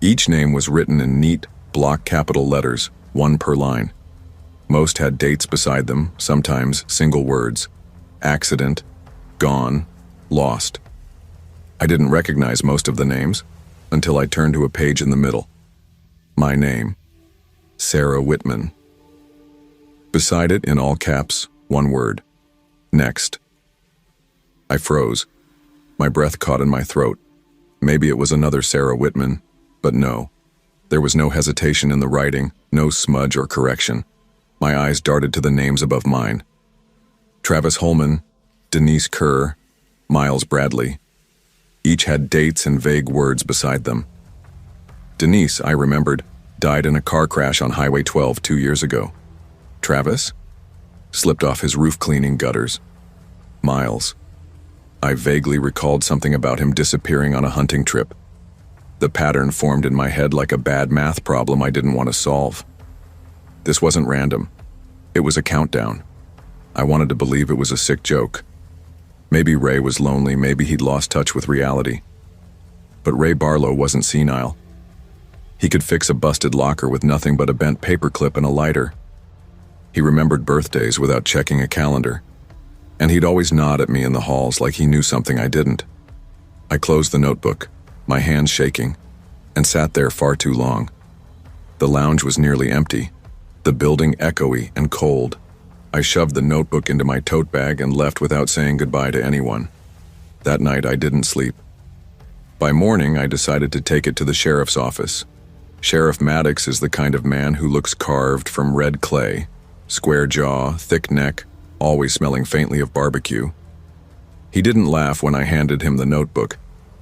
Each name was written in neat, block capital letters, 1 per line. Most had dates beside them, sometimes single words. Accident, gone, lost. I didn't recognize most of the names until I turned to a page in the middle. My name, Sarah Whitman. Beside it, in all caps, 1 word, next. I froze. My breath caught in my throat. Maybe it was another Sarah Whitman, but no. There was no hesitation in the writing, no smudge or correction. My eyes darted to the names above mine. Travis Holman, Denise Kerr, Miles Bradley. Each had dates and vague words beside them. Denise, I remembered, died in a car crash on Highway 12 2 years ago. Travis? Slipped off his roof-cleaning gutters. Miles. I vaguely recalled something about him disappearing on a hunting trip. The pattern formed in my head like a bad math problem I didn't want to solve. This wasn't random. It was a countdown. I wanted to believe it was a sick joke. Maybe Ray was lonely, maybe he'd lost touch with reality. But Ray Barlow wasn't senile. He could fix a busted locker with nothing but a bent paperclip and a lighter. He remembered birthdays without checking a calendar. And he'd always nod at me in the halls like he knew something I didn't. I closed the notebook, my hands shaking, and sat there far too long. The lounge was nearly empty, the building echoey and cold. I shoved the notebook into my tote bag and left without saying goodbye to anyone. That night I didn't sleep. By morning I decided to take it to the sheriff's office. Sheriff Maddox is the kind of man who looks carved from red clay, square jaw, thick neck, always smelling faintly of barbecue. He didn't laugh when I handed him the notebook,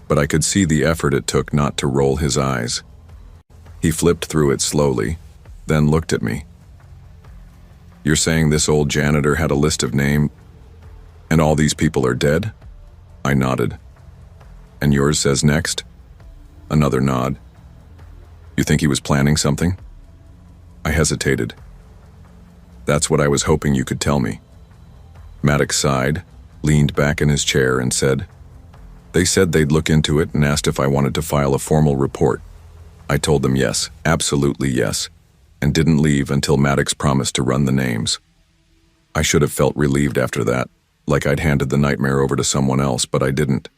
but I could see the effort it took not to roll his eyes. He flipped through it slowly, then looked at me. You're saying this old janitor had a list of names, and all these people are dead? I nodded. And yours says next? Another nod. You think he was planning something? I hesitated. That's what I was hoping you could tell me. Maddox sighed, leaned back in his chair and said, They said they'd look into it and asked if I wanted to file a formal report. I told them yes, absolutely yes, and didn't leave until Maddox promised to run the names. I should have felt relieved after that, like I'd handed the nightmare over to someone else, but I didn't.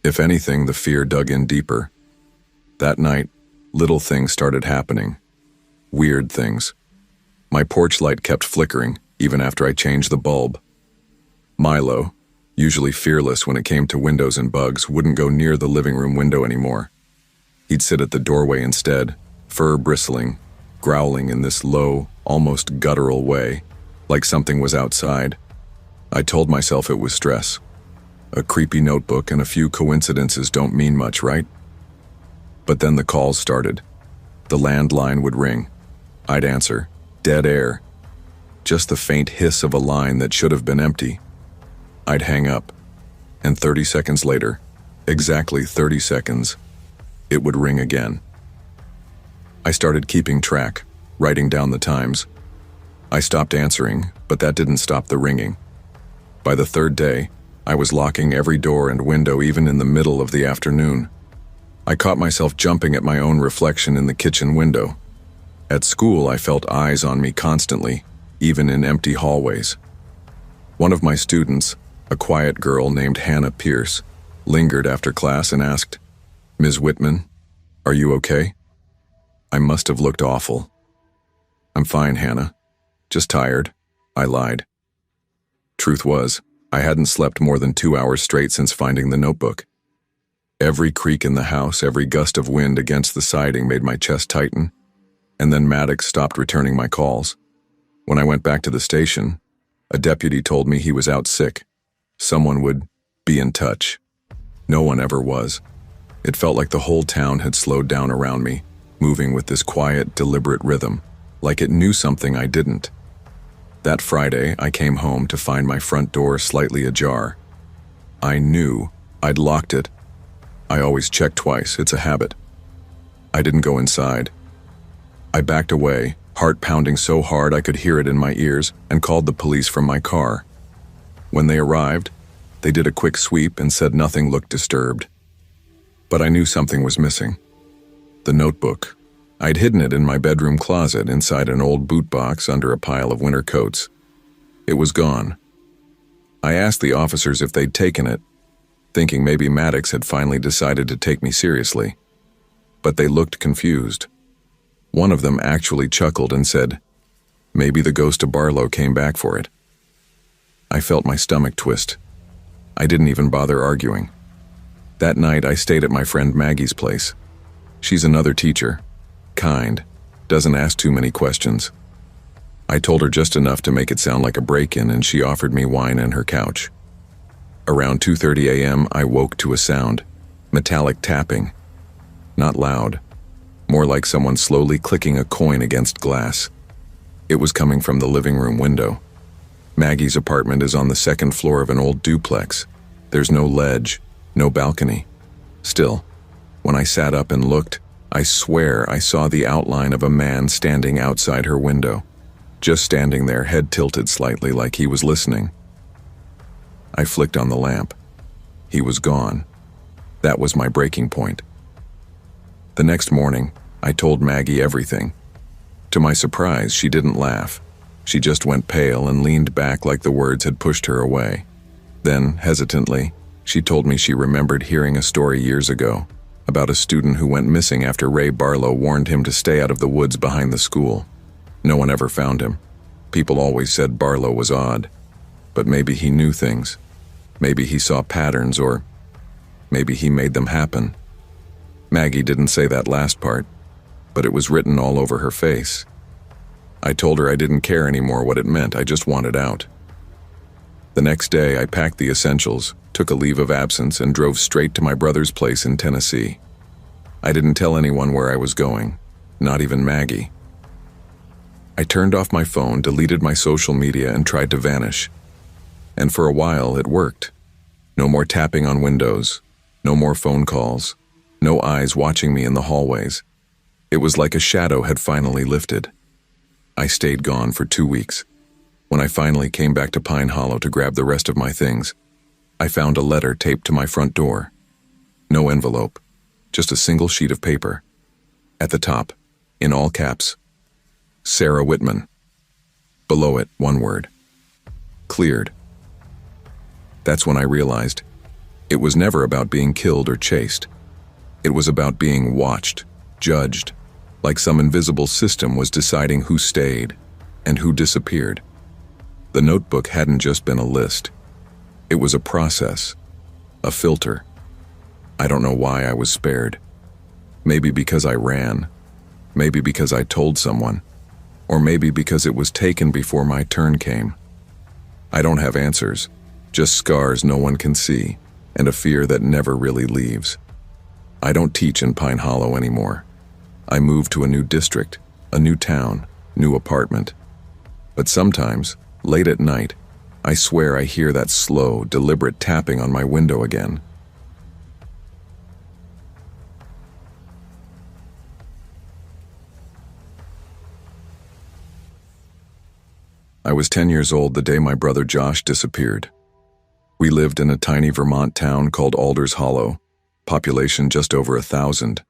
If anything, the fear dug in deeper. That night, little things started happening. Weird things. My porch light kept flickering, even after I changed the bulb. Milo, usually fearless when it came to windows and bugs, wouldn't go near the living room window anymore. He'd sit at the doorway instead, fur bristling, growling in this low, almost guttural way, like something was outside. I told myself it was stress. A creepy notebook and a few coincidences don't mean much, right? But then the calls started. The landline would ring. I'd answer. Dead air. Just the faint hiss of a line that should have been empty. I'd hang up. And 30 seconds later, exactly 30 seconds, it would ring again. I started keeping track, writing down the times. I stopped answering, but that didn't stop the ringing. By the third day, I was locking every door and window even in the middle of the afternoon. I caught myself jumping at my own reflection in the kitchen window. At school, I felt eyes on me constantly, even in empty hallways. One of my students, a quiet girl named Hannah Pierce, lingered after class and asked, Ms. Whitman, are you okay? I must have looked awful. I'm fine, Hannah. Just tired, I lied. Truth was, I hadn't slept more than 2 hours straight since finding the notebook. Every creak in the house, every gust of wind against the siding made my chest tighten, and then Maddox stopped returning my calls. When I went back to the station, a deputy told me he was out sick. Someone would be in touch. No one ever was. It felt like the whole town had slowed down around me, moving with this quiet, deliberate rhythm, like it knew something I didn't. That Friday, I came home to find my front door slightly ajar. I knew I'd locked it. I always check twice, it's a habit. I didn't go inside. I backed away, heart pounding so hard I could hear it in my ears, and called the police from my car. When they arrived, they did a quick sweep and said nothing looked disturbed. But I knew something was missing. The notebook. I'd hidden it in my bedroom closet inside an old boot box under a pile of winter coats. It was gone. I asked the officers if they'd taken it, thinking maybe Maddox had finally decided to take me seriously. But they looked confused. One of them actually chuckled and said, maybe the ghost of Barlow came back for it. I felt my stomach twist. I didn't even bother arguing. That night I stayed at my friend Maggie's place. She's another teacher. Kind, doesn't ask too many questions. I told her just enough to make it sound like a break-in, and she offered me wine and her couch. Around 2:30 a.m., I woke to a sound, metallic tapping. Not loud, more like someone slowly clicking a coin against glass. It was coming from the living room window. Maggie's apartment is on the second floor of an old duplex. There's no ledge, no balcony. Still, when I sat up and looked, I swear I saw the outline of a man standing outside her window, just standing there, head tilted slightly like he was listening. I flicked on the lamp. He was gone. That was my breaking point. The next morning, I told Maggie everything. To my surprise, she didn't laugh. She just went pale and leaned back like the words had pushed her away. Then, hesitantly, she told me she remembered hearing a story years ago about a student who went missing after Ray Barlow warned him to stay out of the woods behind the school. No one ever found him. People always said Barlow was odd. But maybe he knew things. Maybe he saw patterns, or maybe he made them happen. Maggie didn't say that last part, but it was written all over her face. I told her I didn't care anymore what it meant, I just wanted out. The next day, I packed the essentials, took a leave of absence, and drove straight to my brother's place in Tennessee. I didn't tell anyone where I was going, not even Maggie. I turned off my phone, deleted my social media, and tried to vanish. And for a while, it worked. No more tapping on windows, no more phone calls, no eyes watching me in the hallways. It was like a shadow had finally lifted. I stayed gone for 2 weeks. When I finally came back to Pine Hollow to grab the rest of my things, I found a letter taped to my front door. No envelope, just a single sheet of paper. At the top, in all caps, Sarah Whitman. Below it, one word: cleared. That's when I realized it was never about being killed or chased. It was about being watched, judged, like some invisible system was deciding who stayed and who disappeared. The notebook hadn't just been a list. It was a process, a filter. I don't know why I was spared. Maybe because I ran. Maybe because I told someone. Or maybe because it was taken before my turn came. I don't have answers, just scars no one can see, and a fear that never really leaves. I don't teach in Pine Hollow anymore. I moved to a new district, a new town, new apartment. But sometimes, late at night, I swear I hear that slow, deliberate tapping on my window again. I was 10 years old the day my brother Josh disappeared. We lived in a tiny Vermont town called Alders Hollow, population just over 1,000.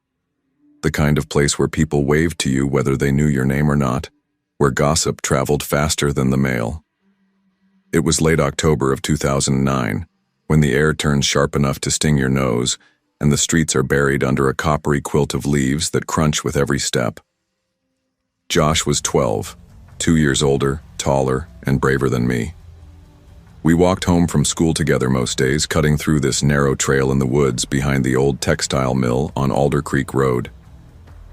The kind of place where people waved to you whether they knew your name or not, where gossip traveled faster than the mail. It was late October of 2009, when the air turns sharp enough to sting your nose, and the streets are buried under a coppery quilt of leaves that crunch with every step. Josh was 12, 2 years older, taller, and braver than me. We walked home from school together most days, cutting through this narrow trail in the woods behind the old textile mill on Alder Creek Road.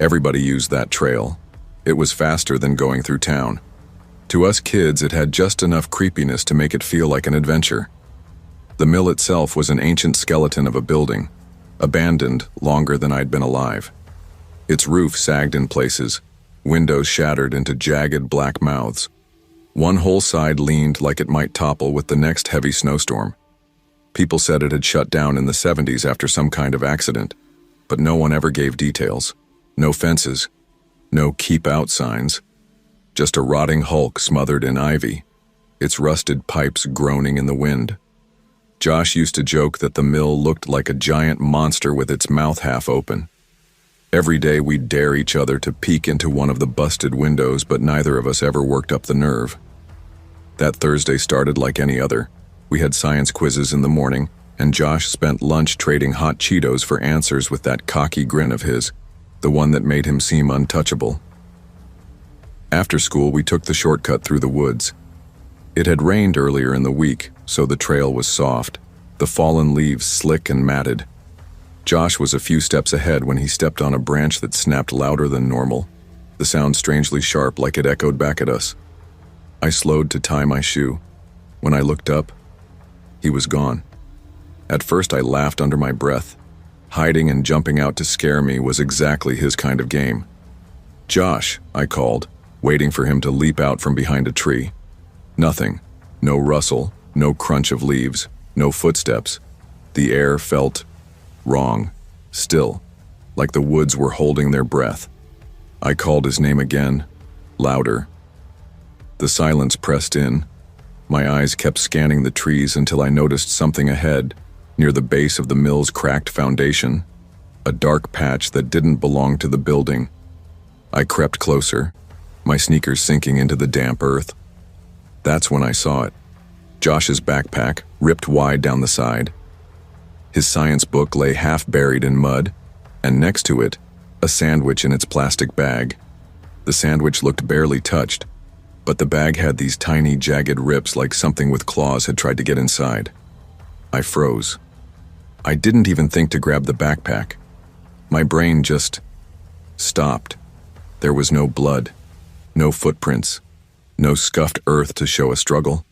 Everybody used that trail. It was faster than going through town. To us kids, it had just enough creepiness to make it feel like an adventure. The mill itself was an ancient skeleton of a building, abandoned longer than I'd been alive. Its roof sagged in places, windows shattered into jagged black mouths. One whole side leaned like it might topple with the next heavy snowstorm. People said it had shut down in the 70s after some kind of accident, but no one ever gave details. No fences, no keep out signs, just a rotting hulk smothered in ivy, its rusted pipes groaning in the wind. Josh used to joke that the mill looked like a giant monster with its mouth half open. Every day we'd dare each other to peek into one of the busted windows, but neither of us ever worked up the nerve. That Thursday started like any other. We had science quizzes in the morning, and Josh spent lunch trading hot Cheetos for answers with that cocky grin of his, the one that made him seem untouchable. After school, we took the shortcut through the woods. It had rained earlier in the week, so the trail was soft, the fallen leaves slick and matted. Josh was a few steps ahead when he stepped on a branch that snapped louder than normal, the sound strangely sharp like it echoed back at us. I slowed to tie my shoe. When I looked up, he was gone. At first I laughed under my breath. Hiding and jumping out to scare me was exactly his kind of game. "Josh," I called, waiting for him to leap out from behind a tree. Nothing. No rustle, no crunch of leaves, no footsteps. The air felt wrong, still, like the woods were holding their breath. I called his name again, louder. The silence pressed in. My eyes kept scanning the trees until I noticed something ahead, near the base of the mill's cracked foundation, a dark patch that didn't belong to the building. I crept closer, my sneakers sinking into the damp earth. That's when I saw it. Josh's backpack, ripped wide down the side. His science book lay half buried in mud, and next to it, a sandwich in its plastic bag. The sandwich looked barely touched, but the bag had these tiny, jagged rips like something with claws had tried to get inside. I froze. I didn't even think to grab the backpack. My brain just stopped. There was no blood, no footprints, no scuffed earth to show a struggle.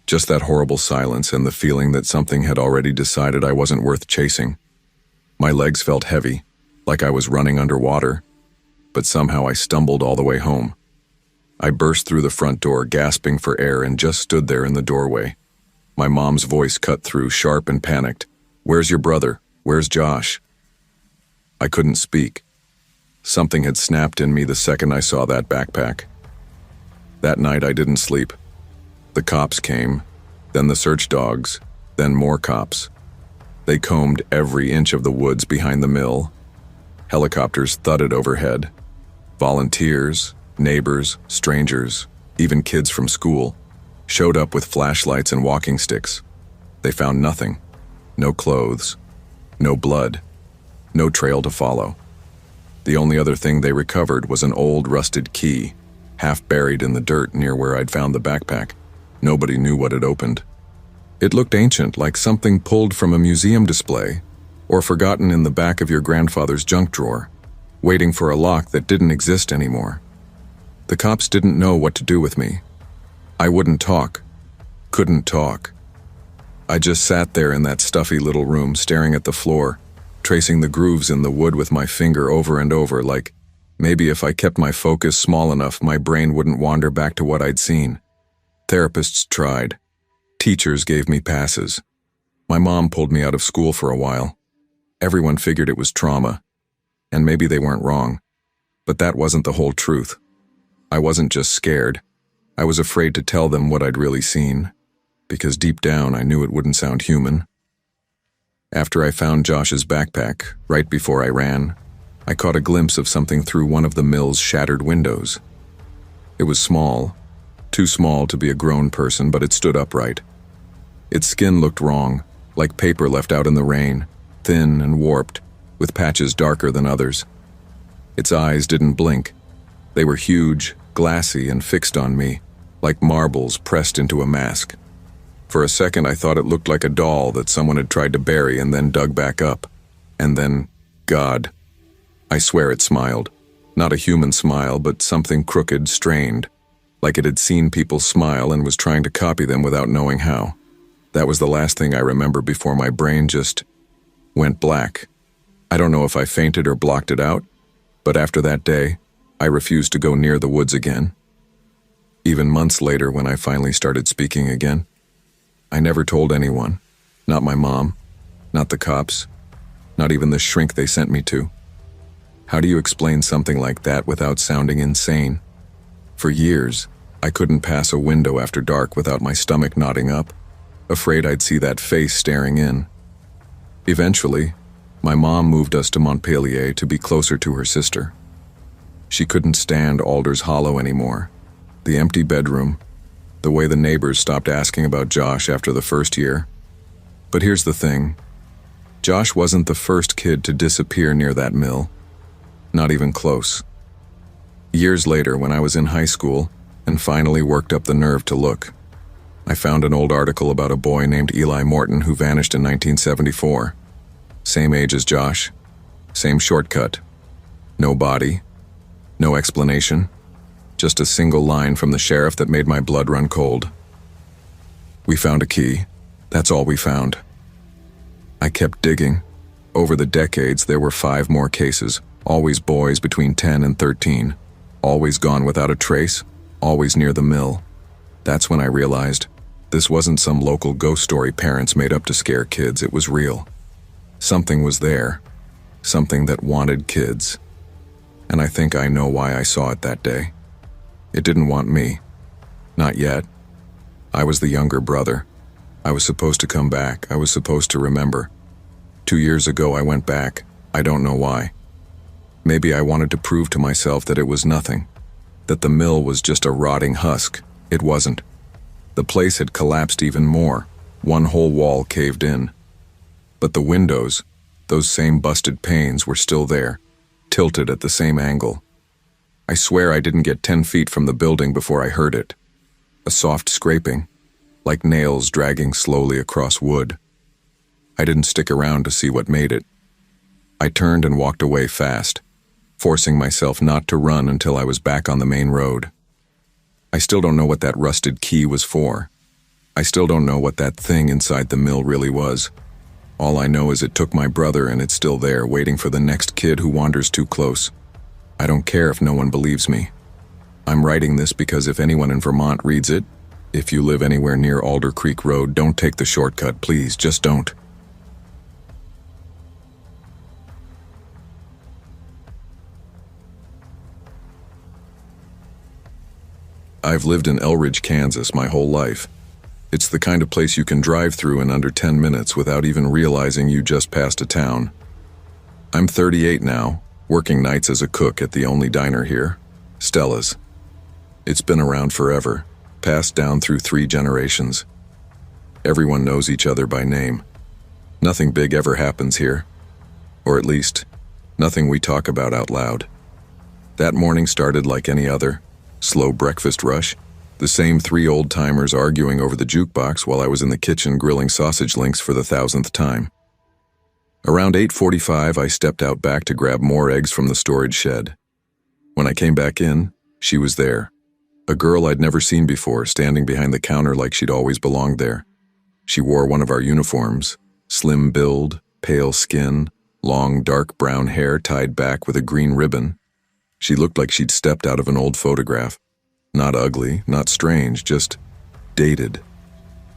Just that horrible silence and the feeling that something had already decided I wasn't worth chasing. My legs felt heavy, like I was running underwater, but somehow I stumbled all the way home. I burst through the front door, gasping for air, and just stood there in the doorway. My mom's voice cut through, sharp and panicked. "Where's your brother? Where's Josh?" I couldn't speak. Something had snapped in me the second I saw that backpack. That night I didn't sleep. The cops came, then the search dogs, then more cops. They combed every inch of the woods behind the mill. Helicopters thudded overhead. Volunteers, neighbors, strangers, even kids from school, showed up with flashlights and walking sticks. They found nothing. No clothes. No blood. No trail to follow. The only other thing they recovered was an old rusted key, half buried in the dirt near where I'd found the backpack. Nobody knew what it opened. It looked ancient, like something pulled from a museum display, or forgotten in the back of your grandfather's junk drawer, waiting for a lock that didn't exist anymore. The cops didn't know what to do with me. I wouldn't talk. Couldn't talk. I just sat there in that stuffy little room, staring at the floor, tracing the grooves in the wood with my finger over and over, like maybe if I kept my focus small enough, my brain wouldn't wander back to what I'd seen. Therapists tried. Teachers gave me passes. My mom pulled me out of school for a while. Everyone figured it was trauma, and maybe they weren't wrong. But that wasn't the whole truth. I wasn't just scared. I was afraid to tell them what I'd really seen, because deep down I knew it wouldn't sound human. After I found Josh's backpack, right before I ran, I caught a glimpse of something through one of the mill's shattered windows. It was small, too small to be a grown person, but it stood upright. Its skin looked wrong, like paper left out in the rain, thin and warped, with patches darker than others. Its eyes didn't blink. They were huge, glassy, and fixed on me, like marbles pressed into a mask. For a second I thought it looked like a doll that someone had tried to bury and then dug back up. And then, God. I swear it smiled. Not a human smile, but something crooked, strained, like it had seen people smile and was trying to copy them without knowing how. That was the last thing I remember before my brain just went black. I don't know if I fainted or blocked it out, but after that day, I refused to go near the woods again. Even months later, when I finally started speaking again, I never told anyone. Not my mom, not the cops, not even the shrink they sent me to. How do you explain something like that without sounding insane? For years, I couldn't pass a window after dark without my stomach knotting up, afraid I'd see that face staring in. Eventually, my mom moved us to Montpelier to be closer to her sister. She couldn't stand Alder's Hollow anymore. The empty bedroom, the way the neighbors stopped asking about Josh after the first year. But here's the thing. Josh wasn't the first kid to disappear near that mill. Not even close. Years later, when I was in high school and finally worked up the nerve to look, I found an old article about a boy named Eli Morton who vanished in 1974. Same age as Josh. Same shortcut. No body. No explanation. just a single line from the sheriff that made my blood run cold. "We found a key. That's all we found." I kept digging. Over the decades, there were 5 more cases, always boys between 10 and 13, always gone without a trace, always near the mill. That's when I realized this wasn't some local ghost story parents made up to scare kids. It was real. Something was there, something that wanted kids. And I think I know why I saw it that day. It didn't want me. Not yet. I was the younger brother. I was supposed to come back. I was supposed to remember. 2 years ago, I went back. I don't know why. Maybe I wanted to prove to myself that it was nothing, that the mill was just a rotting husk. It wasn't. The place had collapsed even more. One whole wall caved in. But the windows, those same busted panes, were still there, tilted at the same angle. I swear I didn't get 10 feet from the building before I heard it. A soft scraping, like nails dragging slowly across wood. I didn't stick around to see what made it. I turned and walked away fast, forcing myself not to run until I was back on the main road. I still don't know what that rusted key was for. I still don't know what that thing inside the mill really was. All I know is it took my brother and it's still there, waiting for the next kid who wanders too close. I don't care if no one believes me. I'm writing this because if anyone in Vermont reads it, if you live anywhere near Alder Creek Road, don't take the shortcut, please, just don't. I've lived in Elridge, Kansas my whole life. It's the kind of place you can drive through in under 10 minutes without even realizing you just passed a town. I'm 38 now, working nights as a cook at the only diner here, Stella's. It's been around forever, passed down through 3 generations. Everyone knows each other by name. Nothing big ever happens here. Or at least, nothing we talk about out loud. That morning started like any other. Slow breakfast rush, the same 3 old-timers arguing over the jukebox while I was in the kitchen grilling sausage links for the 1,000th time. Around 8:45, I stepped out back to grab more eggs from the storage shed. When I came back in, she was there. A girl I'd never seen before, standing behind the counter like she'd always belonged there. She wore one of our uniforms, slim build, pale skin, long dark brown hair tied back with a green ribbon. She looked like she'd stepped out of an old photograph. Not ugly, not strange, just dated.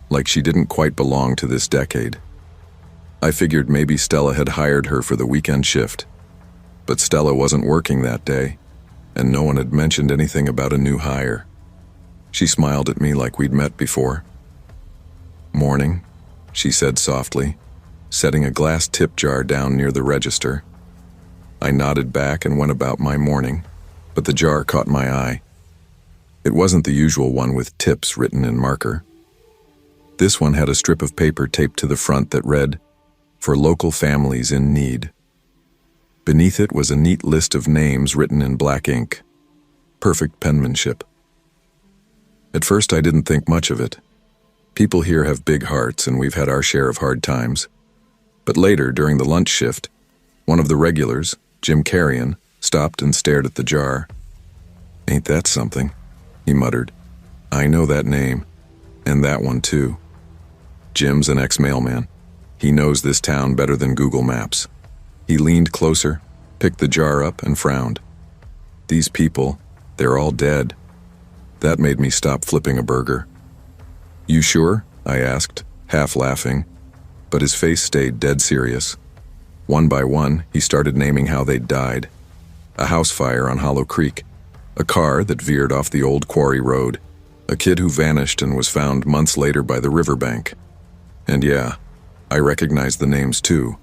Like she didn't quite belong to this decade. I figured maybe Stella had hired her for the weekend shift. But Stella wasn't working that day, and no one had mentioned anything about a new hire. She smiled at me like we'd met before. "Morning," she said softly, setting a glass tip jar down near the register. I nodded back and went about my morning, but the jar caught my eye. It wasn't the usual one with tips written in marker. This one had a strip of paper taped to the front that read, "For local families in need." Beneath it was a neat list of names written in black ink. Perfect penmanship. At first I didn't think much of it. People here have big hearts and we've had our share of hard times. But later, during the lunch shift, one of the regulars, Jim Carrion, stopped and stared at the jar. "Ain't that something?" he muttered. "I know that name, and that one too." Jim's an ex-mailman. He knows this town better than Google Maps. He leaned closer, picked the jar up, and frowned. These people, they're all dead. That made me stop flipping a burger. "You sure?" I asked, half laughing, but his face stayed dead serious. One by one, he started naming how they'd died. A house fire on Hollow Creek, a car that veered off the old quarry road, a kid who vanished and was found months later by the riverbank. And yeah, I recognized the names too.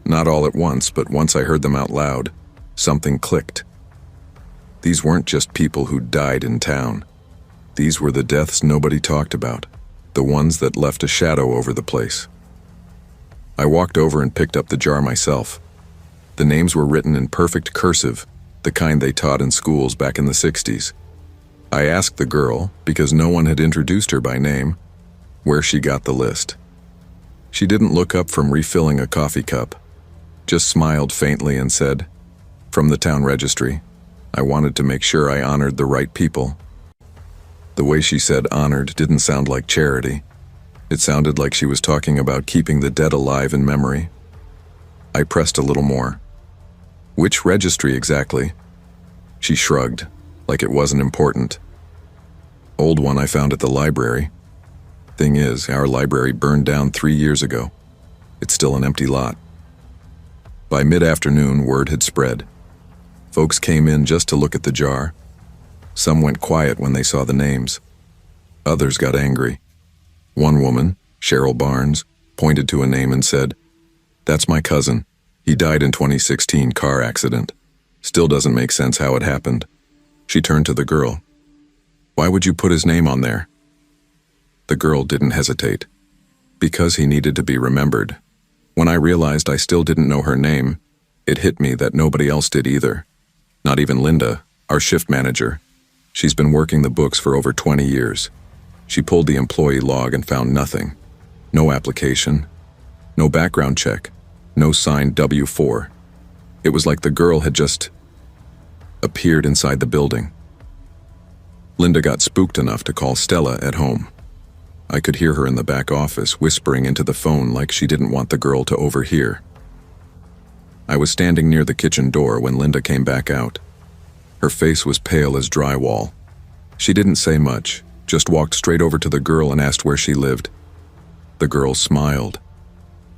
Not all at once, but once I heard them out loud, something clicked. These weren't just people who died in town. These were the deaths nobody talked about, the ones that left a shadow over the place. I walked over and picked up the jar myself. The names were written in perfect cursive, the kind they taught in schools back in the 60s. I asked the girl, because no one had introduced her by name, where she got the list. She didn't look up from refilling a coffee cup, just smiled faintly and said, "From the town registry." I wanted to make sure I honored the right people. The way she said honored didn't sound like charity. It sounded like she was talking about keeping the dead alive in memory. I pressed a little more. Which registry exactly? She shrugged, like it wasn't important. Old one I found at the library. Thing is, our library burned down 3 years ago. It's still an empty lot. By mid-afternoon, word had spread. Folks came in just to look at the jar. Some went quiet when they saw the names. Others got angry. One woman, Cheryl Barnes, pointed to a name and said, "That's my cousin. He died in 2016 car accident. Still doesn't make sense how it happened." She turned to the girl. "Why would you put his name on there?" The girl didn't hesitate. Because he needed to be remembered. When I realized I still didn't know her name, it hit me that nobody else did either. Not even Linda, our shift manager. She's been working the books for over 20 years. She pulled the employee log and found nothing. No application, no background check, no signed W-4. It was like the girl had just appeared inside the building. Linda got spooked enough to call Stella at home. I could hear her in the back office whispering into the phone like she didn't want the girl to overhear. I was standing near the kitchen door when Linda came back out. Her face was pale as drywall. She didn't say much, just walked straight over to the girl and asked where she lived. The girl smiled.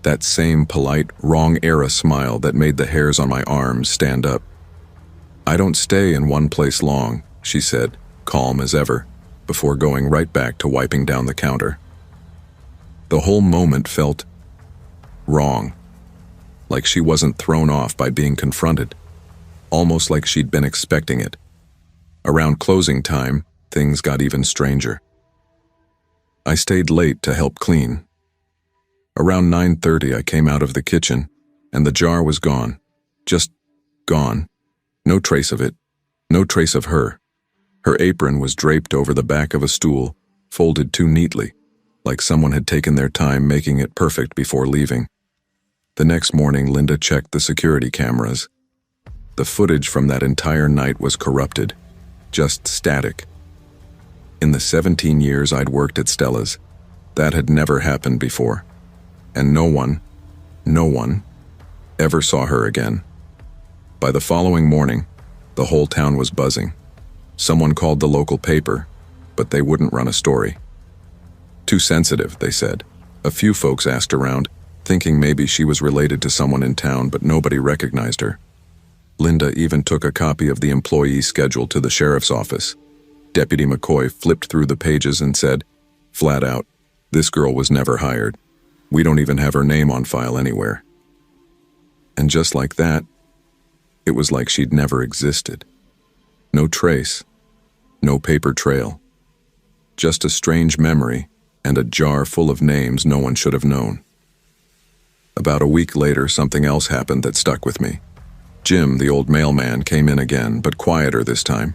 That same polite, wrong-era smile that made the hairs on my arms stand up. "I don't stay in one place long," she said, calm as ever, before going right back to wiping down the counter. The whole moment felt wrong, like she wasn't thrown off by being confronted, almost like she'd been expecting it. Around closing time, things got even stranger. I stayed late to help clean. Around 9:30 I came out of the kitchen, and the jar was gone. Just gone. No trace of it. No trace of her. Her apron was draped over the back of a stool, folded too neatly, like someone had taken their time making it perfect before leaving. The next morning, Linda checked the security cameras. The footage from that entire night was corrupted, just static. In the 17 years I'd worked at Stella's, that had never happened before. And no one, ever saw her again. By the following morning, the whole town was buzzing. Someone called the local paper, but they wouldn't run a story. Too sensitive, they said. A few folks asked around, thinking maybe she was related to someone in town, but nobody recognized her. Linda even took a copy of the employee schedule to the sheriff's office. Deputy McCoy flipped through the pages and said, flat out, "This girl was never hired. We don't even have her name on file anywhere." And just like that, it was like she'd never existed. No trace, no paper trail. Just a strange memory and a jar full of names no one should have known. About a week later, something else happened that stuck with me. Jim, the old mailman, came in again, but quieter this time.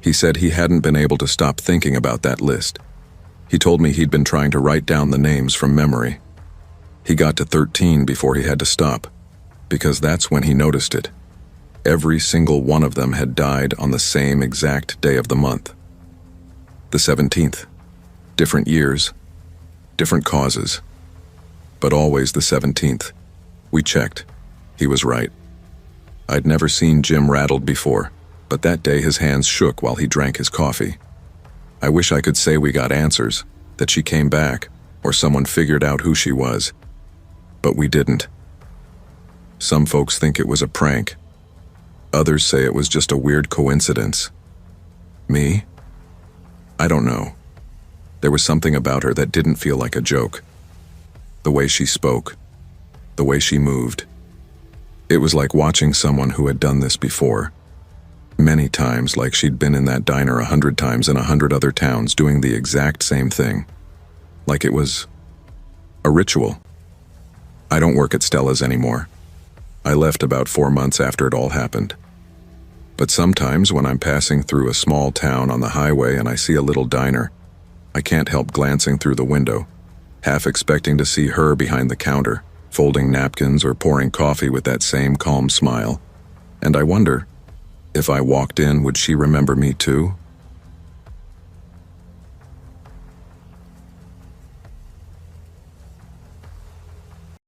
He said he hadn't been able to stop thinking about that list. He told me he'd been trying to write down the names from memory. He got to 13 before he had to stop, because that's when he noticed it. Every single one of them had died on the same exact day of the month. The 17th. Different years, different causes, but always the 17th. We checked. He was right. I'd never seen Jim rattled before, but that day his hands shook while he drank his coffee. I wish I could say we got answers, that she came back, or someone figured out who she was. But we didn't. Some folks think it was a prank. Others say it was just a weird coincidence. Me? I don't know. There was something about her that didn't feel like a joke. The way she spoke. The way she moved. It was like watching someone who had done this before. Many times, like she'd been in that diner 100 times in 100 other towns doing the exact same thing. Like it was a ritual. I don't work at Stella's anymore. I left about 4 months after it all happened. But sometimes when I'm passing through a small town on the highway and I see a little diner, I can't help glancing through the window, half expecting to see her behind the counter, folding napkins or pouring coffee with that same calm smile. And I wonder, If I walked in, would she remember me too?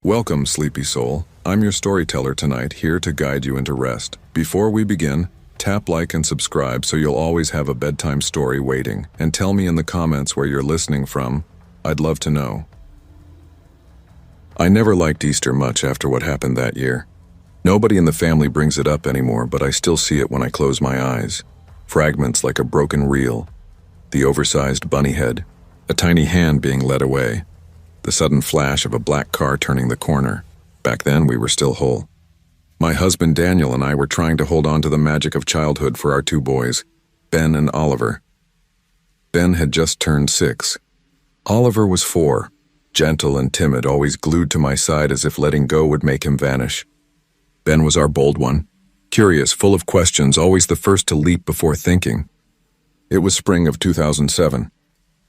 Welcome, sleepy soul. I'm your storyteller tonight, here to guide you into rest. Before we begin, tap like and subscribe so you'll always have a bedtime story waiting. And tell me in the comments where you're listening from. I'd love to know. I never liked Easter much after what happened that year. Nobody in the family brings it up anymore, but I still see it when I close my eyes. Fragments like a broken reel. The oversized bunny head. A tiny hand being led away. The sudden flash of a black car turning the corner. Back then, we were still whole. My husband Daniel and I were trying to hold on to the magic of childhood for our two boys, Ben and Oliver. Ben had just turned 6. Oliver was 4, gentle and timid, always glued to my side as if letting go would make him vanish. Ben was our bold one, curious, full of questions, always the first to leap before thinking. It was spring of 2007.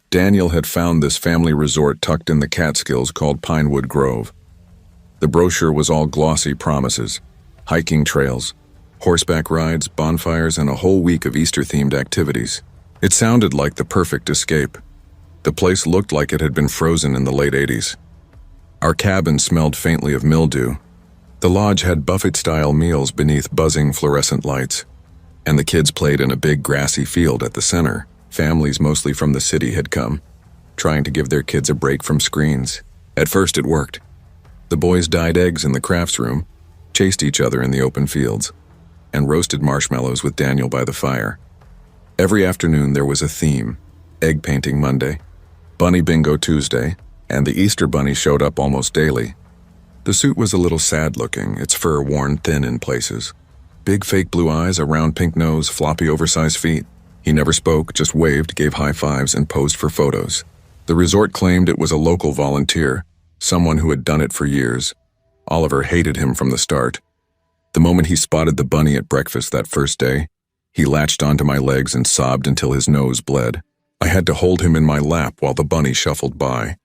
Daniel had found this family resort tucked in the Catskills called Pinewood Grove. The brochure was all glossy promises, hiking trails, horseback rides, bonfires, and a whole week of Easter-themed activities. It sounded like the perfect escape. The place looked like it had been frozen in the late 80s. Our cabin smelled faintly of mildew. The lodge had buffet-style meals beneath buzzing fluorescent lights, and the kids played in a big grassy field at the center. Families mostly from the city had come, trying to give their kids a break from screens. At first it worked. The boys dyed eggs in the crafts room, chased each other in the open fields, and roasted marshmallows with Daniel by the fire. Every afternoon there was a theme: egg painting Monday, bunny bingo Tuesday, and the Easter bunny showed up almost daily. The suit was a little sad-looking, its fur worn thin in places. Big fake blue eyes, a round pink nose, floppy oversized feet. He never spoke, just waved, gave high fives, and posed for photos. The resort claimed it was a local volunteer, someone who had done it for years. Oliver hated him from the start. The moment he spotted the bunny at breakfast that first day, he latched onto my legs and sobbed until his nose bled. I had to hold him in my lap while the bunny shuffled by,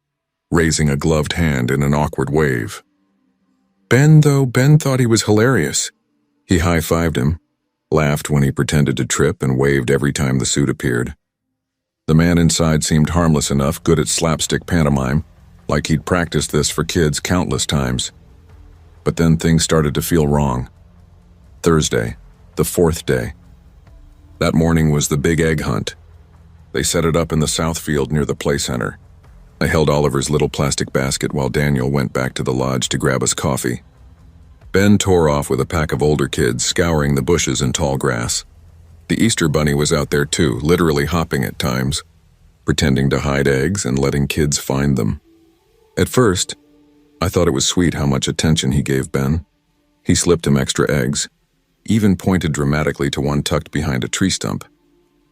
raising a gloved hand in an awkward wave. Ben thought he was hilarious. He high-fived him, laughed when he pretended to trip, and waved every time the suit appeared. The man inside seemed harmless enough, good at slapstick pantomime, like he'd practiced this for kids countless times. But then things started to feel wrong. Thursday, the 4th day. That morning was the big egg hunt. They set it up in the south field near the play center. I held Oliver's little plastic basket while Daniel went back to the lodge to grab us coffee. Ben tore off with a pack of older kids, scouring the bushes and tall grass. The Easter bunny was out there too, literally hopping at times, pretending to hide eggs and letting kids find them. At first, I thought it was sweet how much attention he gave Ben. He slipped him extra eggs, even pointed dramatically to one tucked behind a tree stump.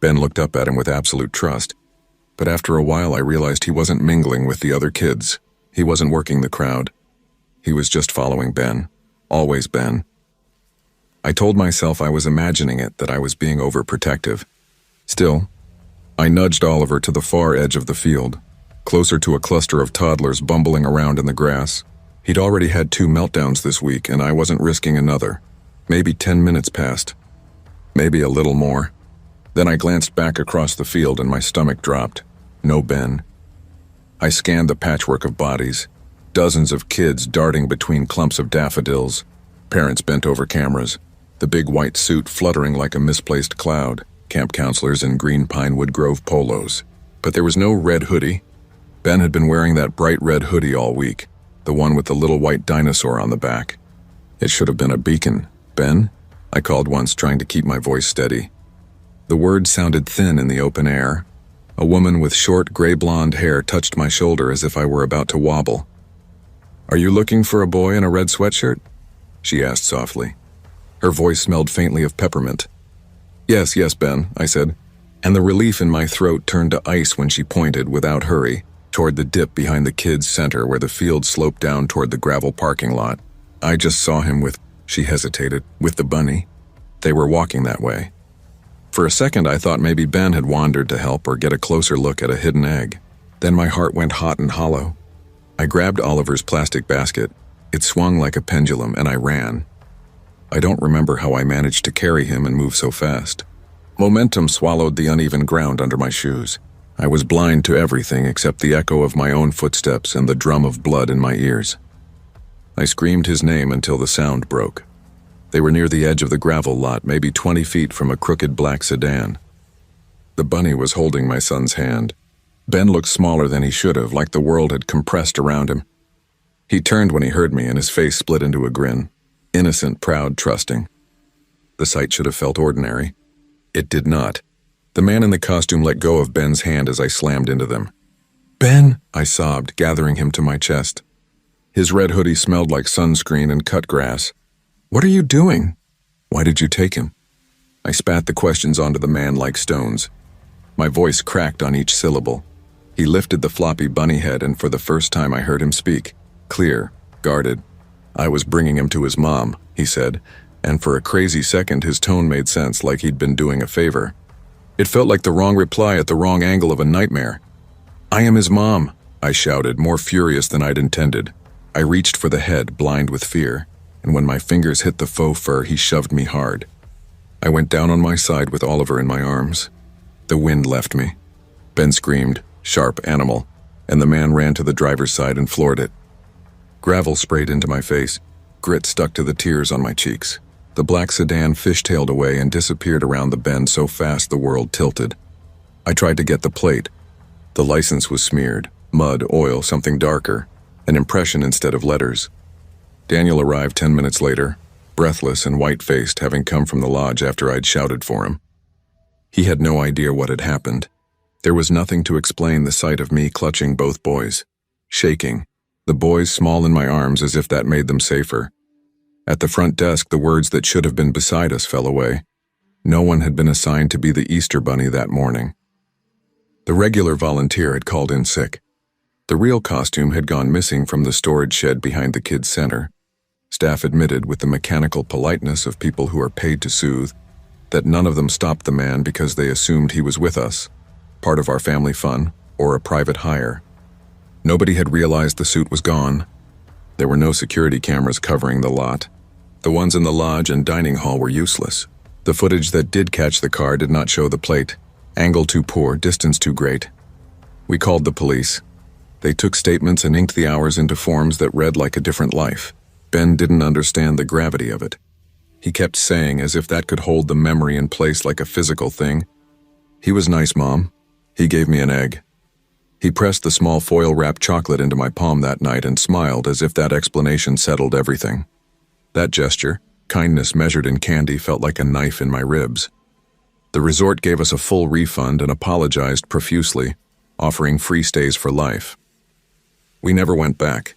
Ben looked up at him with absolute trust, but after a while I realized he wasn't mingling with the other kids. He wasn't working the crowd. He was just following Ben. Always Ben. I told myself I was imagining it, that I was being overprotective. Still, I nudged Oliver to the far edge of the field, closer to a cluster of toddlers bumbling around in the grass. He'd already had 2 meltdowns this week, and I wasn't risking another. Maybe 10 minutes passed. Maybe a little more. Then I glanced back across the field and my stomach dropped. No Ben. I scanned the patchwork of bodies. Dozens of kids darting between clumps of daffodils. Parents bent over cameras. The big white suit fluttering like a misplaced cloud. Camp counselors in green Pinewood Grove polos. But there was no red hoodie. Ben had been wearing that bright red hoodie all week. The one with the little white dinosaur on the back. It should have been a beacon. Ben? I called once, trying to keep my voice steady. The words sounded thin in the open air. A woman with short, gray-blonde hair touched my shoulder as if I were about to wobble. "Are you looking for a boy in a red sweatshirt?" she asked softly. Her voice smelled faintly of peppermint. Yes, Ben," I said, and the relief in my throat turned to ice when she pointed, without hurry, toward the dip behind the kids' center where the field sloped down toward the gravel parking lot. "I just saw him with," she hesitated, "with the bunny. They were walking that way." For a second I thought maybe Ben had wandered to help or get a closer look at a hidden egg. Then my heart went hot and hollow. I grabbed Oliver's plastic basket. It swung like a pendulum and I ran. I don't remember how I managed to carry him and move so fast. Momentum swallowed the uneven ground under my shoes. I was blind to everything except the echo of my own footsteps and the drum of blood in my ears. I screamed his name until the sound broke. They were near the edge of the gravel lot, maybe 20 feet from a crooked black sedan. The bunny was holding my son's hand. Ben looked smaller than he should have, like the world had compressed around him. He turned when he heard me, and his face split into a grin. Innocent, proud, trusting. The sight should have felt ordinary. It did not. The man in the costume let go of Ben's hand as I slammed into them. "Ben!" I sobbed, gathering him to my chest. His red hoodie smelled like sunscreen and cut grass. "What are you doing? Why did you take him?" I spat the questions onto the man like stones. My voice cracked on each syllable. He lifted the floppy bunny head, and for the first time I heard him speak. Clear, guarded. "I was bringing him to his mom," he said, and for a crazy second his tone made sense, like he'd been doing a favor. It felt like the wrong reply at the wrong angle of a nightmare. "I am his mom," I shouted, more furious than I'd intended. I reached for the head, blind with fear, and when my fingers hit the faux fur, he shoved me hard. I went down on my side with Oliver in my arms. The wind left me. Ben screamed, "Sharp animal," and the man ran to the driver's side and floored it. Gravel sprayed into my face. Grit stuck to the tears on my cheeks. The black sedan fishtailed away and disappeared around the bend so fast the world tilted. I tried to get the plate. The license was smeared. Mud, oil, something darker. An impression instead of letters. Daniel arrived 10 minutes later, breathless and white-faced, having come from the lodge after I'd shouted for him. He had no idea what had happened. There was nothing to explain the sight of me clutching both boys, shaking, the boys small in my arms as if that made them safer. At the front desk, the words that should have been beside us fell away. No one had been assigned to be the Easter Bunny that morning. The regular volunteer had called in sick. The real costume had gone missing from the storage shed behind the kids' center. Staff admitted, with the mechanical politeness of people who are paid to soothe, that none of them stopped the man because they assumed he was with us, part of our family fun, or a private hire. Nobody had realized the suit was gone. There were no security cameras covering the lot. The ones in the lodge and dining hall were useless. The footage that did catch the car did not show the plate. Angle too poor, distance too great. We called the police. They took statements and inked the hours into forms that read like a different life. Ben didn't understand the gravity of it. He kept saying, as if that could hold the memory in place like a physical thing, "He was nice, Mom. He gave me an egg." He pressed the small foil-wrapped chocolate into my palm that night and smiled as if that explanation settled everything. That gesture, kindness measured in candy, felt like a knife in my ribs. The resort gave us a full refund and apologized profusely, offering free stays for life. We never went back.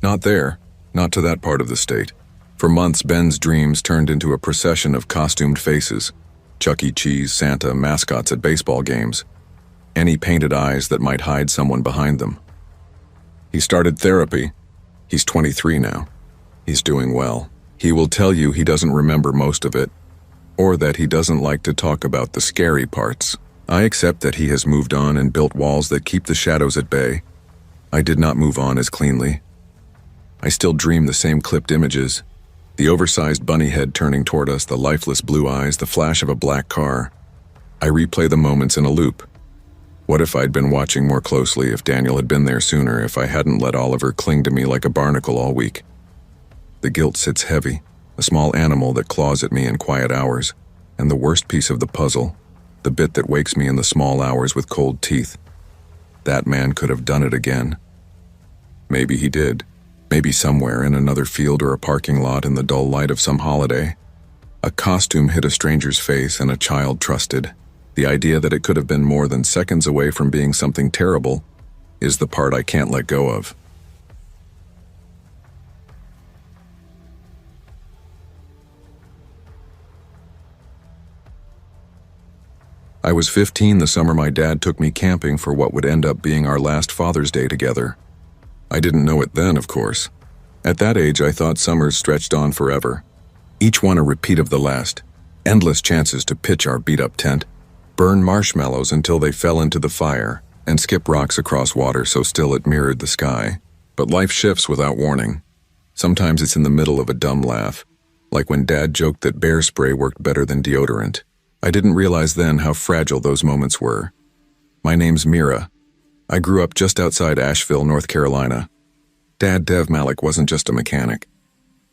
Not there, not to that part of the state. For months, Ben's dreams turned into a procession of costumed faces. Chuck E. Cheese, Santa, mascots at baseball games. Any painted eyes that might hide someone behind them. He started therapy. He's 23 now. He's doing well. He will tell you he doesn't remember most of it, or that he doesn't like to talk about the scary parts. I accept that he has moved on and built walls that keep the shadows at bay. I did not move on as cleanly. I still dream the same clipped images. The oversized bunny head turning toward us, the lifeless blue eyes, the flash of a black car. I replay the moments in a loop. What if I'd been watching more closely, if Daniel had been there sooner, if I hadn't let Oliver cling to me like a barnacle all week? The guilt sits heavy, a small animal that claws at me in quiet hours, and the worst piece of the puzzle, the bit that wakes me in the small hours with cold teeth. That man could have done it again. Maybe he did. Maybe somewhere in another field or a parking lot in the dull light of some holiday. A costume hit a stranger's face and a child trusted. The idea that it could have been more than seconds away from being something terrible is the part I can't let go of. I was 15 the summer my dad took me camping for what would end up being our last Father's Day together. I didn't know it then, of course. At that age, I thought summers stretched on forever. Each one a repeat of the last. Endless chances to pitch our beat-up tent, burn marshmallows until they fell into the fire, and skip rocks across water so still it mirrored the sky. But life shifts without warning. Sometimes it's in the middle of a dumb laugh. like when Dad joked that bear spray worked better than deodorant. I didn't realize then how fragile those moments were. My name's Mira. I grew up just outside Asheville, North Carolina. Dad Dev Malik wasn't just a mechanic.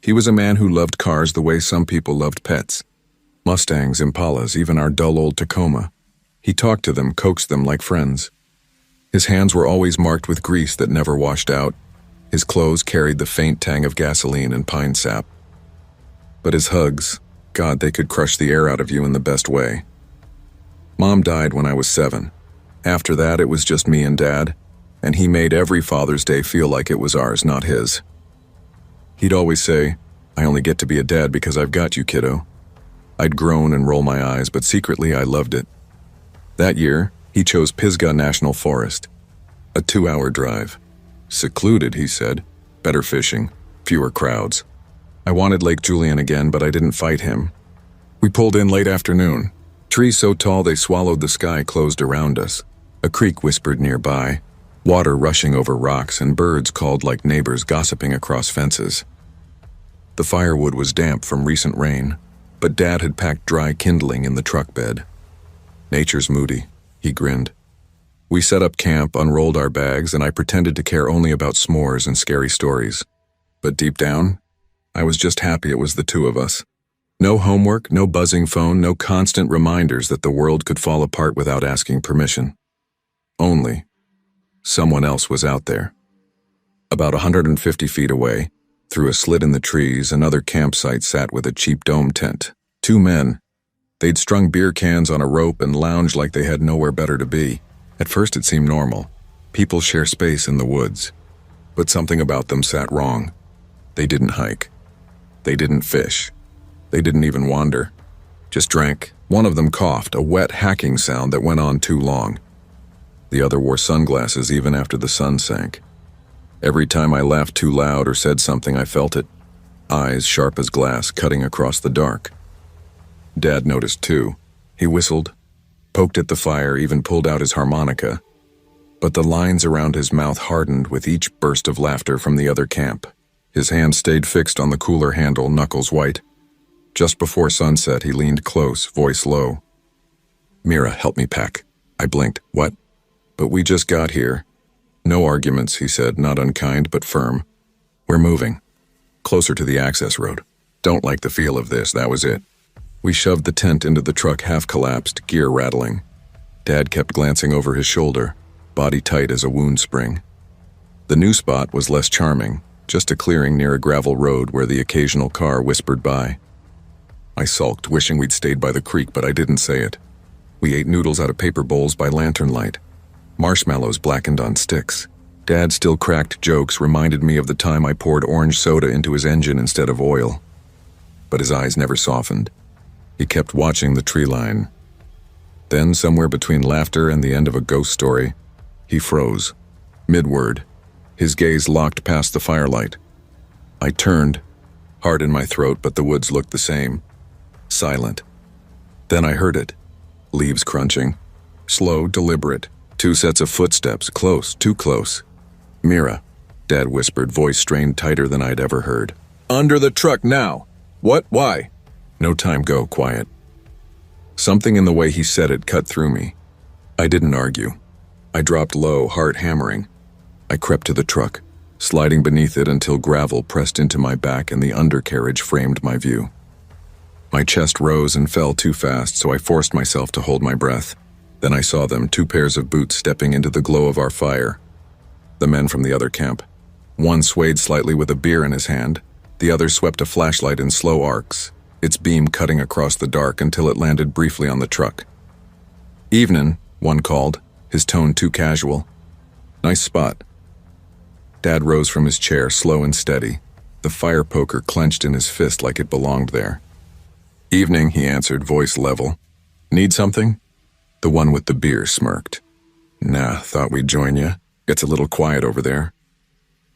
He was a man who loved cars the way some people loved pets. Mustangs, Impalas, even our dull old Tacoma. He talked to them, coaxed them like friends. His hands were always marked with grease that never washed out. His clothes carried the faint tang of gasoline and pine sap. But his hugs, God, they could crush the air out of you in the best way. Mom died when I was 7. After that, it was just me and Dad, and he made every Father's Day feel like it was ours, not his. He'd always say, "I only get to be a dad because I've got you, kiddo." I'd groan and roll my eyes, but secretly I loved it. That year, he chose Pisgah National Forest. A 2-hour drive. Secluded, he said. Better fishing. Fewer crowds. I wanted Lake Julian again, but I didn't fight him. We pulled in late afternoon. Trees so tall they swallowed the sky closed around us. A creek whispered nearby. Water rushing over rocks and birds called like neighbors gossiping across fences. The firewood was damp from recent rain, but Dad had packed dry kindling in the truck bed. Nature's moody, he grinned. We set up camp, unrolled our bags, and I pretended to care only about s'mores and scary stories. But deep down, I was just happy it was the two of us. No homework, no buzzing phone, no constant reminders that the world could fall apart without asking permission. Only someone else was out there. About 150 feet away, through a slit in the trees, another campsite sat with a cheap dome tent. 2 men. They'd strung beer cans on a rope and lounged like they had nowhere better to be. At first it seemed normal. People share space in the woods. But something about them sat wrong. They didn't hike. They didn't fish. They didn't even wander. Just drank. One of them coughed, a wet hacking sound that went on too long. The other wore sunglasses even after the sun sank. Every time I laughed too loud or said something, I felt it. Eyes sharp as glass, cutting across the dark. Dad noticed too. He whistled, poked at the fire, even pulled out his harmonica. But the lines around his mouth hardened with each burst of laughter from the other camp. His hand stayed fixed on the cooler handle, knuckles white. Just before sunset, he leaned close, voice low. "Mira, help me pack." I blinked. "What?" "But we just got here." "No arguments," he said, not unkind but firm. "We're moving. Closer to the access road. Don't like the feel of this, that was it." We shoved the tent into the truck, half collapsed, gear rattling. Dad kept glancing over his shoulder, body tight as a wound spring. The new spot was less charming, just a clearing near a gravel road where the occasional car whispered by. I sulked, wishing we'd stayed by the creek, but I didn't say it. We ate noodles out of paper bowls by lantern light. Marshmallows blackened on sticks. Dad still cracked jokes, reminded me of the time I poured orange soda into his engine instead of oil. But his eyes never softened. He kept watching the tree line. Then, somewhere between laughter and the end of a ghost story, he froze. Mid-word, his gaze locked past the firelight. I turned, heart in my throat, but the woods looked the same. Silent. Then I heard it. Leaves crunching. Slow, deliberate. 2 sets of footsteps, close, too close. "Mira," Dad whispered, voice strained tighter than I'd ever heard. "Under the truck now." "What? Why?" "No time, go, quiet." Something in the way he said it cut through me. I didn't argue. I dropped low, heart hammering. I crept to the truck, sliding beneath it until gravel pressed into my back and the undercarriage framed my view. My chest rose and fell too fast, so I forced myself to hold my breath. Then I saw them, 2 pairs of boots stepping into the glow of our fire. The men from the other camp. One swayed slightly with a beer in his hand. The other swept a flashlight in slow arcs, its beam cutting across the dark until it landed briefly on the truck. "Evenin'," one called, his tone too casual. "Nice spot." Dad rose from his chair, slow and steady, the fire poker clenched in his fist like it belonged there. "Evening," he answered, voice level. "Need something?" The one with the beer smirked. "Nah, thought we'd join ya. Gets a little quiet over there."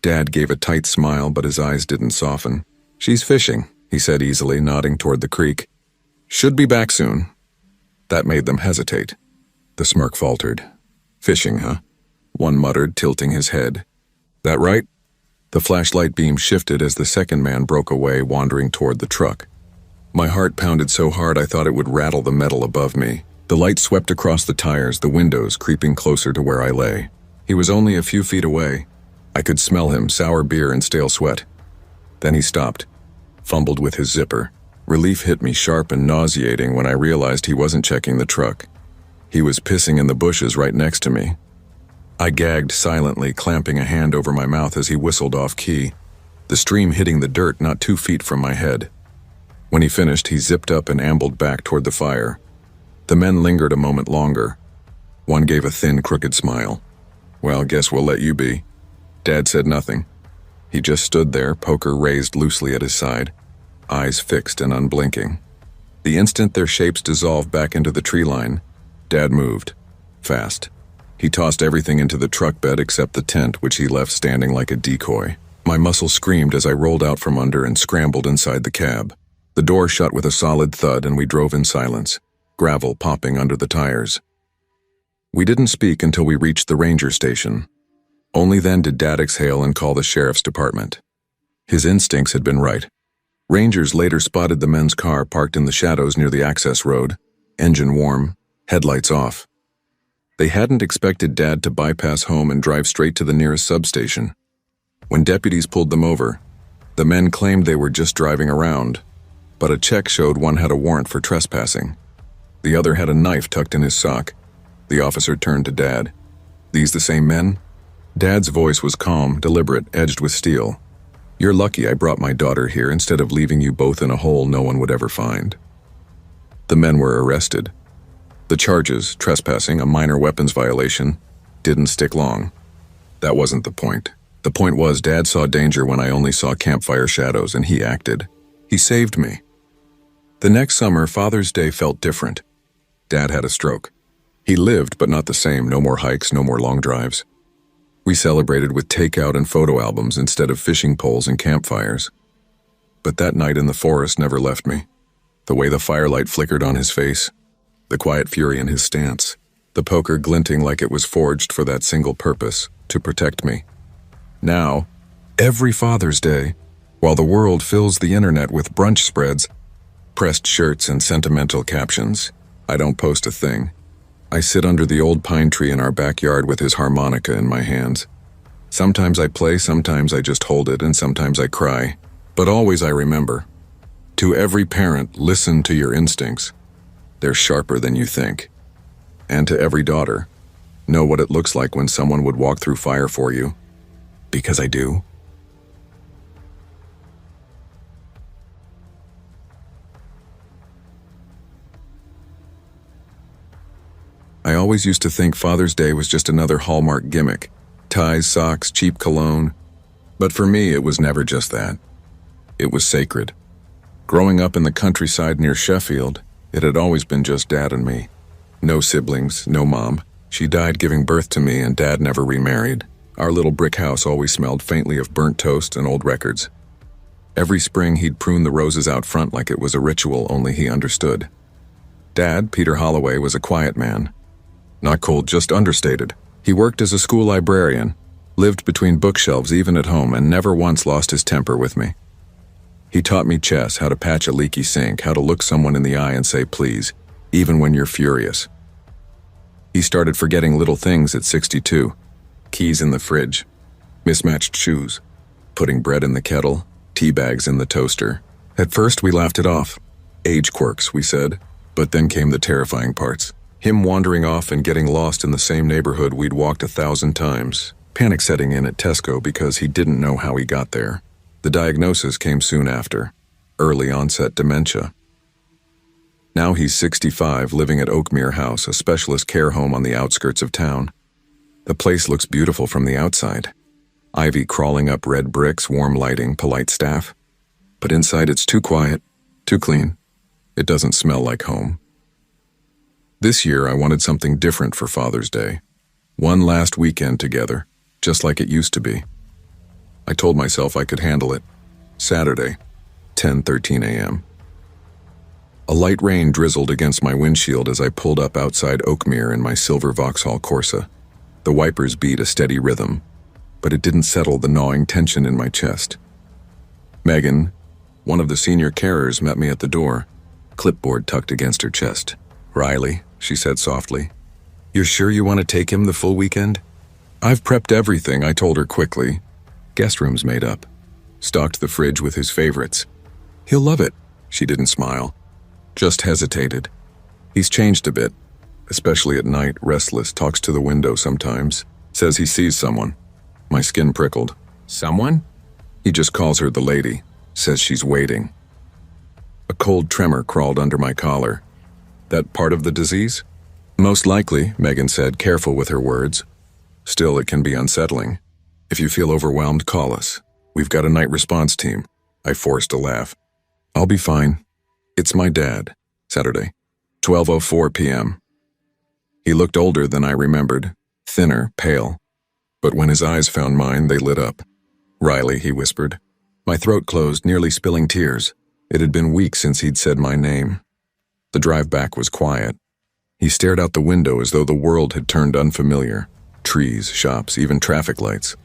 Dad gave a tight smile, but his eyes didn't soften. "She's fishing," he said easily, nodding toward the creek. "Should be back soon." That made them hesitate. The smirk faltered. "Fishing, huh?" One muttered, tilting his head. "That right?" The flashlight beam shifted as the second man broke away, wandering toward the truck. My heart pounded so hard I thought it would rattle the metal above me. The light swept across the tires, the windows creeping closer to where I lay. He was only a few feet away. I could smell him, sour beer and stale sweat. Then he stopped, fumbled with his zipper. Relief hit me sharp and nauseating when I realized he wasn't checking the truck. He was pissing in the bushes right next to me. I gagged silently, clamping a hand over my mouth as he whistled off key, the stream hitting the dirt not 2 feet from my head. When he finished, he zipped up and ambled back toward the fire. The men lingered a moment longer. One gave a thin, crooked smile. "Well, guess we'll let you be." Dad said nothing. He just stood there, poker raised loosely at his side, eyes fixed and unblinking. The instant their shapes dissolved back into the tree line, Dad moved. Fast. He tossed everything into the truck bed except the tent, which he left standing like a decoy. My muscles screamed as I rolled out from under and scrambled inside the cab. The door shut with a solid thud and we drove in silence, gravel popping under the tires. We didn't speak until we reached the ranger station. Only then did Dad exhale and call the sheriff's department. His instincts had been right. Rangers later spotted the men's car parked in the shadows near the access road, engine warm, headlights off. They hadn't expected Dad to bypass home and drive straight to the nearest substation. When deputies pulled them over, the men claimed they were just driving around, but a check showed one had a warrant for trespassing. The other had a knife tucked in his sock. The officer turned to Dad. "These the same men?" Dad's voice was calm, deliberate, edged with steel. "You're lucky I brought my daughter here instead of leaving you both in a hole no one would ever find." The men were arrested. The charges, trespassing, a minor weapons violation, didn't stick long. That wasn't the point. The point was Dad saw danger when I only saw campfire shadows, and he acted. He saved me. The next summer, Father's Day felt different. Dad had a stroke. He lived, but not the same. No more hikes, no more long drives. We celebrated with takeout and photo albums instead of fishing poles and campfires. But that night in the forest never left me. The way the firelight flickered on his face, the quiet fury in his stance, the poker glinting like it was forged for that single purpose, to protect me. Now, every Father's Day, while the world fills the internet with brunch spreads, pressed shirts and sentimental captions, I don't post a thing. I sit under the old pine tree in our backyard with his harmonica in my hands. Sometimes I play, sometimes I just hold it, and sometimes I cry. But always I remember. To every parent, listen to your instincts. They're sharper than you think. And to every daughter, know what it looks like when someone would walk through fire for you. Because I do. I always used to think Father's Day was just another Hallmark gimmick. Ties, socks, cheap cologne. But for me, it was never just that. It was sacred. Growing up in the countryside near Sheffield, it had always been just Dad and me. No siblings, no mom. She died giving birth to me and Dad never remarried. Our little brick house always smelled faintly of burnt toast and old records. Every spring he'd prune the roses out front like it was a ritual only he understood. Dad, Peter Holloway, was a quiet man. Not cold, just understated. He worked as a school librarian, lived between bookshelves even at home, and never once lost his temper with me. He taught me chess, how to patch a leaky sink, how to look someone in the eye and say please, even when you're furious. He started forgetting little things at 62. Keys in the fridge, mismatched shoes, putting bread in the kettle, tea bags in the toaster. At first we laughed it off. Age quirks, we said, but then came the terrifying parts. Him wandering off and getting lost in the same neighborhood we'd walked 1,000 times. Panic setting in at Tesco because he didn't know how he got there. The diagnosis came soon after. Early onset dementia. Now he's 65, living at Oakmere House, a specialist care home on the outskirts of town. The place looks beautiful from the outside. Ivy crawling up red bricks, warm lighting, polite staff. But inside it's too quiet, too clean. It doesn't smell like home. This year I wanted something different for Father's Day. One last weekend together, just like it used to be. I told myself I could handle it. Saturday, 10:13 a.m. A light rain drizzled against my windshield as I pulled up outside Oakmere in my silver Vauxhall Corsa. The wipers beat a steady rhythm, but it didn't settle the gnawing tension in my chest. Megan, One of the senior carers met me at the door, clipboard tucked against her chest. "Riley," she said softly, "you're sure you want to take him the full weekend?" "I've prepped everything," I told her quickly. "Guest room's made up. Stocked the fridge with his favorites. He'll love it." She didn't smile, just hesitated. "He's changed a bit, especially at night, restless, talks to the window sometimes, says he sees someone." My skin prickled. "Someone?" "He just calls her the lady, says she's waiting." A cold tremor crawled under my collar. "That part of the disease?" "Most likely," Megan said, careful with her words. "Still, it can be unsettling. If you feel overwhelmed, call us. We've got a night response team." I forced a laugh. "I'll be fine. It's my dad." Saturday, 12:04 p.m. He looked older than I remembered, thinner, pale. But when his eyes found mine, they lit up. "Riley," he whispered. My throat closed, nearly spilling tears. It had been weeks since he'd said my name. The drive back was quiet. He stared out the window as though the world had turned unfamiliar. Trees, shops, even traffic lights.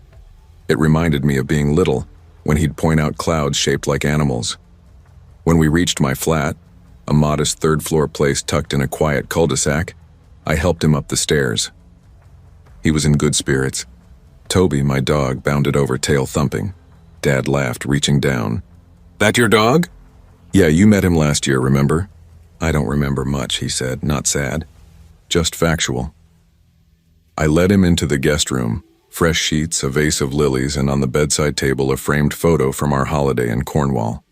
It reminded me of being little, when he'd point out clouds shaped like animals. When we reached my flat, a modest third-floor place tucked in a quiet cul-de-sac, I helped him up the stairs. He was in good spirits. Toby, my dog, bounded over, tail thumping. Dad laughed, reaching down. "That your dog?" "Yeah, you met him last year, remember?" "I don't remember much," he said, not sad. "Just factual." I led him into the guest room, fresh sheets, a vase of lilies, and on the bedside table a framed photo from our holiday in Cornwall.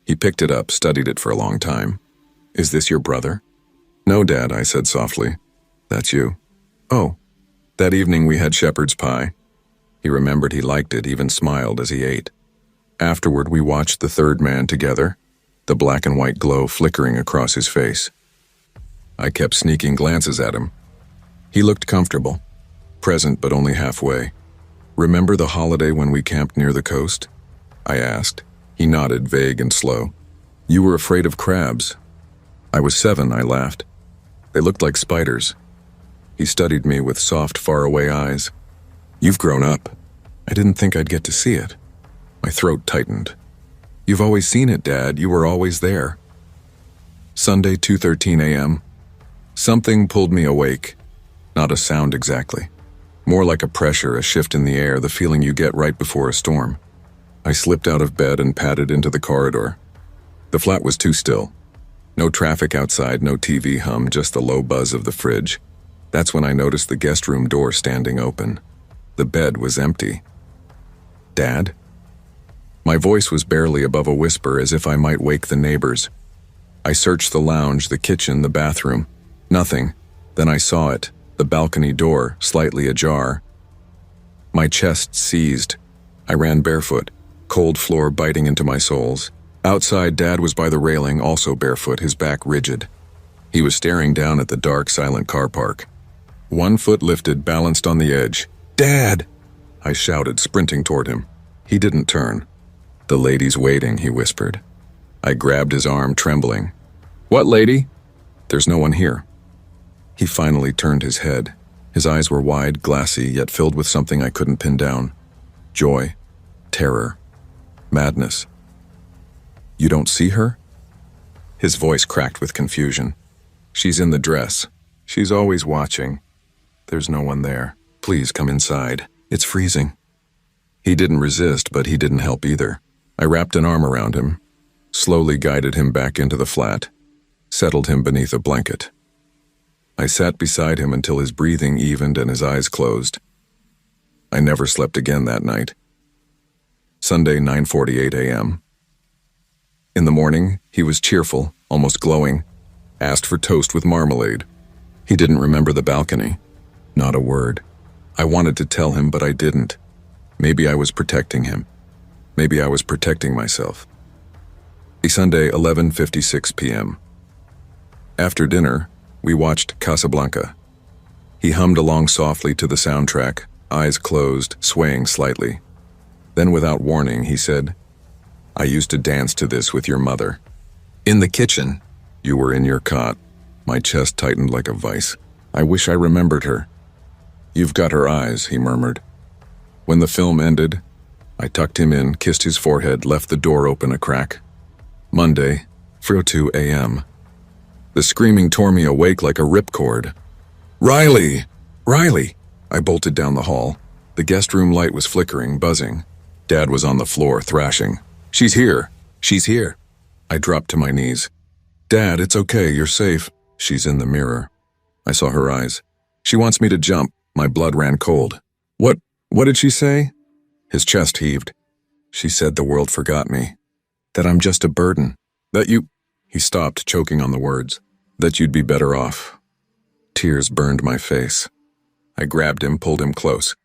He picked it up, studied it for a long time. "Is this your brother?" "No, Dad," I said softly. "That's you." "Oh." That evening we had shepherd's pie. He remembered he liked it, even smiled as he ate. Afterward we watched The Third Man together, the black and white glow flickering across his face. I kept sneaking glances at him. He looked comfortable, present but only halfway. "Remember the holiday when we camped near the coast?" I asked. He nodded, vague and slow. "You were afraid of crabs." "I was 7, I laughed. They looked like spiders." He studied me with soft, faraway eyes. "You've grown up. I didn't think I'd get to see it." My throat tightened. "You've always seen it, Dad. You were always there." Sunday, 2:13 a.m. Something pulled me awake. Not a sound exactly. More like a pressure, a shift in the air, the feeling you get right before a storm. I slipped out of bed and padded into the corridor. The flat was too still. No traffic outside, no TV hum, just the low buzz of the fridge. That's when I noticed the guest room door standing open. The bed was empty. "Dad?" My voice was barely above a whisper, as if I might wake the neighbors. I searched the lounge, the kitchen, the bathroom. Nothing. Then I saw it, the balcony door, slightly ajar. My chest seized. I ran barefoot, cold floor biting into my soles. Outside, Dad was by the railing, also barefoot, his back rigid. He was staring down at the dark, silent car park. One foot lifted, balanced on the edge. "Dad!" I shouted, sprinting toward him. He didn't turn. "The lady's waiting," he whispered. I grabbed his arm, trembling. "What lady?" "There's no one here." He finally turned his head. His eyes were wide, glassy, yet filled with something I couldn't pin down. Joy, terror, madness. "You don't see her?" His voice cracked with confusion. "She's in the dress. She's always watching. There's no one there. Please come inside. It's freezing." He didn't resist, but he didn't help either. I wrapped an arm around him, slowly guided him back into the flat, settled him beneath a blanket. I sat beside him until his breathing evened and his eyes closed. I never slept again that night. Sunday, 9:48 a.m. In the morning, he was cheerful, almost glowing, asked for toast with marmalade. He didn't remember the balcony. Not a word. I wanted to tell him, but I didn't. Maybe I was protecting him. Maybe I was protecting myself. Sunday, 11:56 p.m. After dinner, we watched Casablanca. He hummed along softly to the soundtrack, eyes closed, swaying slightly. Then, without warning, he said, "I used to dance to this with your mother." "In the kitchen." "You were in your cot." My chest tightened like a vice. "I wish I remembered her." "You've got her eyes," he murmured. When the film ended, I tucked him in, kissed his forehead, left the door open a crack. Monday, 4:02 a.m. The screaming tore me awake like a ripcord. "Riley! Riley!" I bolted down the hall. The guest room light was flickering, buzzing. Dad was on the floor, thrashing. "She's here! She's here!" I dropped to my knees. "Dad, it's okay, you're safe." "She's in the mirror." I saw her eyes. "She wants me to jump." My blood ran cold. What did she say?" His chest heaved. "She said the world forgot me. That I'm just a burden. That you—" He stopped, choking on the words. "That you'd be better off." Tears burned my face. I grabbed him, pulled him close.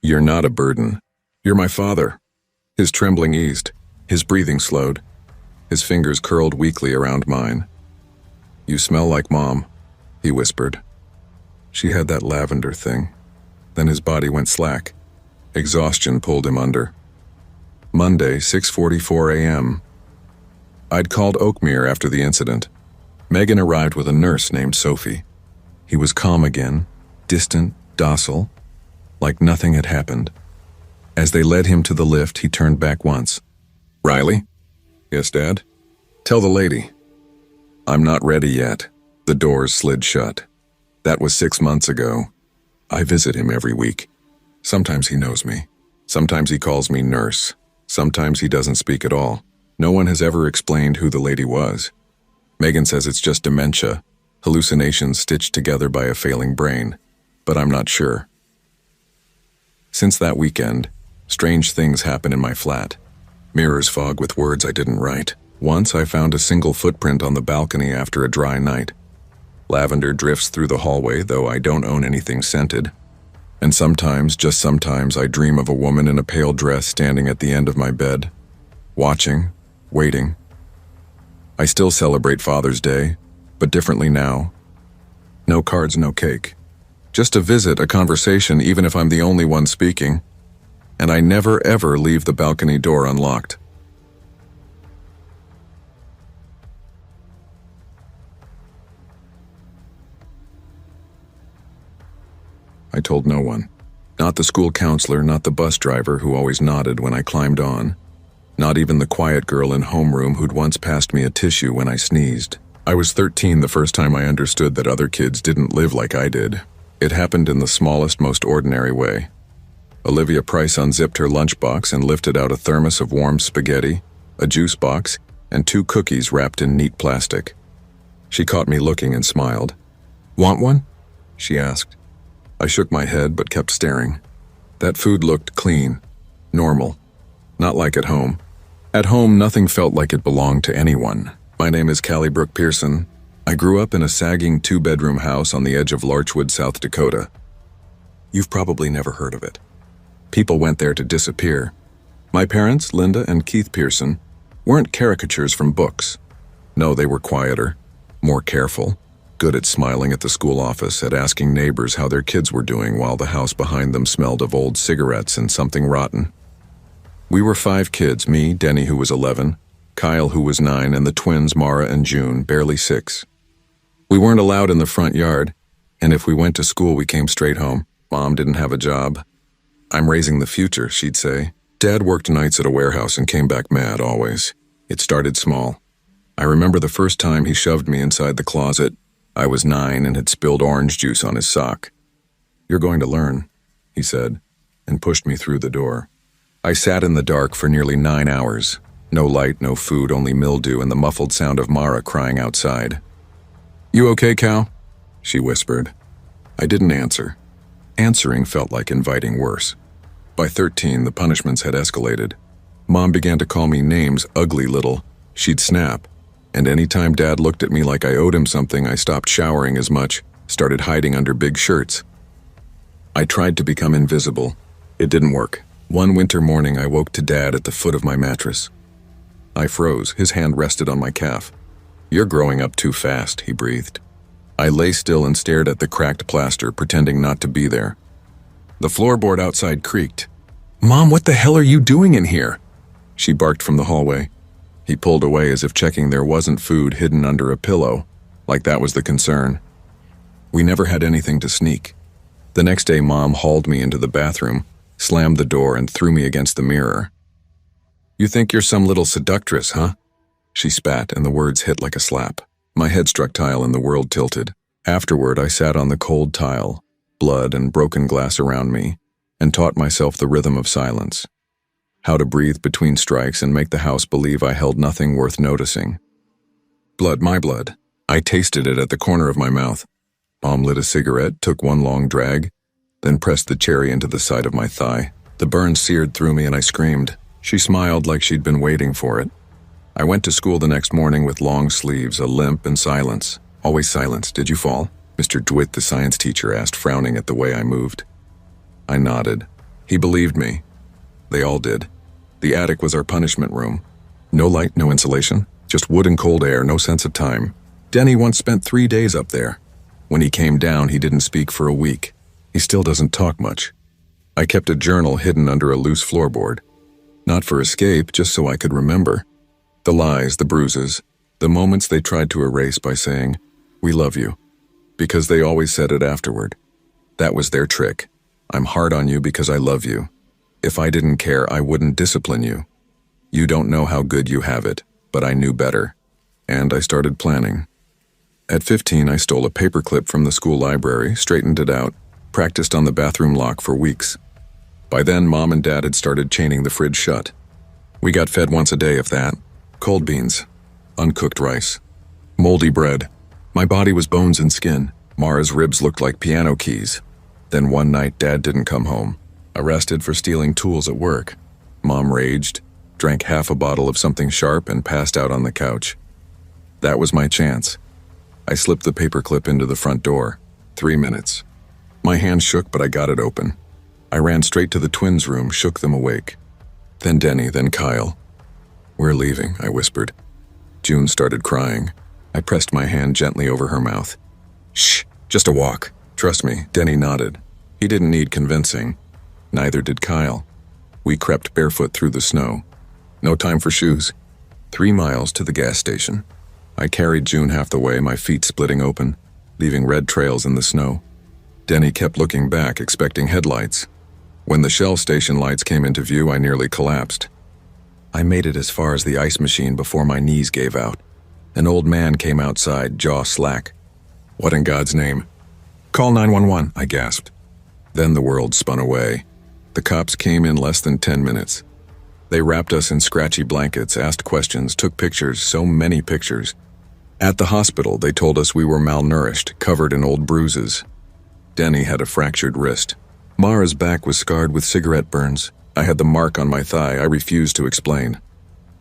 "You're not a burden. You're my father." His trembling eased. His breathing slowed. His fingers curled weakly around mine. "You smell like Mom," he whispered. She had that lavender thing. Then his body went slack. Exhaustion pulled him under. Monday, 6:44 a.m. I'd called Oakmere after the incident. Megan arrived with a nurse named Sophie. He was calm again, distant, docile, like nothing had happened. As they led him to the lift, he turned back once. "Riley?" "Yes, Dad?" "Tell the lady." "I'm not ready yet." The doors slid shut. That was 6 months ago. I visit him every week. Sometimes he knows me. Sometimes he calls me nurse. Sometimes he doesn't speak at all. No one has ever explained who the lady was. Megan says it's just dementia, hallucinations stitched together by a failing brain, but I'm not sure. Since that weekend, strange things happen in my flat. Mirrors fog with words I didn't write. Once I found a single footprint on the balcony after a dry night. Lavender drifts through the hallway, though I don't own anything scented. And sometimes, just sometimes, I dream of a woman in a pale dress standing at the end of my bed, watching, waiting. I still celebrate Father's Day, but differently now. No cards, no cake. Just a visit, a conversation, even if I'm the only one speaking. And I never ever leave the balcony door unlocked. I told no one. Not the school counselor, not the bus driver who always nodded when I climbed on. Not even the quiet girl in homeroom who'd once passed me a tissue when I sneezed. I was 13 the first time I understood that other kids didn't live like I did. It happened in the smallest, most ordinary way. Olivia Price unzipped her lunchbox and lifted out a thermos of warm spaghetti, a juice box, and 2 cookies wrapped in neat plastic. She caught me looking and smiled. "Want one?" she asked. I shook my head but kept staring. That food looked clean, normal, not like at home. At home, nothing felt like it belonged to anyone. My name is Callie Brooke Pearson. I grew up in a sagging 2-bedroom house on the edge of Larchwood, South Dakota. You've probably never heard of it. People went there to disappear. My parents, Linda and Keith Pearson, weren't caricatures from books. No, they were quieter, more careful, good at smiling at the school office, at asking neighbors how their kids were doing while the house behind them smelled of old cigarettes and something rotten. We were 5 kids, me, Denny, who was 11, Kyle, who was 9, and the twins, Mara and June, barely 6. We weren't allowed in the front yard, and if we went to school, we came straight home. Mom didn't have a job. "I'm raising the future," she'd say. Dad worked nights at a warehouse and came back mad, always. It started small. I remember the first time he shoved me inside the closet. I was 9 and had spilled orange juice on his sock. "You're going to learn," he said, and pushed me through the door. I sat in the dark for nearly 9 hours. No light, no food, only mildew and the muffled sound of Mara crying outside. "You okay, Cal?" she whispered. I didn't answer. Answering felt like inviting worse. By 13, the punishments had escalated. Mom began to call me names, ugly little. She'd snap. And any time Dad looked at me like I owed him something, I stopped showering as much, started hiding under big shirts. I tried to become invisible. It didn't work. One winter morning, I woke to Dad at the foot of my mattress. I froze. His hand rested on my calf. "You're growing up too fast," he breathed. I lay still and stared at the cracked plaster, pretending not to be there. The floorboard outside creaked. "Mom, what the hell are you doing in here?" she barked from the hallway. He pulled away as if checking there wasn't food hidden under a pillow, like that was the concern. We never had anything to sneak. The next day, Mom hauled me into the bathroom, slammed the door, and threw me against the mirror. "You think you're some little seductress, huh?" She spat, and the words hit like a slap. My head struck tile and the world tilted. Afterward, I sat on the cold tile, blood and broken glass around me, and taught myself the rhythm of silence. How to breathe between strikes and make the house believe I held nothing worth noticing. Blood, my blood. I tasted it at the corner of my mouth. Mom lit a cigarette, took one long drag, then pressed the cherry into the side of my thigh. The burn seared through me and I screamed. She smiled like she'd been waiting for it. I went to school the next morning with long sleeves, a limp, and silence. Always silence. "Did you fall?" Mr. DeWitt, the science teacher, asked, frowning at the way I moved. I nodded. He believed me. They all did. The attic was our punishment room. No light, no insulation, just wood and cold air, no sense of time. Denny once spent 3 days up there. When he came down, he didn't speak for a week. He still doesn't talk much. I kept a journal hidden under a loose floorboard. Not for escape, just so I could remember. The lies, the bruises, the moments they tried to erase by saying, "We love you," because they always said it afterward. That was their trick. "I'm hard on you because I love you. If I didn't care, I wouldn't discipline you. You don't know how good you have it," but I knew better. And I started planning. At 15, I stole a paperclip from the school library, straightened it out, practiced on the bathroom lock for weeks. By then, Mom and Dad had started chaining the fridge shut. We got fed once a day, if that. Cold beans, uncooked rice, moldy bread. My body was bones and skin. Mara's ribs looked like piano keys. Then one night, Dad didn't come home. Arrested for stealing tools at work. Mom raged, drank half a bottle of something sharp, and passed out on the couch. That was my chance. I slipped the paperclip into the front door. 3 minutes. My hand shook, but I got it open. I ran straight to the twins' room, shook them awake. Then Denny, then Kyle. "We're leaving," I whispered. June started crying. I pressed my hand gently over her mouth. "Shh, just a walk. Trust me." Denny nodded. He didn't need convincing. Neither did Kyle. We crept barefoot through the snow. No time for shoes. 3 miles to the gas station. I carried June half the way, my feet splitting open, leaving red trails in the snow. Denny kept looking back, expecting headlights. When the Shell station lights came into view, I nearly collapsed. I made it as far as the ice machine before my knees gave out. An old man came outside, jaw slack. "What in God's name?" "Call 911, I gasped. Then the world spun away. The cops came in less than 10 minutes. They wrapped us in scratchy blankets, asked questions, took pictures, so many pictures. At the hospital, they told us we were malnourished, covered in old bruises. Denny had a fractured wrist. Mara's back was scarred with cigarette burns. I had the mark on my thigh. I refused to explain.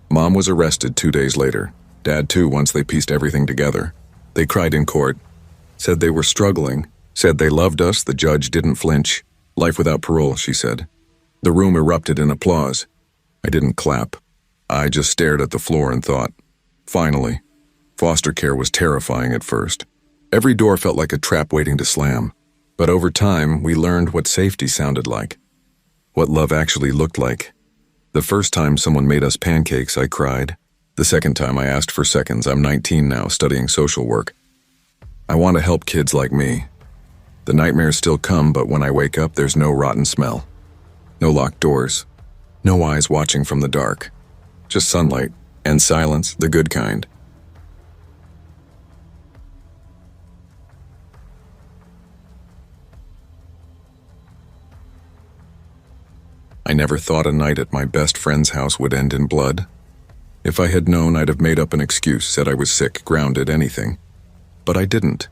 Mom was arrested 2 days later. Dad too, once they pieced everything together. They cried in court, said they were struggling, said they loved us. The judge didn't flinch. "Life without parole," she said. The room erupted in applause. I didn't clap. I just stared at the floor and thought, finally. Foster care was terrifying at first. Every door felt like a trap waiting to slam. But over time, we learned what safety sounded like. What love actually looked like. The first time someone made us pancakes, I cried. The second time I asked for seconds. I'm 19 now, studying social work. I want to help kids like me. The nightmares still come, but when I wake up, there's no rotten smell. No locked doors. No eyes watching from the dark. Just sunlight and silence, the good kind. I never thought a night at my best friend's house would end in blood. If I had known, I'd have made up an excuse, said I was sick, grounded, anything. But I didn't.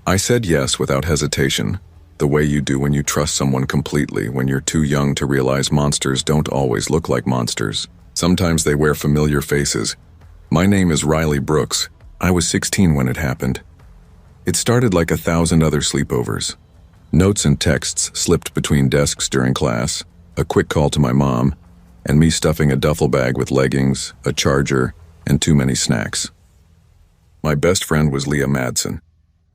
I said yes without hesitation, the way you do when you trust someone completely, when you're too young to realize monsters don't always look like monsters. Sometimes they wear familiar faces. My name is Riley Brooks. I was 16 when it happened. It started like 1,000 other sleepovers. Notes and texts slipped between desks during class, a quick call to my mom, and me stuffing a duffel bag with leggings, a charger, and too many snacks. My best friend was Leah Madsen.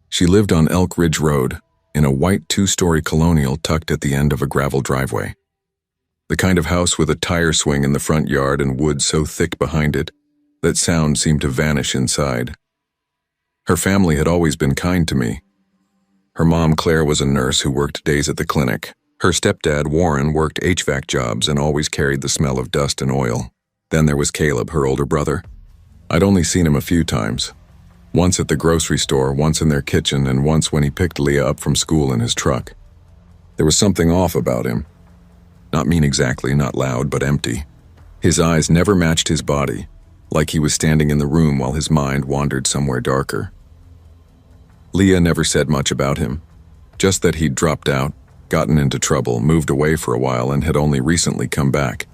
She lived on Elk Ridge Road, in a white 2-story colonial tucked at the end of a gravel driveway. The kind of house with a tire swing in the front yard and wood so thick behind it that sound seemed to vanish inside. Her family had always been kind to me. Her mom, Claire, was a nurse who worked days at the clinic. Her stepdad, Warren, worked HVAC jobs and always carried the smell of dust and oil. Then there was Caleb, her older brother. I'd only seen him a few times. Once at the grocery store, once in their kitchen, and once when he picked Leah up from school in his truck. There was something off about him. Not mean exactly, not loud, but empty. His eyes never matched his body, like he was standing in the room while his mind wandered somewhere darker. Leah never said much about him, just that he'd dropped out, gotten into trouble, moved away for a while, and had only recently come back.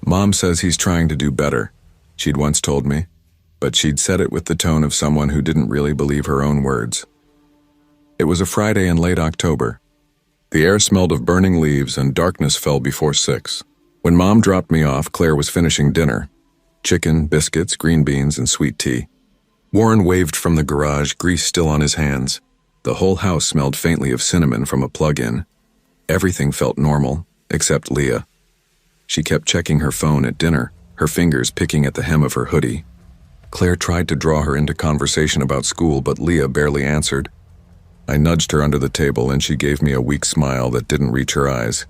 Mom says he's trying to do better, she'd once told me, but she'd said it with the tone of someone who didn't really believe her own words. It was a Friday in late October. The air smelled of burning leaves and darkness fell before 6. When Mom dropped me off, Claire was finishing dinner. Chicken, biscuits, green beans, and sweet tea. Warren waved from the garage, grease still on his hands. The whole house smelled faintly of cinnamon from a plug-in. Everything felt normal, except Leah. She kept checking her phone at dinner, her fingers picking at the hem of her hoodie. Claire tried to draw her into conversation about school, but Leah barely answered. I nudged her under the table and she gave me a weak smile that didn't reach her eyes.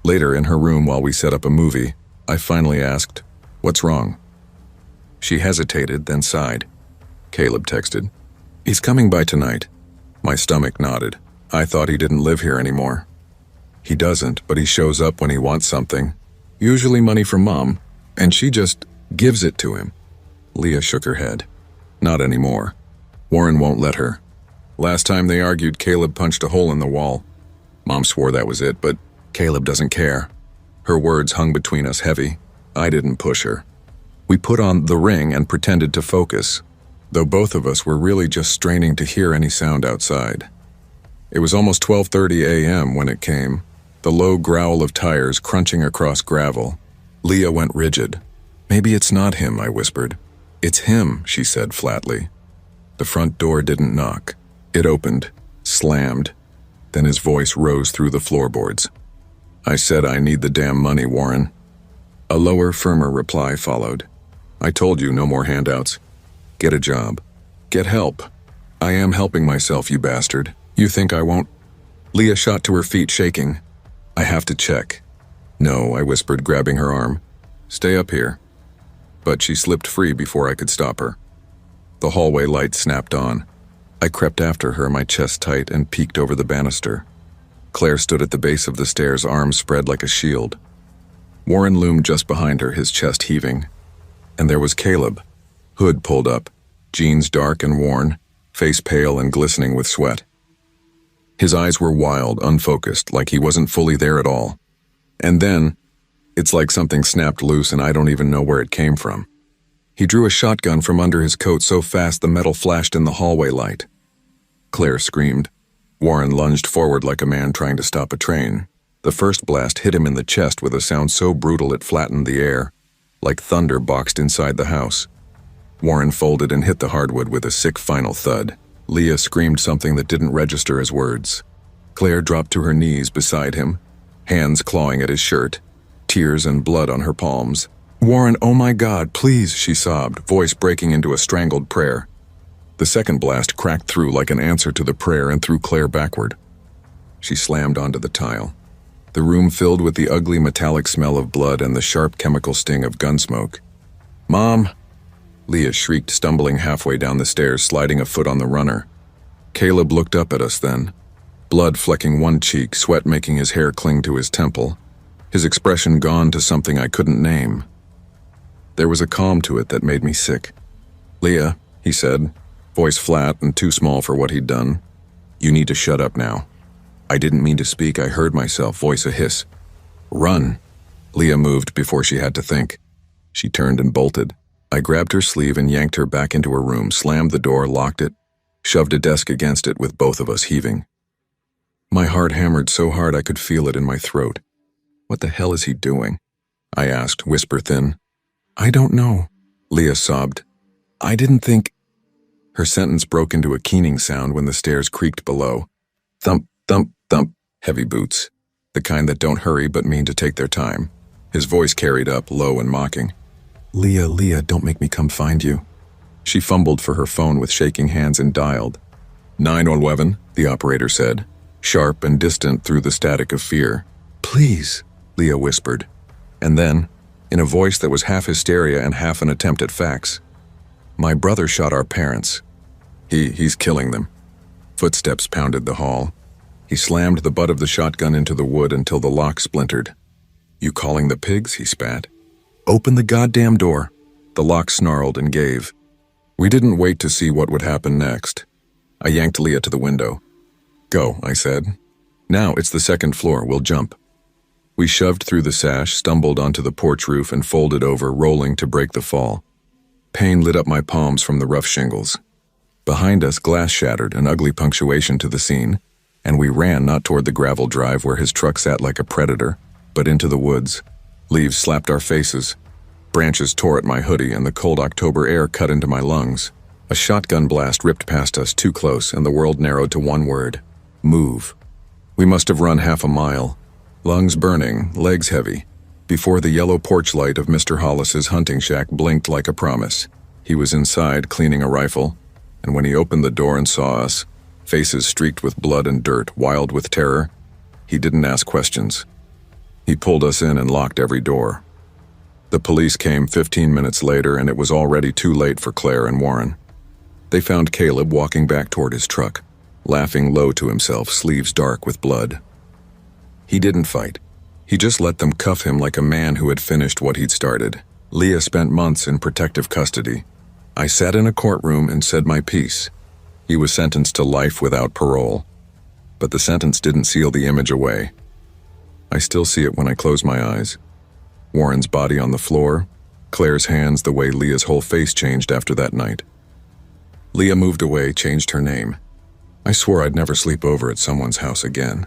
Later, in her room while we set up a movie, I finally asked, "What's wrong?" She hesitated, then sighed. Caleb texted, "He's coming by tonight." My stomach nodded. I thought he didn't live here anymore. He doesn't, but he shows up when he wants something. Usually money from Mom, and she just gives it to him. Leah shook her head. Not anymore. Warren won't let her. Last time they argued, Caleb punched a hole in the wall. Mom swore that was it, but Caleb doesn't care. Her words hung between us heavy. I didn't push her. We put on The Ring and pretended to focus, though both of us were really just straining to hear any sound outside. It was almost 12:30 a.m. when it came, the low growl of tires crunching across gravel. Leah went rigid. "Maybe it's not him," I whispered. "It's him," she said flatly. The front door didn't knock. It opened, slammed. Then his voice rose through the floorboards. I said, "I need the damn money, Warren." A lower, firmer reply followed. "I told you, no more handouts. Get a job. Get help." "I am helping myself, you bastard. You think I won't?" Leah shot to her feet, shaking. "I have to check." "No," I whispered, grabbing her arm. "Stay up here." But she slipped free before I could stop her. The hallway light snapped on. I crept after her, my chest tight, and peeked over the banister. Claire stood at the base of the stairs, arms spread like a shield. Warren loomed just behind her, his chest heaving. And there was Caleb. Hood pulled up, jeans dark and worn, face pale and glistening with sweat. His eyes were wild, unfocused, like he wasn't fully there at all. And then, it's like something snapped loose and I don't even know where it came from. He drew a shotgun from under his coat so fast the metal flashed in the hallway light. Claire screamed. Warren lunged forward like a man trying to stop a train. The first blast hit him in the chest with a sound so brutal it flattened the air, like thunder boxed inside the house. Warren folded and hit the hardwood with a sick final thud. Leah screamed something that didn't register as words. Claire dropped to her knees beside him, hands clawing at his shirt, tears and blood on her palms. "Warren, oh my God, please," she sobbed, voice breaking into a strangled prayer. The second blast cracked through like an answer to the prayer and threw Claire backward. She slammed onto the tile. The room filled with the ugly metallic smell of blood and the sharp chemical sting of gun smoke. "Mom!" Leah shrieked, stumbling halfway down the stairs, sliding a foot on the runner. Caleb looked up at us then, blood flecking one cheek, sweat making his hair cling to his temple, his expression gone to something I couldn't name. There was a calm to it that made me sick. "Leah," he said, voice flat and too small for what he'd done, "you need to shut up now." I didn't mean to speak. I heard myself voice a hiss. "Run!" Leah moved before she had to think. She turned and bolted. I grabbed her sleeve and yanked her back into her room, slammed the door, locked it, shoved a desk against it with both of us heaving. My heart hammered so hard I could feel it in my throat. "What the hell is he doing?" I asked, whisper thin. "I don't know," Leah sobbed. "I didn't think—" Her sentence broke into a keening sound when the stairs creaked below. Thump, thump, thump, heavy boots. The kind that don't hurry but mean to take their time. His voice carried up, low and mocking. "Leah, Leah, don't make me come find you." She fumbled for her phone with shaking hands and dialed. 911, the operator said. sharp and distant through the static of fear. "Please," Leah whispered. And then, in a voice that was half hysteria and half an attempt at facts, "My brother shot our parents. He's killing them." Footsteps pounded the hall. He slammed the butt of the shotgun into the wood until the lock splintered. "You calling the pigs?" he spat. "Open the goddamn door." The lock snarled and gave. We didn't wait to see what would happen next. I yanked Leah to the window. "Go," I said. "Now it's the second floor, we'll jump." We shoved through the sash, stumbled onto the porch roof and folded over, rolling to break the fall. Pain lit up my palms from the rough shingles. Behind us, glass shattered, an ugly punctuation to the scene, and we ran not toward the gravel drive where his truck sat like a predator, but into the woods. Leaves slapped our faces. Branches tore at my hoodie and the cold October air cut into my lungs. A shotgun blast ripped past us too close and the world narrowed to one word: move. We must have run half a mile, lungs burning, legs heavy, before the yellow porch light of Mr. Hollis's hunting shack blinked like a promise. He was inside, cleaning a rifle, and when he opened the door and saw us, faces streaked with blood and dirt, wild with terror, he didn't ask questions. He pulled us in and locked every door. The police came 15 minutes later, and it was already too late for Claire and Warren. They found Caleb walking back toward his truck, laughing low to himself, sleeves dark with blood. He didn't fight. He just let them cuff him like a man who had finished what he'd started. Leah spent months in protective custody. I sat in a courtroom and said my piece. He was sentenced to life without parole. But the sentence didn't seal the image away. I still see it when I close my eyes. Warren's body on the floor, Claire's hands the way Leah's whole face changed after that night. Leah moved away, changed her name. I swore I'd never sleep over at someone's house again.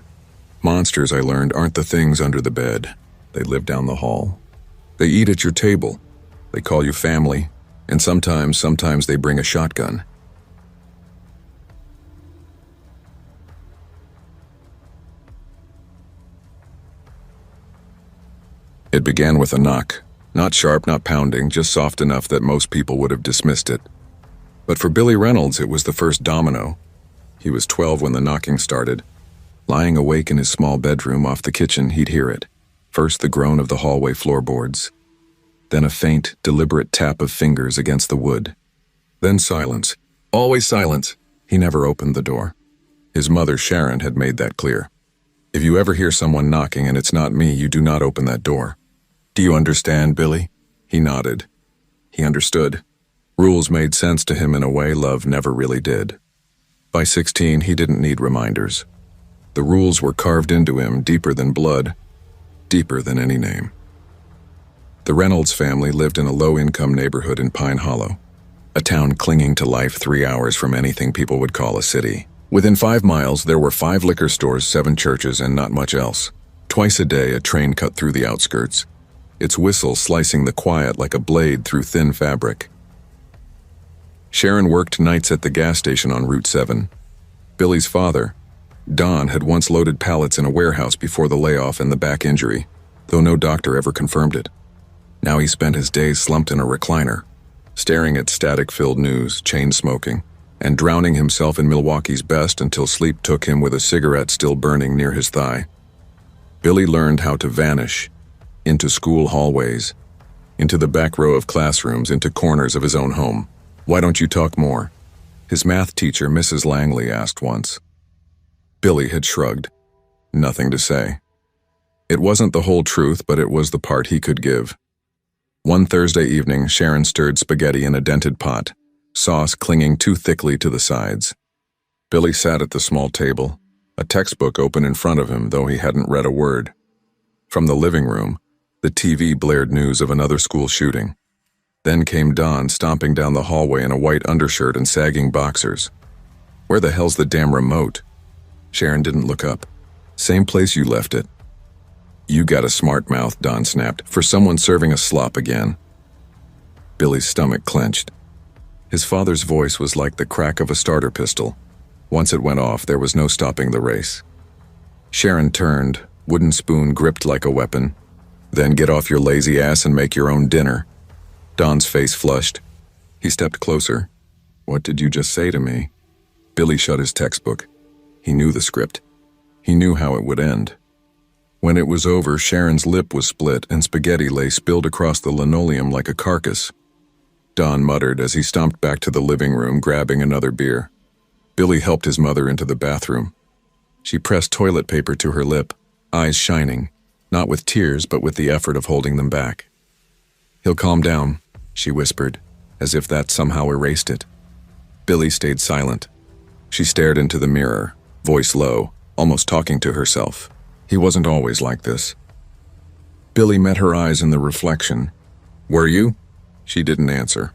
Monsters, I learned, aren't the things under the bed. They live down the hall. They eat at your table. They call you family. And sometimes they bring a shotgun. It began with a knock. Not sharp, not pounding, just soft enough that most people would have dismissed it. But for Billy Reynolds, it was the first domino. He was 12 when the knocking started. Lying awake in his small bedroom off the kitchen, he'd hear it. First the groan of the hallway floorboards. Then a faint, deliberate tap of fingers against the wood. Then silence. Always silence. He never opened the door. His mother, Sharon, had made that clear. If you ever hear someone knocking and it's not me, you do not open that door. "Do you understand, Billy?" He nodded. He understood. Rules made sense to him in a way love never really did. By 16, he didn't need reminders. The rules were carved into him deeper than blood, deeper than any name. The Reynolds family lived in a low-income neighborhood in Pine Hollow, a town clinging to life 3 hours from anything people would call a city. Within 5 miles, there were 5 liquor stores, 7 churches, and not much else. Twice a day, a train cut through the outskirts, its whistle slicing the quiet like a blade through thin fabric. Sharon worked nights at the gas station on Route 7. Billy's father, Don, had once loaded pallets in a warehouse before the layoff and the back injury, though no doctor ever confirmed it. Now he spent his days slumped in a recliner, staring at static-filled news, chain-smoking, and drowning himself in Milwaukee's best until sleep took him with a cigarette still burning near his thigh. Billy learned how to vanish, into school hallways, into the back row of classrooms, into corners of his own home. "Why don't you talk more?" his math teacher, Mrs. Langley, asked once. Billy had shrugged. Nothing to say. It wasn't the whole truth, but it was the part he could give. One Thursday evening, Sharon stirred spaghetti in a dented pot, sauce clinging too thickly to the sides. Billy sat at the small table, a textbook open in front of him, though he hadn't read a word. From the living room, the TV blared news of another school shooting. Then came Don stomping down the hallway in a white undershirt and sagging boxers. "Where the hell's the damn remote?" Sharon didn't look up. "Same place you left it." "You got a smart mouth," Don snapped, "for someone serving a slop again." Billy's stomach clenched. His father's voice was like the crack of a starter pistol. Once it went off, there was no stopping the race. Sharon turned, wooden spoon gripped like a weapon. "Then get off your lazy ass and make your own dinner." Don's face flushed. He stepped closer. "What did you just say to me?" Billy shut his textbook. He knew the script. He knew how it would end. When it was over, Sharon's lip was split and spaghetti lay spilled across the linoleum like a carcass. Don muttered as he stomped back to the living room, grabbing another beer. Billy helped his mother into the bathroom. She pressed toilet paper to her lip, eyes shining, not with tears but with the effort of holding them back. "He'll calm down," she whispered, as if that somehow erased it. Billy stayed silent. She stared into the mirror, voice low, almost talking to herself. He wasn't always like this. Billy met her eyes in the reflection. "Were you?" She didn't answer.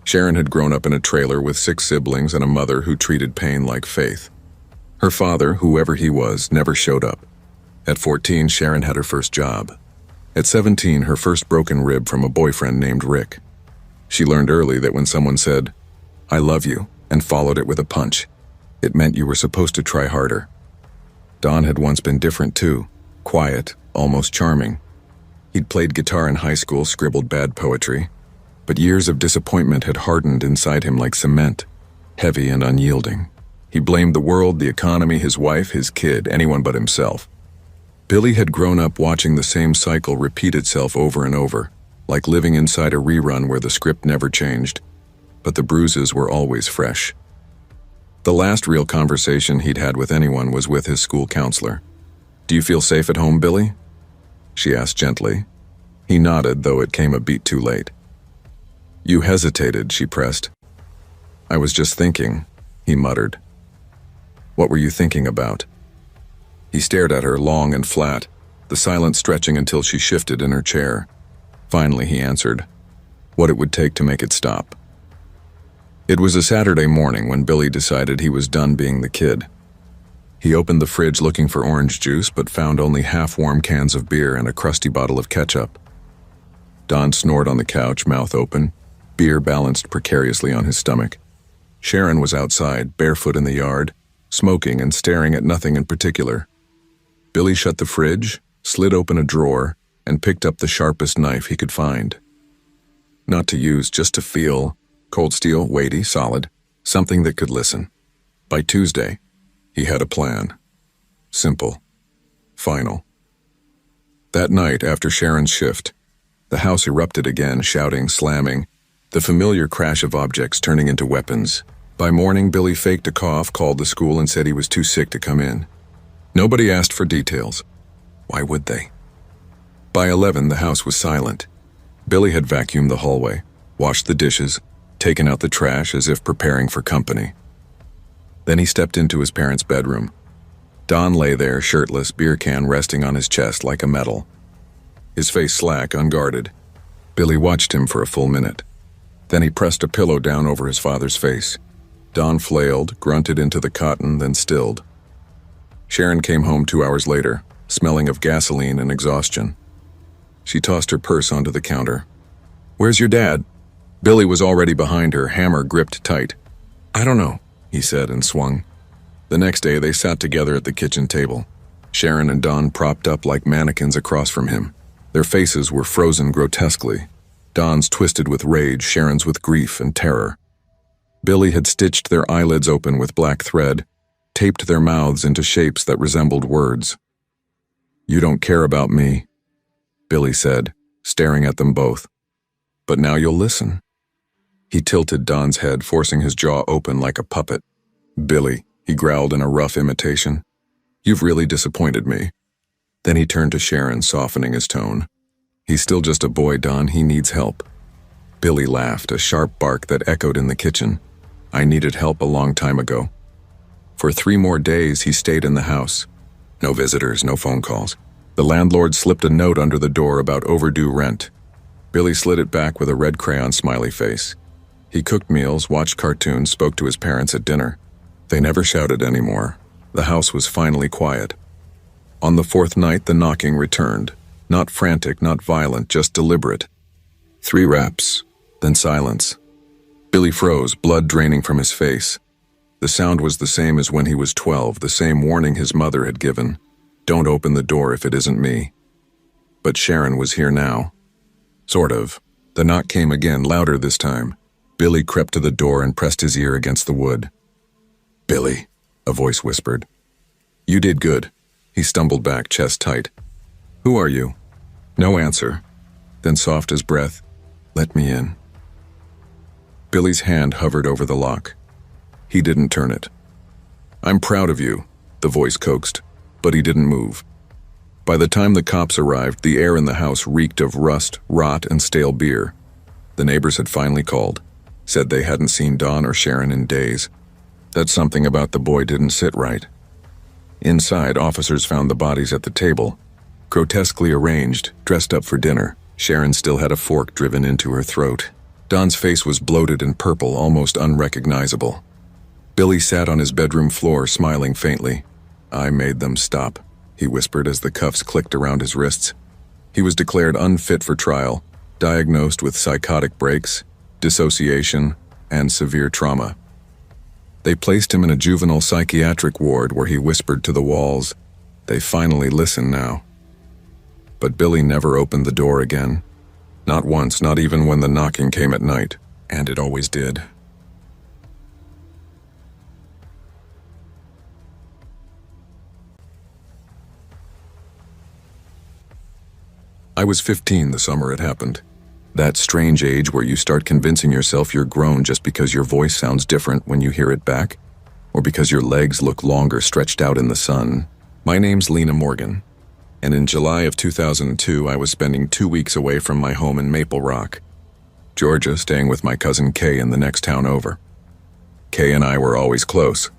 Sharon had grown up in a trailer with 6 siblings and a mother who treated pain like faith. Her father, whoever he was, never showed up. At 14, Sharon had her first job. At 17, her first broken rib from a boyfriend named Rick. She learned early that when someone said, "I love you," and followed it with a punch, it meant you were supposed to try harder. Don had once been different too, quiet, almost charming. He'd played guitar in high school, scribbled bad poetry, but years of disappointment had hardened inside him like cement, heavy and unyielding. He blamed the world, the economy, his wife, his kid, anyone but himself. Billy had grown up watching the same cycle repeat itself over and over, like living inside a rerun where the script never changed, but the bruises were always fresh. The last real conversation he'd had with anyone was with his school counselor. "Do you feel safe at home, Billy?" she asked gently. He nodded, though it came a beat too late. "You hesitated," she pressed. "I was just thinking," he muttered. "What were you thinking about?" He stared at her, long and flat, the silence stretching until she shifted in her chair. Finally, he answered, "What it would take to make it stop." It was a Saturday morning when Billy decided he was done being the kid. He opened the fridge looking for orange juice, but found only half-warm cans of beer and a crusty bottle of ketchup. Don snored on the couch, mouth open, beer balanced precariously on his stomach. Sharon was outside, barefoot in the yard, smoking and staring at nothing in particular. Billy shut the fridge, slid open a drawer, and picked up the sharpest knife he could find. Not to use, just to feel. Cold steel, weighty, solid, something that could listen. By Tuesday, he had a plan. Simple. Final. That night, after Sharon's shift, the house erupted again, shouting, slamming, the familiar crash of objects turning into weapons. By morning, Billy faked a cough, called the school, and said he was too sick to come in. Nobody asked for details. Why would they? By 11, the house was silent. Billy had vacuumed the hallway, washed the dishes, taken out the trash as if preparing for company. Then he stepped into his parents' bedroom. Don lay there, shirtless, beer can resting on his chest like a medal. His face slack, unguarded. Billy watched him for a full minute. Then he pressed a pillow down over his father's face. Don flailed, grunted into the cotton, then stilled. Sharon came home 2 hours later, smelling of gasoline and exhaustion. She tossed her purse onto the counter. "Where's your dad?" Billy was already behind her, hammer gripped tight. "I don't know," he said and swung. The next day they sat together at the kitchen table. Sharon and Don propped up like mannequins across from him. Their faces were frozen grotesquely. Don's twisted with rage, Sharon's with grief and terror. Billy had stitched their eyelids open with black thread, taped their mouths into shapes that resembled words. "You don't care about me," Billy said, staring at them both. "But now you'll listen." He tilted Don's head, forcing his jaw open like a puppet. "Billy," he growled in a rough imitation, "you've really disappointed me." Then he turned to Sharon, softening his tone. "He's still just a boy, Don. He needs help." Billy laughed, a sharp bark that echoed in the kitchen. "I needed help a long time ago." For 3 more days, he stayed in the house. No visitors, no phone calls. The landlord slipped a note under the door about overdue rent. Billy slid it back with a red crayon smiley face. He cooked meals, watched cartoons, spoke to his parents at dinner. They never shouted anymore. The house was finally quiet. On the 4th night, the knocking returned. Not frantic, not violent, just deliberate. 3 raps, then silence. Billy froze, blood draining from his face. The sound was the same as when he was 12, the same warning his mother had given. "Don't open the door if it isn't me." But Sharon was here now. Sort of. The knock came again, louder this time. Billy crept to the door and pressed his ear against the wood. "Billy," a voice whispered. You did good. He stumbled back, chest tight. Who are you? No answer. Then soft as breath, let me in. Billy's hand hovered over the lock. He didn't turn it. I'm proud of you, the voice coaxed, but he didn't move. By the time the cops arrived, the air in the house reeked of rust, rot, and stale beer. The neighbors had finally called, said they hadn't seen Don or Sharon in days. That something about the boy didn't sit right. Inside, officers found the bodies at the table, grotesquely arranged, dressed up for dinner. Sharon still had a fork driven into her throat. Don's face was bloated and purple, almost unrecognizable. Billy sat on his bedroom floor, smiling faintly. I made them stop, he whispered as the cuffs clicked around his wrists. He was declared unfit for trial, diagnosed with psychotic breaks, dissociation, and severe trauma. They placed him in a juvenile psychiatric ward where he whispered to the walls, "They finally listen now." But Billy never opened the door again. Not once, not even when the knocking came at night, and it always did. I was 15 the summer it happened. That strange age where you start convincing yourself you're grown just because your voice sounds different when you hear it back, or because your legs look longer stretched out in the sun. My name's Lena Morgan, and in July of 2002 I was spending 2 weeks away from my home in Maple Rock, Georgia, staying with my cousin Kay in the next town over. Kay and I were always close,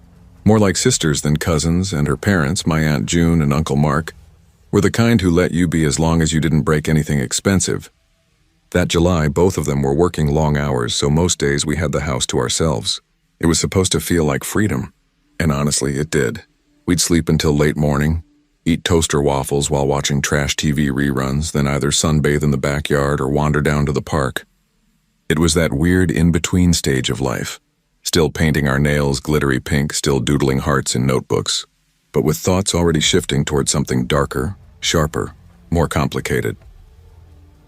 more like sisters than cousins, and her parents, my Aunt June and Uncle Mark, were the kind who let you be as long as you didn't break anything expensive. That July, both of them were working long hours, so most days we had the house to ourselves. It was supposed to feel like freedom, and honestly, it did. We'd sleep until late morning, eat toaster waffles while watching trash TV reruns, then either sunbathe in the backyard or wander down to the park. It was that weird in-between stage of life, still painting our nails glittery pink, still doodling hearts in notebooks, but with thoughts already shifting toward something darker, sharper, more complicated.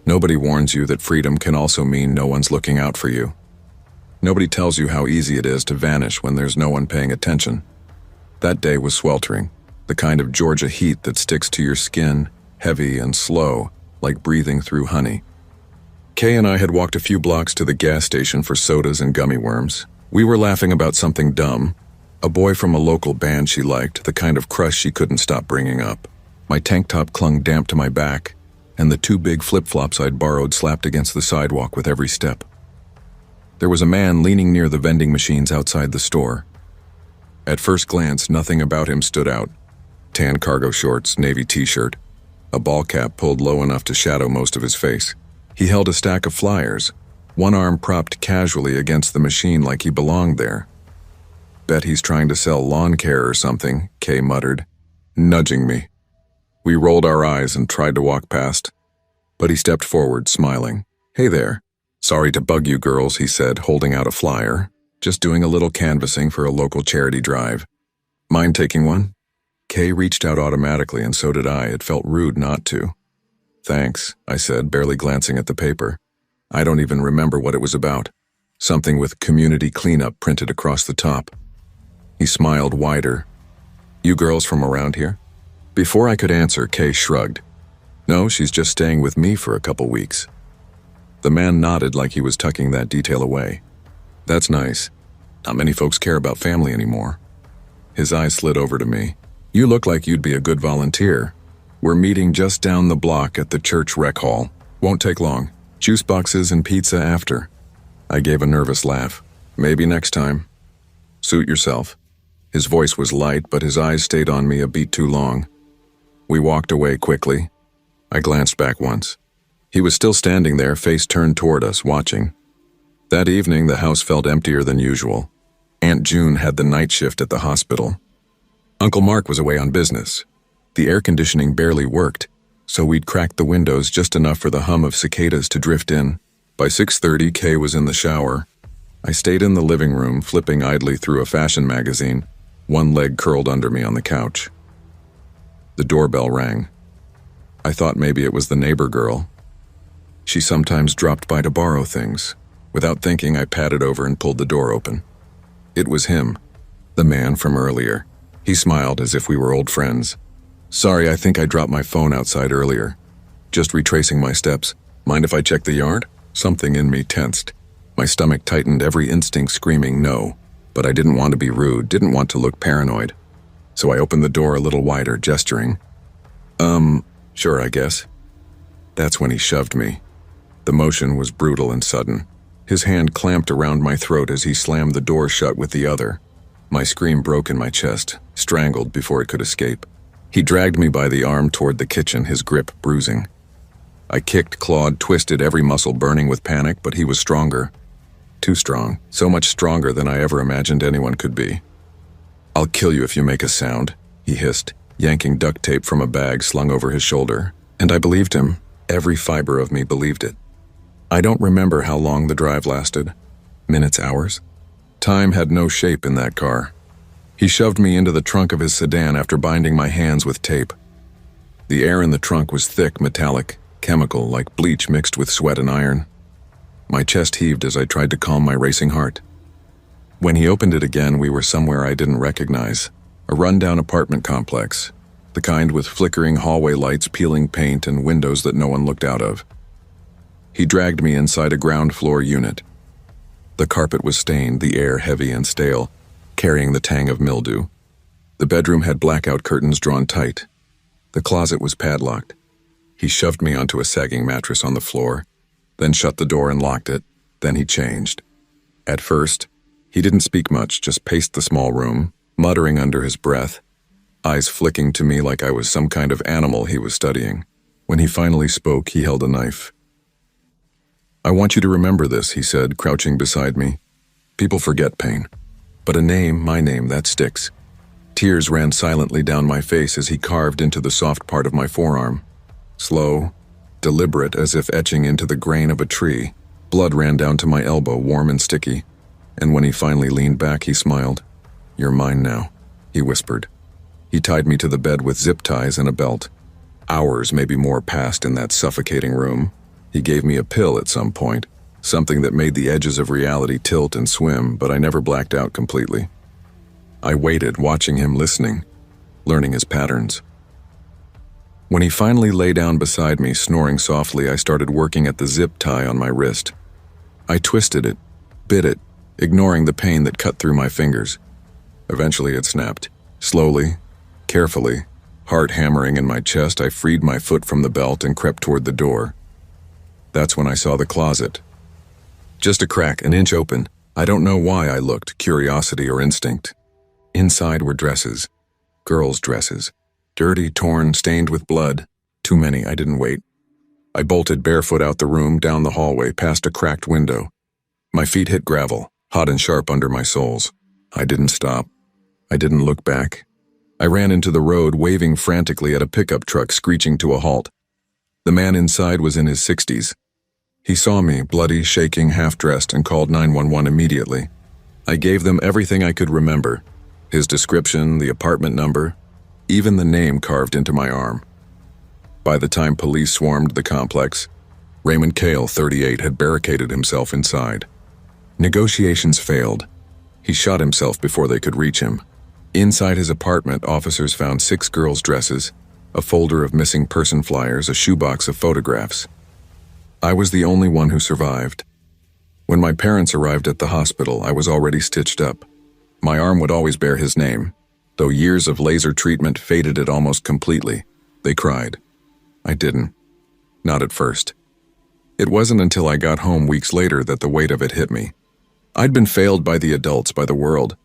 Nobody warns you that freedom can also mean no one's looking out for you. Nobody tells you how easy it is to vanish when there's no one paying attention. That day was sweltering, the kind of Georgia heat that sticks to your skin, heavy and slow, like breathing through honey. Kay and I had walked a few blocks to the gas station for sodas and gummy worms. We were laughing about something dumb, a boy from a local band she liked, the kind of crush she couldn't stop bringing up. My tank top clung damp to my back, and the 2 big flip-flops I'd borrowed slapped against the sidewalk with every step. There was a man leaning near the vending machines outside the store. At first glance, nothing about him stood out. Tan cargo shorts, navy t-shirt, a ball cap pulled low enough to shadow most of his face. He held a stack of flyers, one arm propped casually against the machine like he belonged there. Bet he's trying to sell lawn care or something, Kay muttered, nudging me. We rolled our eyes and tried to walk past, but he stepped forward, smiling. Hey there. Sorry to bug you girls, he said, holding out a flyer. Just doing a little canvassing for a local charity drive. Mind taking one? Kay reached out automatically, and so did I. It felt rude not to. Thanks, I said, barely glancing at the paper. I don't even remember what it was about. Something with community cleanup printed across the top. He smiled wider. You girls from around here? Before I could answer, Kay shrugged. No, she's just staying with me for a couple weeks. The man nodded like he was tucking that detail away. That's nice. Not many folks care about family anymore. His eyes slid over to me. You look like you'd be a good volunteer. We're meeting just down the block at the church rec hall. Won't take long. Juice boxes and pizza after. I gave a nervous laugh. Maybe next time. Suit yourself. His voice was light, but his eyes stayed on me a beat too long. We walked away quickly. I glanced back once. He was still standing there, face turned toward us, watching. That evening, the house felt emptier than usual. Aunt June had the night shift at the hospital. Uncle Mark was away on business. The air conditioning barely worked, so we'd cracked the windows just enough for the hum of cicadas to drift in. By 6:30, Kay was in the shower. I stayed in the living room, flipping idly through a fashion magazine, one leg curled under me on the couch. The doorbell rang. I thought maybe it was the neighbor girl. She sometimes dropped by to borrow things. Without thinking, I padded over and pulled the door open. It was him, the man from earlier. He smiled as if we were old friends. Sorry, I think I dropped my phone outside earlier. Just retracing my steps. Mind if I check the yard? Something in me tensed. My stomach tightened, every instinct screaming no. But I didn't want to be rude, didn't want to look paranoid. So I opened the door a little wider, gesturing. Sure, I guess. That's when he shoved me. The motion was brutal and sudden. His hand clamped around my throat as he slammed the door shut with the other. My scream broke in my chest, strangled before it could escape. He dragged me by the arm toward the kitchen, his grip bruising. I kicked, clawed, twisted, every muscle burning with panic, but he was stronger. Too strong, so much stronger than I ever imagined anyone could be. I'll kill you if you make a sound, he hissed, yanking duct tape from a bag slung over his shoulder. And I believed him. Every fiber of me believed it. I don't remember how long the drive lasted. Minutes, hours? Time had no shape in that car. He shoved me into the trunk of his sedan after binding my hands with tape. The air in the trunk was thick, metallic, chemical, like bleach mixed with sweat and iron. My chest heaved as I tried to calm my racing heart. When he opened it again, we were somewhere I didn't recognize. A rundown apartment complex. The kind with flickering hallway lights, peeling paint, and windows that no one looked out of. He dragged me inside a ground floor unit. The carpet was stained, the air heavy and stale, carrying the tang of mildew. The bedroom had blackout curtains drawn tight. The closet was padlocked. He shoved me onto a sagging mattress on the floor, then shut the door and locked it. Then he changed. At first, he didn't speak much, just paced the small room, muttering under his breath, eyes flicking to me like I was some kind of animal he was studying. When he finally spoke, he held a knife. I want you to remember this, he said, crouching beside me. People forget pain. But a name, my name, that sticks. Tears ran silently down my face as he carved into the soft part of my forearm. Slow, deliberate, as if etching into the grain of a tree. Blood ran down to my elbow, warm and sticky. And when he finally leaned back, he smiled. You're mine now, he whispered. He tied me to the bed with zip ties and a belt. Hours, maybe more, passed in that suffocating room. He gave me a pill at some point, something that made the edges of reality tilt and swim, but I never blacked out completely. I waited, watching him, listening, learning his patterns. When he finally lay down beside me, snoring softly, I started working at the zip tie on my wrist. I twisted it, bit it, ignoring the pain that cut through my fingers. Eventually it snapped. Slowly, carefully, heart hammering in my chest, I freed my foot from the belt and crept toward the door. That's when I saw the closet. Just a crack, an inch open. I don't know why I looked, curiosity or instinct. Inside were dresses. Girls' dresses. Dirty, torn, stained with blood. Too many, I didn't wait. I bolted barefoot out the room, down the hallway, past a cracked window. My feet hit gravel, hot and sharp under my soles. I didn't stop. I didn't look back. I ran into the road, waving frantically at a pickup truck screeching to a halt. The man inside was in his 60s. He saw me, bloody, shaking, half-dressed, and called 911 immediately. I gave them everything I could remember. His description, the apartment number, even the name carved into my arm. By the time police swarmed the complex, Raymond Cale, 38, had barricaded himself inside. Negotiations failed. He shot himself before they could reach him. Inside his apartment, officers found 6 girls' dresses, a folder of missing person flyers, a shoebox of photographs. I was the only one who survived. When my parents arrived at the hospital, I was already stitched up. My arm would always bear his name, though years of laser treatment faded it almost completely. They cried. I didn't. Not at first. It wasn't until I got home weeks later that the weight of it hit me. I'd been failed by the adults, by the world,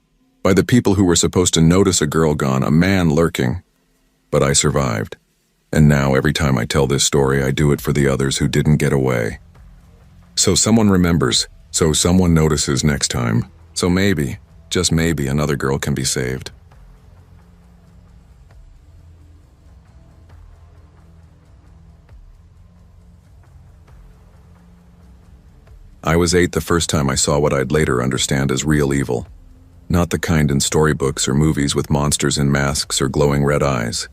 by the people who were supposed to notice a girl gone, a man lurking. But I survived. And now every time I tell this story, I do it for the others who didn't get away. So someone remembers, so someone notices next time. So maybe, just maybe, another girl can be saved. I was 8 the first time I saw what I'd later understand as real evil. Not the kind in storybooks or movies with monsters in masks or glowing red eyes.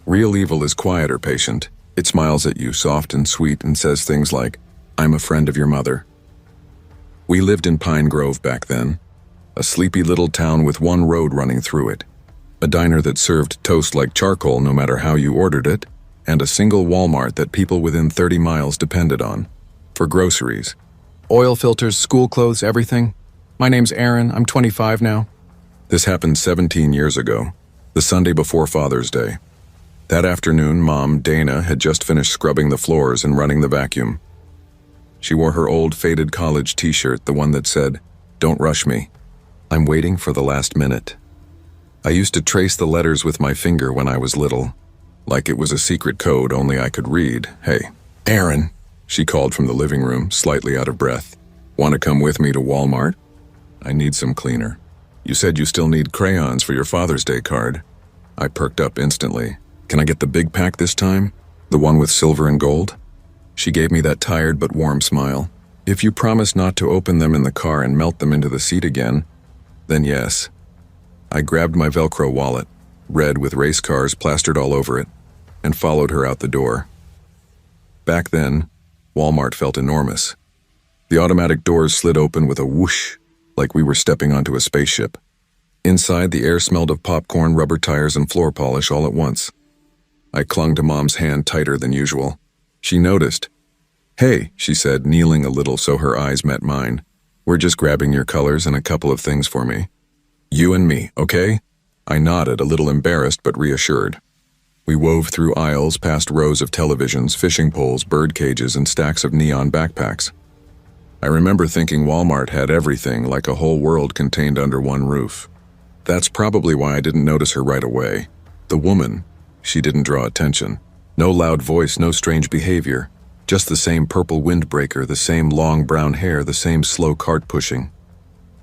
Real evil is quieter, patient. It smiles at you, soft and sweet, and says things like, I'm a friend of your mother. We lived in Pine Grove back then, a sleepy little town with one road running through it. a diner that served toast like charcoal no matter how you ordered it, and a single Walmart that people within 30 miles depended on. For groceries. Oil filters, school clothes, everything. My name's Aaron, I'm 25 now. This happened 17 years ago, the Sunday before Father's Day. That afternoon, Mom, Dana, had just finished scrubbing the floors and running the vacuum. She wore her old faded college t-shirt, the one that said, "Don't rush me. I'm waiting for the last minute." I used to trace the letters with my finger when I was little, like it was a secret code only I could read. "Hey, Aaron," she called from the living room, slightly out of breath. "Want to come with me to Walmart? I need some cleaner. You said you still need crayons for your Father's Day card." I perked up instantly. "Can I get the big pack this time? The one with silver and gold?" She gave me that tired but warm smile. "If you promise not to open them in the car and melt them into the seat again, then yes." I grabbed my Velcro wallet, red with race cars plastered all over it, and followed her out the door. Back then, Walmart felt enormous. The automatic doors slid open with a whoosh, like we were stepping onto a spaceship. Inside, the air smelled of popcorn, rubber tires, and floor polish all at once. I clung to Mom's hand tighter than usual. She noticed. "Hey," she said, kneeling a little so her eyes met mine. "We're just grabbing your colors and a couple of things for me. You and me, okay?" I nodded, a little embarrassed but reassured. We wove through aisles, past rows of televisions, fishing poles, bird cages, and stacks of neon backpacks. I remember thinking Walmart had everything, like a whole world contained under one roof. That's probably why I didn't notice her right away. The woman, she didn't draw attention. No loud voice, no strange behavior. Just the same purple windbreaker, the same long brown hair, the same slow cart pushing.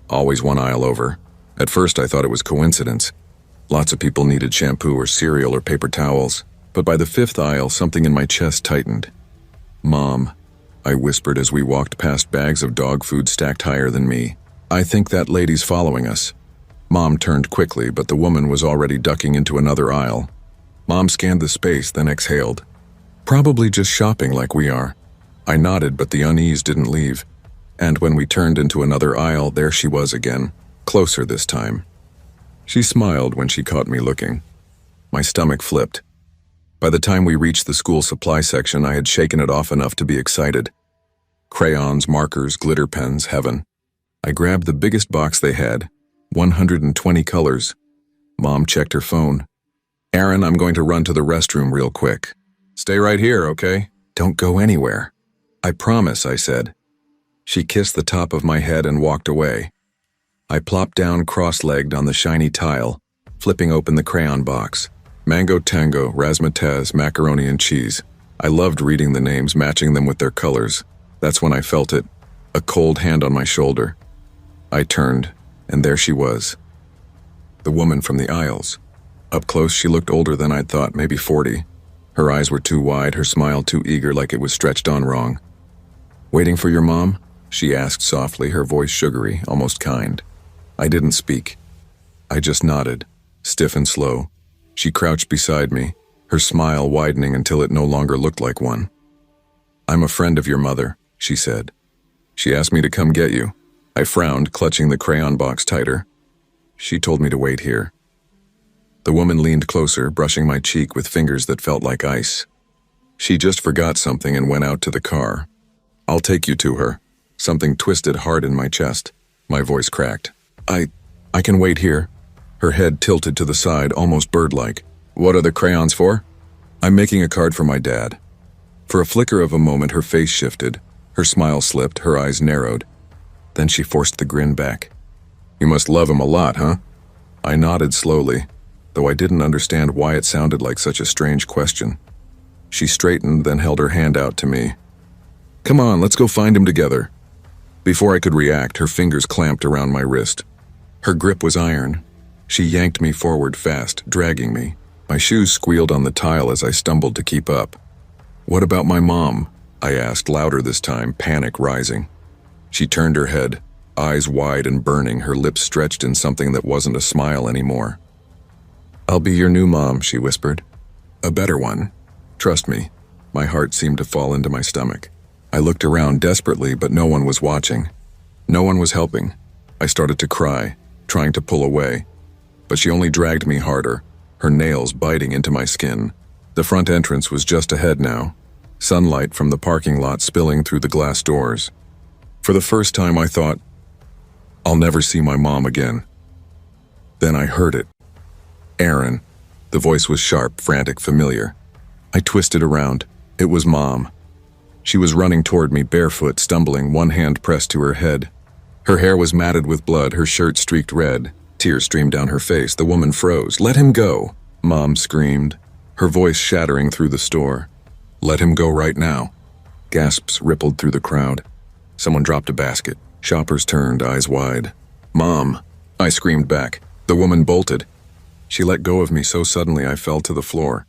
Always one aisle over. At first I thought it was coincidence. Lots of people needed shampoo or cereal or paper towels. But by the fifth aisle, something in my chest tightened. "Mom," I whispered as we walked past bags of dog food stacked higher than me. "I think that lady's following us." Mom turned quickly, but the woman was already ducking into another aisle. Mom scanned the space, then exhaled. "Probably just shopping like we are." I nodded, but the unease didn't leave. And when we turned into another aisle, there she was again, closer this time. She smiled when she caught me looking. My stomach flipped. By the time we reached the school supply section, I had shaken it off enough to be excited. Crayons, markers, glitter pens, heaven. I grabbed the biggest box they had, 120 colors. Mom checked her phone. "Aaron, I'm going to run to the restroom real quick. Stay right here, okay? Don't go anywhere." "I promise," I said. She kissed the top of my head and walked away. I plopped down cross-legged on the shiny tile, flipping open the crayon box. Mango Tango, Razzmatazz, Macaroni and Cheese. I loved reading the names, matching them with their colors. That's when I felt it, a cold hand on my shoulder. I turned, and there she was. The woman from the aisles. Up close, she looked older than I'd thought, maybe 40. Her eyes were too wide, her smile too eager, like it was stretched on wrong. "Waiting for your mom?" she asked softly, her voice sugary, almost kind. I didn't speak. I just nodded, stiff and slow. She crouched beside me, her smile widening until it no longer looked like one. "I'm a friend of your mother," she said. "She asked me to come get you." I frowned, clutching the crayon box tighter. "She told me to wait here." The woman leaned closer, brushing my cheek with fingers that felt like ice. "She just forgot something and went out to the car. I'll take you to her." Something twisted hard in my chest. My voice cracked. I can wait here." Her head tilted to the side, almost bird-like. "What are the crayons for?" "I'm making a card for my dad." For a flicker of a moment, her face shifted. Her smile slipped, her eyes narrowed. Then she forced the grin back. "You must love him a lot, huh?" I nodded slowly, though I didn't understand why it sounded like such a strange question. She straightened, then held her hand out to me. "Come on, let's go find him together." Before I could react, her fingers clamped around my wrist. Her grip was iron. She yanked me forward fast, dragging me. My shoes squealed on the tile as I stumbled to keep up. "What about my mom?" I asked, louder this time, panic rising. She turned her head, eyes wide and burning, her lips stretched in something that wasn't a smile anymore. "I'll be your new mom," she whispered. "A better one. Trust me." My heart seemed to fall into my stomach. I looked around desperately, but no one was watching. No one was helping. I started to cry, trying to pull away. but she only dragged me harder, her nails biting into my skin. The front entrance was just ahead now, sunlight from the parking lot spilling through the glass doors. For the first time I thought, I'll never see my mom again. Then I heard it. Aaron. The voice was sharp, frantic, familiar. I twisted around. It was Mom. She was running toward me, barefoot, stumbling, one hand pressed to her head. Her hair was matted with blood, her shirt streaked red. Tears streamed down her face. The woman froze. "Let him go!" Mom screamed, her voice shattering through the store. "Let him go right now." Gasps rippled through the crowd. Someone dropped a basket. Shoppers turned, eyes wide. "Mom!" I screamed back. The woman bolted. She let go of me so suddenly I fell to the floor.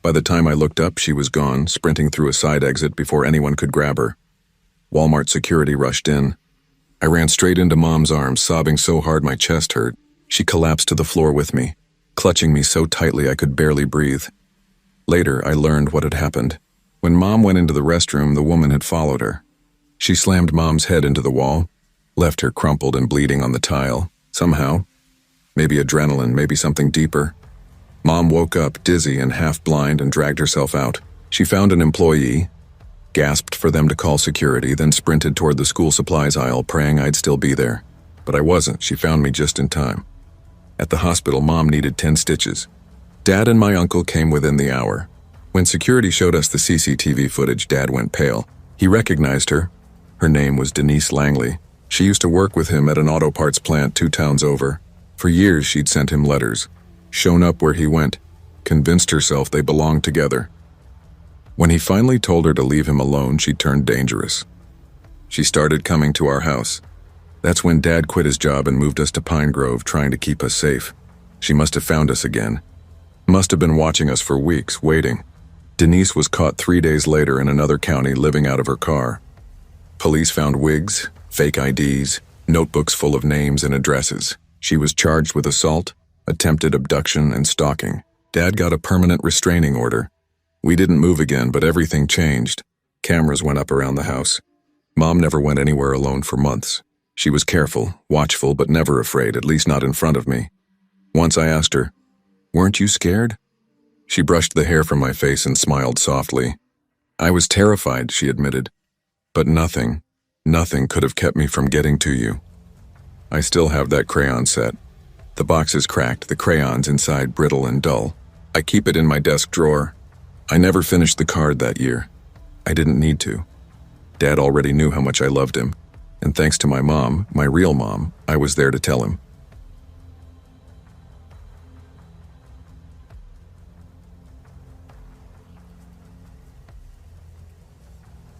By the time I looked up, she was gone, sprinting through a side exit before anyone could grab her. Walmart security rushed in. I ran straight into Mom's arms, sobbing so hard my chest hurt. She collapsed to the floor with me, clutching me so tightly I could barely breathe. Later, I learned what had happened. When Mom went into the restroom, the woman had followed her. She slammed Mom's head into the wall, left her crumpled and bleeding on the tile. Somehow, maybe adrenaline, maybe something deeper. Mom woke up, dizzy and half-blind, and dragged herself out. She found an employee, gasped for them to call security, then sprinted toward the school supplies aisle, praying I'd still be there. But I wasn't. She found me just in time. At the hospital, Mom needed 10 stitches. Dad and my uncle came within the hour. When security showed us the CCTV footage, Dad went pale. He recognized her. Her name was Denise Langley. She used to work with him at an auto parts plant 2 towns over. For years, she'd sent him letters, shown up where he went, convinced herself they belonged together. When he finally told her to leave him alone, she turned dangerous. She started coming to our house. That's when Dad quit his job and moved us to Pine Grove, trying to keep us safe. She must have found us again. Must have been watching us for weeks, waiting. Denise was caught 3 days later in another county, living out of her car. Police found wigs, fake IDs, notebooks full of names and addresses. She was charged with assault, attempted abduction, and stalking. Dad got a permanent restraining order. We didn't move again, but everything changed. Cameras went up around the house. Mom never went anywhere alone for months. She was careful, watchful, but never afraid, at least not in front of me. Once I asked her, "Weren't you scared?" She brushed the hair from my face and smiled softly. "I was terrified," she admitted. "But nothing could have kept me from getting to you." I still have that crayon set. The box is cracked, the crayons inside brittle and dull. I keep it in my desk drawer. I never finished the card that year. I didn't need to. Dad already knew how much I loved him, and thanks to my mom, my real mom, I was there to tell him.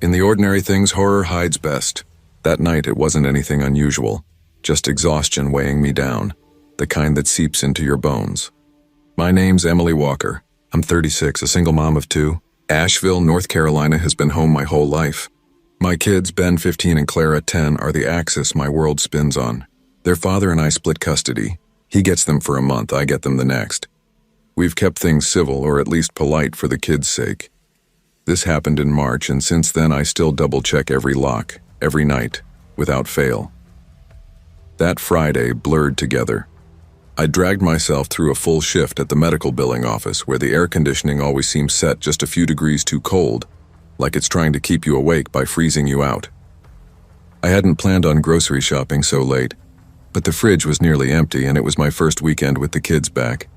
In the ordinary things, horror hides best. That night, it wasn't anything unusual, just exhaustion weighing me down, the kind that seeps into your bones. My name's Emily Walker. I'm 36, a single mom of 2. Asheville, North Carolina has been home my whole life. My kids, Ben 15 and Clara 10, are the axis my world spins on. Their father and I split custody. He gets them for a month, I get them the next. We've kept things civil, or at least polite, for the kids' sake. This happened in March, and since then I still double-check every lock, every night, without fail. That Friday blurred together. I dragged myself through a full shift at the medical billing office, where the air conditioning always seems set just a few degrees too cold, like it's trying to keep you awake by freezing you out. I hadn't planned on grocery shopping so late, but the fridge was nearly empty and it was my first weekend with the kids back.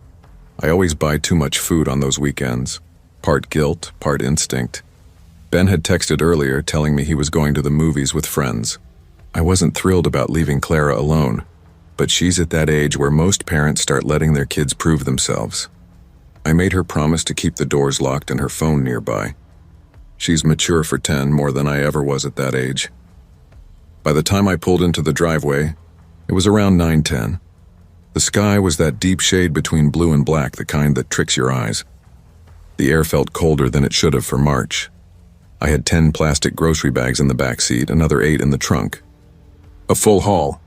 I always buy too much food on those weekends, part guilt, part instinct. Ben had texted earlier telling me he was going to the movies with friends. I wasn't thrilled about leaving Clara alone, but she's at that age where most parents start letting their kids prove themselves. I made her promise to keep the doors locked and her phone nearby. She's mature for 10, more than I ever was at that age. By the time I pulled into the driveway, it was around 9:10. The sky was that deep shade between blue and black, the kind that tricks your eyes. The air felt colder than it should have for March. I had 10 plastic grocery bags in the back seat, another 8 in the trunk. A full haul.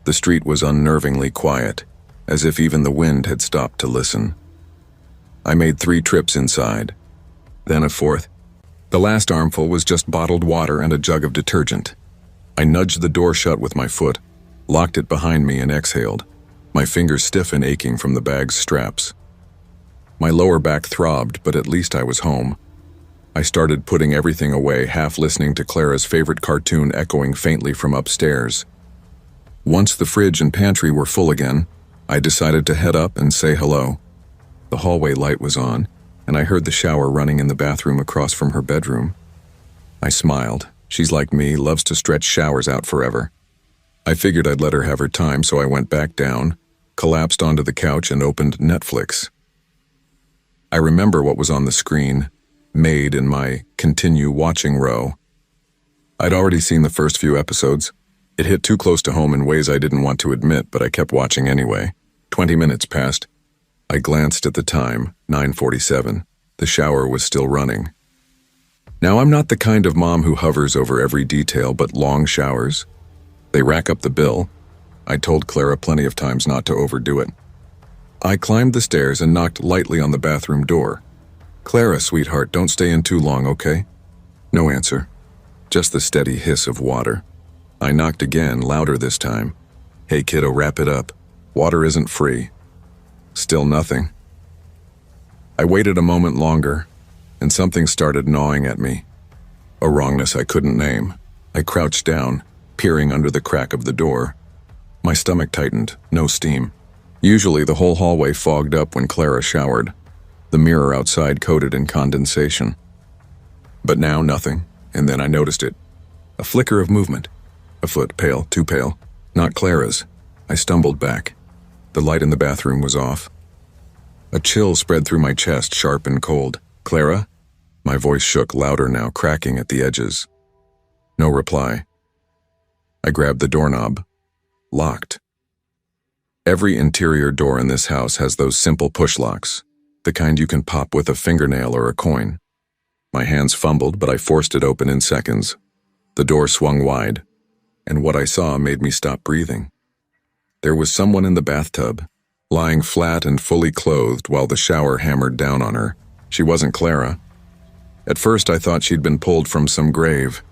The street was unnervingly quiet, as if even the wind had stopped to listen. I made 3 trips inside, then a 4th. The last armful was just bottled water and a jug of detergent. I nudged the door shut with my foot, locked it behind me, and exhaled. my fingers stiff and aching from the bag's straps. My lower back throbbed, but at least I was home. I started putting everything away, half listening to Clara's favorite cartoon echoing faintly from upstairs. Once the fridge and pantry were full again, I decided to head up and say hello. The hallway light was on, and I heard the shower running in the bathroom across from her bedroom. I smiled. She's like me, loves to stretch showers out forever. I figured I'd let her have her time, so I went back down, collapsed onto the couch, and opened Netflix. I remember what was on the screen, made in my continue watching row. I'd already seen the first few episodes. It hit too close to home in ways I didn't want to admit, but I kept watching anyway. 20 minutes passed. I glanced at the time, 9:47. The shower was still running. Now, I'm not the kind of mom who hovers over every detail, but long showers, they rack up the bill. I told Clara plenty of times not to overdo it. I climbed the stairs and knocked lightly on the bathroom door. "Clara, sweetheart, don't stay in too long, okay?" No answer. Just the steady hiss of water. I knocked again, louder this time. "Hey kiddo, wrap it up. Water isn't free." Still nothing. I waited a moment longer, and something started gnawing at me. A wrongness I couldn't name. I crouched down, peering under the crack of the door. My stomach tightened, no steam. Usually the whole hallway fogged up when Clara showered, the mirror outside coated in condensation. But now nothing, and then I noticed it. A flicker of movement. A foot, pale, too pale. Not Clara's. I stumbled back. The light in the bathroom was off. A chill spread through my chest, sharp and cold. "Clara?" My voice shook, louder now, cracking at the edges. No reply. I grabbed the doorknob. Locked. Every interior door in this house has those simple push locks, the kind you can pop with a fingernail or a coin. My hands fumbled, but I forced it open in seconds. The door swung wide, and what I saw made me stop breathing. There was someone in the bathtub, lying flat and fully clothed while the shower hammered down on her. She wasn't Clara. At first I thought she'd been pulled from some grave.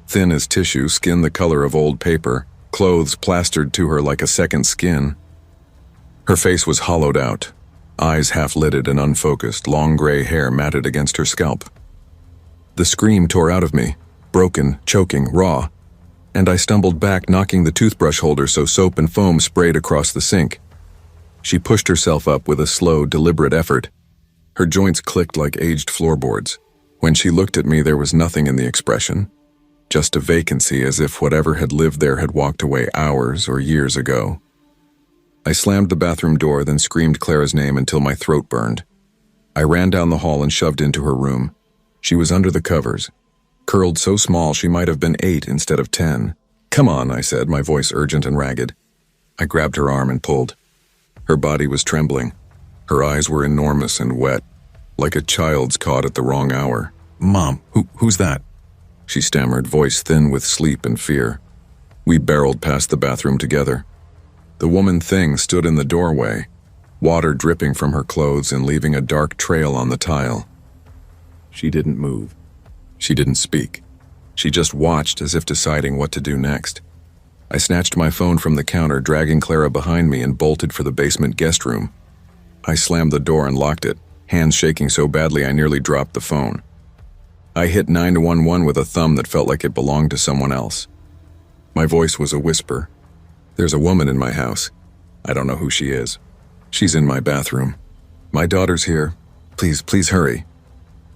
Thin as tissue, skin the color of old paper, clothes plastered to her like a second skin. Her face was hollowed out, eyes half-lidded and unfocused, long gray hair matted against her scalp. The scream tore out of me, broken, choking, raw, and I stumbled back, knocking the toothbrush holder so soap and foam sprayed across the sink. She pushed herself up with a slow, deliberate effort. Her joints clicked like aged floorboards. When she looked at me, there was nothing in the expression, just a vacancy, as if whatever had lived there had walked away hours or years ago. I slammed the bathroom door, then screamed Clara's name until my throat burned. I ran down the hall and shoved into her room. She was under the covers, curled so small she might have been 8 instead of 10. "Come on," I said, my voice urgent and ragged. I grabbed her arm and pulled. Her body was trembling. Her eyes were enormous and wet, like a child's caught at the wrong hour. "Mom, who's that?" she stammered, voice thin with sleep and fear. We barreled past the bathroom together. The woman thing stood in the doorway, water dripping from her clothes and leaving a dark trail on the tile. She didn't move. She didn't speak. She just watched, as if deciding what to do next. I snatched my phone from the counter, dragging Clara behind me, and bolted for the basement guest room. I slammed the door and locked it, hands shaking so badly I nearly dropped the phone. I hit 911 with a thumb that felt like it belonged to someone else. My voice was a whisper. "There's a woman in my house. I don't know who she is. She's in my bathroom. My daughter's here. Please hurry."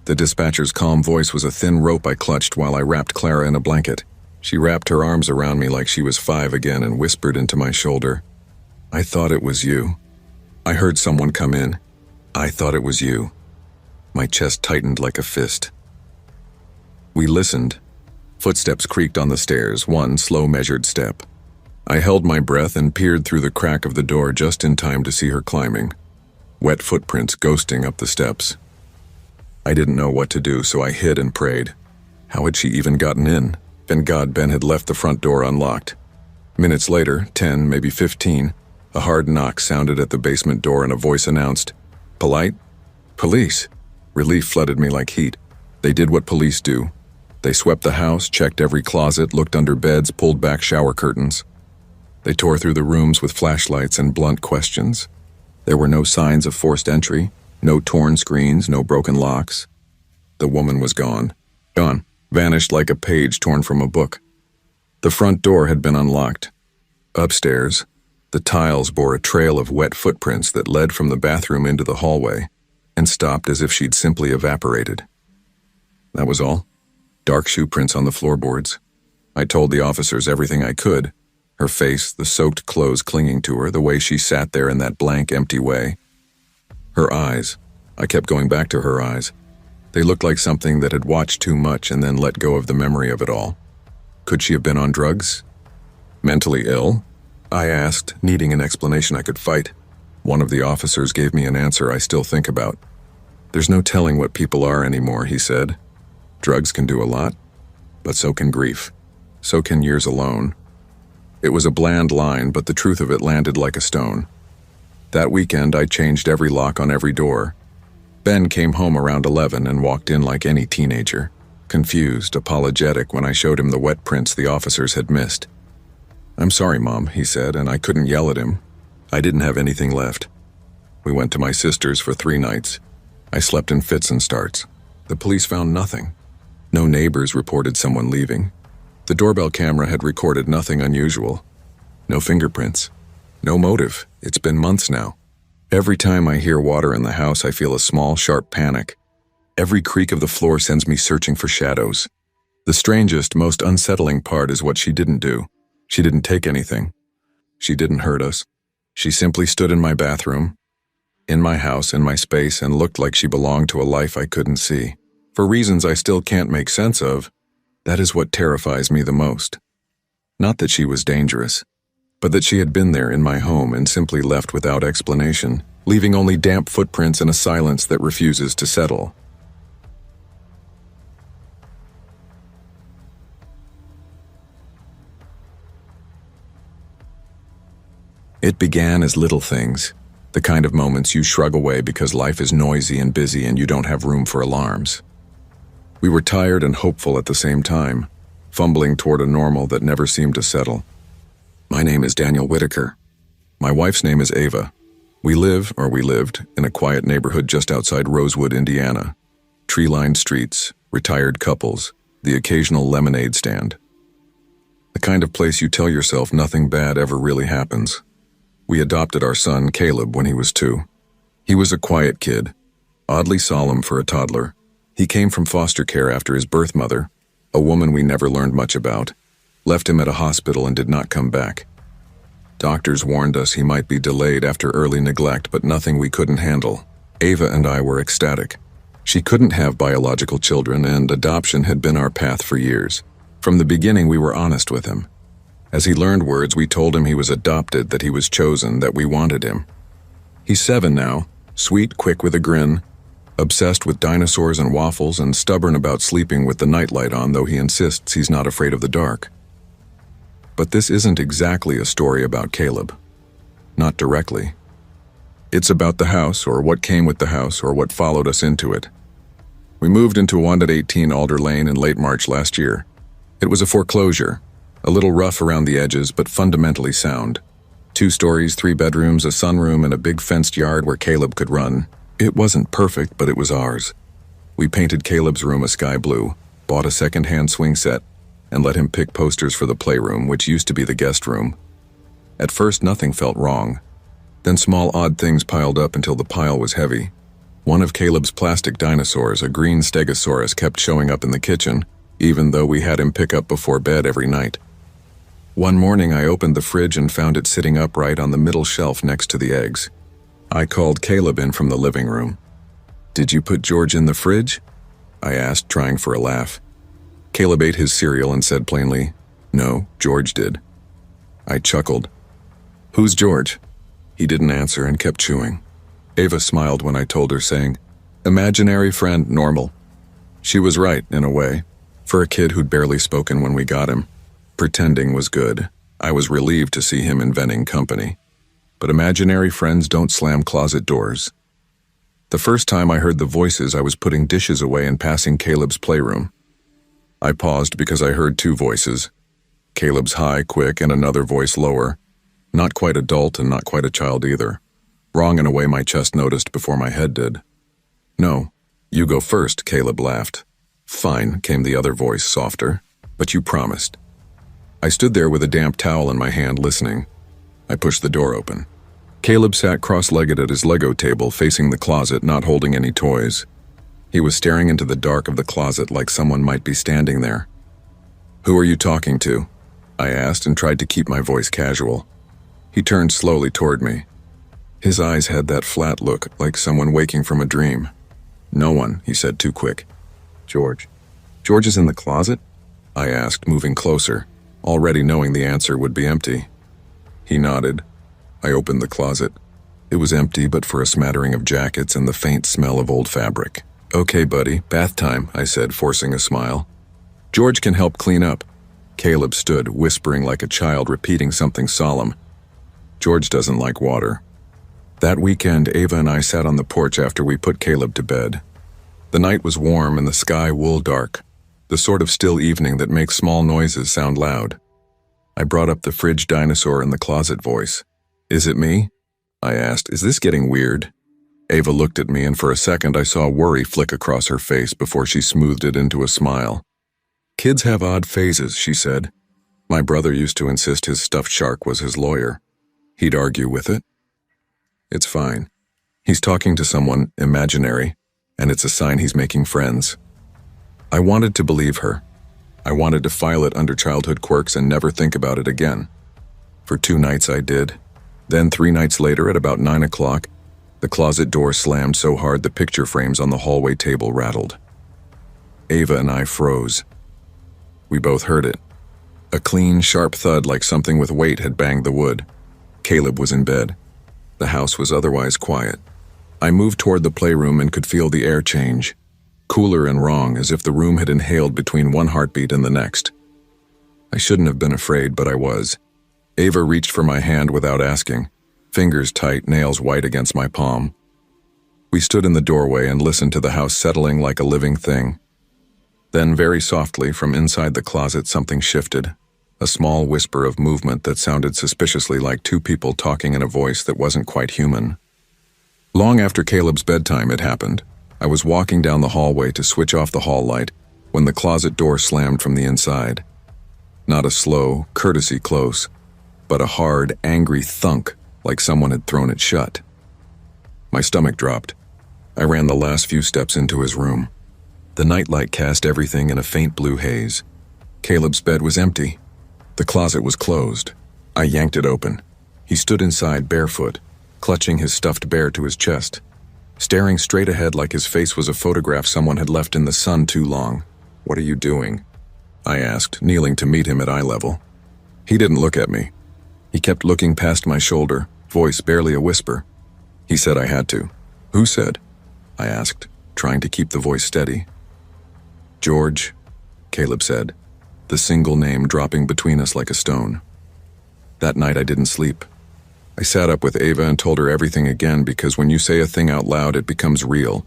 The dispatcher's calm voice was a thin rope I clutched while I wrapped Clara in a blanket. She wrapped her arms around me like she was 5 again and whispered into my shoulder, "I thought it was you. I heard someone come in. I thought it was you." My chest tightened like a fist. We listened. Footsteps creaked on the stairs, one slow measured step. I held my breath and peered through the crack of the door just in time to see her climbing. Wet footprints ghosting up the steps. I didn't know what to do, so I hid and prayed. How had she even gotten in? Thank God Ben had left the front door unlocked. Minutes later, 10, maybe 15, a hard knock sounded at the basement door and a voice announced, "Polite? Police." Relief flooded me like heat. They did what police do. They swept the house, checked every closet, looked under beds, pulled back shower curtains. They tore through the rooms with flashlights and blunt questions. There were no signs of forced entry, no torn screens, no broken locks. The woman was gone. Gone. Vanished like a page torn from a book. The front door had been unlocked. Upstairs, the tiles bore a trail of wet footprints that led from the bathroom into the hallway and stopped as if she'd simply evaporated. That was all. Dark shoe prints on the floorboards. I told the officers everything I could. Her face, the soaked clothes clinging to her, the way she sat there in that blank, empty way. Her eyes. I kept going back to her eyes. They looked like something that had watched too much and then let go of the memory of it all. Could she have been on drugs? Mentally ill? I asked, needing an explanation I could fight. One of the officers gave me an answer I still think about. There's no telling what people are anymore, he said. Drugs can do a lot, but so can grief. So can years alone. It was a bland line, but the truth of it landed like a stone. That weekend, I changed every lock on every door. Ben came home around 11 and walked in like any teenager, confused, apologetic when I showed him the wet prints the officers had missed. "I'm sorry, Mom," he said, and I couldn't yell at him. I didn't have anything left. We went to my sister's for 3 nights. I slept in fits and starts. The police found nothing. No neighbors reported someone leaving. The doorbell camera had recorded nothing unusual. No fingerprints. No motive. It's been months now. Every time I hear water in the house, I feel a small, sharp panic. Every creak of the floor sends me searching for shadows. The strangest, most unsettling part is what she didn't do. She didn't take anything. She didn't hurt us. She simply stood in my bathroom, in my house, in my space, and looked like she belonged to a life I couldn't see. For reasons I still can't make sense of, that is what terrifies me the most. Not that she was dangerous, but that she had been there in my home and simply left without explanation, leaving only damp footprints and a silence that refuses to settle. It began as little things, the kind of moments you shrug away because life is noisy and busy and you don't have room for alarms. We were tired and hopeful at the same time, fumbling toward a normal that never seemed to settle. My name is Daniel Whitaker. My wife's name is Ava. We lived, in a quiet neighborhood just outside Rosewood, Indiana. Tree-lined streets, retired couples, the occasional lemonade stand. The kind of place you tell yourself nothing bad ever really happens. We adopted our son, Caleb, when he was 2. He was a quiet kid, oddly solemn for a toddler. He came from foster care after his birth mother, a woman we never learned much about, left him at a hospital and did not come back. Doctors warned us he might be delayed after early neglect, but nothing we couldn't handle. Ava and I were ecstatic. She couldn't have biological children, and adoption had been our path for years. From the beginning, we were honest with him. As he learned words, we told him he was adopted, that he was chosen, that we wanted him. He's 7 now, sweet, quick with a grin, obsessed with dinosaurs and waffles, and stubborn about sleeping with the nightlight on, though he insists he's not afraid of the dark. But this isn't exactly a story about Caleb. Not directly. It's about the house, or what came with the house, or what followed us into it. We moved into 118 Alder Lane in late March last year. It was a foreclosure, a little rough around the edges, but fundamentally sound. 2 stories, 3 bedrooms, a sunroom, and a big fenced yard where Caleb could run. It wasn't perfect, but it was ours. We painted Caleb's room a sky blue, bought a second-hand swing set, and let him pick posters for the playroom, which used to be the guest room. At first, nothing felt wrong. Then small odd things piled up until the pile was heavy. One of Caleb's plastic dinosaurs, a green stegosaurus, kept showing up in the kitchen, even though we had him pick up before bed every night. One morning, I opened the fridge and found it sitting upright on the middle shelf next to the eggs. I called Caleb in from the living room. "Did you put George in the fridge?" I asked, trying for a laugh. Caleb ate his cereal and said plainly, "No, George did." I chuckled. "Who's George?" He didn't answer and kept chewing. Ava smiled when I told her, saying, "Imaginary friend, normal." She was right, in a way, for a kid who'd barely spoken when we got him. Pretending was good. I was relieved to see him inventing company. But imaginary friends don't slam closet doors. The first time I heard the voices, I was putting dishes away and passing Caleb's playroom. I paused because I heard 2 voices, Caleb's high, quick, and another voice lower, Not quite adult and not quite a child either. Wrong in a way my chest noticed before my head did. "No, you go first," Caleb laughed. "Fine," came the other voice, softer. "But you promised." I stood there with a damp towel in my hand, listening. I pushed the door open. Caleb sat cross-legged at his Lego table, facing the closet, not holding any toys. He was staring into the dark of the closet like someone might be standing there. "Who are you talking to?" I asked and tried to keep my voice casual. He turned slowly toward me. His eyes had that flat look, like someone waking from a dream. "No one," he said too quick. "George. George is in the closet?" I asked, moving closer, already knowing the answer would be empty. He nodded. I opened the closet. It was empty but for a smattering of jackets and the faint smell of old fabric. "Okay, buddy, bath time," I said, forcing a smile. "George can help clean up." Caleb stood, whispering like a child, repeating something solemn. "George doesn't like water." That weekend, Ava and I sat on the porch after we put Caleb to bed. The night was warm and the sky wool dark, the sort of still evening that makes small noises sound loud. I brought up the fridge dinosaur in the closet voice. "Is it me?" I asked. "Is this getting weird?" Ava looked at me, and for a second I saw worry flick across her face before she smoothed it into a smile. "Kids have odd phases," she said. "My brother used to insist his stuffed shark was his lawyer. He'd argue with it. It's fine. He's talking to someone imaginary, and it's a sign he's making friends." I wanted to believe her. I wanted to file it under childhood quirks and never think about it again. For 2 nights I did. Then 3 nights later, at about 9 o'clock, the closet door slammed so hard the picture frames on the hallway table rattled. Ava and I froze. We both heard it. A clean, sharp thud like something with weight had banged the wood. Caleb was in bed. The house was otherwise quiet. I moved toward the playroom and could feel the air change. Cooler and wrong, as if the room had inhaled between one heartbeat and the next. I shouldn't have been afraid, but I was. Ava reached for my hand without asking, fingers tight, nails white against my palm. We stood in the doorway and listened to the house settling like a living thing. Then, very softly, from inside the closet, something shifted. A small whisper of movement that sounded suspiciously like 2 people talking in a voice that wasn't quite human. Long after Caleb's bedtime, it happened. I was walking down the hallway to switch off the hall light when the closet door slammed from the inside. Not a slow, courtesy close, but a hard, angry thunk like someone had thrown it shut. My stomach dropped. I ran the last few steps into his room. The nightlight cast everything in a faint blue haze. Caleb's bed was empty. The closet was closed. I yanked it open. He stood inside barefoot, clutching his stuffed bear to his chest, staring straight ahead like his face was a photograph someone had left in the sun too long. "What are you doing?" I asked, kneeling to meet him at eye level. He didn't look at me. He kept looking past my shoulder, voice barely a whisper. He said I had to. "Who said?" I asked, trying to keep the voice steady. "George," Caleb said, the single name dropping between us like a stone. That night I didn't sleep. I sat up with Ava and told her everything again, because when you say a thing out loud, it becomes real,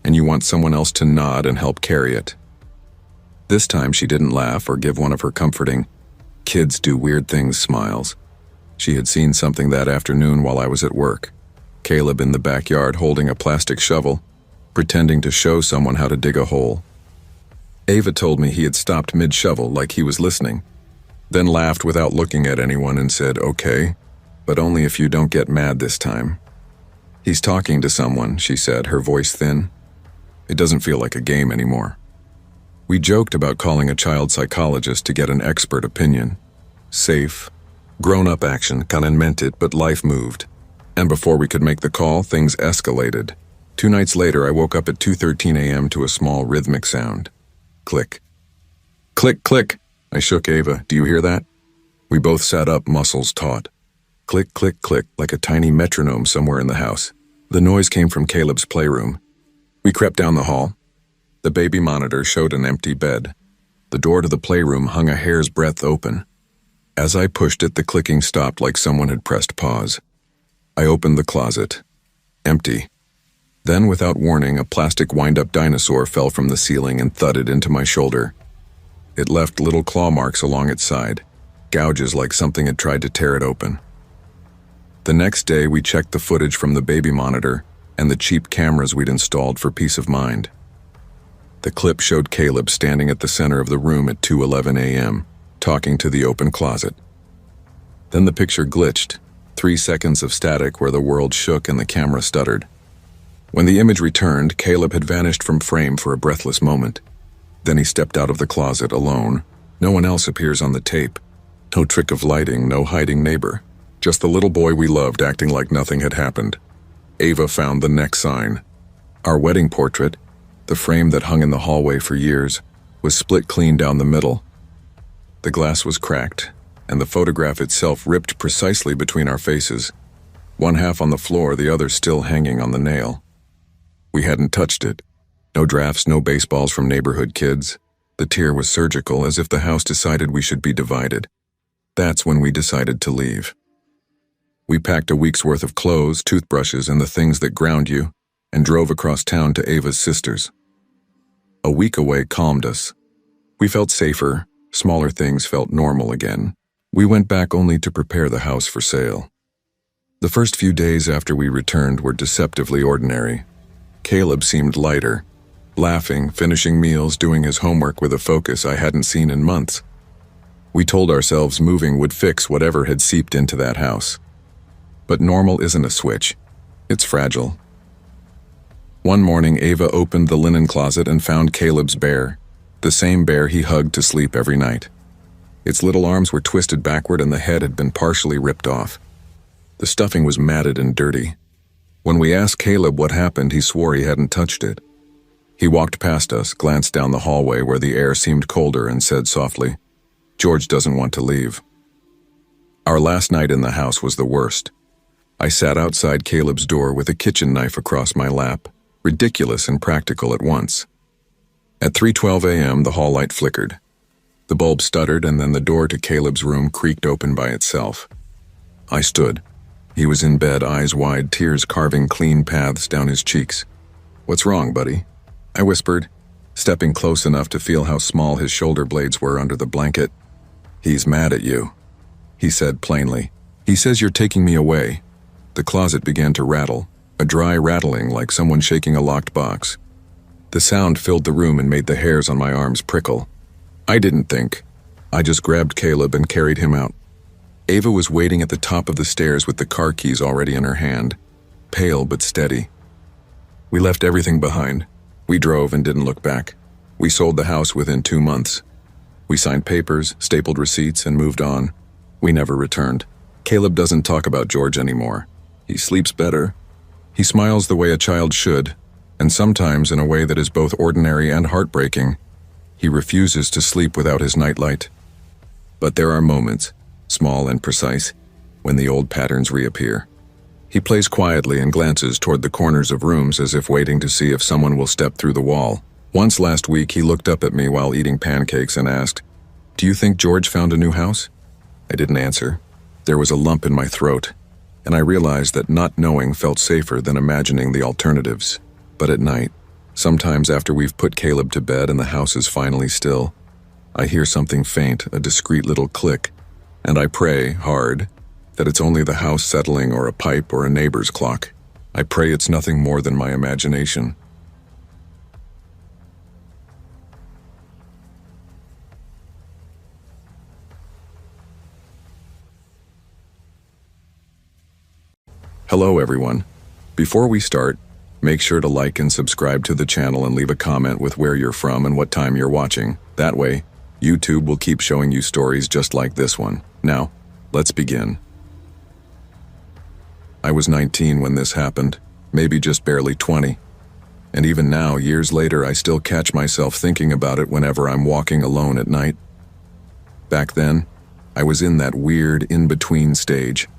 and you want someone else to nod and help carry it. This time she didn't laugh or give one of her comforting, "kids do weird things" smiles. She had seen something that afternoon while I was at work. Caleb in the backyard holding a plastic shovel, pretending to show someone how to dig a hole. Ava told me he had stopped mid-shovel like he was listening, then laughed without looking at anyone and said, "Okay, but only if you don't get mad this time." "He's talking to someone," she said, her voice thin. "It doesn't feel like a game anymore." We joked about calling a child psychologist to get an expert opinion. Safe, grown-up action, Kanan meant it, but life moved. And before we could make the call, things escalated. 2 nights later, I woke up at 2:13 a.m. to a small rhythmic sound. Click. Click, click. I shook Ava. "Do you hear that?" We both sat up, muscles taut. Click, click, click, like a tiny metronome somewhere in the house. The noise came from Caleb's playroom. We crept down the hall. The baby monitor showed an empty bed. The door to the playroom hung a hair's breadth open. As I pushed it, the clicking stopped like someone had pressed pause. I opened the closet. Empty. Then, without warning, a plastic wind-up dinosaur fell from the ceiling and thudded into my shoulder. It left little claw marks along its side, gouges like something had tried to tear it open. The next day, we checked the footage from the baby monitor and the cheap cameras we'd installed for peace of mind. The clip showed Caleb standing at the center of the room at 2:11 a.m., talking to the open closet. Then the picture glitched, 3 seconds of static where the world shook and the camera stuttered. When the image returned, Caleb had vanished from frame for a breathless moment. Then he stepped out of the closet alone. No one else appears on the tape. No trick of lighting, no hiding neighbor. Just the little boy we loved acting like nothing had happened. Ava found the next sign. Our wedding portrait, the frame that hung in the hallway for years, was split clean down the middle. The glass was cracked, and the photograph itself ripped precisely between our faces, one half on the floor, the other still hanging on the nail. We hadn't touched it. No drafts, no baseballs from neighborhood kids. The tear was surgical, as if the house decided we should be divided. That's when we decided to leave. We packed a week's worth of clothes, toothbrushes, and the things that ground you, and drove across town to Ava's sister's. A week away calmed us. We felt safer, smaller things felt normal again. We went back only to prepare the house for sale. The first few days after we returned were deceptively ordinary. Caleb seemed lighter, laughing, finishing meals, doing his homework with a focus I hadn't seen in months. We told ourselves moving would fix whatever had seeped into that house. But normal isn't a switch. It's fragile. One morning, Ava opened the linen closet and found Caleb's bear, the same bear he hugged to sleep every night. Its little arms were twisted backward and the head had been partially ripped off. The stuffing was matted and dirty. When we asked Caleb what happened, he swore he hadn't touched it. He walked past us, glanced down the hallway where the air seemed colder, and said softly, "George doesn't want to leave." Our last night in the house was the worst. I sat outside Caleb's door with a kitchen knife across my lap, ridiculous and practical at once. At 3:12 a.m., the hall light flickered. The bulb stuttered, and then the door to Caleb's room creaked open by itself. I stood. He was in bed, eyes wide, tears carving clean paths down his cheeks. "What's wrong, buddy?" I whispered, stepping close enough to feel how small his shoulder blades were under the blanket. "He's mad at you," he said plainly. "He says you're taking me away." The closet began to rattle, a dry rattling like someone shaking a locked box. The sound filled the room and made the hairs on my arms prickle. I didn't think. I just grabbed Caleb and carried him out. Ava was waiting at the top of the stairs with the car keys already in her hand, pale but steady. We left everything behind. We drove and didn't look back. We sold the house within 2 months. We signed papers, stapled receipts, and moved on. We never returned. Caleb doesn't talk about George anymore. He sleeps better. He smiles the way a child should, and sometimes in a way that is both ordinary and heartbreaking. He refuses to sleep without his nightlight. But there are moments, small and precise, when the old patterns reappear. He plays quietly and glances toward the corners of rooms as if waiting to see if someone will step through the wall. Once last week, he looked up at me while eating pancakes and asked, "Do you think George found a new house?" I didn't answer. There was a lump in my throat, and I realized that not knowing felt safer than imagining the alternatives. But at night, sometimes after we've put Caleb to bed and the house is finally still, I hear something faint, a discreet little click, and I pray hard that it's only the house settling or a pipe or a neighbor's clock. I pray it's nothing more than my imagination. Hello everyone. Before we start, make sure to like and subscribe to the channel and leave a comment with where you're from and what time you're watching. That way, YouTube will keep showing you stories just like this one. Now, let's begin. I was 19 when this happened, maybe just barely 20. And even now, years later, I still catch myself thinking about it whenever I'm walking alone at night. Back then, I was in that weird in-between stage.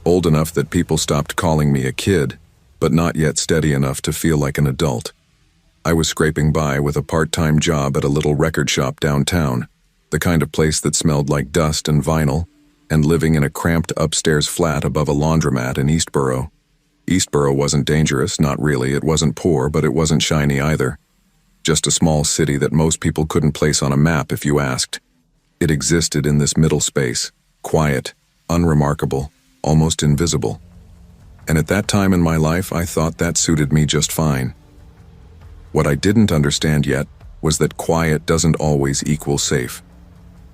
Old enough that people stopped calling me a kid, but not yet steady enough to feel like an adult. I was scraping by with a part-time job at a little record shop downtown, the kind of place that smelled like dust and vinyl, and living in a cramped upstairs flat above a laundromat in Eastboro. Eastboro wasn't dangerous, not really. It wasn't poor, but it wasn't shiny either. Just a small city that most people couldn't place on a map if you asked. It existed in this middle space, quiet, unremarkable, almost invisible. And at that time in my life, I thought that suited me just fine. What I didn't understand yet was that quiet doesn't always equal safe.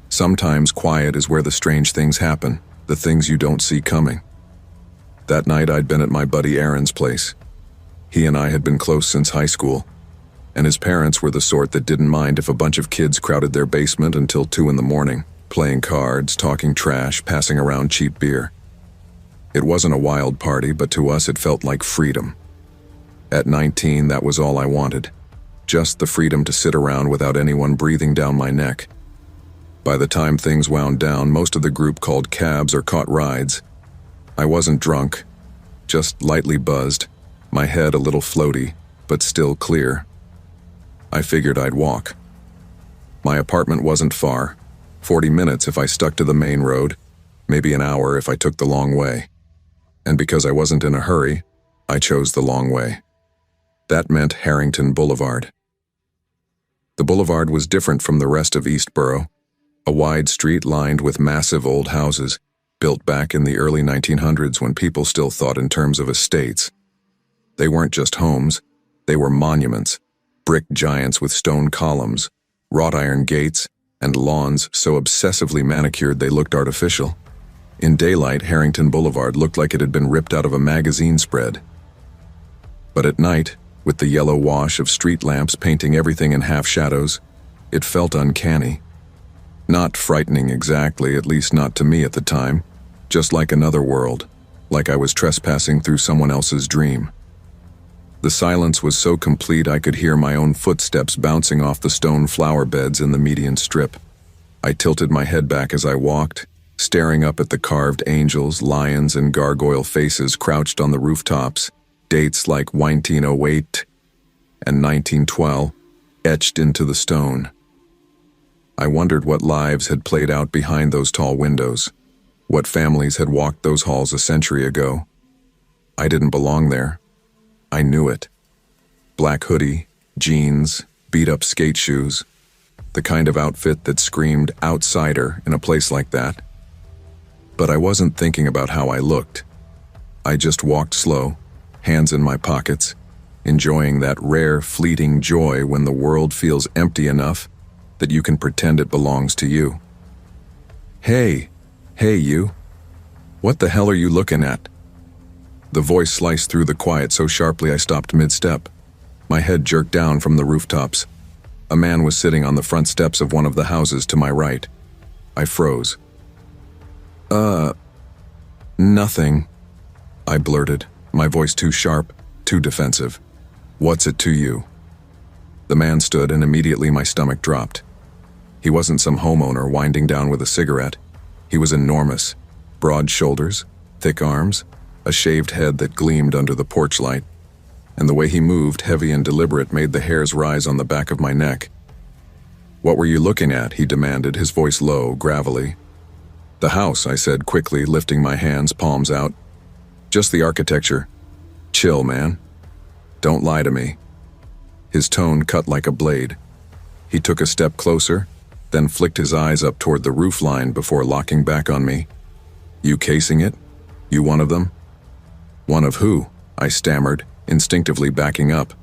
Sometimes quiet is where the strange things happen, the things you don't see coming. That night I'd been at my buddy Aaron's place. He and I had been close since high school, and his parents were the sort that didn't mind if a bunch of kids crowded their basement until 2 in the morning, playing cards, talking trash, passing around cheap beer. It wasn't a wild party, but to us it felt like freedom. At 19, that was all I wanted. Just the freedom to sit around without anyone breathing down my neck. By the time things wound down, most of the group called cabs or caught rides. I wasn't drunk, just lightly buzzed, my head a little floaty, but still clear. I figured I'd walk. My apartment wasn't far, 40 minutes if I stuck to the main road, maybe an hour if I took the long way. And because I wasn't in a hurry, I chose the long way. That meant Harrington Boulevard. The boulevard was different from the rest of Eastborough, a wide street lined with massive old houses, built back in the early 1900s when people still thought in terms of estates. They weren't just homes, they were monuments, brick giants with stone columns, wrought iron gates, and lawns so obsessively manicured they looked artificial. In daylight, Harrington Boulevard looked like it had been ripped out of a magazine spread. But at night, with the yellow wash of street lamps painting everything in half shadows, it felt uncanny. Not frightening exactly, at least not to me at the time, just like another world, like I was trespassing through someone else's dream. The silence was so complete I could hear my own footsteps bouncing off the stone flower beds in the median strip. I tilted my head back as I walked, staring up at the carved angels, lions, and gargoyle faces crouched on the rooftops, dates like 1908 and 1912 etched into the stone. I wondered what lives had played out behind those tall windows, what families had walked those halls a century ago. I didn't belong there. I knew it. Black hoodie, jeans, beat-up skate shoes, the kind of outfit that screamed outsider in a place like that. But I wasn't thinking about how I looked. I just walked slow, hands in my pockets, enjoying that rare, fleeting joy when the world feels empty enough that you can pretend it belongs to you. Hey you. What the hell are you looking at? The voice sliced through the quiet so sharply I stopped mid-step. My head jerked down from the rooftops. A man was sitting on the front steps of one of the houses to my right. I froze. Nothing, I blurted, my voice too sharp, too defensive. What's it to you? The man stood and immediately my stomach dropped. He wasn't some homeowner winding down with a cigarette. He was enormous, broad shoulders, thick arms, a shaved head that gleamed under the porch light, and the way he moved, heavy and deliberate, made the hairs rise on the back of my neck. What were you looking at? He demanded, his voice low, gravelly. The house, I said quickly, lifting my hands, palms out. Just the architecture. Chill, man. Don't lie to me. His tone cut like a blade. He took a step closer, then flicked his eyes up toward the roof line before locking back on me. You casing it? You one of them? One of who? I stammered, instinctively backing up,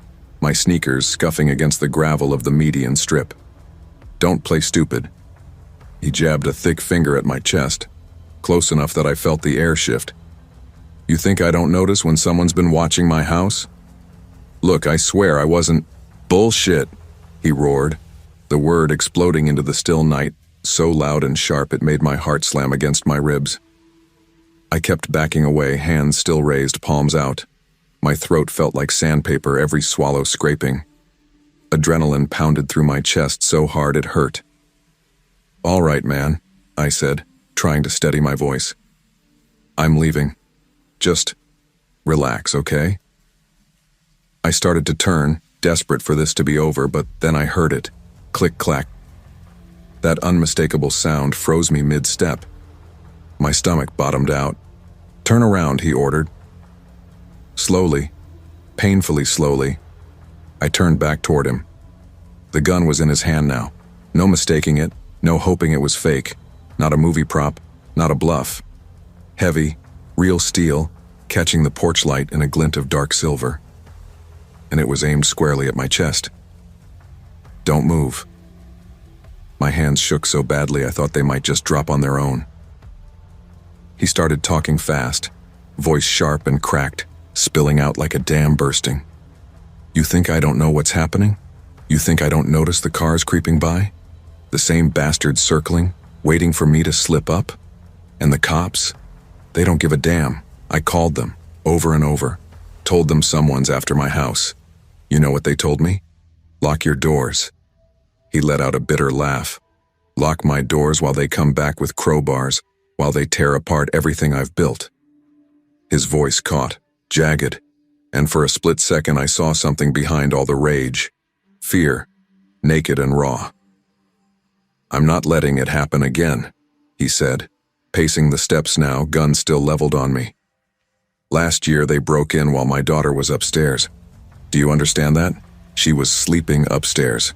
my sneakers scuffing against the gravel of the median strip. Don't play stupid. He jabbed a thick finger at my chest, close enough that I felt the air shift. You think I don't notice when someone's been watching my house? Look, I swear I wasn't. Bullshit, he roared, the word exploding into the still night, so loud and sharp it made my heart slam against my ribs. I kept backing away, hands still raised, palms out. My throat felt like sandpaper, every swallow scraping. Adrenaline pounded through my chest so hard it hurt. All right, man, I said, trying to steady my voice. I'm leaving. Just relax, okay? I started to turn, desperate for this to be over, but then I heard it. Click-clack. That unmistakable sound froze me mid-step. My stomach bottomed out. Turn around, he ordered. Slowly, painfully slowly, I turned back toward him. The gun was in his hand now. No mistaking it, no hoping it was fake. Not a movie prop, not a bluff. Heavy, Real steel, catching the porch light in a glint of dark silver. And it was aimed squarely at my chest. "Don't move." My hands shook so badly I thought they might just drop on their own. He started talking fast, voice sharp and cracked, spilling out like a dam bursting. "You think I don't know what's happening? You think I don't notice the cars creeping by? The same bastards circling, waiting for me to slip up? And the cops? They don't give a damn. I called them, over and over. Told them someone's after my house. You know what they told me? Lock your doors." He let out a bitter laugh. "Lock my doors while they come back with crowbars, while they tear apart everything I've built." His voice caught, jagged, and for a split second I saw something behind all the rage. Fear, naked and raw. "I'm not letting it happen again," he said, pacing the steps now, gun still leveled on me. "Last year they broke in while my daughter was upstairs. Do you understand that? She was sleeping upstairs."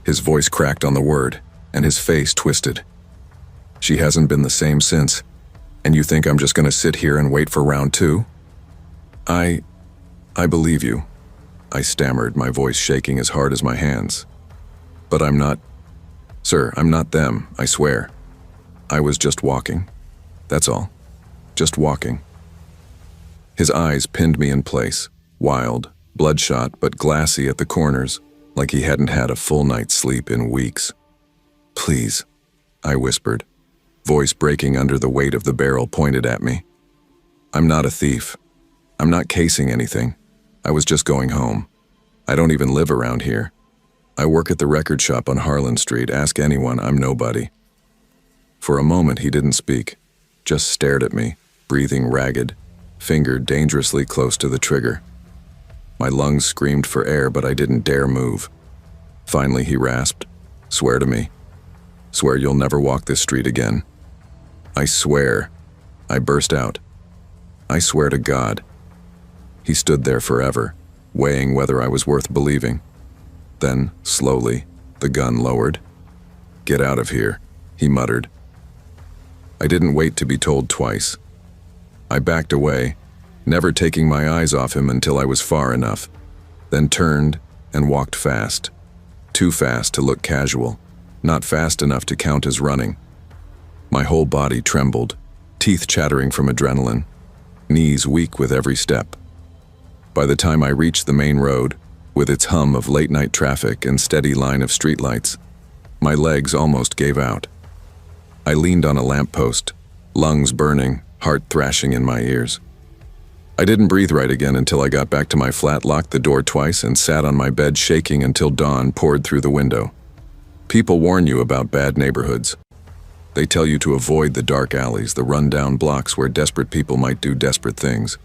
His voice cracked on the word, and his face twisted. "She hasn't been the same since. And you think I'm just going to sit here and wait for round two?" I believe you," I stammered, my voice shaking as hard as my hands. "But I'm not. Sir, I'm not them, I swear. I was just walking. That's all. Just walking." His eyes pinned me in place, wild, bloodshot but glassy at the corners, like he hadn't had a full night's sleep in weeks. "Please," I whispered, voice breaking under the weight of the barrel pointed at me. "I'm not a thief. I'm not casing anything. I was just going home. I don't even live around here. I work at the record shop on Harlan Street. Ask anyone, I'm nobody." For a moment he didn't speak, just stared at me, breathing ragged, finger dangerously close to the trigger. My lungs screamed for air, but I didn't dare move. Finally he rasped, "Swear to me. Swear you'll never walk this street again." "I swear," I burst out. "I swear to God." He stood there forever, weighing whether I was worth believing. Then, slowly, the gun lowered. "Get out of here," he muttered. I didn't wait to be told twice. I backed away, never taking my eyes off him until I was far enough, then turned and walked fast. Too fast to look casual, not fast enough to count as running. My whole body trembled, teeth chattering from adrenaline, knees weak with every step. By the time I reached the main road, with its hum of late-night traffic and steady line of streetlights, my legs almost gave out. I leaned on a lamppost, lungs burning, heart thrashing in my ears. I didn't breathe right again until I got back to my flat, locked the door twice, and sat on my bed shaking until dawn poured through the window. People warn you about bad neighborhoods. They tell you to avoid the dark alleys, the run-down blocks where desperate people might do desperate things.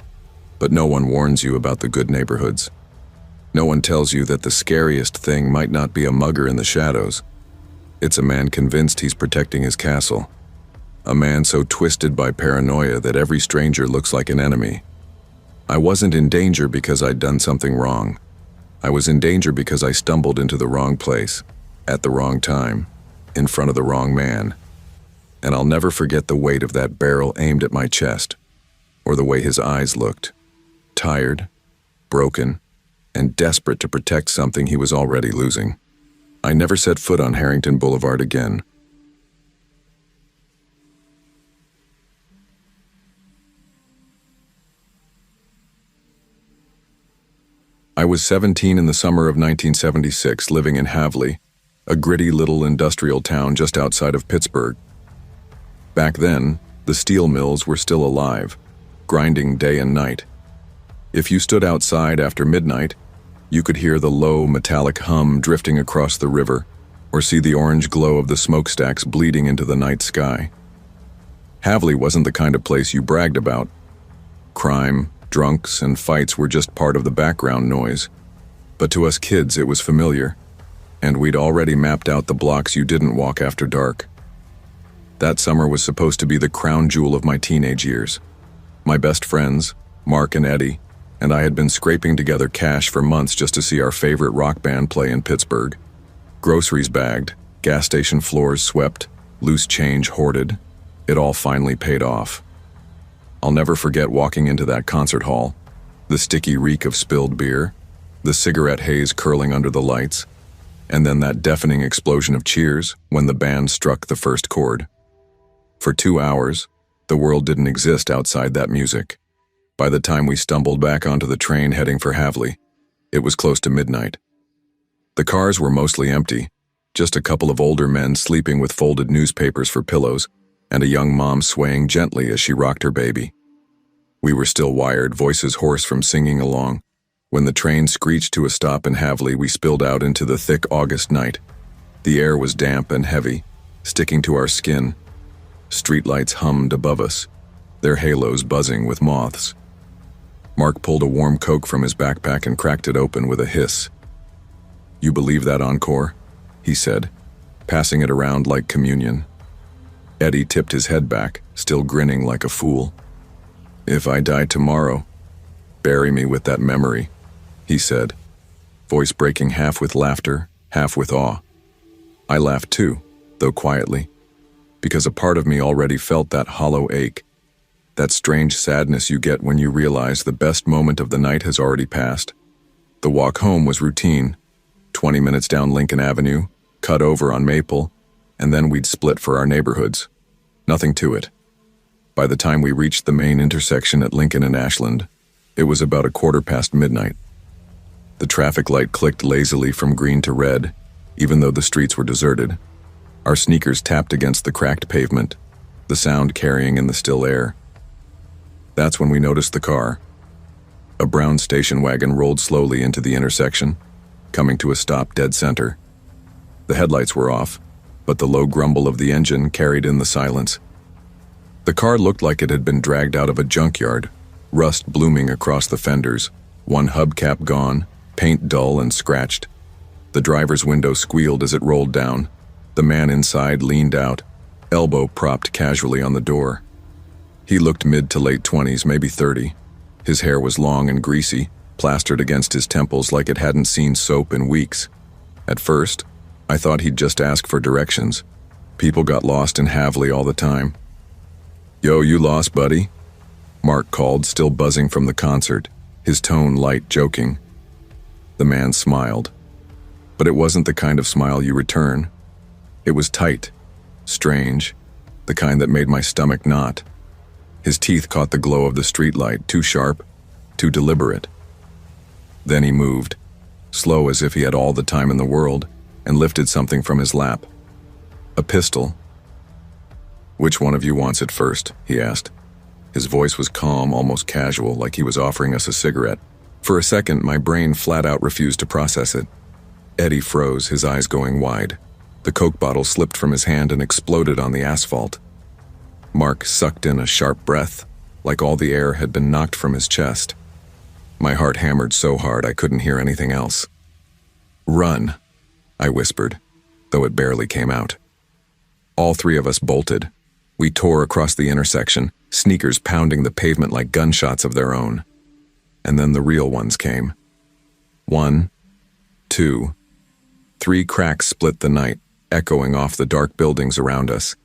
But no one warns you about the good neighborhoods. No one tells you that the scariest thing might not be a mugger in the shadows. It's a man convinced he's protecting his castle. A man so twisted by paranoia that every stranger looks like an enemy. I wasn't in danger because I'd done something wrong. I was in danger because I stumbled into the wrong place, at the wrong time, in front of the wrong man. And I'll never forget the weight of that barrel aimed at my chest, or the way his eyes looked. Tired, broken, and desperate to protect something he was already losing. I never set foot on Harrington Boulevard again. I was 17 in the summer of 1976, living in Havli, a gritty little industrial town just outside of Pittsburgh. Back then, the steel mills were still alive, grinding day and night. If you stood outside after midnight, you could hear the low metallic hum drifting across the river, or see the orange glow of the smokestacks bleeding into the night sky. Havli wasn't the kind of place you bragged about. Crime, drunks, and fights were just part of the background noise. But to us kids it was familiar, and we'd already mapped out the blocks you didn't walk after dark. That summer was supposed to be the crown jewel of my teenage years. My best friends, Mark and Eddie, and I had been scraping together cash for months just to see our favorite rock band play in Pittsburgh. Groceries bagged, gas station floors swept, loose change hoarded. It all finally paid off. I'll never forget walking into that concert hall, the sticky reek of spilled beer, the cigarette haze curling under the lights, and then that deafening explosion of cheers when the band struck the first chord. For 2 hours, the world didn't exist outside that music. By the time we stumbled back onto the train heading for Havli, it was close to midnight. The cars were mostly empty, just a couple of older men sleeping with folded newspapers for pillows, and a young mom swaying gently as she rocked her baby. We were still wired, voices hoarse from singing along. When the train screeched to a stop in Havli, we spilled out into the thick August night. The air was damp and heavy, sticking to our skin. Streetlights hummed above us, their halos buzzing with moths. Mark pulled a warm Coke from his backpack and cracked it open with a hiss. "You believe that encore?" he said, passing it around like communion. Eddie tipped his head back, still grinning like a fool. "If I die tomorrow, bury me with that memory," he said, voice breaking half with laughter, half with awe. I laughed too, though quietly, because a part of me already felt that hollow ache, that strange sadness you get when you realize the best moment of the night has already passed. The walk home was routine, 20 minutes down Lincoln Avenue, cut over on Maple, and then we'd split for our neighborhoods. Nothing to it. By the time we reached the main intersection at Lincoln and Ashland, it was about 1:15 midnight. The traffic light clicked lazily from green to red, even though the streets were deserted. Our sneakers tapped against the cracked pavement, the sound carrying in the still air. That's when we noticed the car. A brown station wagon rolled slowly into the intersection, coming to a stop dead center. The headlights were off, but the low grumble of the engine carried in the silence. The car looked like it had been dragged out of a junkyard, rust blooming across the fenders, one hubcap gone, paint dull and scratched. The driver's window squealed as it rolled down. The man inside leaned out, elbow propped casually on the door. He looked mid to late 20s, maybe 30. His hair was long and greasy, plastered against his temples like it hadn't seen soap in weeks. At first, I thought he'd just ask for directions. People got lost in Havli all the time. "Yo, you lost, buddy?" Mark called, still buzzing from the concert, his tone light, joking. The man smiled. But it wasn't the kind of smile you return. It was tight, strange, the kind that made my stomach knot. His teeth caught the glow of the streetlight, too sharp, too deliberate. Then he moved, slow as if he had all the time in the world, and lifted something from his lap. A pistol. "Which one of you wants it first?" he asked. His voice was calm, almost casual, like he was offering us a cigarette. For a second, my brain flat out refused to process it. Eddie froze, his eyes going wide. The Coke bottle slipped from his hand and exploded on the asphalt. Mark sucked in a sharp breath, like all the air had been knocked from his chest. My heart hammered so hard I couldn't hear anything else. "Run," I whispered, though it barely came out. All three of us bolted. We tore across the intersection, sneakers pounding the pavement like gunshots of their own. And then the real ones came. 1, 2, 3 cracks split the night, echoing off the dark buildings around us.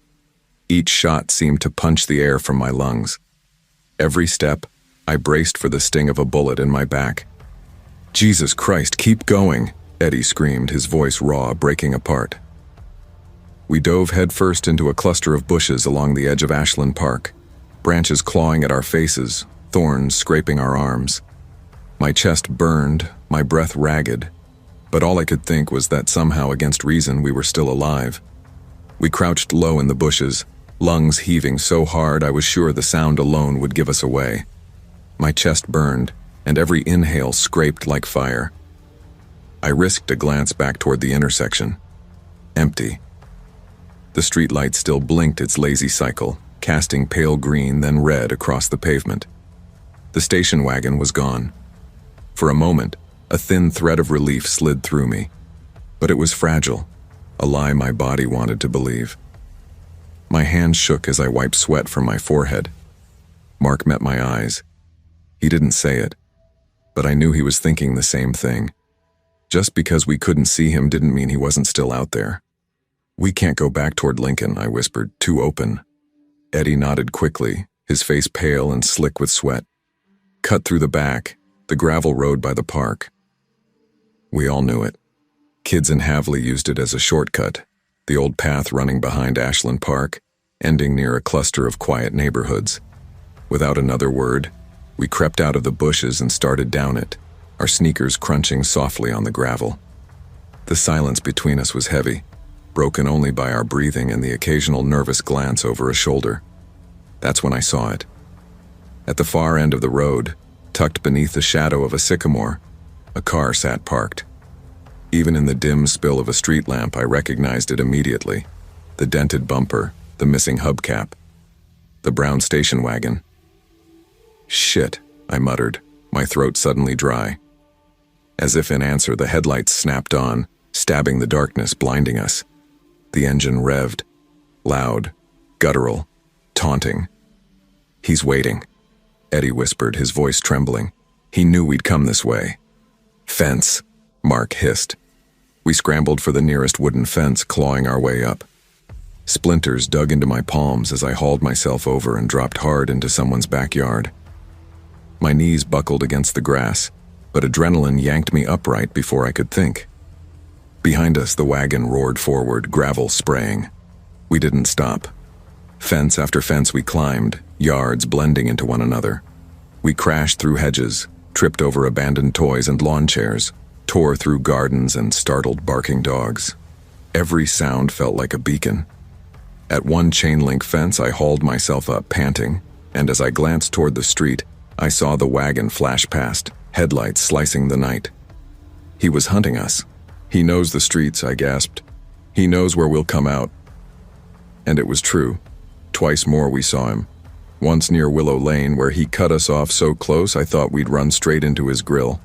Each shot seemed to punch the air from my lungs. Every step, I braced for the sting of a bullet in my back. "Jesus Christ, keep going!" Eddie screamed, his voice raw, breaking apart. We dove headfirst into a cluster of bushes along the edge of Ashland Park, branches clawing at our faces, thorns scraping our arms. My chest burned, my breath ragged, but all I could think was that somehow, against reason, we were still alive. We crouched low in the bushes, lungs heaving so hard I was sure the sound alone would give us away. My chest burned, and every inhale scraped like fire. I risked a glance back toward the intersection. Empty. The streetlight still blinked its lazy cycle, casting pale green then red across the pavement. The station wagon was gone. For a moment, a thin thread of relief slid through me. But it was fragile, a lie my body wanted to believe. My hands shook as I wiped sweat from my forehead. Mark met my eyes. He didn't say it, but I knew he was thinking the same thing. Just because we couldn't see him didn't mean he wasn't still out there. "We can't go back toward Lincoln," I whispered, "too open." Eddie nodded quickly, his face pale and slick with sweat. Cut through the back, the gravel road by the park. We all knew it. Kids in Havley used it as a shortcut, the old path running behind Ashland Park, ending near a cluster of quiet neighborhoods. Without another word, we crept out of the bushes and started down it, our sneakers crunching softly on the gravel. The silence between us was heavy, broken only by our breathing and the occasional nervous glance over a shoulder. That's when I saw it. At the far end of the road, tucked beneath the shadow of a sycamore, a car sat parked. Even in the dim spill of a street lamp, I recognized it immediately. The dented bumper, the missing hubcap, the brown station wagon. "Shit," I muttered, my throat suddenly dry. As if in answer, the headlights snapped on, stabbing the darkness, blinding us. The engine revved, loud, guttural, taunting. "He's waiting," Eddie whispered, his voice trembling. "He knew we'd come this way." "Fence," Mark hissed. We scrambled for the nearest wooden fence, clawing our way up. Splinters dug into my palms as I hauled myself over and dropped hard into someone's backyard. My knees buckled against the grass, but adrenaline yanked me upright before I could think. Behind us, the wagon roared forward, gravel spraying. We didn't stop. Fence after fence we climbed, yards blending into one another. We crashed through hedges, tripped over abandoned toys and lawn chairs, tore through gardens and startled barking dogs. Every sound felt like a beacon. At one chain-link fence, I hauled myself up, panting, and as I glanced toward the street, I saw the wagon flash past, headlights slicing the night. He was hunting us. "He knows the streets," I gasped. "He knows where we'll come out." And it was true. Twice more we saw him. Once near Willow Lane, where he cut us off so close I thought we'd run straight into his grill.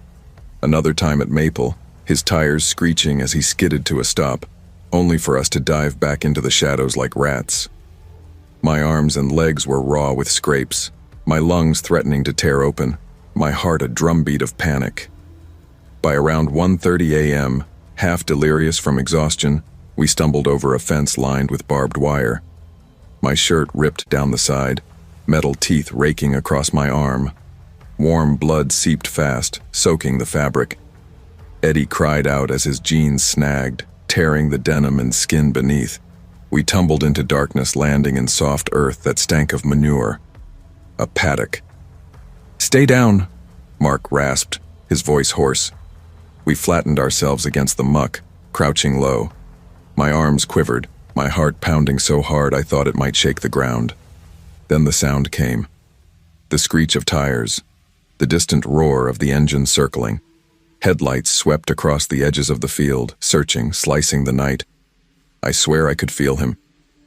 Another time at Maple, his tires screeching as he skidded to a stop, only for us to dive back into the shadows like rats. My arms and legs were raw with scrapes, my lungs threatening to tear open, my heart a drumbeat of panic. By around 1:30 a.m., half delirious from exhaustion, we stumbled over a fence lined with barbed wire. My shirt ripped down the side, metal teeth raking across my arm. Warm blood seeped fast, soaking the fabric. Eddie cried out as his jeans snagged, tearing the denim and skin beneath. We tumbled into darkness, landing in soft earth that stank of manure. A paddock. "Stay down," Mark rasped, his voice hoarse. We flattened ourselves against the muck, crouching low. My arms quivered, my heart pounding so hard I thought it might shake the ground. Then the sound came. The screech of tires, the distant roar of the engine circling. Headlights swept across the edges of the field, searching, slicing the night. I swear I could feel him,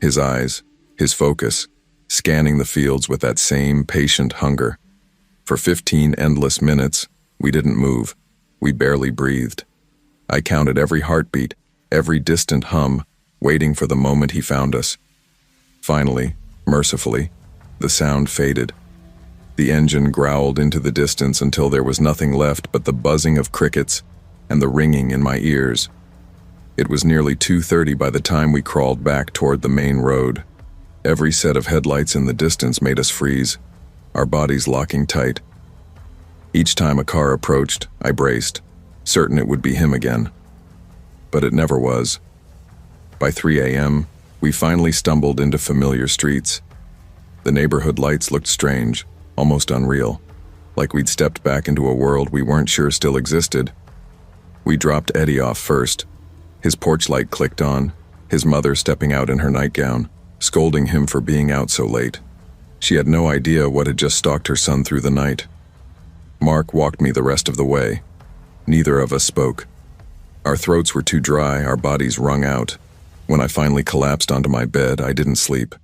his eyes, his focus, scanning the fields with that same patient hunger. For 15 endless minutes, we didn't move. We barely breathed. I counted every heartbeat, every distant hum, waiting for the moment he found us. Finally, mercifully, the sound faded. The engine growled into the distance until there was nothing left but the buzzing of crickets and the ringing in my ears. It was nearly 2:30 by the time we crawled back toward the main road. Every set of headlights in the distance made us freeze, our bodies locking tight. Each time a car approached, I braced, certain it would be him again. But it never was. By 3 a.m., we finally stumbled into familiar streets. The neighborhood lights looked strange, almost unreal, like we'd stepped back into a world we weren't sure still existed. We dropped Eddie off first. His porch light clicked on, his mother stepping out in her nightgown, scolding him for being out so late. She had no idea what had just stalked her son through the night. Mark walked me the rest of the way. Neither of us spoke. Our throats were too dry, our bodies wrung out. When I finally collapsed onto my bed, I didn't sleep.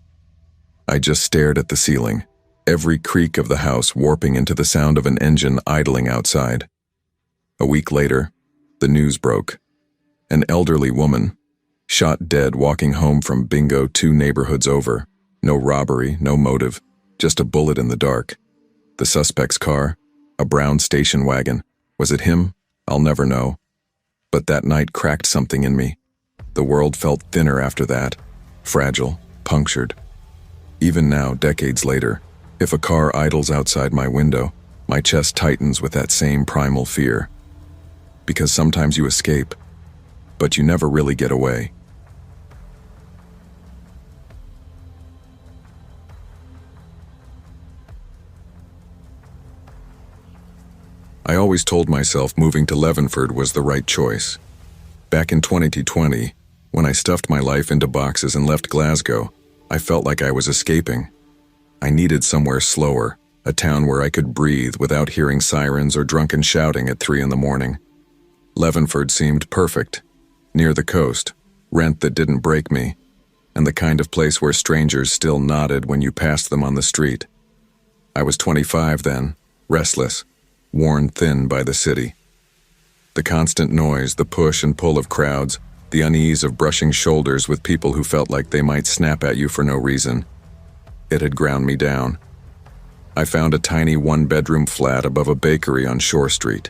I just stared at the ceiling, every creak of the house warping into the sound of an engine idling outside. A week later, the news broke. An elderly woman, shot dead walking home from bingo 2 neighborhoods over. No robbery, no motive, just a bullet in the dark. The suspect's car, a brown station wagon. Was it him? I'll never know. But that night cracked something in me. The world felt thinner after that, fragile, punctured. Even now, decades later, If a car idles outside my window, my chest tightens with that same primal fear. Because sometimes you escape, but you never really get away. I always told myself moving to Levenford was the right choice. Back in 2020, when I stuffed my life into boxes and left Glasgow, I felt like I was escaping. I needed somewhere slower, a town where I could breathe without hearing sirens or drunken shouting at 3 a.m. Levenford seemed perfect. Near the coast, rent that didn't break me, and the kind of place where strangers still nodded when you passed them on the street. I was 25 then, restless, worn thin by the city. The constant noise, the push and pull of crowds, the unease of brushing shoulders with people who felt like they might snap at you for no reason. It had ground me down. I found a tiny one-bedroom flat above a bakery on Shore Street.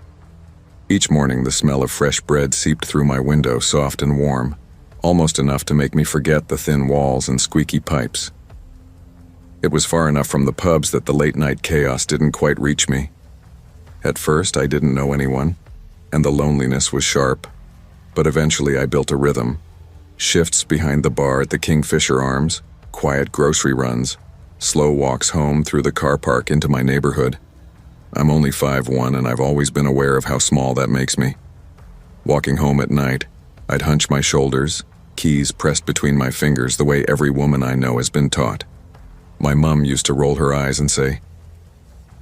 Each morning the smell of fresh bread seeped through my window, soft and warm, almost enough to make me forget the thin walls and squeaky pipes. It was far enough from the pubs that the late-night chaos didn't quite reach me. At first I didn't know anyone, and the loneliness was sharp, but eventually I built a rhythm. Shifts behind the bar at the Kingfisher Arms, quiet grocery runs, slow walks home through the car park into my neighborhood. I'm only 5'1", and I've always been aware of how small that makes me. Walking home at night, I'd hunch my shoulders, keys pressed between my fingers the way every woman I know has been taught. My mum used to roll her eyes and say,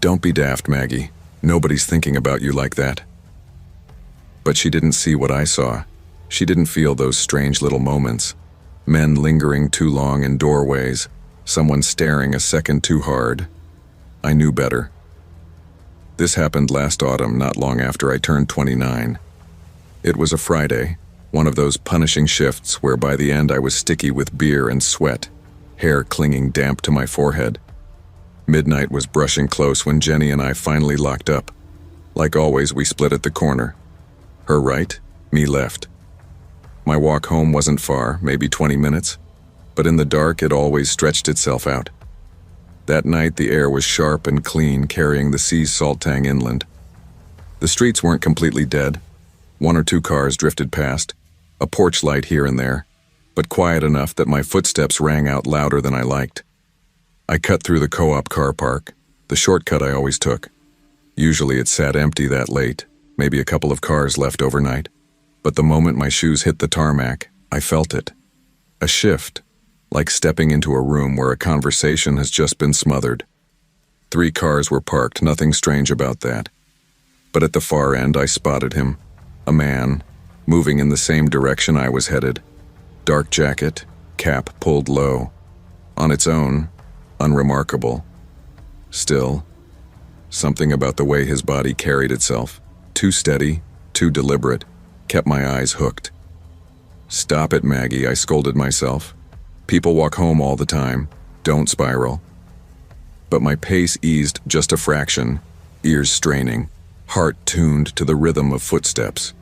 "Don't be daft, Maggie. Nobody's thinking about you like that." But she didn't see what I saw. She didn't feel those strange little moments. Men lingering too long in doorways, someone staring a second too hard. I knew better. This happened last autumn, not long after I turned 29. It was a Friday, one of those punishing shifts where by the end I was sticky with beer and sweat, hair clinging damp to my forehead. Midnight was brushing close when Jenny and I finally locked up. Like always, we split at the corner. Her right, me left. My walk home wasn't far, maybe 20 minutes, but in the dark it always stretched itself out. That night the air was sharp and clean, carrying the sea's salt tang inland. The streets weren't completely dead. 1 or 2 cars drifted past, a porch light here and there, but quiet enough that my footsteps rang out louder than I liked. I cut through the co-op car park, the shortcut I always took. Usually it sat empty that late, maybe a couple of cars left overnight. But the moment my shoes hit the tarmac, I felt it. A shift, like stepping into a room where a conversation has just been smothered. 3 cars were parked, nothing strange about that. But at the far end I spotted him, a man, moving in the same direction I was headed. Dark jacket, cap pulled low. On its own, unremarkable. Still, something about the way his body carried itself, too steady, too deliberate, kept my eyes hooked. "Stop it, Maggie," I scolded myself. "People walk home all the time. Don't spiral." But my pace eased just a fraction, ears straining, heart tuned to the rhythm of footsteps.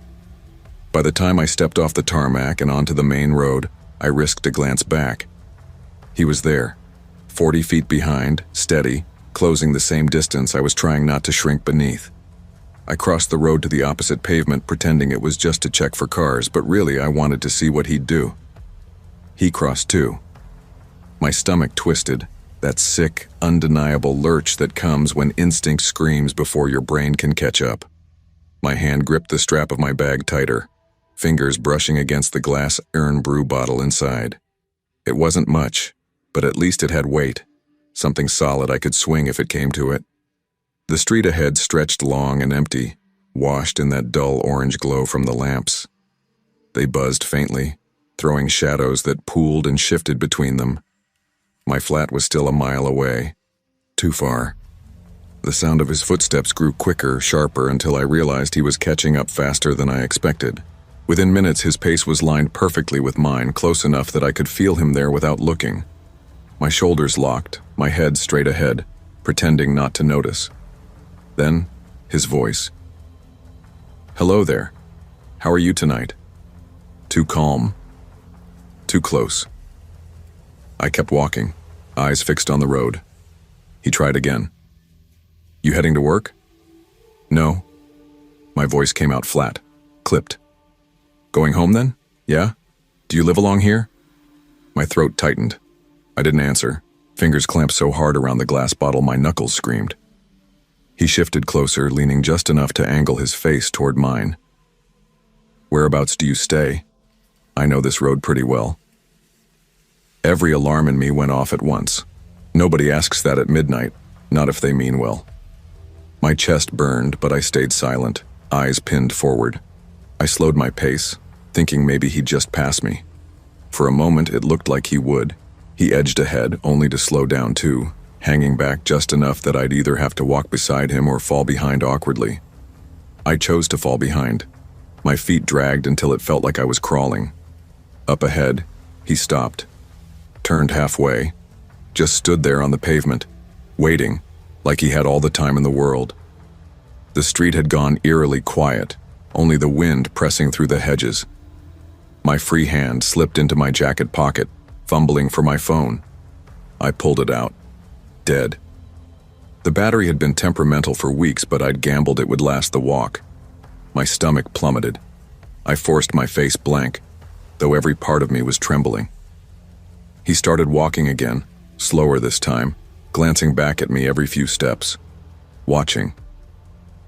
By the time I stepped off the tarmac and onto the main road, I risked a glance back. He was there, 40 feet behind, steady, closing the same distance I was trying not to shrink beneath. I crossed the road to the opposite pavement, pretending it was just to check for cars, but really I wanted to see what he'd do. He crossed too. My stomach twisted, that sick, undeniable lurch that comes when instinct screams before your brain can catch up. My hand gripped the strap of my bag tighter, fingers brushing against the glass Earn Brew bottle inside. It wasn't much, but at least it had weight, something solid I could swing if it came to it. The street ahead stretched long and empty, washed in that dull orange glow from the lamps. They buzzed faintly, throwing shadows that pooled and shifted between them. My flat was still a mile away. Too far. The sound of his footsteps grew quicker, sharper, until I realized he was catching up faster than I expected. Within minutes, his pace was lined perfectly with mine, close enough that I could feel him there without looking. My shoulders locked, my head straight ahead, pretending not to notice. Then, his voice. "Hello there. How are you tonight?" Too calm. Too close. I kept walking, eyes fixed on the road. He tried again. You heading to work? No. My voice came out flat, clipped. Going home then? Yeah? Do you live along here? My throat tightened. I didn't answer, fingers clamped so hard around the glass bottle my knuckles screamed. He shifted closer, leaning just enough to angle his face toward mine. Whereabouts do you stay? I know this road pretty well. Every alarm in me went off at once. Nobody asks that at midnight, not if they mean well. My chest burned, but I stayed silent, eyes pinned forward. I slowed my pace, thinking maybe he'd just pass me. For a moment, it looked like he would. He edged ahead, only to slow down too, hanging back just enough that I'd either have to walk beside him or fall behind awkwardly. I chose to fall behind. My feet dragged until it felt like I was crawling. Up ahead, he stopped, turned halfway, just stood there on the pavement, waiting, like he had all the time in the world. The street had gone eerily quiet, only the wind pressing through the hedges. My free hand slipped into my jacket pocket, fumbling for my phone. I pulled it out. Dead. The battery had been temperamental for weeks, but I'd gambled it would last the walk. My stomach plummeted. I forced my face blank, though every part of me was trembling. He started walking again, slower this time, glancing back at me every few steps. Watching.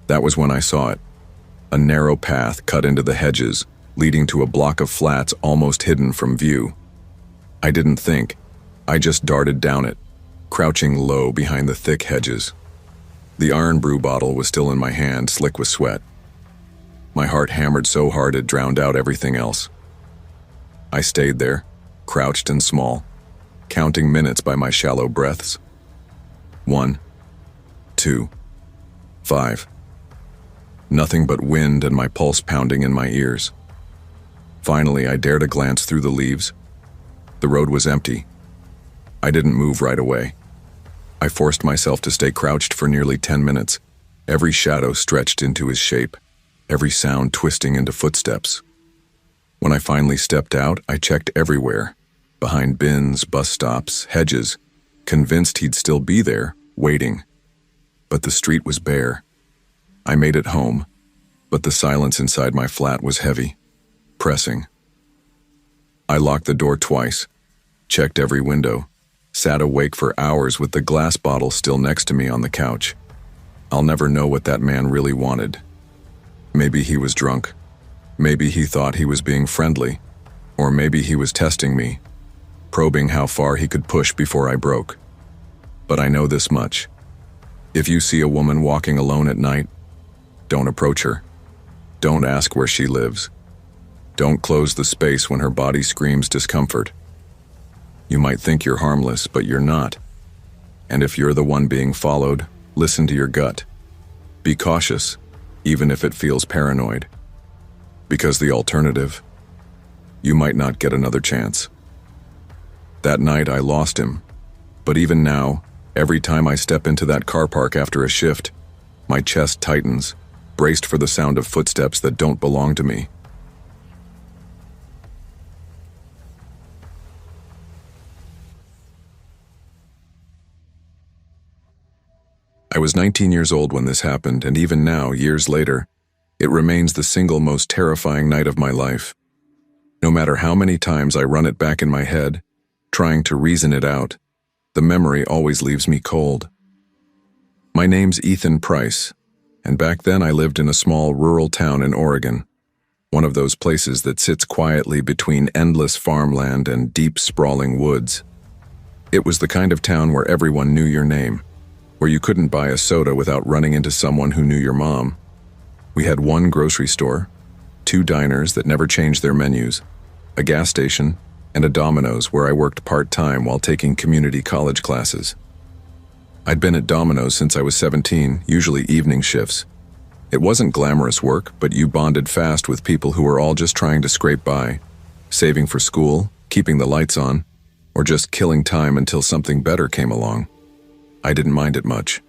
That was when I saw it. A narrow path cut into the hedges, leading to a block of flats almost hidden from view. I didn't think. I just darted down it, crouching low behind the thick hedges. The iron brew bottle was still in my hand, slick with sweat. My heart hammered so hard it drowned out everything else. I stayed there, crouched and small, counting minutes by my shallow breaths. 1, 2, 5. Nothing but wind and my pulse pounding in my ears. Finally, I dared a glance through the leaves. The road was empty. I didn't move right away. I forced myself to stay crouched for nearly 10 minutes, every shadow stretched into his shape, every sound twisting into footsteps. When I finally stepped out, I checked everywhere, behind bins, bus stops, hedges, convinced he'd still be there, waiting. But the street was bare. I made it home, but the silence inside my flat was heavy, pressing. I locked the door twice, checked every window, sat awake for hours with the glass bottle still next to me on the couch. I'll never know what that man really wanted. Maybe he was drunk. Maybe he thought he was being friendly. Or maybe he was testing me, probing how far he could push before I broke. But I know this much. If you see a woman walking alone at night, don't approach her. Don't ask where she lives. Don't close the space when her body screams discomfort. You might think you're harmless, but you're not. And if you're the one being followed, listen to your gut. Be cautious, even if it feels paranoid. Because the alternative, you might not get another chance. That night I lost him, but even now, every time I step into that car park after a shift, my chest tightens, braced for the sound of footsteps that don't belong to me. I was 19 years old when this happened, and even now, years later, it remains the single most terrifying night of my life. No matter how many times I run it back in my head, trying to reason it out, the memory always leaves me cold. My name's Ethan Price, and back then I lived in a small rural town in Oregon, one of those places that sits quietly between endless farmland and deep, sprawling woods. It was the kind of town where everyone knew your name, where you couldn't buy a soda without running into someone who knew your mom. We had one grocery store, 2 diners that never changed their menus, a gas station, and a Domino's where I worked part-time while taking community college classes. I'd been at Domino's since I was 17, usually evening shifts. It wasn't glamorous work, but you bonded fast with people who were all just trying to scrape by, saving for school, keeping the lights on, or just killing time until something better came along. I didn't mind it much.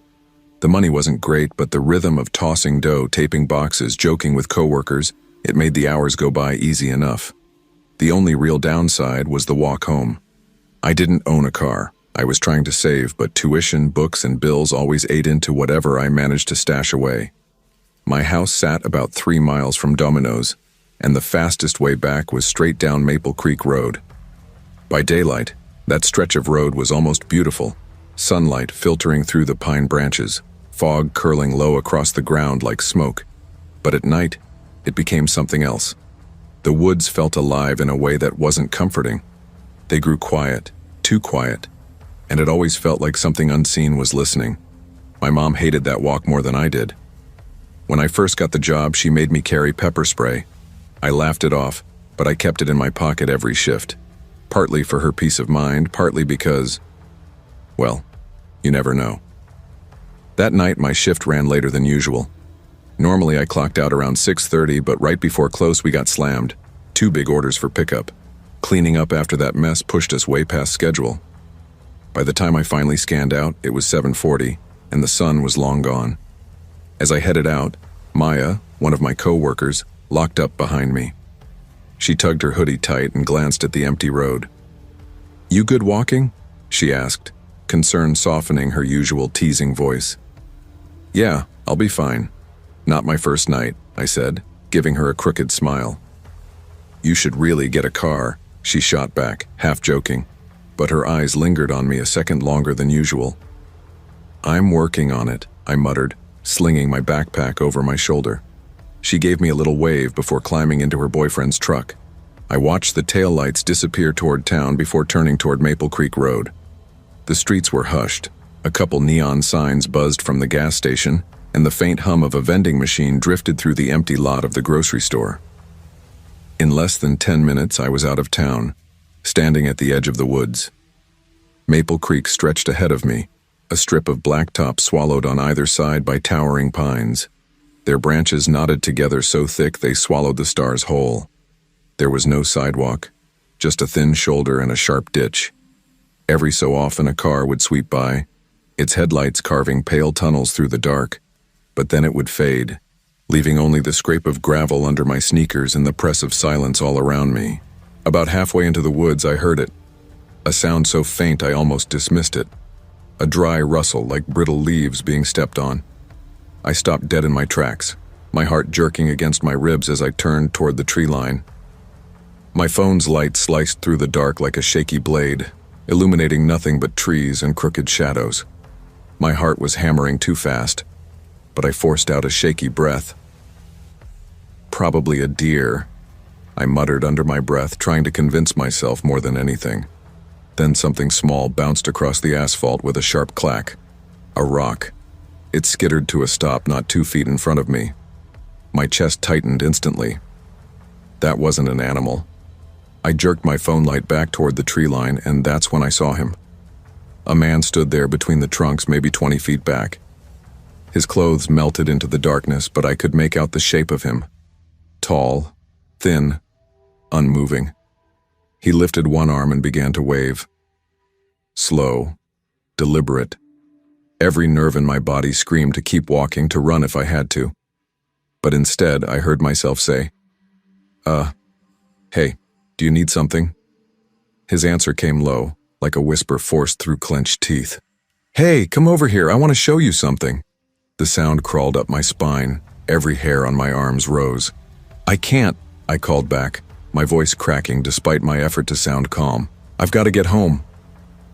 The money wasn't great, but the rhythm of tossing dough, taping boxes, joking with coworkers, it made the hours go by easy enough. The only real downside was the walk home. I didn't own a car, I was trying to save, but tuition, books, and bills always ate into whatever I managed to stash away. My house sat about 3 miles from Domino's, and the fastest way back was straight down Maple Creek Road. By daylight, that stretch of road was almost beautiful, sunlight filtering through the pine branches, fog curling low across the ground like smoke. But at night, it became something else. The woods felt alive in a way that wasn't comforting. They grew quiet, too quiet, and it always felt like something unseen was listening. My mom hated that walk more than I did. When I first got the job, she made me carry pepper spray. I laughed it off, but I kept it in my pocket every shift. Partly for her peace of mind, partly because, well, you never know. That night, my shift ran later than usual. Normally, I clocked out around 6:30, but right before close, we got slammed. 2 big orders for pickup. Cleaning up after that mess pushed us way past schedule. By the time I finally scanned out, it was 7:40, and the sun was long gone. As I headed out, Maya, one of my co-workers, locked up behind me. She tugged her hoodie tight and glanced at the empty road. "You good walking?" she asked, concern softening her usual teasing voice. "Yeah, I'll be fine. Not my first night," I said, giving her a crooked smile. "You should really get a car," she shot back, half joking, but her eyes lingered on me a second longer than usual. "I'm working on it," I muttered, slinging my backpack over my shoulder. She gave me a little wave before climbing into her boyfriend's truck. I watched the taillights disappear toward town before turning toward Maple Creek Road. The streets were hushed. A couple neon signs buzzed from the gas station, and the faint hum of a vending machine drifted through the empty lot of the grocery store. In less than 10 minutes, I was out of town, standing at the edge of the woods. Maple Creek stretched ahead of me, a strip of blacktop swallowed on either side by towering pines. Their branches knotted together so thick they swallowed the stars whole. There was no sidewalk, just a thin shoulder and a sharp ditch. Every so often a car would sweep by, its headlights carving pale tunnels through the dark, but then it would fade, leaving only the scrape of gravel under my sneakers and the press of silence all around me. About halfway into the woods, I heard it, a sound so faint I almost dismissed it, a dry rustle like brittle leaves being stepped on. I stopped dead in my tracks, my heart jerking against my ribs as I turned toward the tree line. My phone's light sliced through the dark like a shaky blade, illuminating nothing but trees and crooked shadows. My heart was hammering too fast, but I forced out a shaky breath. "Probably a deer," I muttered under my breath, trying to convince myself more than anything. Then something small bounced across the asphalt with a sharp clack. A rock. It skittered to a stop not 2 feet in front of me. My chest tightened instantly. That wasn't an animal. I jerked my phone light back toward the tree line, and that's when I saw him. A man stood there between the trunks, maybe 20 feet back. His clothes melted into the darkness, but I could make out the shape of him. Tall, thin, unmoving. He lifted one arm and began to wave. Slow, deliberate. Every nerve in my body screamed to keep walking, to run if I had to. But instead, I heard myself say, "Hey, do you need something?" His answer came low, like a whisper forced through clenched teeth. "Hey, come over here, I want to show you something." The sound crawled up my spine, every hair on my arms rose. "I can't," I called back, my voice cracking despite my effort to sound calm. "I've got to get home."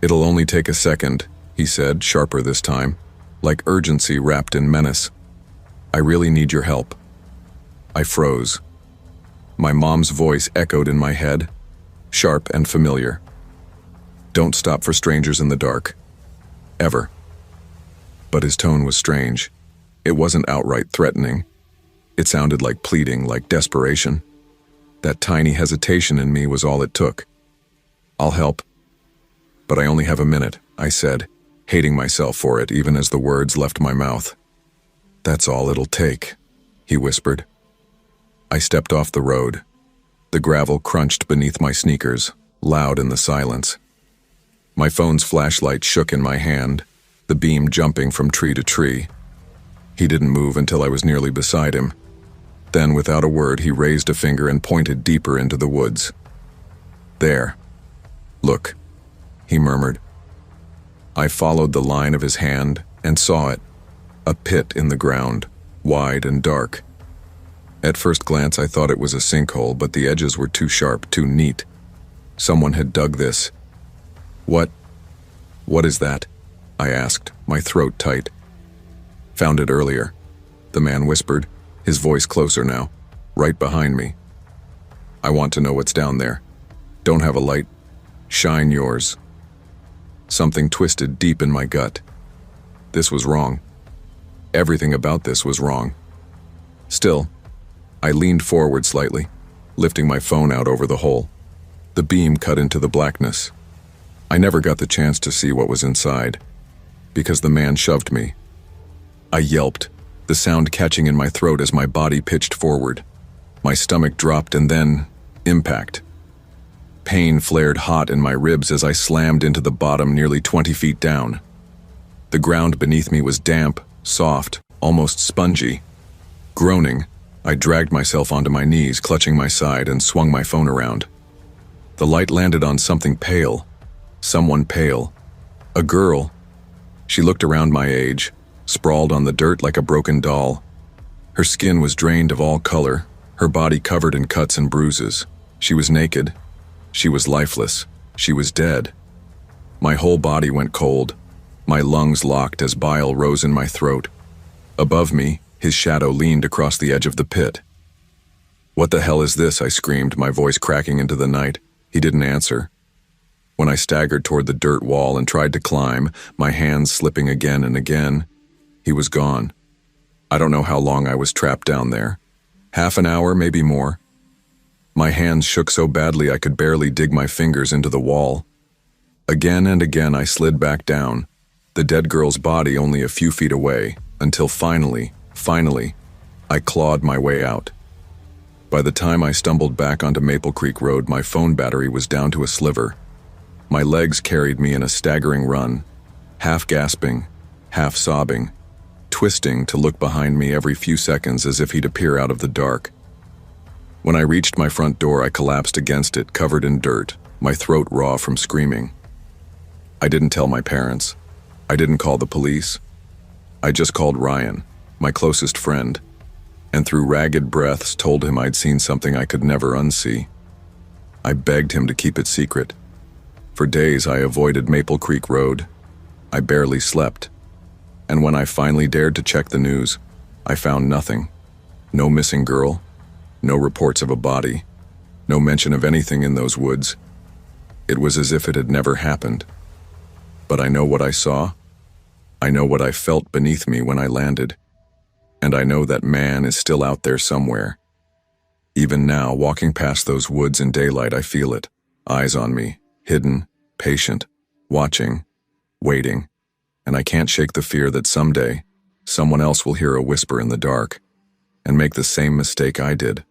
"It'll only take a second," he said, sharper this time, like urgency wrapped in menace. "I really need your help." I froze. My mom's voice echoed in my head, sharp and familiar. "Don't stop for strangers in the dark. Ever." But his tone was strange. It wasn't outright threatening. It sounded like pleading, like desperation. That tiny hesitation in me was all it took. "I'll help. But I only have a minute," I said, hating myself for it even as the words left my mouth. "That's all it'll take," he whispered. I stepped off the road. The gravel crunched beneath my sneakers, loud in the silence. My phone's flashlight shook in my hand, the beam jumping from tree to tree. He didn't move until I was nearly beside him. Then, without a word, he raised a finger and pointed deeper into the woods. "There. Look," he murmured. I followed the line of his hand and saw it, a pit in the ground, wide and dark. At first glance I thought it was a sinkhole, but the edges were too sharp, too neat. Someone had dug this. What is that? I asked, my throat tight. Found it earlier, the man whispered, his voice closer now, right behind me. I want to know what's down there. Don't have a light. Shine yours. Something twisted deep in my gut. This was wrong. Everything about this was wrong. Still, I leaned forward slightly, lifting my phone out over the hole. The beam cut into the blackness. I never got the chance to see what was inside, because the man shoved me. I yelped, the sound catching in my throat as my body pitched forward. My stomach dropped and then, impact. Pain flared hot in my ribs as I slammed into the bottom nearly 20 feet down. The ground beneath me was damp, soft, almost spongy. Groaning, I dragged myself onto my knees, clutching my side, and swung my phone around. The light landed on something pale. Someone pale. A girl. She looked around my age, sprawled on the dirt like a broken doll. Her skin was drained of all color, her body covered in cuts and bruises. She was naked. She was lifeless. She was dead. My whole body went cold. My lungs locked as bile rose in my throat. Above me, his shadow leaned across the edge of the pit. "What the hell is this?" I screamed, my voice cracking into the night. He didn't answer. When I staggered toward the dirt wall and tried to climb, my hands slipping again and again, he was gone. I don't know how long I was trapped down there. Half an hour, maybe more. My hands shook so badly I could barely dig my fingers into the wall. Again and again I slid back down, the dead girl's body only a few feet away, until finally, I clawed my way out. By the time I stumbled back onto Maple Creek Road, my phone battery was down to a sliver. My legs carried me in a staggering run, half gasping, half sobbing, twisting to look behind me every few seconds as if he'd appear out of the dark. When I reached my front door, I collapsed against it, covered in dirt, my throat raw from screaming. I didn't tell my parents. I didn't call the police. I just called Ryan, my closest friend, and through ragged breaths told him I'd seen something I could never unsee. I begged him to keep it secret. For days I avoided Maple Creek Road. I barely slept. And when I finally dared to check the news, I found nothing. No missing girl, no reports of a body, no mention of anything in those woods. It was as if it had never happened. But I know what I saw. I know what I felt beneath me when I landed. And I know that man is still out there somewhere. Even now, walking past those woods in daylight, I feel it. Eyes on me, hidden, patient, watching, waiting. And I can't shake the fear that someday, someone else will hear a whisper in the dark and make the same mistake I did.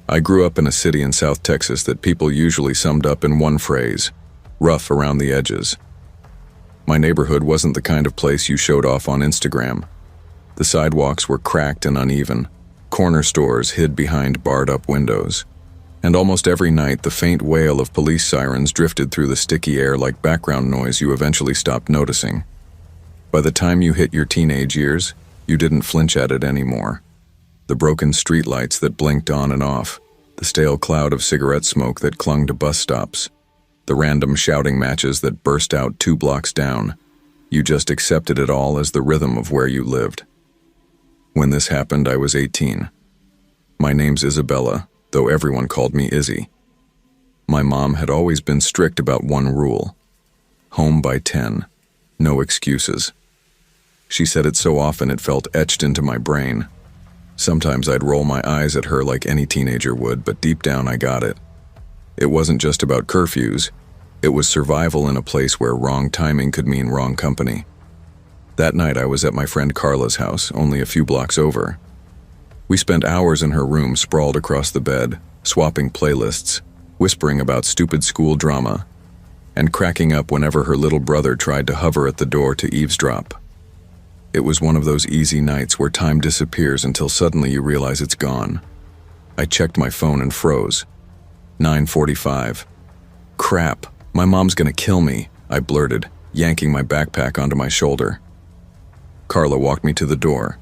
I grew up in a city in South Texas that people usually summed up in one phrase: rough around the edges. My neighborhood wasn't the kind of place you showed off on Instagram. The sidewalks were cracked and uneven. Corner stores hid behind barred-up windows. And almost every night, the faint wail of police sirens drifted through the sticky air like background noise you eventually stopped noticing. By the time you hit your teenage years, you didn't flinch at it anymore. The broken streetlights that blinked on and off, the stale cloud of cigarette smoke that clung to bus stops, the random shouting matches that burst out 2 blocks down. You just accepted it all as the rhythm of where you lived. When this happened, I was 18. My name's Isabella, though everyone called me Izzy. My mom had always been strict about one rule: home by 10, no excuses. She said it so often it felt etched into my brain. Sometimes I'd roll my eyes at her like any teenager would, but deep down I got it. It wasn't just about curfews. It was survival in a place where wrong timing could mean wrong company. That night I was at my friend Carla's house, only a few blocks over. We spent hours in her room sprawled across the bed, swapping playlists, whispering about stupid school drama, and cracking up whenever her little brother tried to hover at the door to eavesdrop. It was one of those easy nights where time disappears until suddenly you realize it's gone. I checked my phone and froze. 9:45. Crap, my mom's gonna kill me, I blurted, yanking my backpack onto my shoulder. Carla walked me to the door.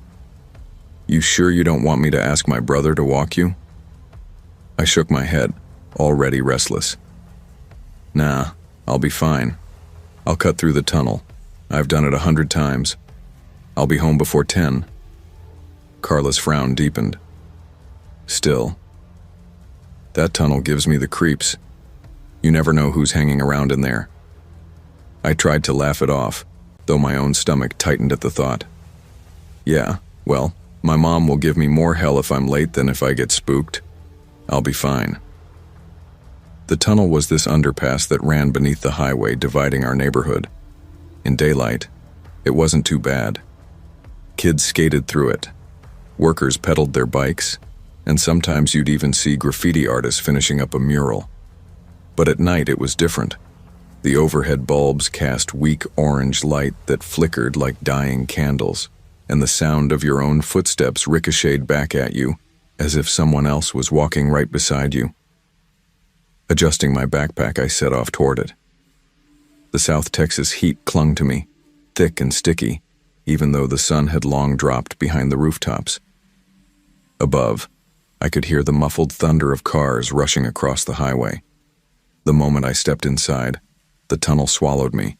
You sure you don't want me to ask my brother to walk you? I shook my head, already restless. Nah, I'll be fine. I'll cut through the tunnel. I've done it 100 times. I'll be home before 10. Carla's frown deepened. Still, that tunnel gives me the creeps. You never know who's hanging around in there. I tried to laugh it off, though my own stomach tightened at the thought. Yeah, well, my mom will give me more hell if I'm late than if I get spooked. I'll be fine. The tunnel was this underpass that ran beneath the highway dividing our neighborhood. In daylight, it wasn't too bad. Kids skated through it. Workers pedaled their bikes, and sometimes you'd even see graffiti artists finishing up a mural. But at night it was different. The overhead bulbs cast weak orange light that flickered like dying candles, and the sound of your own footsteps ricocheted back at you, as if someone else was walking right beside you. Adjusting my backpack, I set off toward it. The South Texas heat clung to me, thick and sticky, even though the sun had long dropped behind the rooftops. Above, I could hear the muffled thunder of cars rushing across the highway. The moment I stepped inside, the tunnel swallowed me.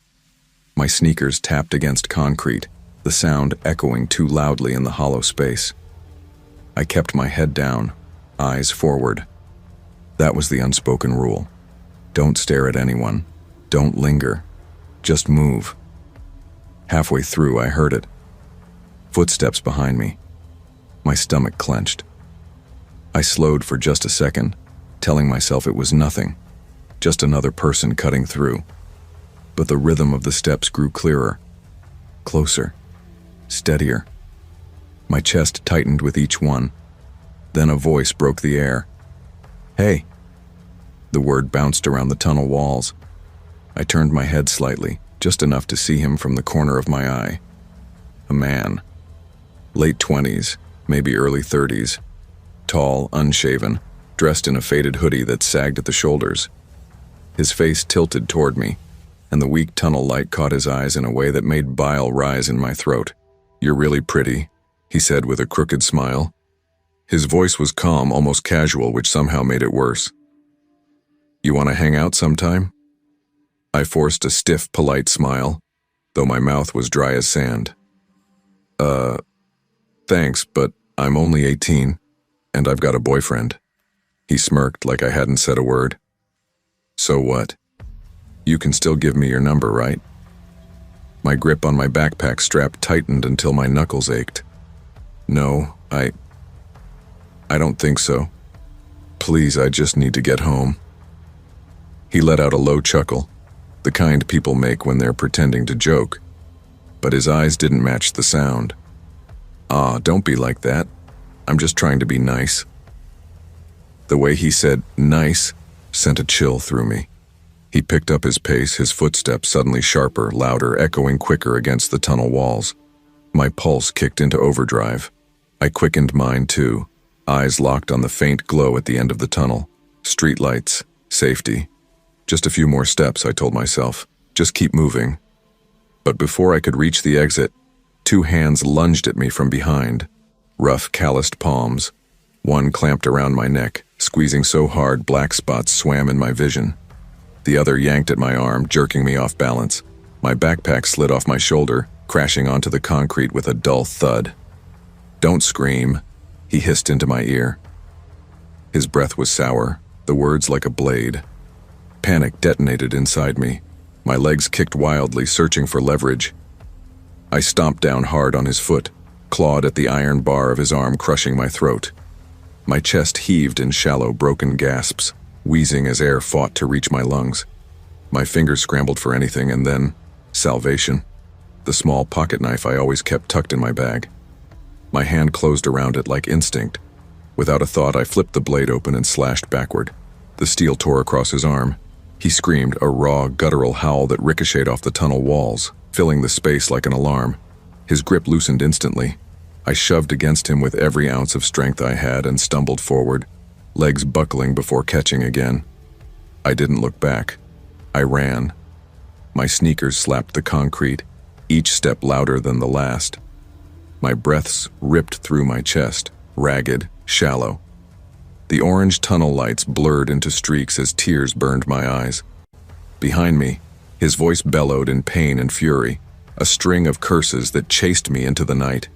My sneakers tapped against concrete, the sound echoing too loudly in the hollow space. I kept my head down, eyes forward. That was the unspoken rule. Don't stare at anyone. Don't linger. Just move. Halfway through, I heard it. Footsteps behind me. My stomach clenched. I slowed for just a second, telling myself it was nothing, just another person cutting through. But the rhythm of the steps grew clearer, closer, steadier. My chest tightened with each one. Then a voice broke the air. Hey! The word bounced around the tunnel walls. I turned my head slightly, just enough to see him from the corner of my eye. A man. Late 20s, maybe early 30s. Tall, unshaven, dressed in a faded hoodie that sagged at the shoulders. His face tilted toward me, and the weak tunnel light caught his eyes in a way that made bile rise in my throat. You're really pretty, he said with a crooked smile. His voice was calm, almost casual, which somehow made it worse. You want to hang out sometime? I forced a stiff, polite smile, though my mouth was dry as sand. Thanks, but I'm only 18, and I've got a boyfriend. He smirked like I hadn't said a word. So what? You can still give me your number, right? My grip on my backpack strap tightened until my knuckles ached. No, I don't think so. Please, I just need to get home. He let out a low chuckle, the kind people make when they're pretending to joke, but his eyes didn't match the sound. Don't be like that. I'm just trying to be nice. The way he said nice sent a chill through me. He picked up his pace, his footsteps suddenly sharper, louder, echoing quicker against the tunnel walls. My pulse kicked into overdrive. I quickened mine too, eyes locked on the faint glow at the end of the tunnel. Streetlights, safety. Just a few more steps, I told myself. Just keep moving. But before I could reach the exit, two hands lunged at me from behind. Rough, calloused palms. One clamped around my neck, squeezing so hard black spots swam in my vision. The other yanked at my arm, jerking me off balance. My backpack slid off my shoulder, crashing onto the concrete with a dull thud. Don't scream, he hissed into my ear. His breath was sour, the words like a blade. Panic detonated inside me. My legs kicked wildly, searching for leverage. I stomped down hard on his foot, clawed at the iron bar of his arm, crushing my throat. My chest heaved in shallow, broken gasps, wheezing as air fought to reach my lungs. My fingers scrambled for anything, and then salvation. The small pocket knife I always kept tucked in my bag. My hand closed around it like instinct. Without a thought, I flipped the blade open and slashed backward. The steel tore across his arm. He screamed, a raw, guttural howl that ricocheted off the tunnel walls, filling the space like an alarm. His grip loosened instantly. I shoved against him with every ounce of strength I had and stumbled forward, legs buckling before catching again. I didn't look back. I ran. My sneakers slapped the concrete, each step louder than the last. My breaths ripped through my chest, ragged, shallow. The orange tunnel lights blurred into streaks as tears burned my eyes. Behind me, his voice bellowed in pain and fury, a string of curses that chased me into the night.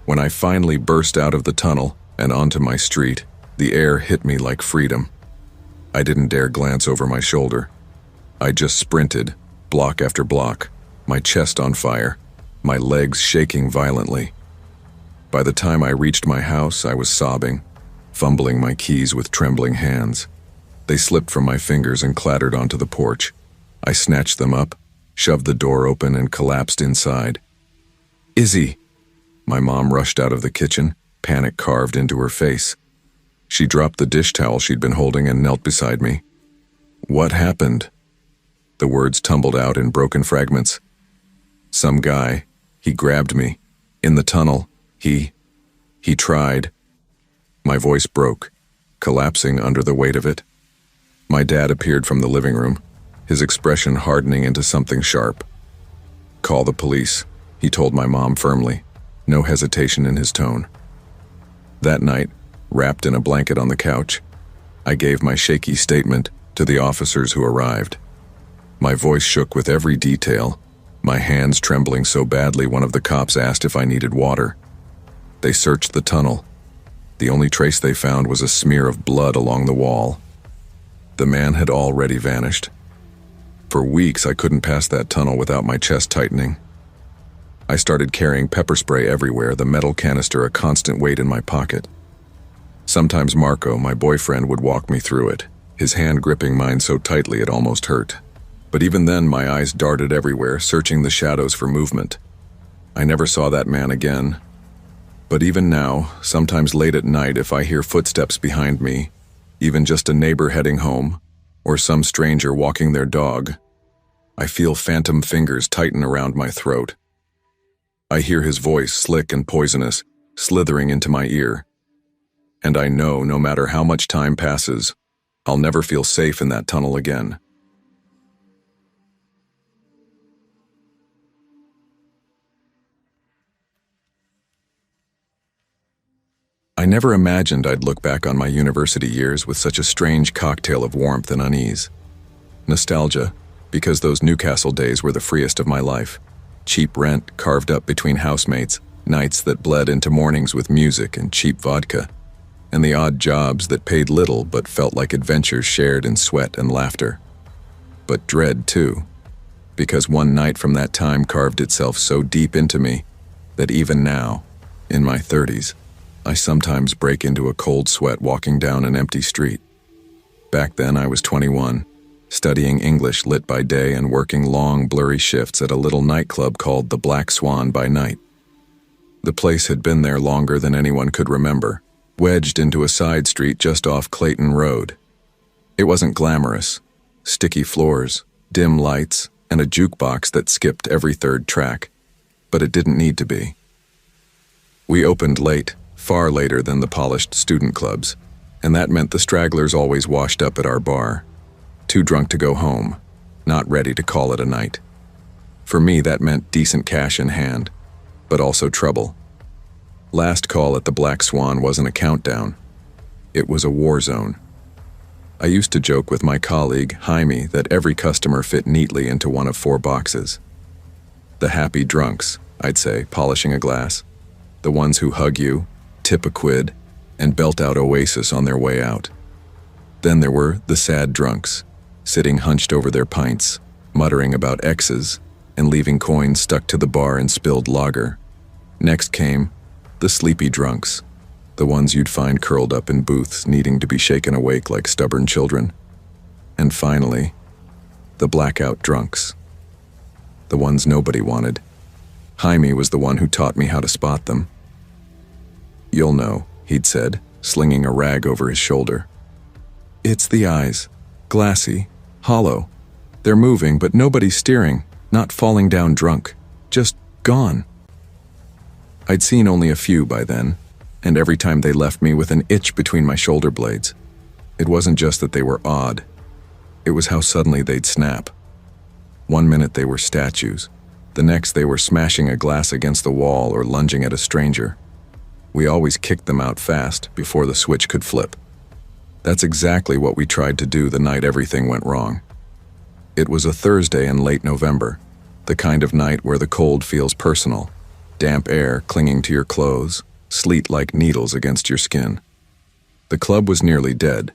When I finally burst out of the tunnel and onto my street, the air hit me like freedom. I didn't dare glance over my shoulder. I just sprinted, block after block, my chest on fire, my legs shaking violently. By the time I reached my house, I was sobbing, fumbling my keys with trembling hands. They slipped from my fingers and clattered onto the porch. I snatched them up, shoved the door open, and collapsed inside. "Izzy!" My mom rushed out of the kitchen, panic carved into her face. She dropped the dish towel she'd been holding and knelt beside me. "What happened?" The words tumbled out in broken fragments. "Some guy, he grabbed me. In the tunnel, he tried." My voice broke, collapsing under the weight of it. My dad appeared from the living room, his expression hardening into something sharp. "Call the police," he told my mom firmly, no hesitation in his tone. That night, wrapped in a blanket on the couch, I gave my shaky statement to the officers who arrived. My voice shook with every detail, my hands trembling so badly one of the cops asked if I needed water. They searched the tunnel. The only trace they found was a smear of blood along the wall. The man had already vanished. For weeks, I couldn't pass that tunnel without my chest tightening. I started carrying pepper spray everywhere, the metal canister a constant weight in my pocket. Sometimes Marco, my boyfriend, would walk me through it, his hand gripping mine so tightly it almost hurt. But even then, my eyes darted everywhere, searching the shadows for movement. I never saw that man again. But even now, sometimes late at night, if I hear footsteps behind me, even just a neighbor heading home, or some stranger walking their dog, I feel phantom fingers tighten around my throat. I hear his voice, slick and poisonous, slithering into my ear. And I know no matter how much time passes, I'll never feel safe in that tunnel again. I never imagined I'd look back on my university years with such a strange cocktail of warmth and unease. Nostalgia, because those Newcastle days were the freest of my life. Cheap rent carved up between housemates, nights that bled into mornings with music and cheap vodka, and the odd jobs that paid little but felt like adventures shared in sweat and laughter. But dread, too, because one night from that time carved itself so deep into me that even now, in my 30s, I sometimes break into a cold sweat walking down an empty street. Back then I was 21, studying English lit by day and working long, blurry shifts at a little nightclub called the Black Swan by night. The place had been there longer than anyone could remember, wedged into a side street just off Clayton Road. It wasn't glamorous. Sticky floors, dim lights, and a jukebox that skipped every third track. But it didn't need to be. We opened late, far later than the polished student clubs, and that meant the stragglers always washed up at our bar. Too drunk to go home, not ready to call it a night. For me, that meant decent cash in hand, but also trouble. Last call at the Black Swan wasn't a countdown. It was a war zone. I used to joke with my colleague, Jaime, that every customer fit neatly into one of 4 boxes. The happy drunks, I'd say, polishing a glass. The ones who hug you, tip a quid, and belt out Oasis on their way out. Then there were the sad drunks, sitting hunched over their pints, muttering about exes, and leaving coins stuck to the bar in spilled lager. Next came the sleepy drunks, the ones you'd find curled up in booths needing to be shaken awake like stubborn children. And finally, the blackout drunks, the ones nobody wanted. Jaime was the one who taught me how to spot them. "You'll know," he'd said, slinging a rag over his shoulder. "It's the eyes. Glassy. Hollow. They're moving, but nobody's steering. Not falling down drunk. Just gone." I'd seen only a few by then, and every time they left me with an itch between my shoulder blades. It wasn't just that they were odd. It was how suddenly they'd snap. One minute they were statues. The next they were smashing a glass against the wall or lunging at a stranger. We always kicked them out fast before the switch could flip. That's exactly what we tried to do the night everything went wrong. It was a Thursday in late November, the kind of night where the cold feels personal, damp air clinging to your clothes, sleet like needles against your skin. The club was nearly dead,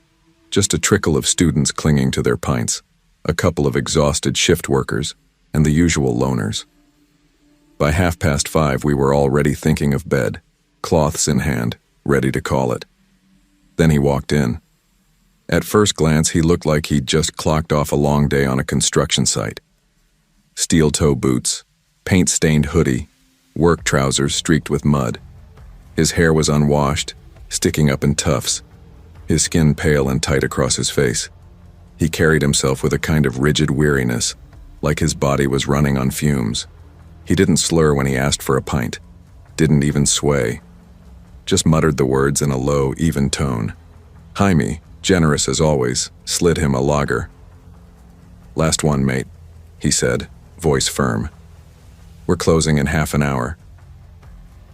just a trickle of students clinging to their pints, a couple of exhausted shift workers, and the usual loners. By 5:30, we were already thinking of bed, cloths in hand, ready to call it. Then he walked in. At first glance, he looked like he'd just clocked off a long day on a construction site. Steel-toe boots, paint-stained hoodie, work trousers streaked with mud. His hair was unwashed, sticking up in tufts, his skin pale and tight across his face. He carried himself with a kind of rigid weariness, like his body was running on fumes. He didn't slur when he asked for a pint, didn't even sway, just muttered the words in a low, even tone. Jaime, generous as always, slid him a lager. "Last one, mate," he said, voice firm. "We're closing in half an hour."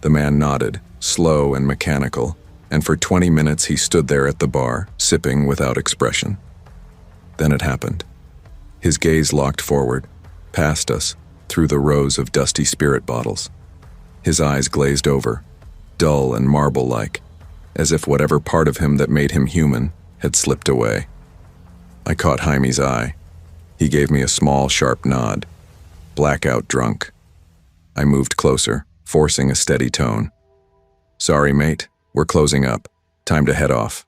The man nodded, slow and mechanical, and for 20 minutes he stood there at the bar, sipping without expression. Then it happened. His gaze locked forward, past us, through the rows of dusty spirit bottles. His eyes glazed over, dull and marble-like, as if whatever part of him that made him human had slipped away. I caught Jaime's eye. He gave me a small, sharp nod. Blackout drunk. I moved closer, forcing a steady tone. "Sorry, mate. We're closing up. Time to head off."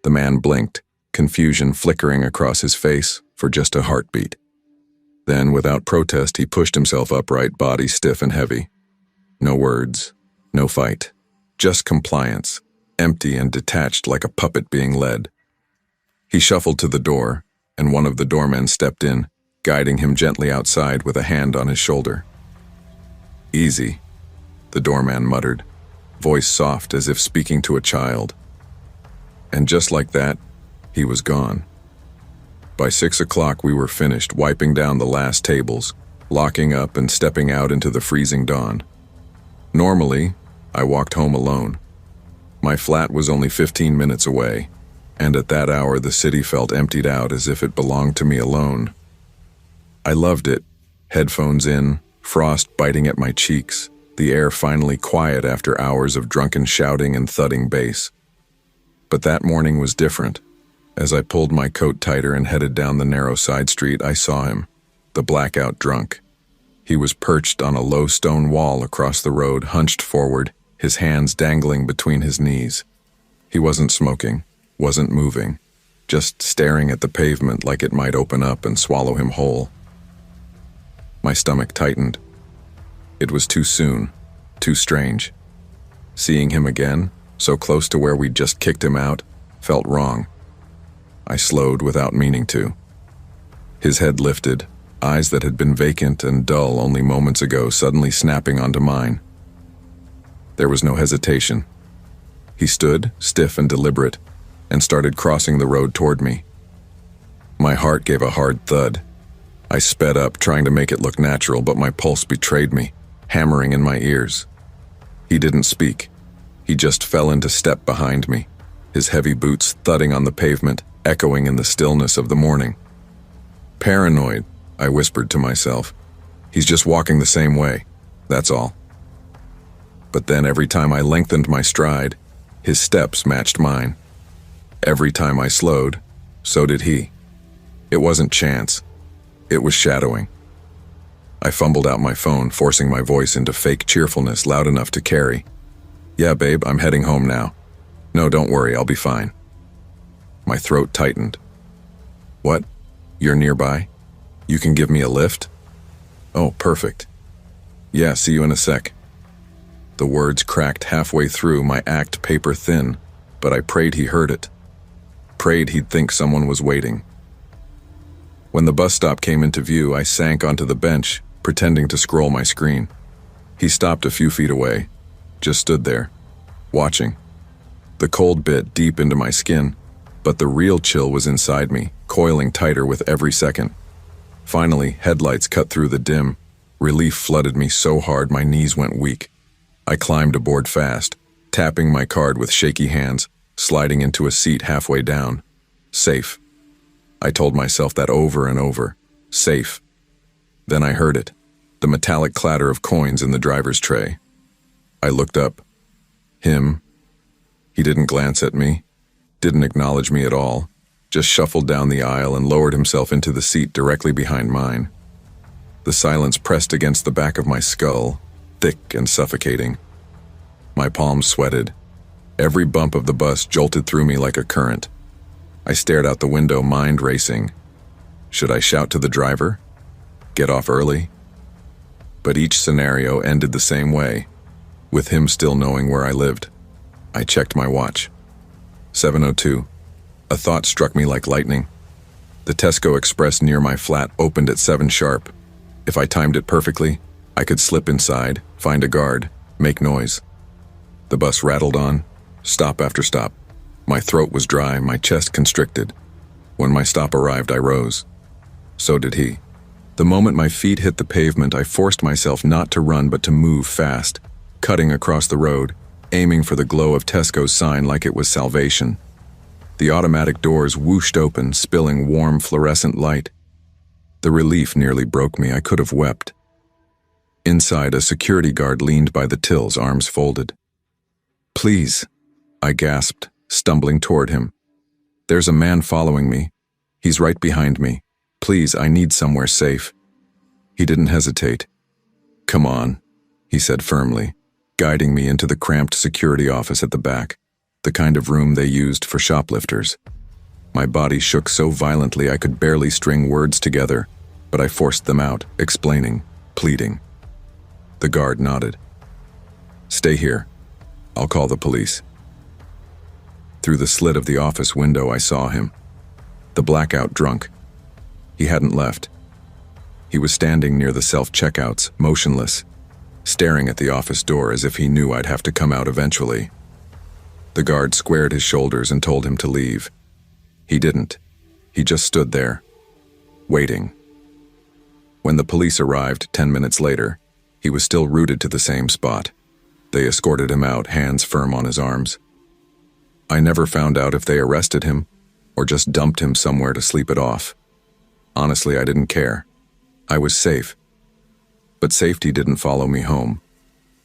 The man blinked, confusion flickering across his face for just a heartbeat. Then, without protest, he pushed himself upright, body stiff and heavy. No words, no fight, just compliance, empty and detached like a puppet being led. He shuffled to the door, and one of the doormen stepped in, guiding him gently outside with a hand on his shoulder. "Easy," the doorman muttered, voice soft as if speaking to a child. And just like that, he was gone. By 6 o'clock we were finished wiping down the last tables, locking up and stepping out into the freezing dawn. Normally, I walked home alone. My flat was only 15 minutes away, and at that hour the city felt emptied out as if it belonged to me alone. I loved it, headphones in, frost biting at my cheeks, the air finally quiet after hours of drunken shouting and thudding bass. But that morning was different. As I pulled my coat tighter and headed down the narrow side street, I saw him, the blackout drunk. He was perched on a low stone wall across the road, hunched forward, his hands dangling between his knees. He wasn't smoking, wasn't moving, just staring at the pavement like it might open up and swallow him whole. My stomach tightened. It was too soon, too strange. Seeing him again, so close to where we'd just kicked him out, felt wrong. I slowed without meaning to. His head lifted, eyes that had been vacant and dull only moments ago suddenly snapping onto mine. There was no hesitation. He stood, stiff and deliberate, and started crossing the road toward me. My heart gave a hard thud. I sped up, trying to make it look natural, but my pulse betrayed me, hammering in my ears. He didn't speak. He just fell into step behind me, his heavy boots thudding on the pavement, echoing in the stillness of the morning. "Paranoid," I whispered to myself. "He's just walking the same way, that's all." But then every time I lengthened my stride, his steps matched mine. Every time I slowed, so did he. It wasn't chance. It was shadowing. I fumbled out my phone, forcing my voice into fake cheerfulness loud enough to carry. "Yeah, babe, I'm heading home now. No, don't worry, I'll be fine." My throat tightened. "What? You're nearby? You can give me a lift?" "Oh, perfect. Yeah, see you in a sec." The words cracked halfway through, my act paper thin, but I prayed he heard it. Prayed he'd think someone was waiting. When the bus stop came into view, I sank onto the bench, pretending to scroll my screen. He stopped a few feet away, just stood there, watching. The cold bit deep into my skin, but the real chill was inside me, coiling tighter with every second. Finally, headlights cut through the dim. Relief flooded me so hard my knees went weak. I climbed aboard fast, tapping my card with shaky hands, sliding into a seat halfway down. Safe. I told myself that over and over. Safe. Then I heard it, the metallic clatter of coins in the driver's tray. I looked up. Him. He didn't glance at me, didn't acknowledge me at all, just shuffled down the aisle and lowered himself into the seat directly behind mine. The silence pressed against the back of my skull, thick and suffocating. My palms sweated. Every bump of the bus jolted through me like a current. I stared out the window, mind racing. Should I shout to the driver? Get off early? But each scenario ended the same way, with him still knowing where I lived. I checked my watch. 7:02. A thought struck me like lightning. The Tesco Express near my flat opened at 7 sharp. If I timed it perfectly, I could slip inside, find a guard, make noise. The bus rattled on, stop after stop. My throat was dry, my chest constricted. When my stop arrived, I rose. So did he. The moment my feet hit the pavement, I forced myself not to run but to move fast, cutting across the road, aiming for the glow of Tesco's sign like it was salvation. The automatic doors whooshed open, spilling warm fluorescent light. The relief nearly broke me. I could have wept. Inside, a security guard leaned by the tills, arms folded. "Please," I gasped, stumbling toward him. "There's a man following me. He's right behind me. Please, I need somewhere safe." He didn't hesitate. "Come on," he said firmly, guiding me into the cramped security office at the back, the kind of room they used for shoplifters. My body shook so violently I could barely string words together, but I forced them out, explaining, pleading. The guard nodded. "Stay here. I'll call the police." Through the slit of the office window, I saw him. The blackout drunk. He hadn't left. He was standing near the self-checkouts, motionless, staring at the office door as if he knew I'd have to come out eventually. The guard squared his shoulders and told him to leave. He didn't. He just stood there, waiting. When the police arrived 10 minutes later, he was still rooted to the same spot. They escorted him out, hands firm on his arms. I never found out if they arrested him or just dumped him somewhere to sleep it off. Honestly, I didn't care. I was safe. But safety didn't follow me home.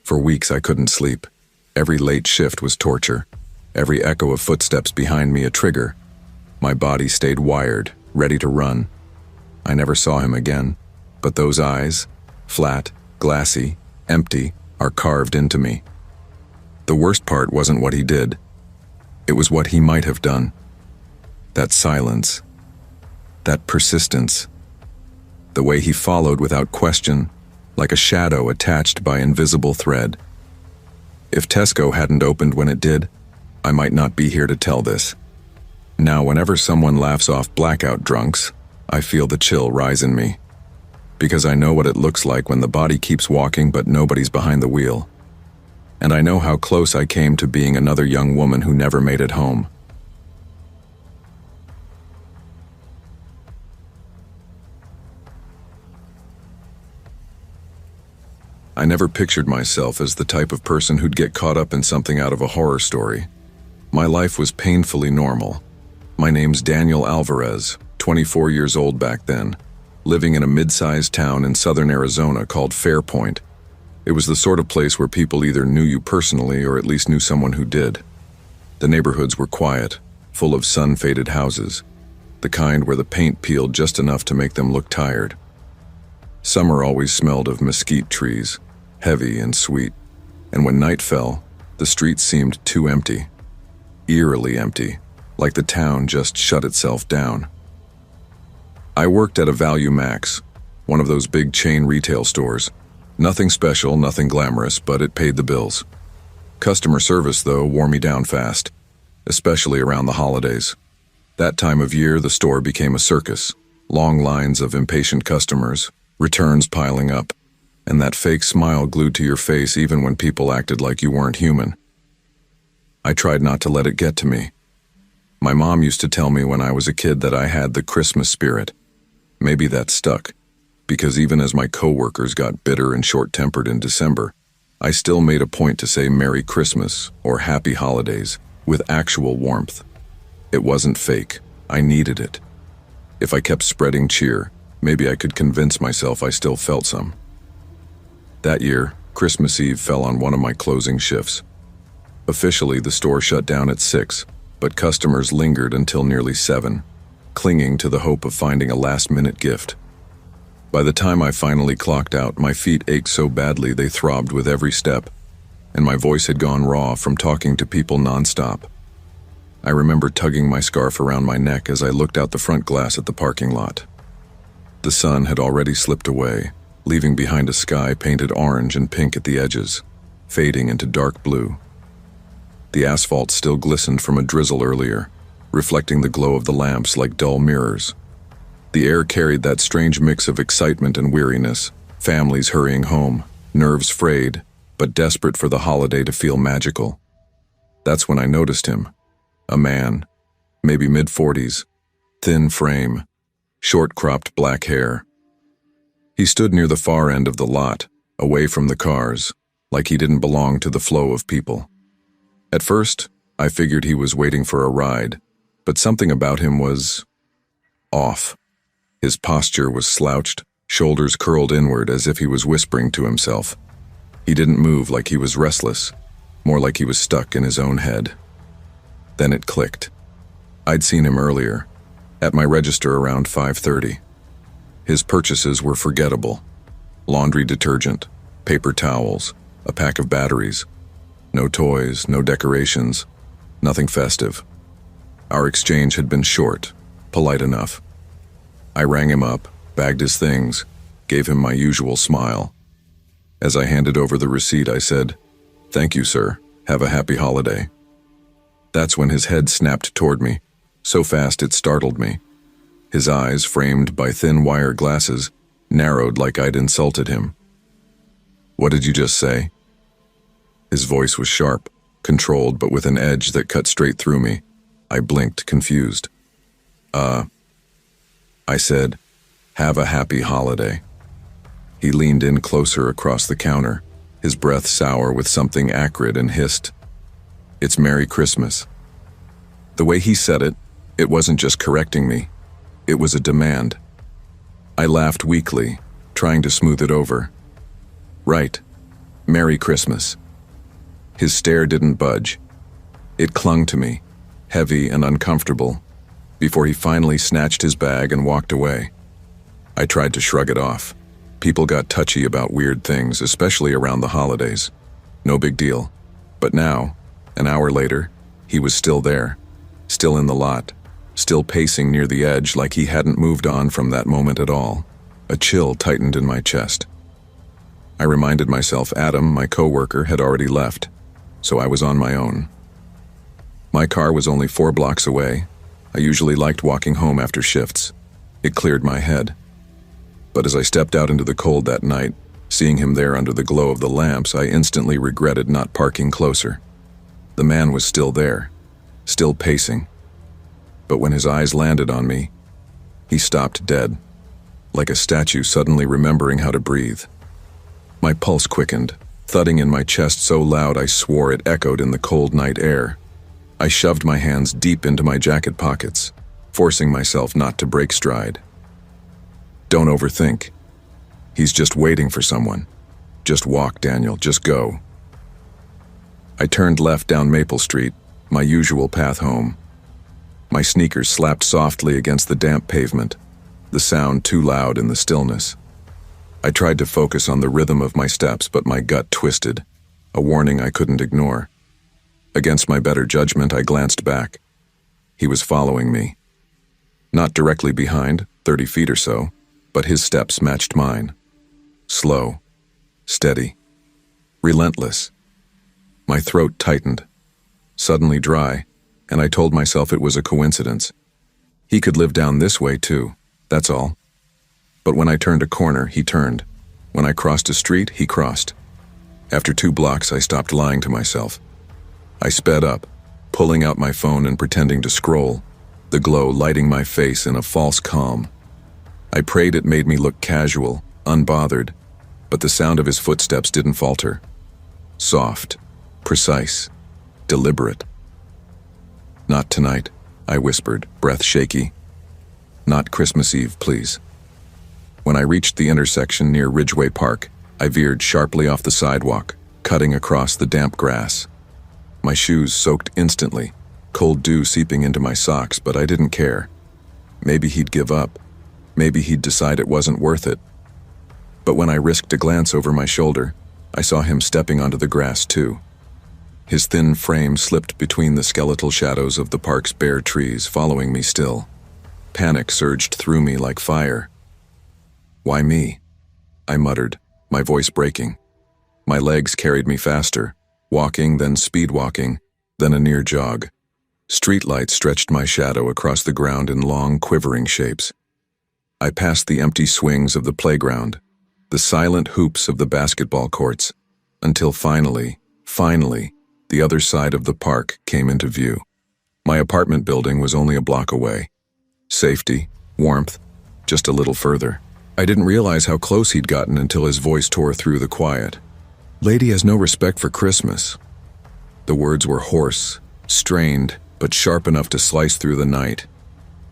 For weeks I couldn't sleep. Every late shift was torture. Every echo of footsteps behind me a trigger. My body stayed wired, ready to run. I never saw him again, but those eyes, flat, glassy, empty, are carved into me. The worst part wasn't what he did. It was what he might have done. That silence. That persistence. The way he followed without question, like a shadow attached by invisible thread. If Tesco hadn't opened when it did, I might not be here to tell this. Now, whenever someone laughs off blackout drunks, I feel the chill rise in me. Because I know what it looks like when the body keeps walking but nobody's behind the wheel. And I know how close I came to being another young woman who never made it home. I never pictured myself as the type of person who'd get caught up in something out of a horror story. My life was painfully normal. My name's Daniel Alvarez, 24 years old back then, living in a mid-sized town in southern Arizona called Fairpoint. It was the sort of place where people either knew you personally or at least knew someone who did. The neighborhoods were quiet, full of sun-faded houses, the kind where the paint peeled just enough to make them look tired. Summer always smelled of mesquite trees, heavy and sweet, and when night fell, the streets seemed too empty, eerily empty, like the town just shut itself down. I worked at a Value Max, one of those big chain retail stores. Nothing special, nothing glamorous, but it paid the bills. Customer service, though, wore me down fast, especially around the holidays. That time of year, the store became a circus, long lines of impatient customers, returns piling up. and that fake smile glued to your face even when people acted like you weren't human. I tried not to let it get to me. My mom used to tell me when I was a kid that I had the Christmas spirit. Maybe that stuck, because even as my coworkers got bitter and short-tempered in December, I still made a point to say Merry Christmas or Happy Holidays with actual warmth. It wasn't fake. I needed it. If I kept spreading cheer, maybe I could convince myself I still felt some. That year, Christmas Eve fell on one of my closing shifts. Officially, the store shut down at 6, but customers lingered until nearly 7, clinging to the hope of finding a last-minute gift. By the time I finally clocked out, my feet ached so badly they throbbed with every step, and my voice had gone raw from talking to people nonstop. I remember tugging my scarf around my neck as I looked out the front glass at the parking lot. The sun had already slipped away, leaving behind a sky painted orange and pink at the edges, fading into dark blue. The asphalt still glistened from a drizzle earlier, reflecting the glow of the lamps like dull mirrors. The air carried that strange mix of excitement and weariness, families hurrying home, nerves frayed, but desperate for the holiday to feel magical. That's when I noticed him. A man, maybe mid-40s, thin frame, short-cropped black hair. He stood near the far end of the lot, away from the cars, like he didn't belong to the flow of people. At first, I figured he was waiting for a ride, but something about him was off. His posture was slouched, shoulders curled inward as if he was whispering to himself. He didn't move like he was restless, more like he was stuck in his own head. Then it clicked. I'd seen him earlier, at my register around 5:30. His purchases were forgettable. Laundry detergent, paper towels, a pack of batteries. No toys, no decorations, nothing festive. Our exchange had been short, polite enough. I rang him up, bagged his things, gave him my usual smile. As I handed over the receipt, I said, "Thank you, sir. Have a happy holiday." That's when his head snapped toward me, so fast it startled me. His eyes, framed by thin wire glasses, narrowed like I'd insulted him. "What did you just say?" His voice was sharp, controlled, but with an edge that cut straight through me. I blinked, confused. I said, "Have a happy holiday." He leaned in closer across the counter, his breath sour with something acrid, and hissed, "It's Merry Christmas." The way he said it, it wasn't just correcting me. It was a demand. I laughed weakly, trying to smooth it over. "Right. Merry Christmas." His stare didn't budge. It clung to me, heavy and uncomfortable, before he finally snatched his bag and walked away. I tried to shrug it off. People got touchy about weird things, especially around the holidays. No big deal. But now, an hour later, he was still there, still in the lot, still pacing near the edge like he hadn't moved on from that moment at all. A chill tightened in my chest. I reminded myself Adam, my coworker, had already left, so I was on my own. My car was only 4 blocks away. I usually liked walking home after shifts. It cleared my head. But as I stepped out into the cold that night, seeing him there under the glow of the lamps, I instantly regretted not parking closer. The man was still there, still pacing. But when his eyes landed on me, he stopped dead, like a statue suddenly remembering how to breathe. My pulse quickened, thudding in my chest so loud I swore it echoed in the cold night air. I shoved my hands deep into my jacket pockets, forcing myself not to break stride. "Don't overthink. He's just waiting for someone. Just walk, Daniel, just go." I turned left down Maple Street, my usual path home. My sneakers slapped softly against the damp pavement, the sound too loud in the stillness. I tried to focus on the rhythm of my steps, but my gut twisted, a warning I couldn't ignore. Against my better judgment, I glanced back. He was following me. Not directly behind, 30 feet or so, but his steps matched mine. Slow, steady, relentless. My throat tightened, suddenly dry, and I told myself it was a coincidence. He could live down this way too, that's all. But when I turned a corner, he turned, When I crossed a street, he crossed. After 2 blocks, I stopped lying to myself. I sped up, pulling out my phone and pretending to scroll, the glow lighting my face in a false calm. I prayed it made me look casual, unbothered, but the sound of his footsteps didn't falter. Soft, precise, deliberate. "Not tonight," I whispered, breath shaky. "Not Christmas Eve, please." When I reached the intersection near Ridgeway Park, I veered sharply off the sidewalk, cutting across the damp grass. My shoes soaked instantly, cold dew seeping into my socks, but I didn't care. Maybe he'd give up. Maybe he'd decide it wasn't worth it. But when I risked a glance over my shoulder, I saw him stepping onto the grass too. His thin frame slipped between the skeletal shadows of the park's bare trees, following me still. Panic surged through me like fire. "Why me?" I muttered, my voice breaking. My legs carried me faster, walking, then speed walking, then a near jog. Streetlights stretched my shadow across the ground in long, quivering shapes. I passed the empty swings of the playground, the silent hoops of the basketball courts, until finally, the other side of the park came into view. My apartment building was only a block away. Safety, warmth, just a little further. I didn't realize how close he'd gotten until his voice tore through the quiet. "Lady has no respect for Christmas." The words were hoarse, strained, but sharp enough to slice through the night.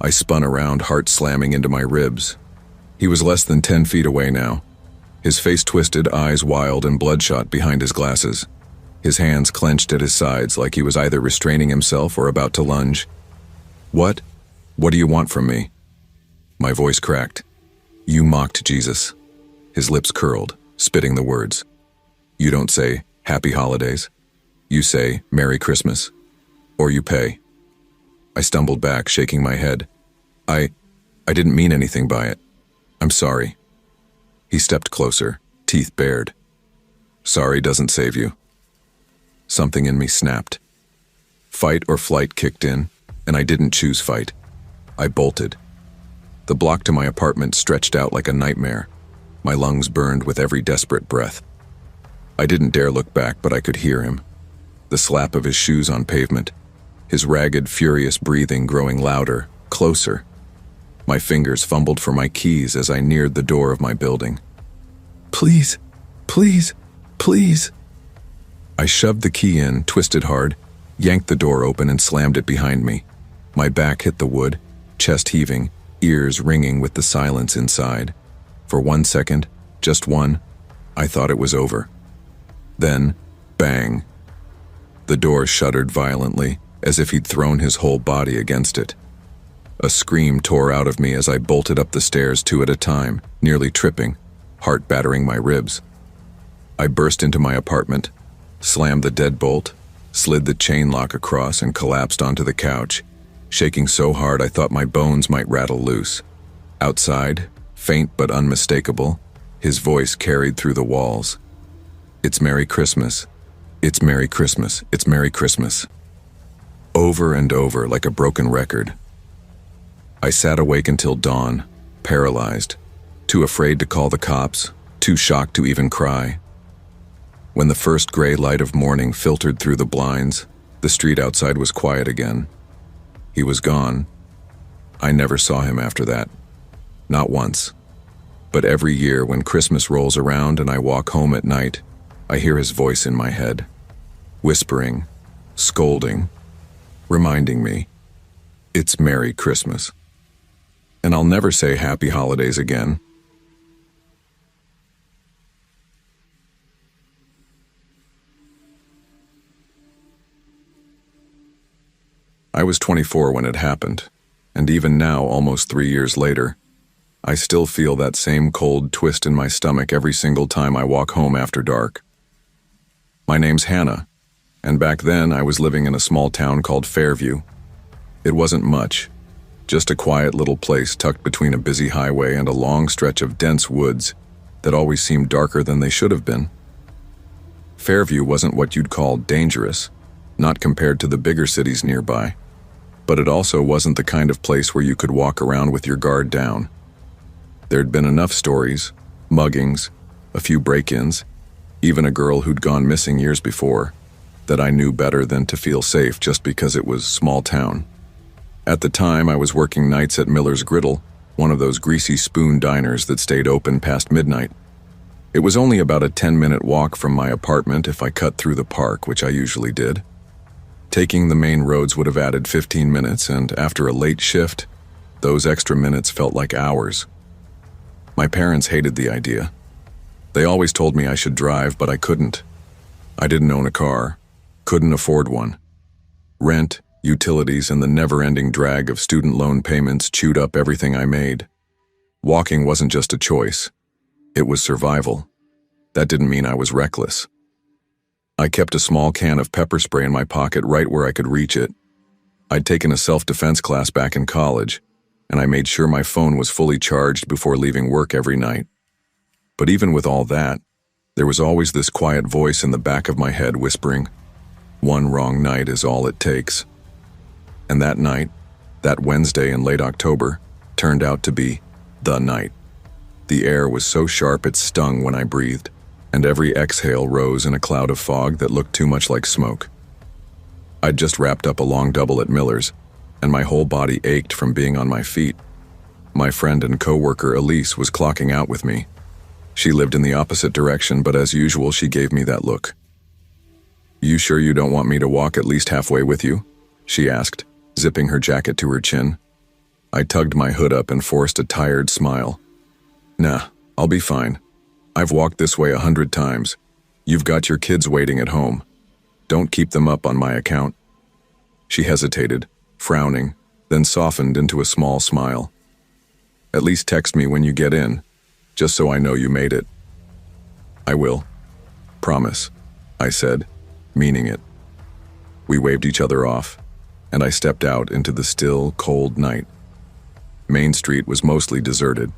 I spun around, heart slamming into my ribs. He was less than 10 feet away now. His face twisted, eyes wild and bloodshot behind his glasses. His hands clenched at his sides like he was either restraining himself or about to lunge. What do you want from me?" My voice cracked. "You mocked Jesus." His lips curled, spitting the words. "You don't say, 'Happy Holidays.' You say, 'Merry Christmas.' Or you pay." I stumbled back, shaking my head. I didn't mean anything by it. I'm sorry." He stepped closer, teeth bared. "Sorry doesn't save you." Something in me snapped. Fight or flight kicked in, and I didn't choose fight. I bolted. The block to my apartment stretched out like a nightmare. My lungs burned with every desperate breath. I didn't dare look back, but I could hear him. The slap of his shoes on pavement, his ragged, furious breathing growing louder, closer. My fingers fumbled for my keys as I neared the door of my building. "Please, please, please." I shoved the key in, twisted hard, yanked the door open and slammed it behind me. My back hit the wood, chest heaving, ears ringing with the silence inside. For 1 second, just one, I thought it was over. Then, bang. The door shuddered violently, as if he'd thrown his whole body against it. A scream tore out of me as I bolted up the stairs 2 at a time, nearly tripping, heart battering my ribs. I burst into my apartment, slammed the deadbolt, slid the chain lock across and collapsed onto the couch, shaking so hard I thought my bones might rattle loose. Outside, faint but unmistakable, his voice carried through the walls. "It's Merry Christmas. It's Merry Christmas. It's Merry Christmas." Over and over like a broken record. I sat awake until dawn, paralyzed, too afraid to call the cops, too shocked to even cry. When the first gray light of morning filtered through the blinds, the street outside was quiet again. He was gone. I never saw him after that. Not once. But every year when Christmas rolls around and I walk home at night, I hear his voice in my head, whispering, scolding, reminding me, it's Merry Christmas. And I'll never say Happy Holidays again. I was 24 when it happened, and even now, almost 3 years later, I still feel that same cold twist in my stomach every single time I walk home after dark. My name's Hannah, and back then I was living in a small town called Fairview. It wasn't much, just a quiet little place tucked between a busy highway and a long stretch of dense woods that always seemed darker than they should have been. Fairview wasn't what you'd call dangerous, not compared to the bigger cities nearby, but it also wasn't the kind of place where you could walk around with your guard down. There'd been enough stories, muggings, a few break-ins, even a girl who'd gone missing years before, that I knew better than to feel safe just because it was small town. At the time, I was working nights at Miller's Griddle, one of those greasy spoon diners that stayed open past midnight. It was only about a 10-minute walk from my apartment if I cut through the park, which I usually did. Taking the main roads would have added 15 minutes, and after a late shift, those extra minutes felt like hours. My parents hated the idea. They always told me I should drive, but I couldn't. I didn't own a car, couldn't afford one. Rent, utilities, and the never-ending drag of student loan payments chewed up everything I made. Walking wasn't just a choice. It was survival. That didn't mean I was reckless. I kept a small can of pepper spray in my pocket right where I could reach it. I'd taken a self-defense class back in college, and I made sure my phone was fully charged before leaving work every night. But even with all that, there was always this quiet voice in the back of my head whispering, "One wrong night is all it takes." And that night, that Wednesday in late October, turned out to be the night. The air was so sharp it stung when I breathed, and every exhale rose in a cloud of fog that looked too much like smoke. I'd just wrapped up a long double at Miller's, and my whole body ached from being on my feet. My friend and co-worker Elise was clocking out with me. She lived in the opposite direction, but as usual, she gave me that look. "You sure you don't want me to walk at least halfway with you?" she asked, zipping her jacket to her chin. I tugged my hood up and forced a tired smile. "Nah, I'll be fine. I've walked this way 100 times. You've got your kids waiting at home. Don't keep them up on my account." She hesitated, frowning, then softened into a small smile. "At least text me when you get in, just so I know you made it." "I will. Promise," I said, meaning it. We waved each other off, and I stepped out into the still, cold night. Main Street was mostly deserted.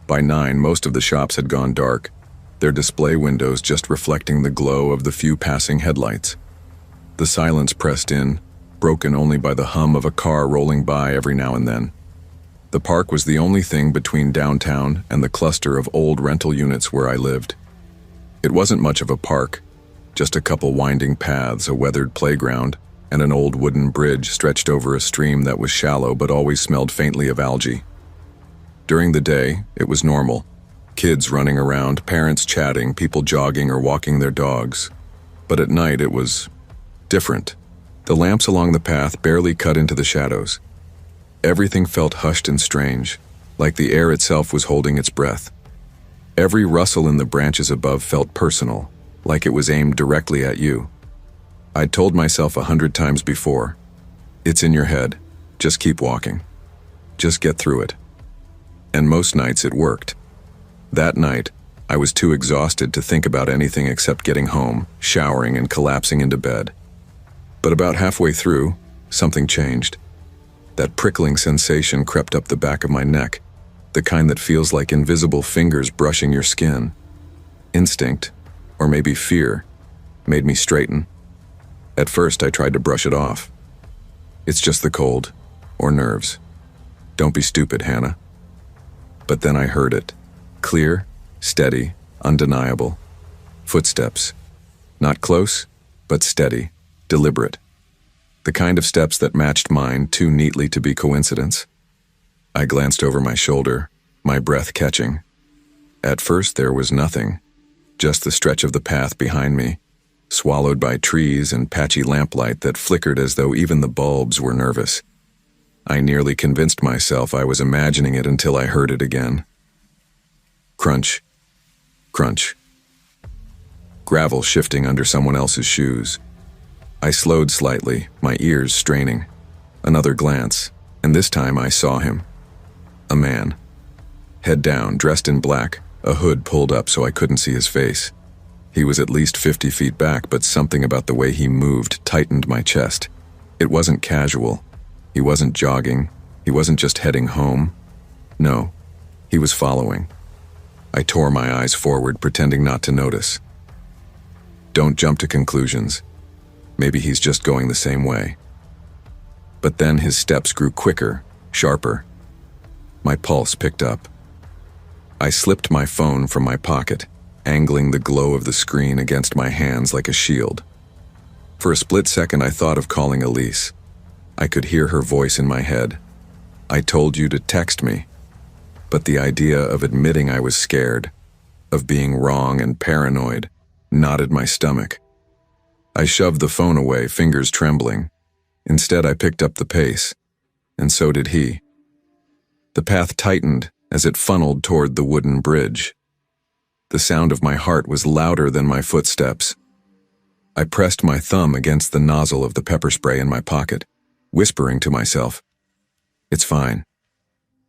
By 9, most of the shops had gone dark, their display windows just reflecting the glow of the few passing headlights. The silence pressed in, broken only by the hum of a car rolling by every now and then. The park was the only thing between downtown and the cluster of old rental units where I lived. It wasn't much of a park, just a couple winding paths, a weathered playground, and an old wooden bridge stretched over a stream that was shallow but always smelled faintly of algae. During the day, it was normal. Kids running around, parents chatting, people jogging or walking their dogs. But at night, it was different. The lamps along the path barely cut into the shadows. Everything felt hushed and strange, like the air itself was holding its breath. Every rustle in the branches above felt personal, like it was aimed directly at you. I'd told myself 100 times before, "It's in your head. Just keep walking. Just get through it." And most nights it worked. That night, I was too exhausted to think about anything except getting home, showering, and collapsing into bed. But about halfway through, something changed. That prickling sensation crept up the back of my neck, the kind that feels like invisible fingers brushing your skin. Instinct, or maybe fear, made me straighten. At first, I tried to brush it off. "It's just the cold, or nerves. Don't be stupid, Hannah." But then I heard it. Clear, steady, undeniable. Footsteps. Not close, but steady, deliberate. The kind of steps that matched mine too neatly to be coincidence. I glanced over my shoulder, my breath catching. At first there was nothing, just the stretch of the path behind me, swallowed by trees and patchy lamplight that flickered as though even the bulbs were nervous. I nearly convinced myself I was imagining it until I heard it again. Crunch. Crunch. Gravel shifting under someone else's shoes. I slowed slightly, my ears straining. Another glance, and this time I saw him. A man. Head down, dressed in black, a hood pulled up so I couldn't see his face. He was at least 50 feet back, but something about the way he moved tightened my chest. It wasn't casual. He wasn't jogging. He wasn't just heading home. No, he was following. I tore my eyes forward, pretending not to notice. Don't jump to conclusions. Maybe he's just going the same way. But then his steps grew quicker, sharper. My pulse picked up. I slipped my phone from my pocket. angling the glow of the screen against my hands like a shield. For a split second, I thought of calling Elise. I could hear her voice in my head. "I told you to text me." But the idea of admitting I was scared, of being wrong and paranoid, knotted my stomach. I shoved the phone away, fingers trembling. Instead, I picked up the pace, and so did he. The path tightened as it funneled toward the wooden bridge. The sound of my heart was louder than my footsteps. I pressed my thumb against the nozzle of the pepper spray in my pocket, whispering to myself, "It's fine.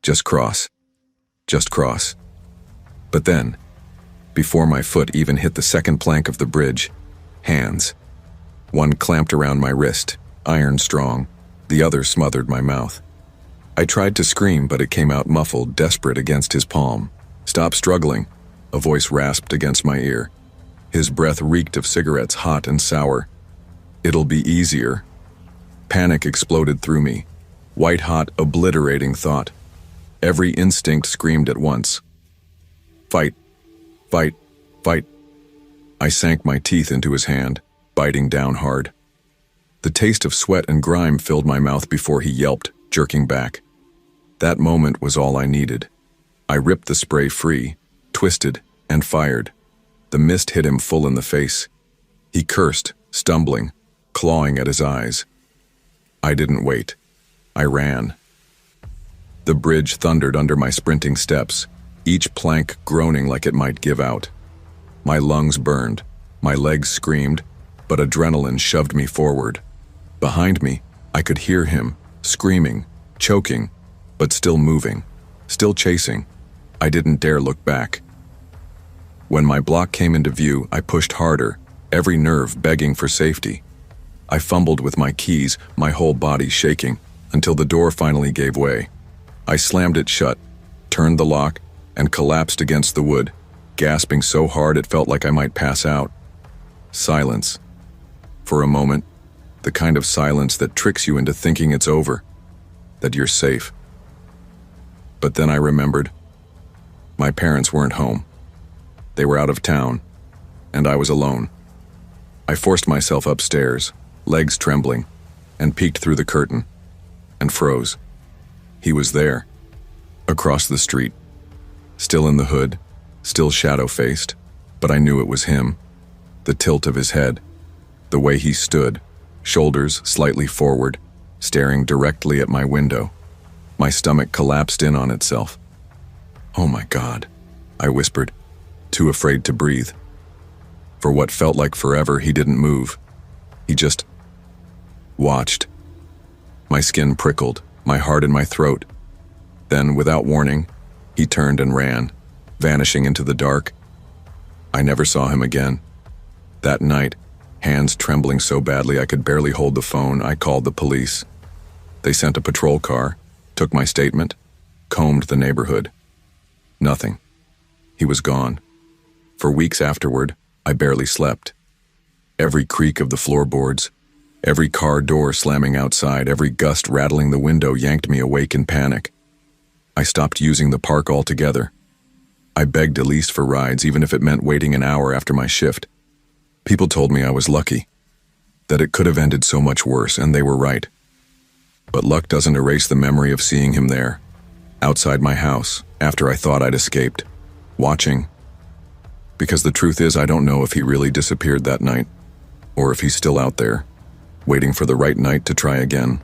Just cross. Just cross." But then, before my foot even hit the second plank of the bridge, hands. One clamped around my wrist, iron strong. The other smothered my mouth. I tried to scream, but it came out muffled, desperate against his palm. "Stop struggling," a voice rasped against my ear. His breath reeked of cigarettes, hot and sour. "It'll be easier." Panic exploded through me. White-hot, obliterating thought. Every instinct screamed at once. "Fight! Fight! Fight!" I sank my teeth into his hand, biting down hard. The taste of sweat and grime filled my mouth before he yelped, jerking back. That moment was all I needed. I ripped the spray free, twisted, and fired. The mist hit him full in the face. He cursed, stumbling, clawing at his eyes. I didn't wait. I ran. The bridge thundered under my sprinting steps, each plank groaning like it might give out. My lungs burned, my legs screamed, but adrenaline shoved me forward. Behind me, I could hear him, screaming, choking, but still moving, still chasing. I didn't dare look back. When my block came into view, I pushed harder, every nerve begging for safety. I fumbled with my keys, my whole body shaking, until the door finally gave way. I slammed it shut, turned the lock, and collapsed against the wood, gasping so hard it felt like I might pass out. Silence. For a moment, the kind of silence that tricks you into thinking it's over, that you're safe. But then I remembered. My parents weren't home. They were out of town, and I was alone. I forced myself upstairs, legs trembling, and peeked through the curtain, and froze. He was there, across the street, still in the hood, still shadow-faced, but I knew it was him. The tilt of his head, the way he stood, shoulders slightly forward, staring directly at my window. My stomach collapsed in on itself. "Oh my God," I whispered, too afraid to breathe. For what felt like forever, he didn't move. He just watched. My skin prickled, my heart in my throat. Then, without warning, he turned and ran, vanishing into the dark. I never saw him again. That night, hands trembling so badly I could barely hold the phone, I called the police. They sent a patrol car, took my statement, combed the neighborhood. Nothing. He was gone. For weeks afterward, I barely slept. Every creak of the floorboards, every car door slamming outside, every gust rattling the window yanked me awake in panic. I stopped using the park altogether. I begged Elise for rides, even if it meant waiting an hour after my shift. People told me I was lucky, that it could have ended so much worse, and they were right. But luck doesn't erase the memory of seeing him there, outside my house, after I thought I'd escaped, watching. Because the truth is, I don't know if he really disappeared that night, or if he's still out there, waiting for the right night to try again.